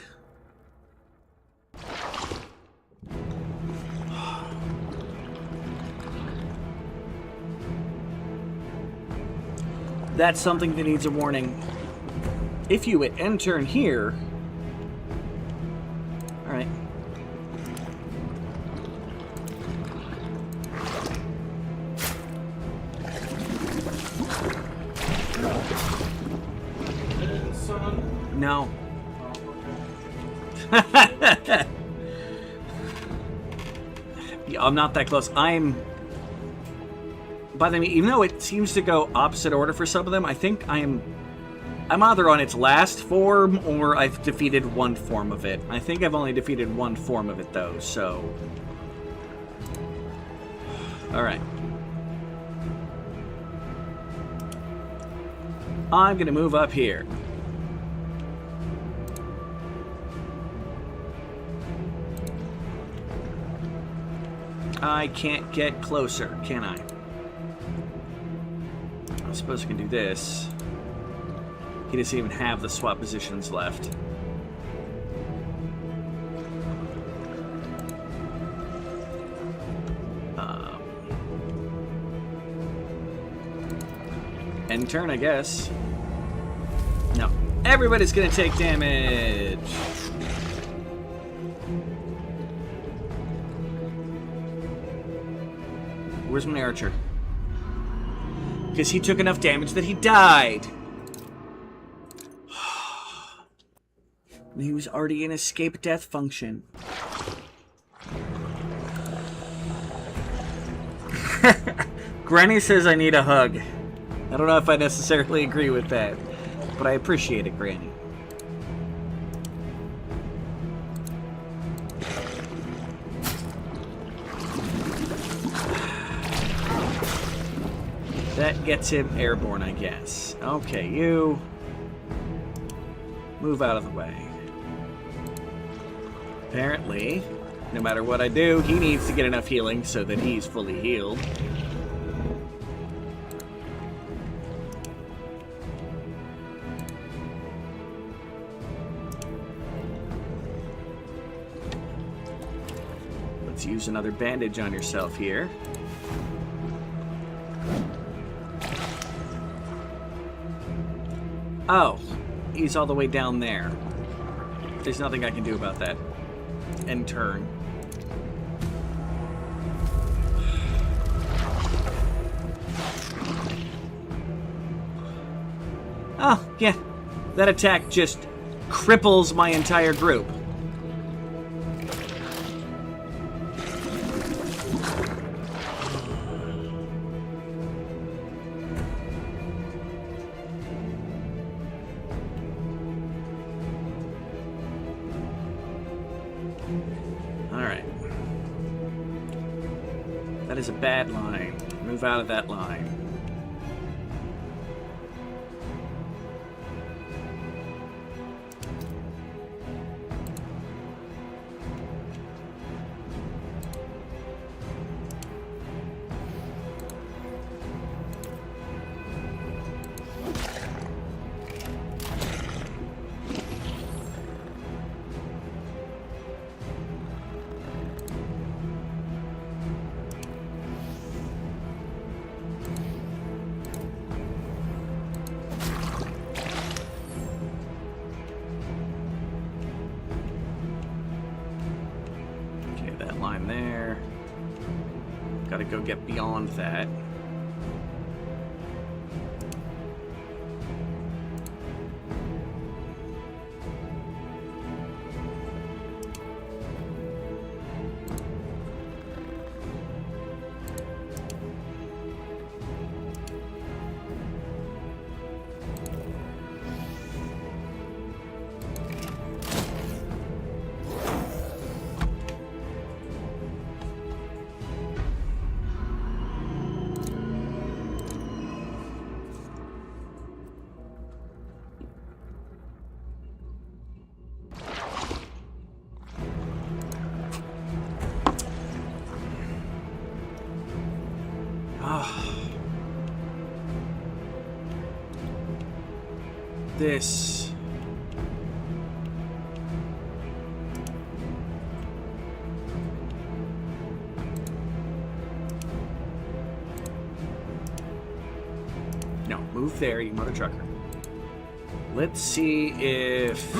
That's something that needs a warning. If you hit enter in here... Alright. No. Yeah, I'm not that close. I'm... By the way, even though it seems to go opposite order for some of them, I think I'm either on its last form or I've defeated one form of it. I think I've only defeated one form of it, though, so... Alright. I'm gonna move up here. I can't get closer, can I? I suppose I can do this. He doesn't even have the swap positions left. End turn, I guess. No. Everybody's gonna take damage. Where's my archer? Because he took enough damage that he died. He was already in escape death function. Granny says I need a hug. I don't know if I necessarily agree with that, but I appreciate it, Granny. That gets him airborne, I guess. Okay, you move out of the way. Apparently, no matter what I do, he needs to get enough healing so that he's fully healed. Let's use another bandage on yourself here. Oh, he's all the way down there. There's nothing I can do about that. End turn. Oh, yeah. That attack just cripples my entire group. Alright. That is a bad line. Move out of that line. Line there. Gotta go get beyond that. This. No, move there, you mother trucker. Let's see if...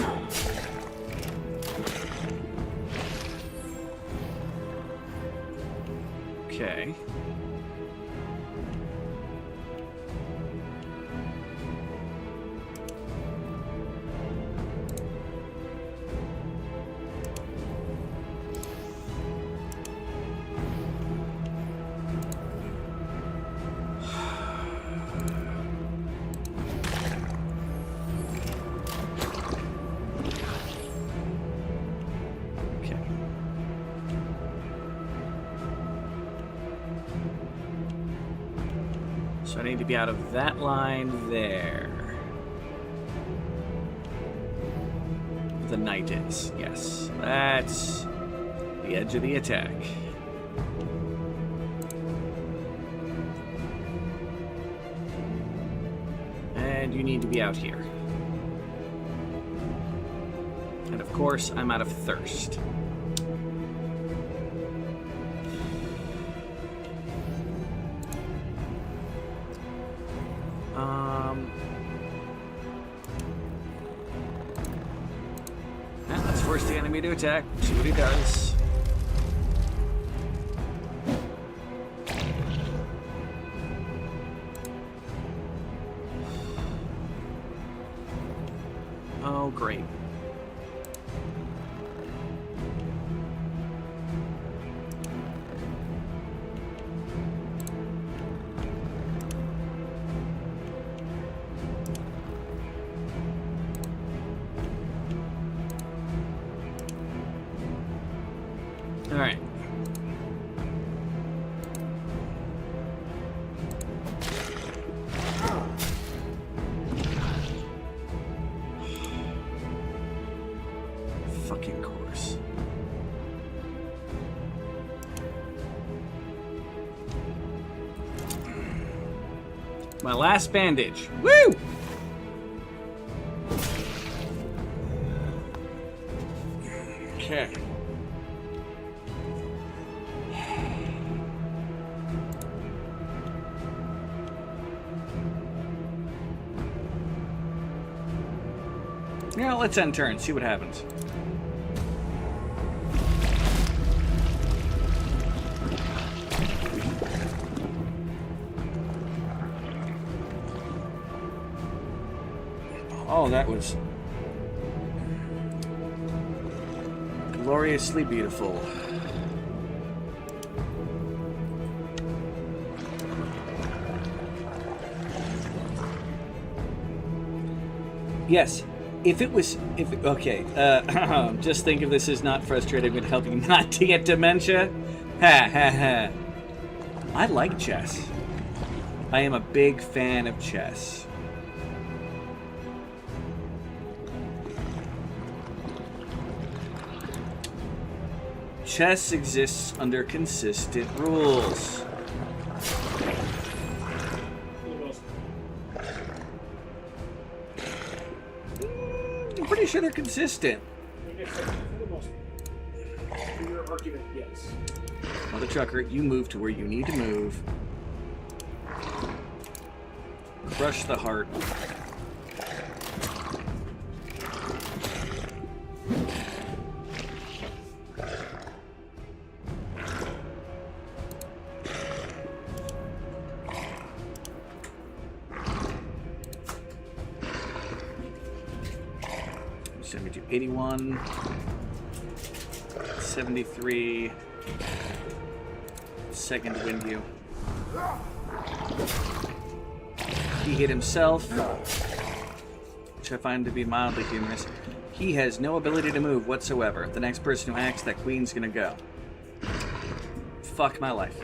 Okay. So I need to be out of that line there. The knight is, yes. That's the edge of the attack. And you need to be out here. And of course, I'm out of thirst. enemy to attack. See what he does. Oh, great. All right. Fucking course. My last bandage. Woo! Okay. Yeah, let's end turn, see what happens. Oh, that was gloriously beautiful. Yes. Okay, just think if this is not frustrating, would help you not to get dementia. Ha ha ha. I like chess. I am a big fan of chess. Chess exists under consistent rules. Pretty sure they're consistent. For your argument, yes. Mother trucker, you move to where you need to move. Crush the heart. Send me to 81, 73, second wind you. He hit himself, which I find to be mildly humorous. He has no ability to move whatsoever. The next person who acts, that queen's gonna go. Fuck my life.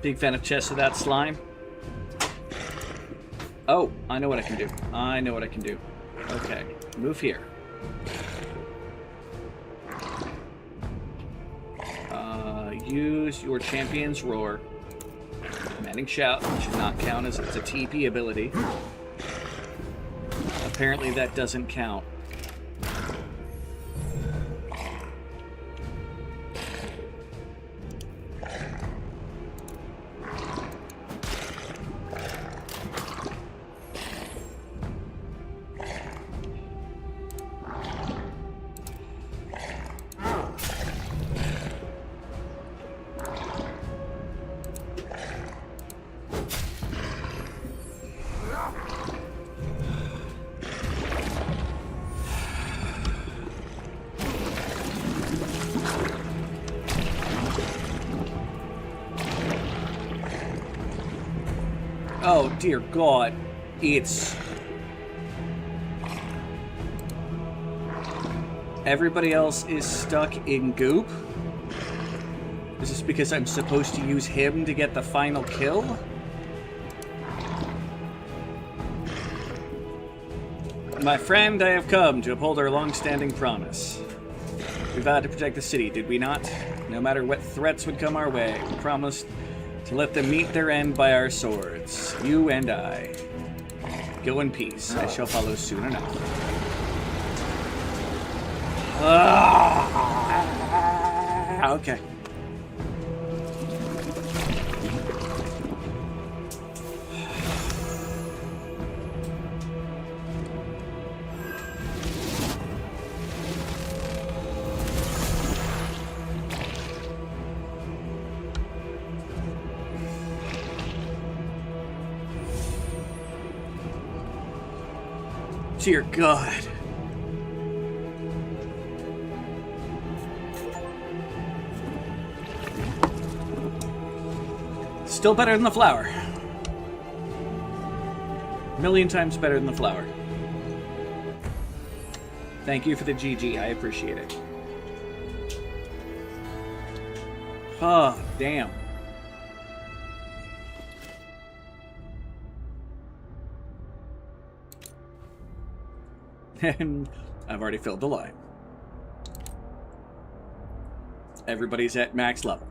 Big fan of chess without slime. Oh, I know what I can do. I know what I can do. Okay, move here. Use your champion's roar. Commanding shout, which should not count as it's a TP ability. Apparently that doesn't count. Oh, dear God. It's... Everybody else is stuck in goop? Is this because I'm supposed to use him to get the final kill? My friend, I have come to uphold our long-standing promise. We vowed to protect the city, did we not? No matter what threats would come our way, we promised To let them meet their end by our swords, you and I. Go in peace. I shall follow soon enough. Okay. Dear God. Still better than the flower. A million times better than the flower. Thank you for the GG. I appreciate it. Oh, damn. And I've already filled the line. Everybody's at max level.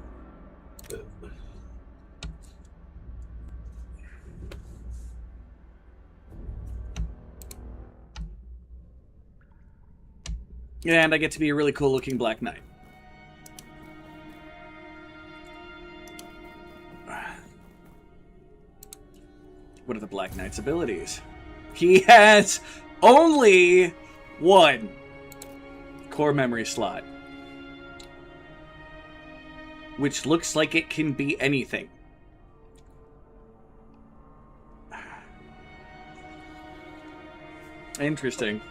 And I get to be a really cool looking Black Knight. What are the Black Knight's abilities? He has only one core memory slot, which looks like it can be anything. Interesting.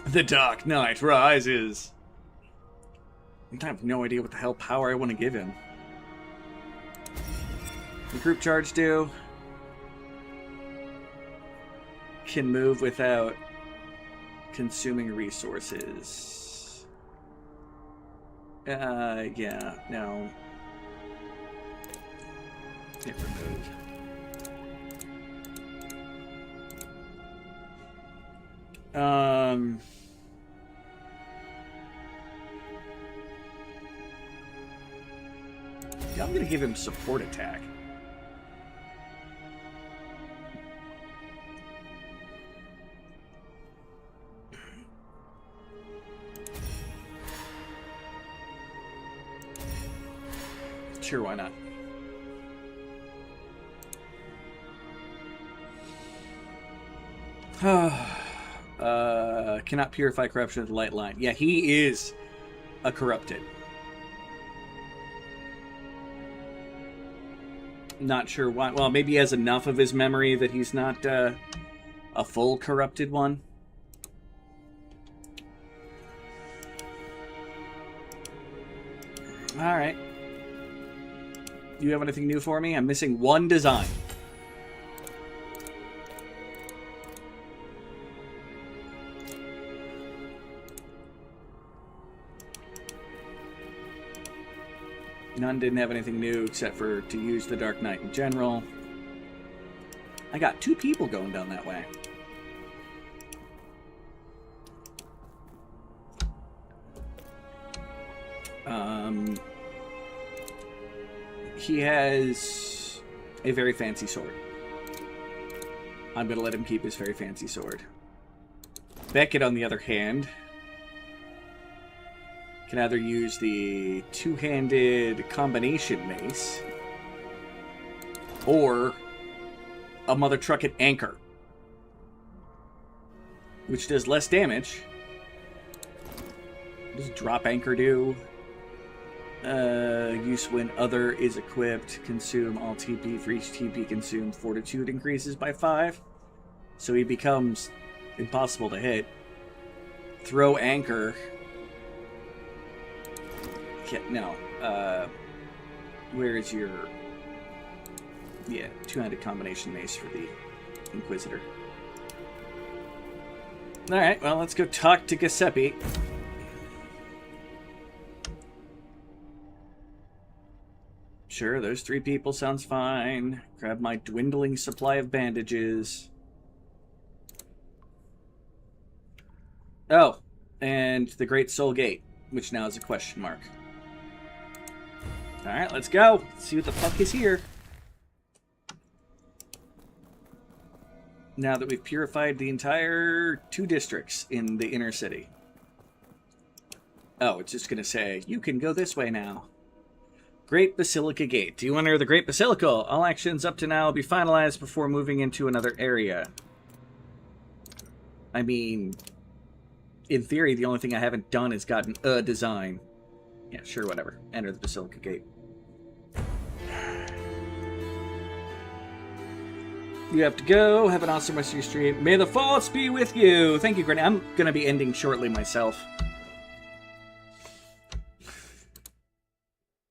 The Dark Knight rises. I have no idea what the hell power I want to give him. The group charge do. Can move without consuming resources. Yeah, no. Hit remove. Yeah, I'm gonna give him support attack. Sure, why not? Cannot purify corruption with the light line. Yeah, he is a corrupted. Not sure why. Well, maybe he has enough of his memory that he's not a full corrupted one. All right. Do you have anything new for me? I'm missing one design. None didn't have anything new except for to use the Dark Knight in general. I got 2 people going down that way. He has a very fancy sword. I'm going to let him keep his very fancy sword. Beckett, on the other hand, can either use the 2-handed combination mace or a mother trucket anchor, which does less damage. What does drop anchor do? Use when other is equipped. Consume all TP. For each TP consumed, fortitude increases by 5. So he becomes impossible to hit. Throw anchor. No. Where is your... Yeah, 2-handed combination mace for the Inquisitor. Alright, well, let's go talk to Giuseppe. Sure, those 3 people sounds fine. Grab my dwindling supply of bandages. Oh, and the Great Soul Gate, which now is a question mark. Alright, let's go. Let's see what the fuck is here. Now that we've purified the entire 2 districts in the inner city. Oh, it's just going to say, you can go this way now. Great Basilica Gate. Do you enter the Great Basilica? All actions up to now will be finalized before moving into another area. I mean, in theory, the only thing I haven't done is gotten a design. Yeah, sure, whatever. Enter the Basilica Gate. You have to go. Have an awesome rest of your stream. May the force be with you. Thank you, Granny. I'm going to be ending shortly myself.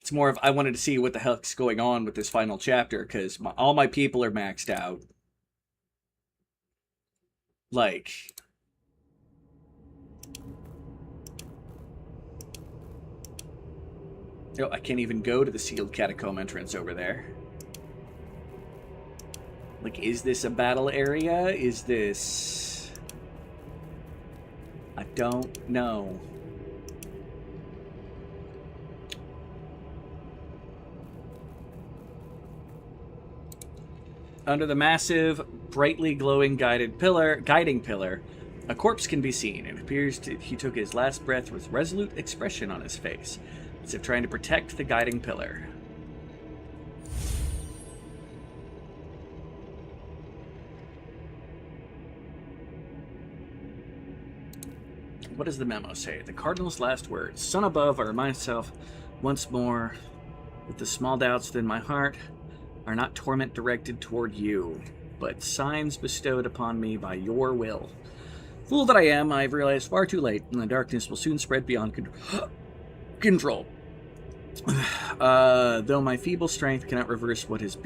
It's more of I wanted to see what the heck's going on with this final chapter, because all my people are maxed out. Like... Oh, I can't even go to the sealed catacomb entrance over there. Like, is this a battle area? Is this... I don't know. Under the massive, brightly glowing guiding pillar, a corpse can be seen. It appears he took his last breath with resolute expression on his face, as if trying to protect the guiding pillar. What does the memo say? The Cardinal's last words. Son above, I remind myself once more that the small doubts within my heart are not torment directed toward you, but signs bestowed upon me by your will. Fool that I am, I've realized far too late, and the darkness will soon spread beyond control. Though my feeble strength cannot reverse what has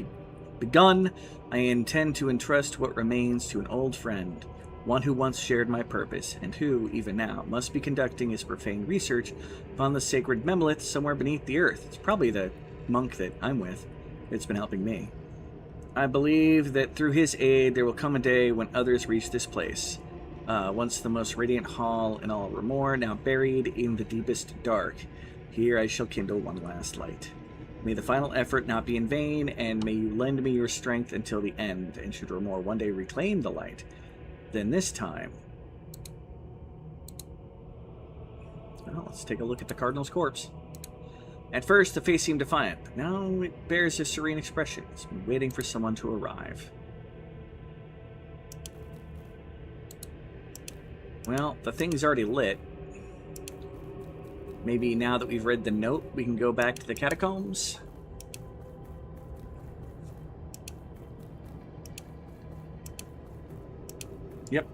begun, I intend to entrust what remains to an old friend, one who once shared my purpose, and who, even now, must be conducting his profane research upon the sacred Memolith somewhere beneath the earth. It's probably the monk that I'm with. It's been helping me. I believe that through his aid there will come a day when others reach this place. Once the most radiant hall in all Remor, now buried in the deepest dark. Here I shall kindle one last light. May the final effort not be in vain, and may you lend me your strength until the end, and should Remor one day reclaim the light, then this time... Well, let's take a look at the Cardinal's corpse. At first, the face seemed defiant, but now it bears a serene expression. It's been waiting for someone to arrive. Well, the thing's already lit. Maybe now that we've read the note, we can go back to the catacombs? Yep.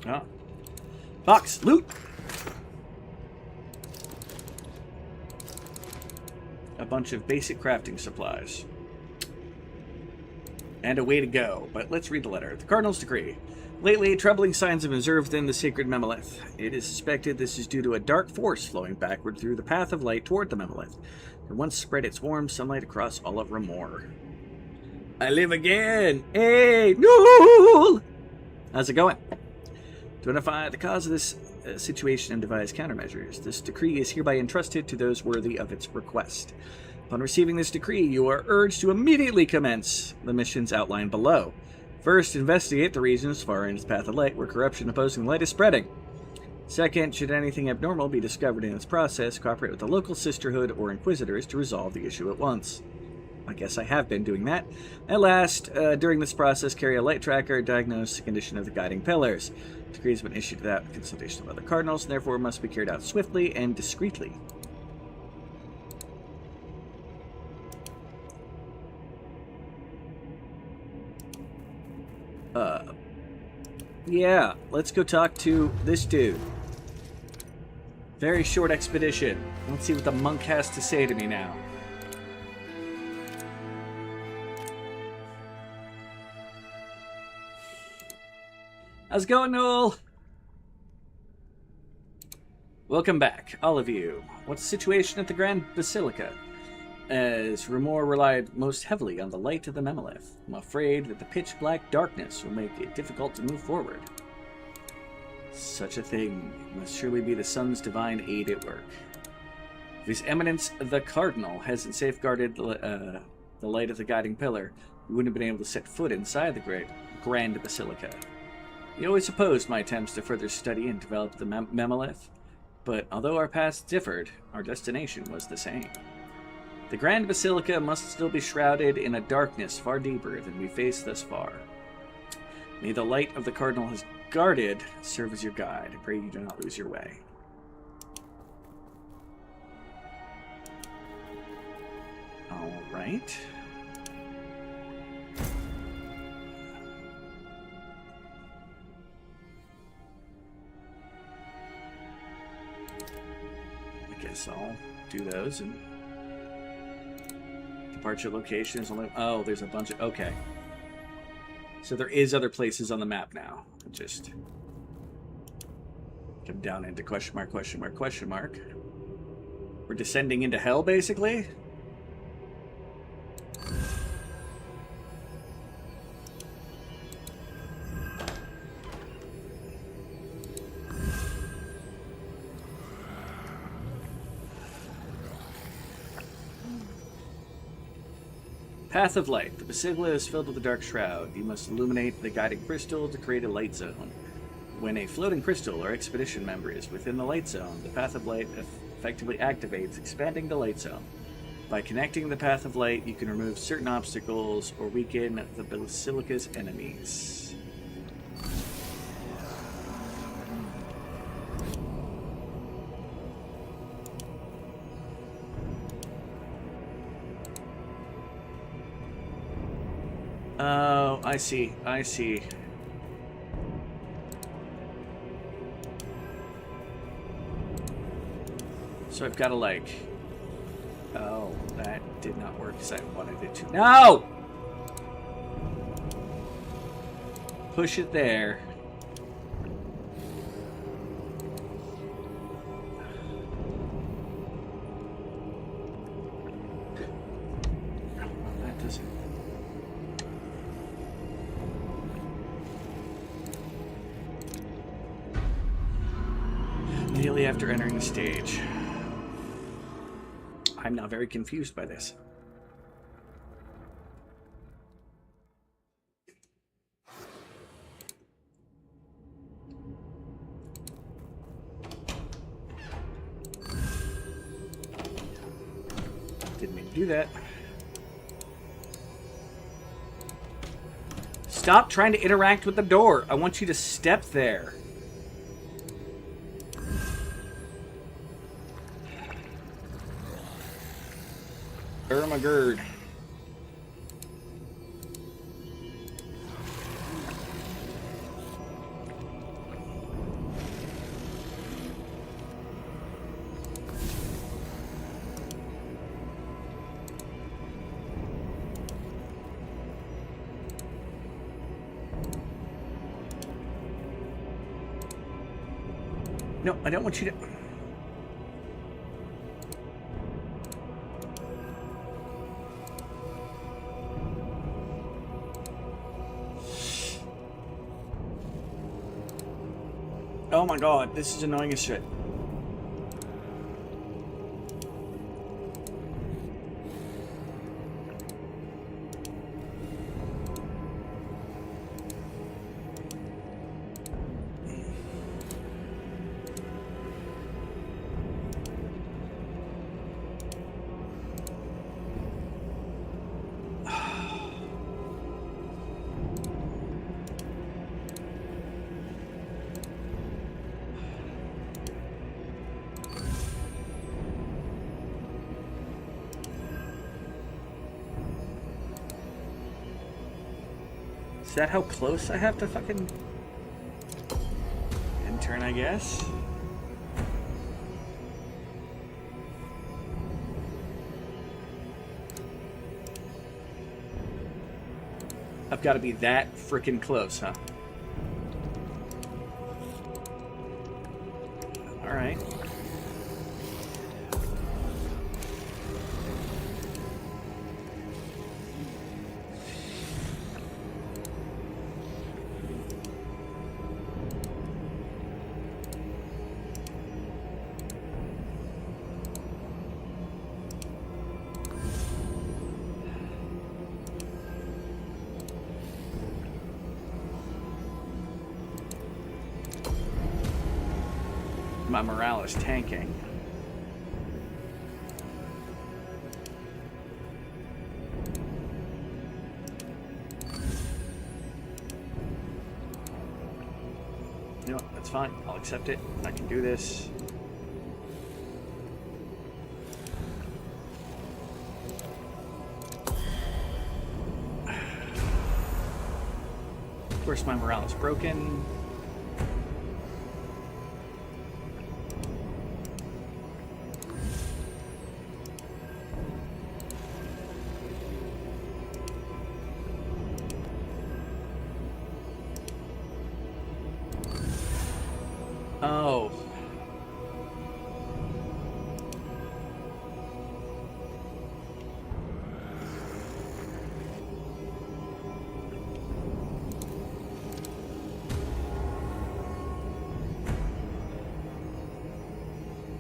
Ah. Box! Loot! A bunch of basic crafting supplies. And a way to go. But let's read the letter. The Cardinal's decree. Lately, troubling signs have been observed within the sacred Memolith. It is suspected this is due to a dark force flowing backward through the path of light toward the Memolith. It once spread its warm sunlight across all of Remor. I live again! Hey! No! How's it going? To identify the cause of this situation and devise countermeasures, this decree is hereby entrusted to those worthy of its request. Upon receiving this decree, you are urged to immediately commence the missions outlined below. First, investigate the regions far in its path of light where corruption opposing the light is spreading. Second, should anything abnormal be discovered in its process, cooperate with the local sisterhood or inquisitors to resolve the issue at once. I guess I have been doing that. At last, during this process, carry a light tracker, diagnose the condition of the guiding pillars. The decree has been issued without consultation of other cardinals, and therefore must be carried out swiftly and discreetly. Yeah, let's go talk to this dude. Very short expedition. Let's see what the monk has to say to me now. How's it going, Noel? Welcome back, all of you. What's the situation at the Grand Basilica? As Remor relied most heavily on the light of the Memolith, I'm afraid that the pitch-black darkness will make it difficult to move forward. Such a thing must surely be the sun's divine aid at work. If His Eminence the Cardinal hasn't safeguarded the light of the guiding pillar, we wouldn't have been able to set foot inside the Grand Basilica. He always opposed my attempts to further study and develop the Memolith, but although our paths differed, our destination was the same. The Grand Basilica must still be shrouded in a darkness far deeper than we faced thus far. May the light of the Cardinal has guarded serve as your guide. I pray you do not lose your way. All right. I guess I'll do those. And departure location is only... Oh, there's a bunch of... Okay. So there is other places on the map now. Just come down into question mark, question mark, question mark. We're descending into hell, basically. Path of Light. The basilica is filled with a dark shroud. You must illuminate the guiding crystal to create a light zone. When a floating crystal or expedition member is within the light zone, the Path of Light effectively activates, expanding the light zone. By connecting the Path of Light, you can remove certain obstacles or weaken the basilica's enemies. Oh, I see. I see. So I've got to like... Oh, that did not work as I wanted it to. No! Push it there. That doesn't... Immediately after entering the stage. I'm now very confused by this. Didn't mean to do that. Stop trying to interact with the door. I want you to step there. Ermagerd. No, I don't want you to... Oh my god, this is annoying as shit. Is that how close I have to fucking... end turn, I guess? I've got to be that freaking close, huh? Alright. My morale is tanking. You know what? That's fine. I'll accept it. I can do this. Of course, my morale is broken. Oh.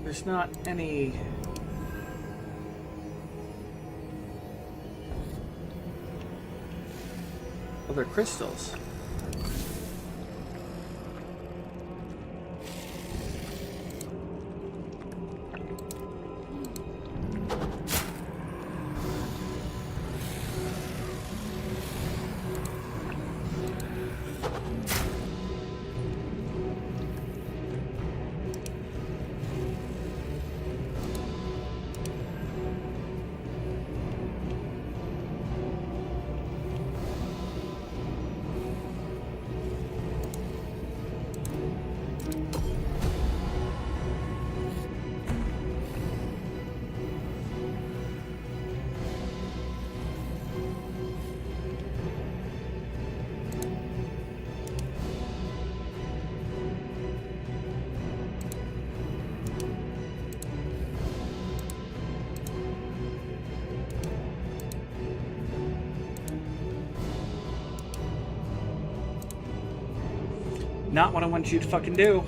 There's not any... other crystals. Not what I want you to fucking do.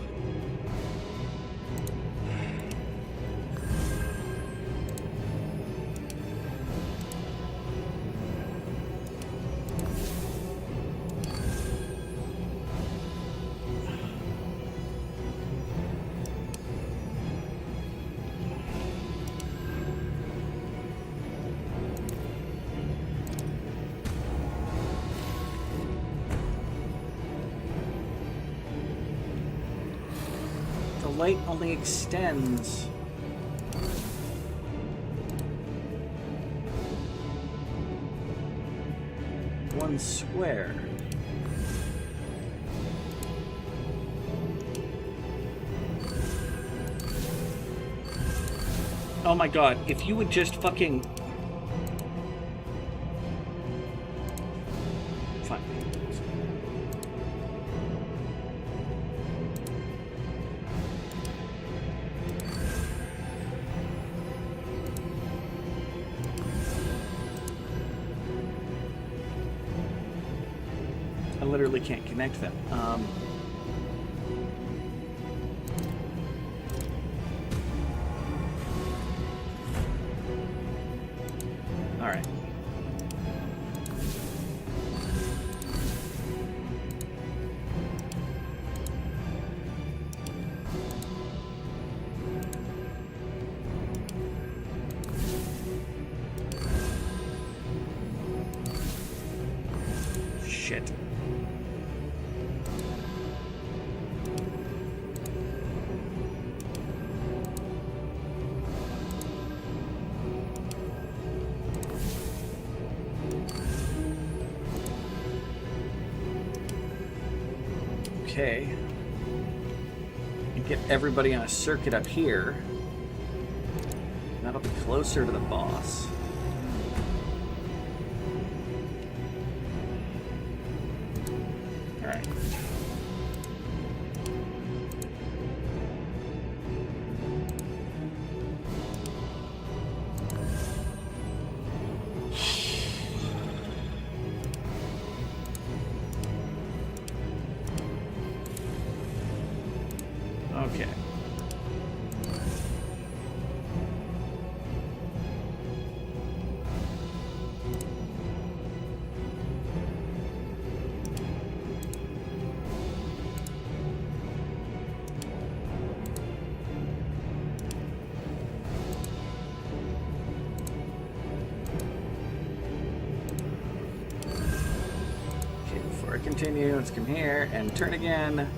Light only extends one square. Oh my god, if you would just fucking... Fine. I literally can't connect them. All right. Shit. Okay. And get everybody on a circuit up here. That'll be closer to the boss. Alright. Okay. continue. Let's come here and turn again.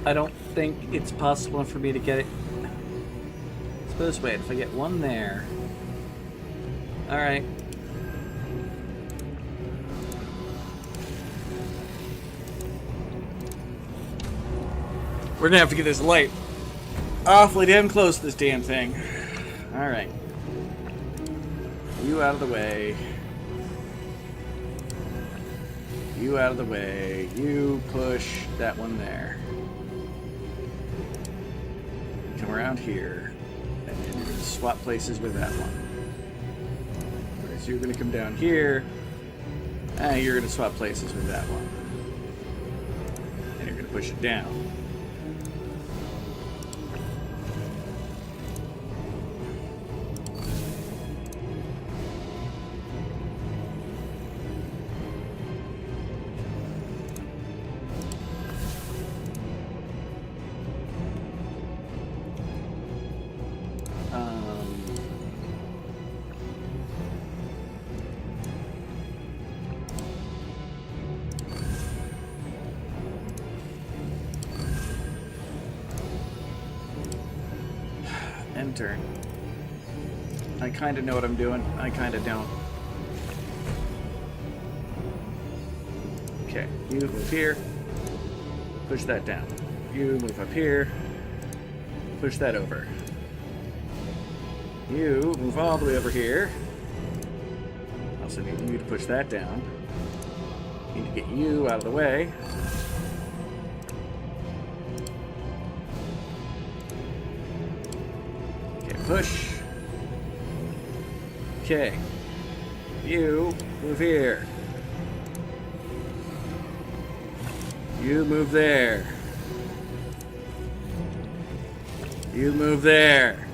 I don't think it's possible for me to get it. Suppose, wait, if I get one there. Alright. We're gonna have to get this light awfully damn close to this damn thing. Alright. You out of the way. You out of the way. You push that one there. Come around here, and then you're going to swap places with that one. Right, so you're going to come down here, and you're going to swap places with that one. And you're going to push it down. Turn. I kind of know what I'm doing. I kind of don't. Okay, you move here. Push that down. You move up here. Push that over. You move all the way over here. Also need you to push that down. Need to get you out of the way. Push. Okay. You move here. You move there. You move there.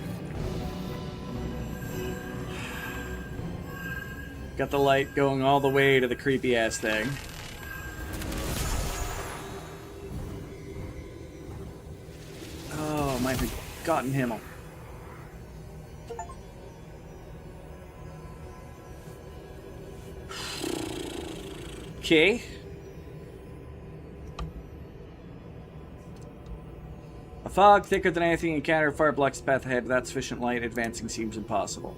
Got the light going all the way to the creepy ass thing. Oh, my forgotten Himmel. Okay. A fog thicker than anything you encounter far blocks the path ahead. Without sufficient light, advancing seems impossible.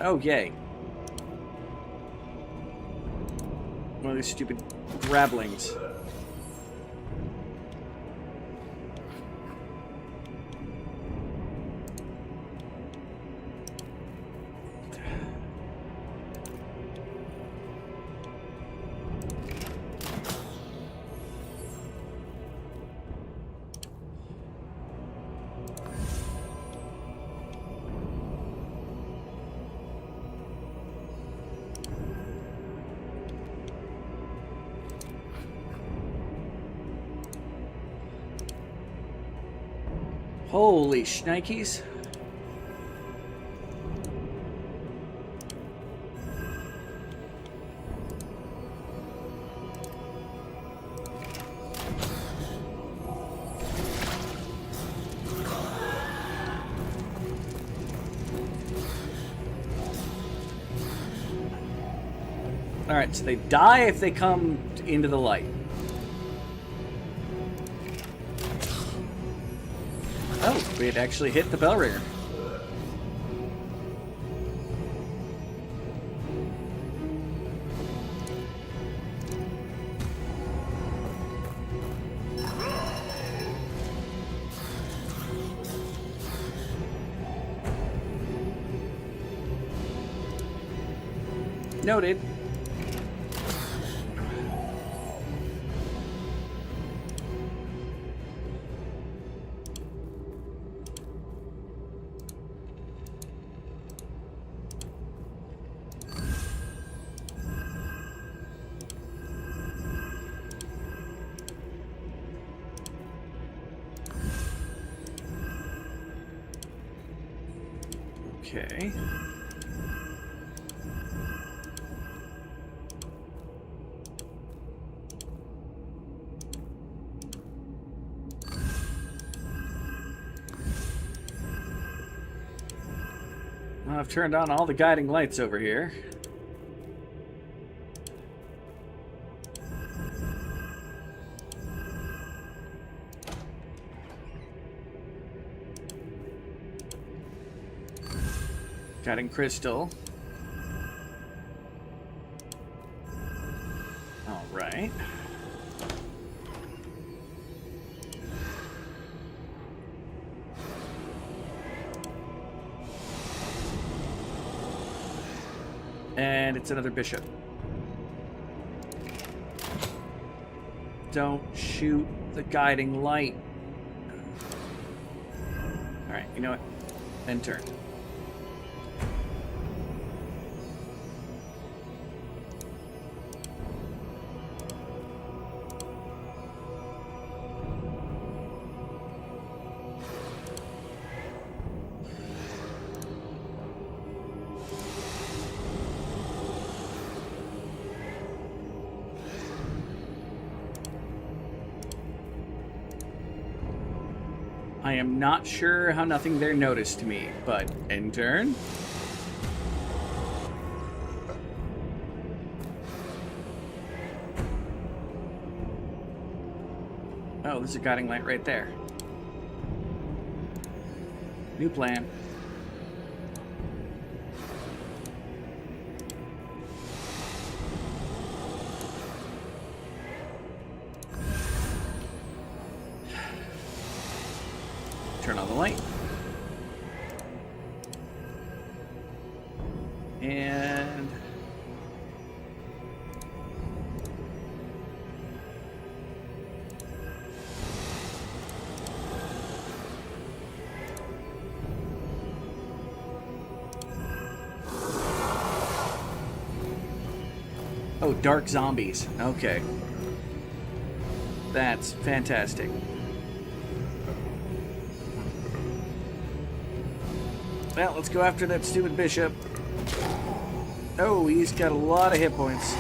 Oh, yay. One of these stupid grabblings. Holy shnikes. Alright, so they die if they come into the light. Oh, we had actually hit the bell ringer. Noted. Okay. Well, I've turned on all the guiding lights over here. Guiding crystal. All right. And it's another bishop. Don't shoot the guiding light. All right, you know what? End turn. I am not sure how nothing there noticed me, but end turn. Oh, there's a guiding light right there. New plan. Turn on the light. And oh, dark zombies. Okay. That's fantastic. Well, let's go after that stupid bishop. Oh, he's got a lot of hit points.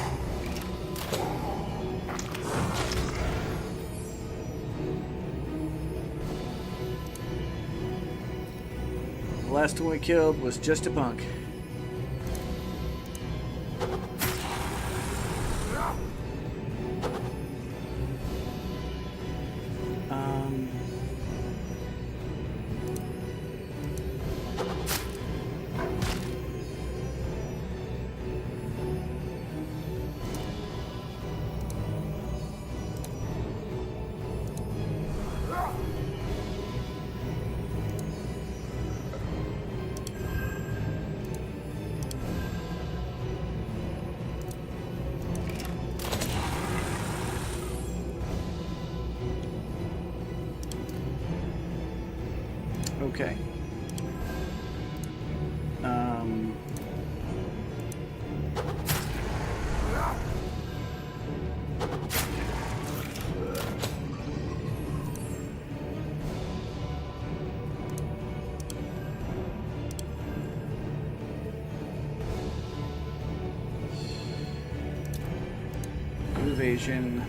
The last one we killed was just a punk. Okay. Evasion.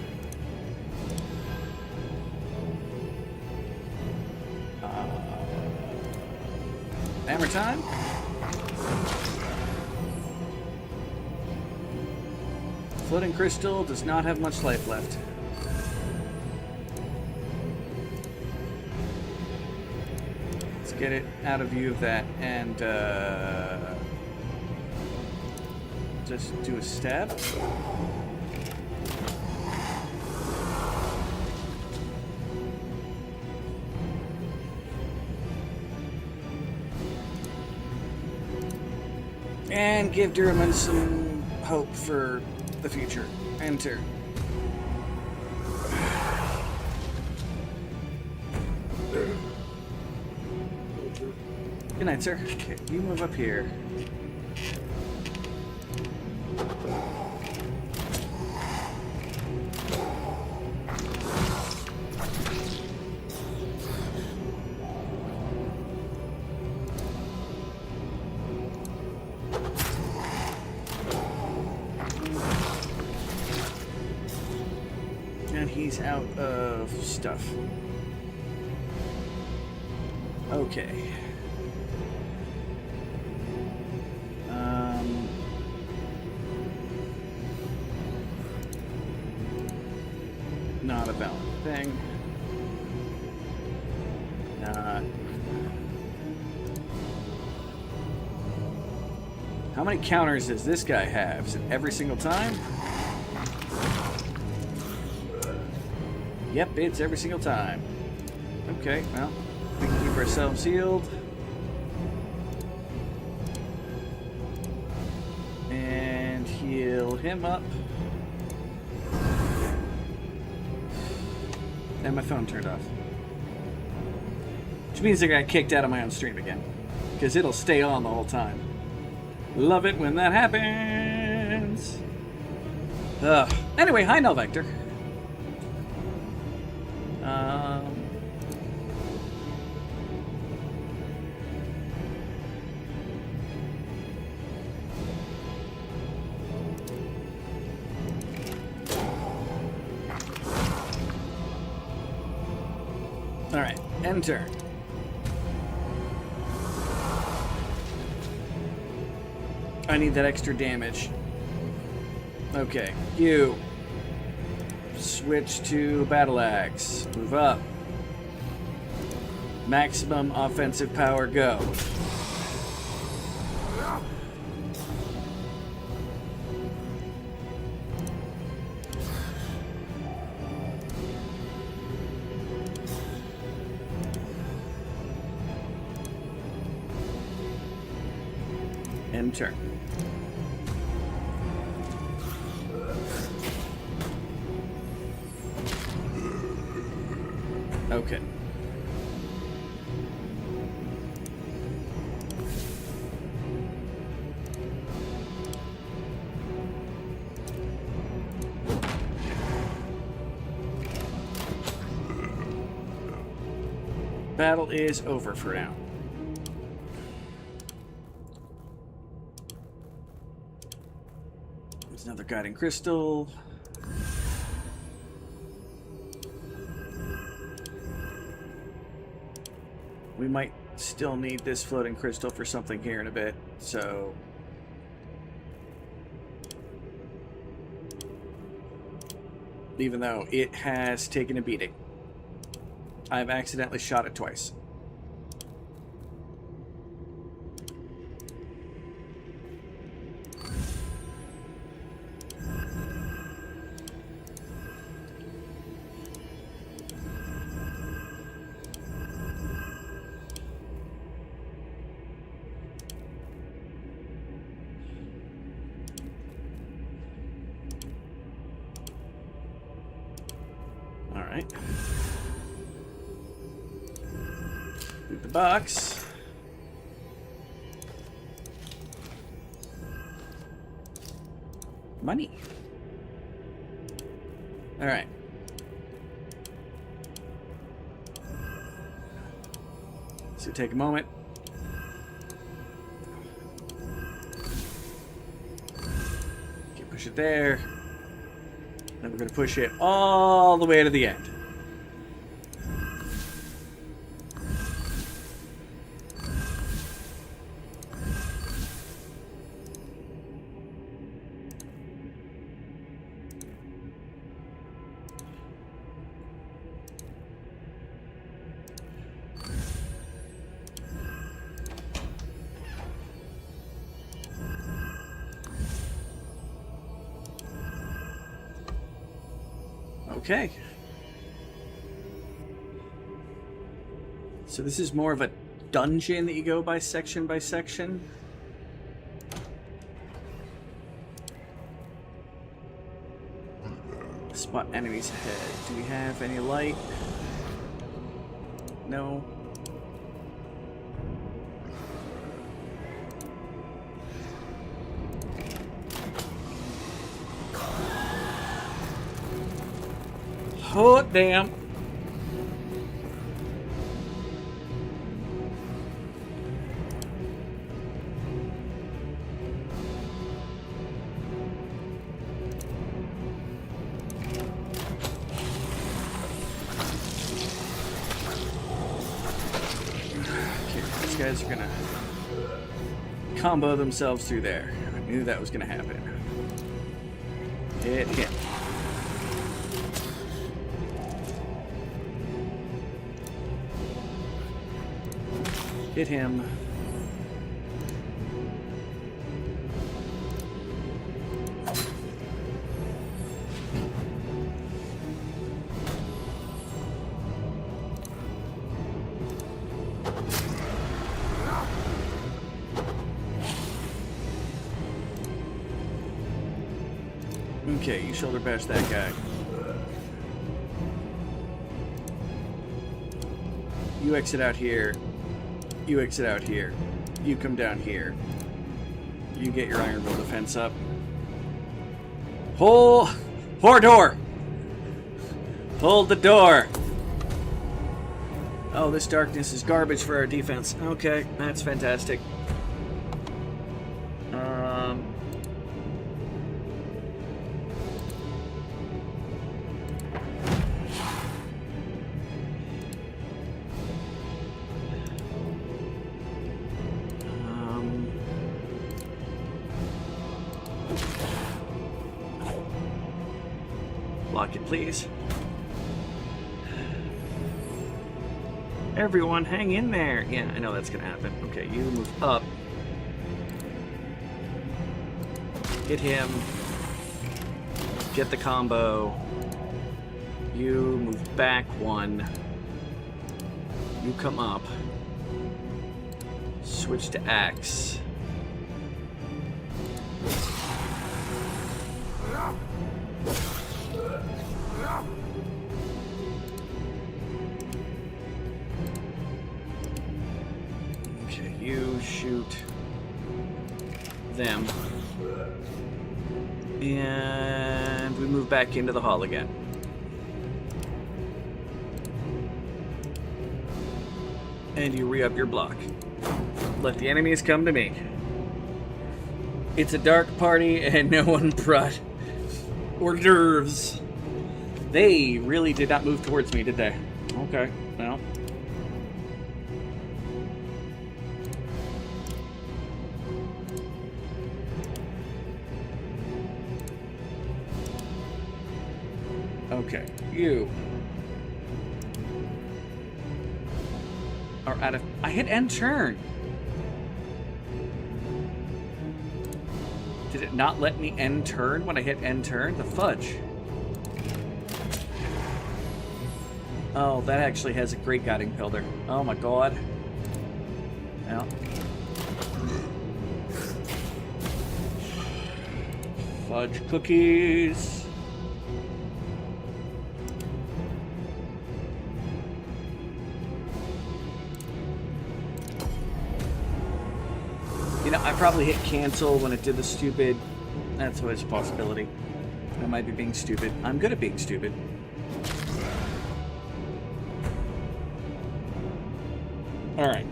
Hammer time. Floating crystal does not have much life left. Let's get it out of view of that and just do a stab. And give Durman some hope for the future. Enter. Good night, sir. Okay, you move up here. And he's out of stuff. Okay. Not a valid thing. Not. How many counters does this guy have? Is it every single time? Yep, it's every single time. Okay, well, we can keep ourselves healed. And heal him up. And my phone turned off. Which means I got kicked out of my own stream again. Because it'll stay on the whole time. Love it when that happens. Anyway, hi Null Vector. Alright, enter. I need that extra damage. Okay, you. Switch to Battle Axe. Move up. Maximum offensive power, go. Enter. Okay. Battle is over for now. There's another guiding crystal. We might still need this floating crystal for something here in a bit, so... Even though it has taken a beating. I've accidentally shot it twice. Alright. Loot the box. Money. Alright. So take a moment. Okay, push it there. Then we're going to push it all the way to the end. Okay. So this is more of a dungeon that you go by section by section. Spot enemies ahead. Do we have any light? No. Oh, damn. These guys are gonna combo themselves through there. I knew that was gonna happen. Hit him. Hit him. Okay, you shoulder bash that guy. You exit out here. You exit out here. You come down here. You get your iron will defense up. Hold door! Hold the door! Oh, this darkness is garbage for our defense. Okay, that's fantastic. Block it, please. Everyone, hang in there. Yeah, I know that's gonna happen. Okay, you move up. Hit him. Get the combo. You move back one. You come up. Switch to axe. Okay, you shoot them. And we move back into the hall again. And you re-up your block. Let the enemies come to me. It's a dark party and no one brought hors d'oeuvres. They really did not move towards me, did they? Okay, well. Okay, you are out of... I hit end turn. Did it not let me end turn when I hit end turn? The fudge. Oh, that actually has a great guiding pillar. Oh my god. Well. Fudge cookies. You know, I probably hit cancel when it did the stupid. That's always a possibility. I might be being stupid. I'm good at being stupid. Alright.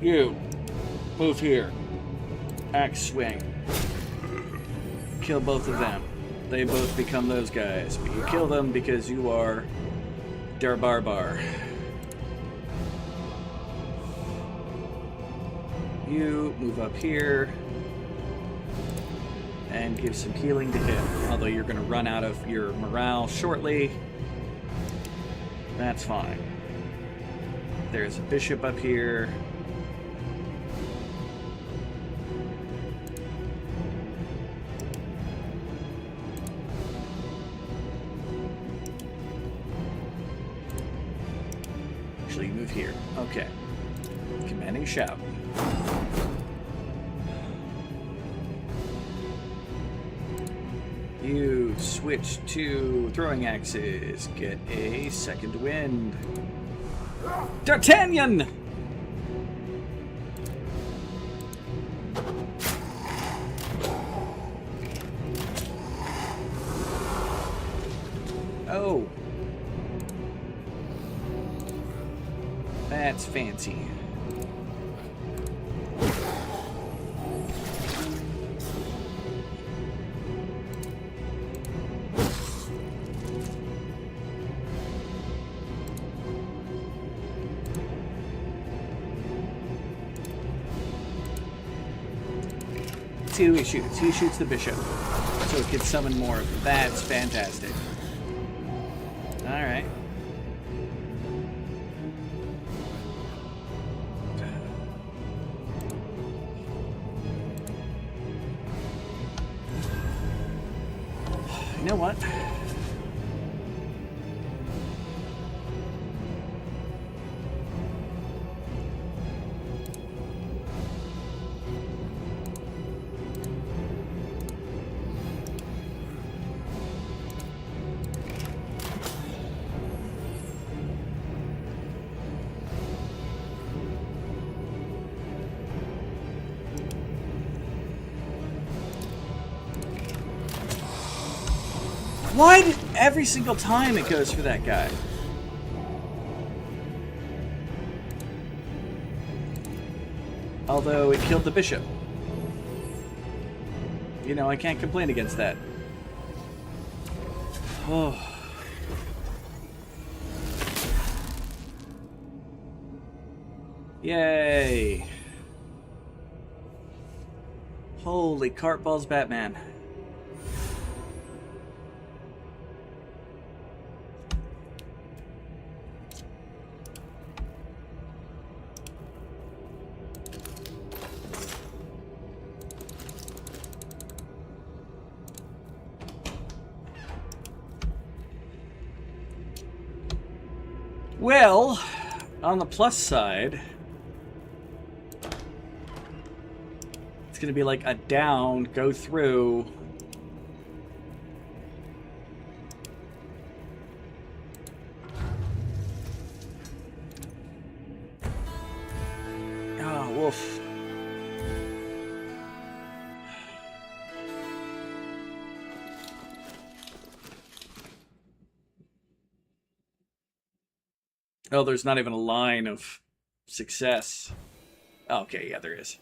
You. Move here. Axe swing. Kill both of them. They both become those guys. But you kill them because you are Der Barbar. You move up here and give some healing to him. Although you're going to run out of your morale shortly. That's fine. There's a bishop up here. Actually, move here. Okay. Commanding shout. You to switch to throwing axes. Get a second wind. D'Artagnan! Oh. That's fancy. See who he shoots. He shoots the bishop. So it can summon more. That's fantastic. Alright. You know what? Why did every single time it goes for that guy? Although it killed the bishop. You know, I can't complain against that. Oh. Yay. Holy cart balls, Batman. Well, on the plus side, it's going to be like a down, go through. Oh, woof. Oh, there's not even a line of success. Oh, okay, yeah, there is.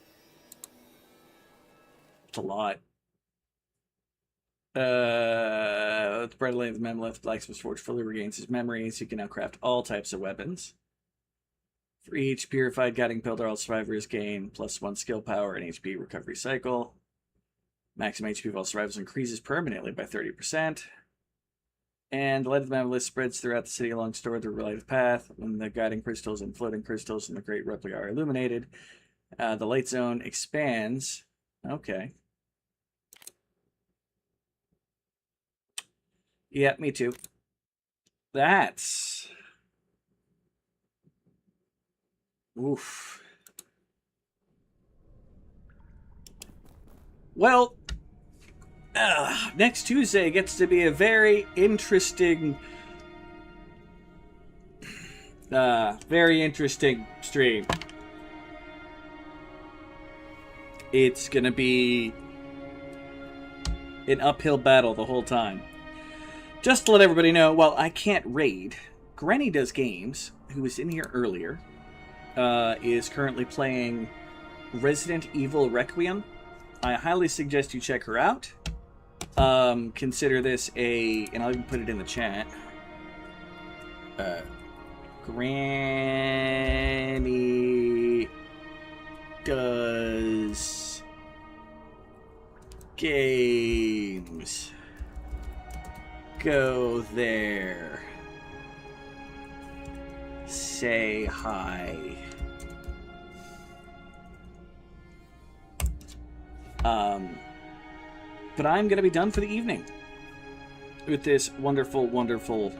It's a lot. The Bright Light of the Memolith, Blacksmith's Forge fully regains his memories. He can now craft all types of weapons. For each purified guiding pillar, all survivors gain +1 skill power and HP recovery cycle. Maximum HP of all survivors increases permanently by 30%. And the light of the Memolith spreads throughout the city along stored through a light path. When the guiding crystals and floating crystals in the great replica are illuminated, the light zone expands. Okay. Yeah, me too. That's... Oof. Well... next Tuesday gets to be a very interesting stream. It's gonna be an uphill battle the whole time. Just to let everybody know, while I can't raid, Granny Does Games, who was in here earlier, is currently playing Resident Evil Requiem. I highly suggest you check her out. Consider this and I'll even put it in the chat. Granny Does Games. Go there. Say hi. But I'm going to be done for the evening with this wonderful, wonderful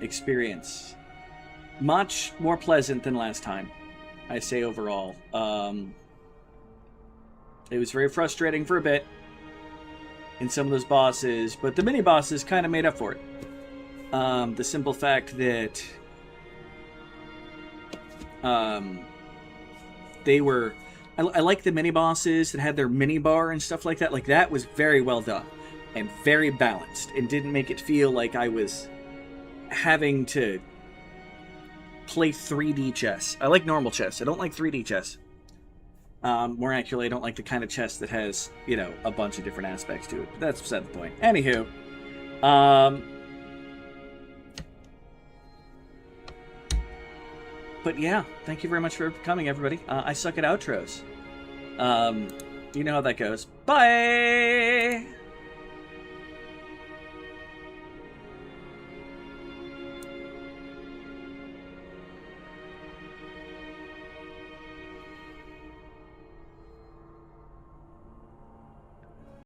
experience. Much more pleasant than last time, I say overall. It was very frustrating for a bit. in some of those bosses, but the mini bosses kind of made up for it. The simple fact that they were... I like the mini bosses that had their mini bar and stuff like that. Like, that was very well done and very balanced and didn't make it feel like I was having to play 3D chess. I like normal chess. I don't like 3D chess. More accurately, I don't like the kind of chess that has, you know, a bunch of different aspects to it. But that's beside the point. Anywho, but yeah, thank you very much for coming, everybody. I suck at outros. You know how that goes. Bye!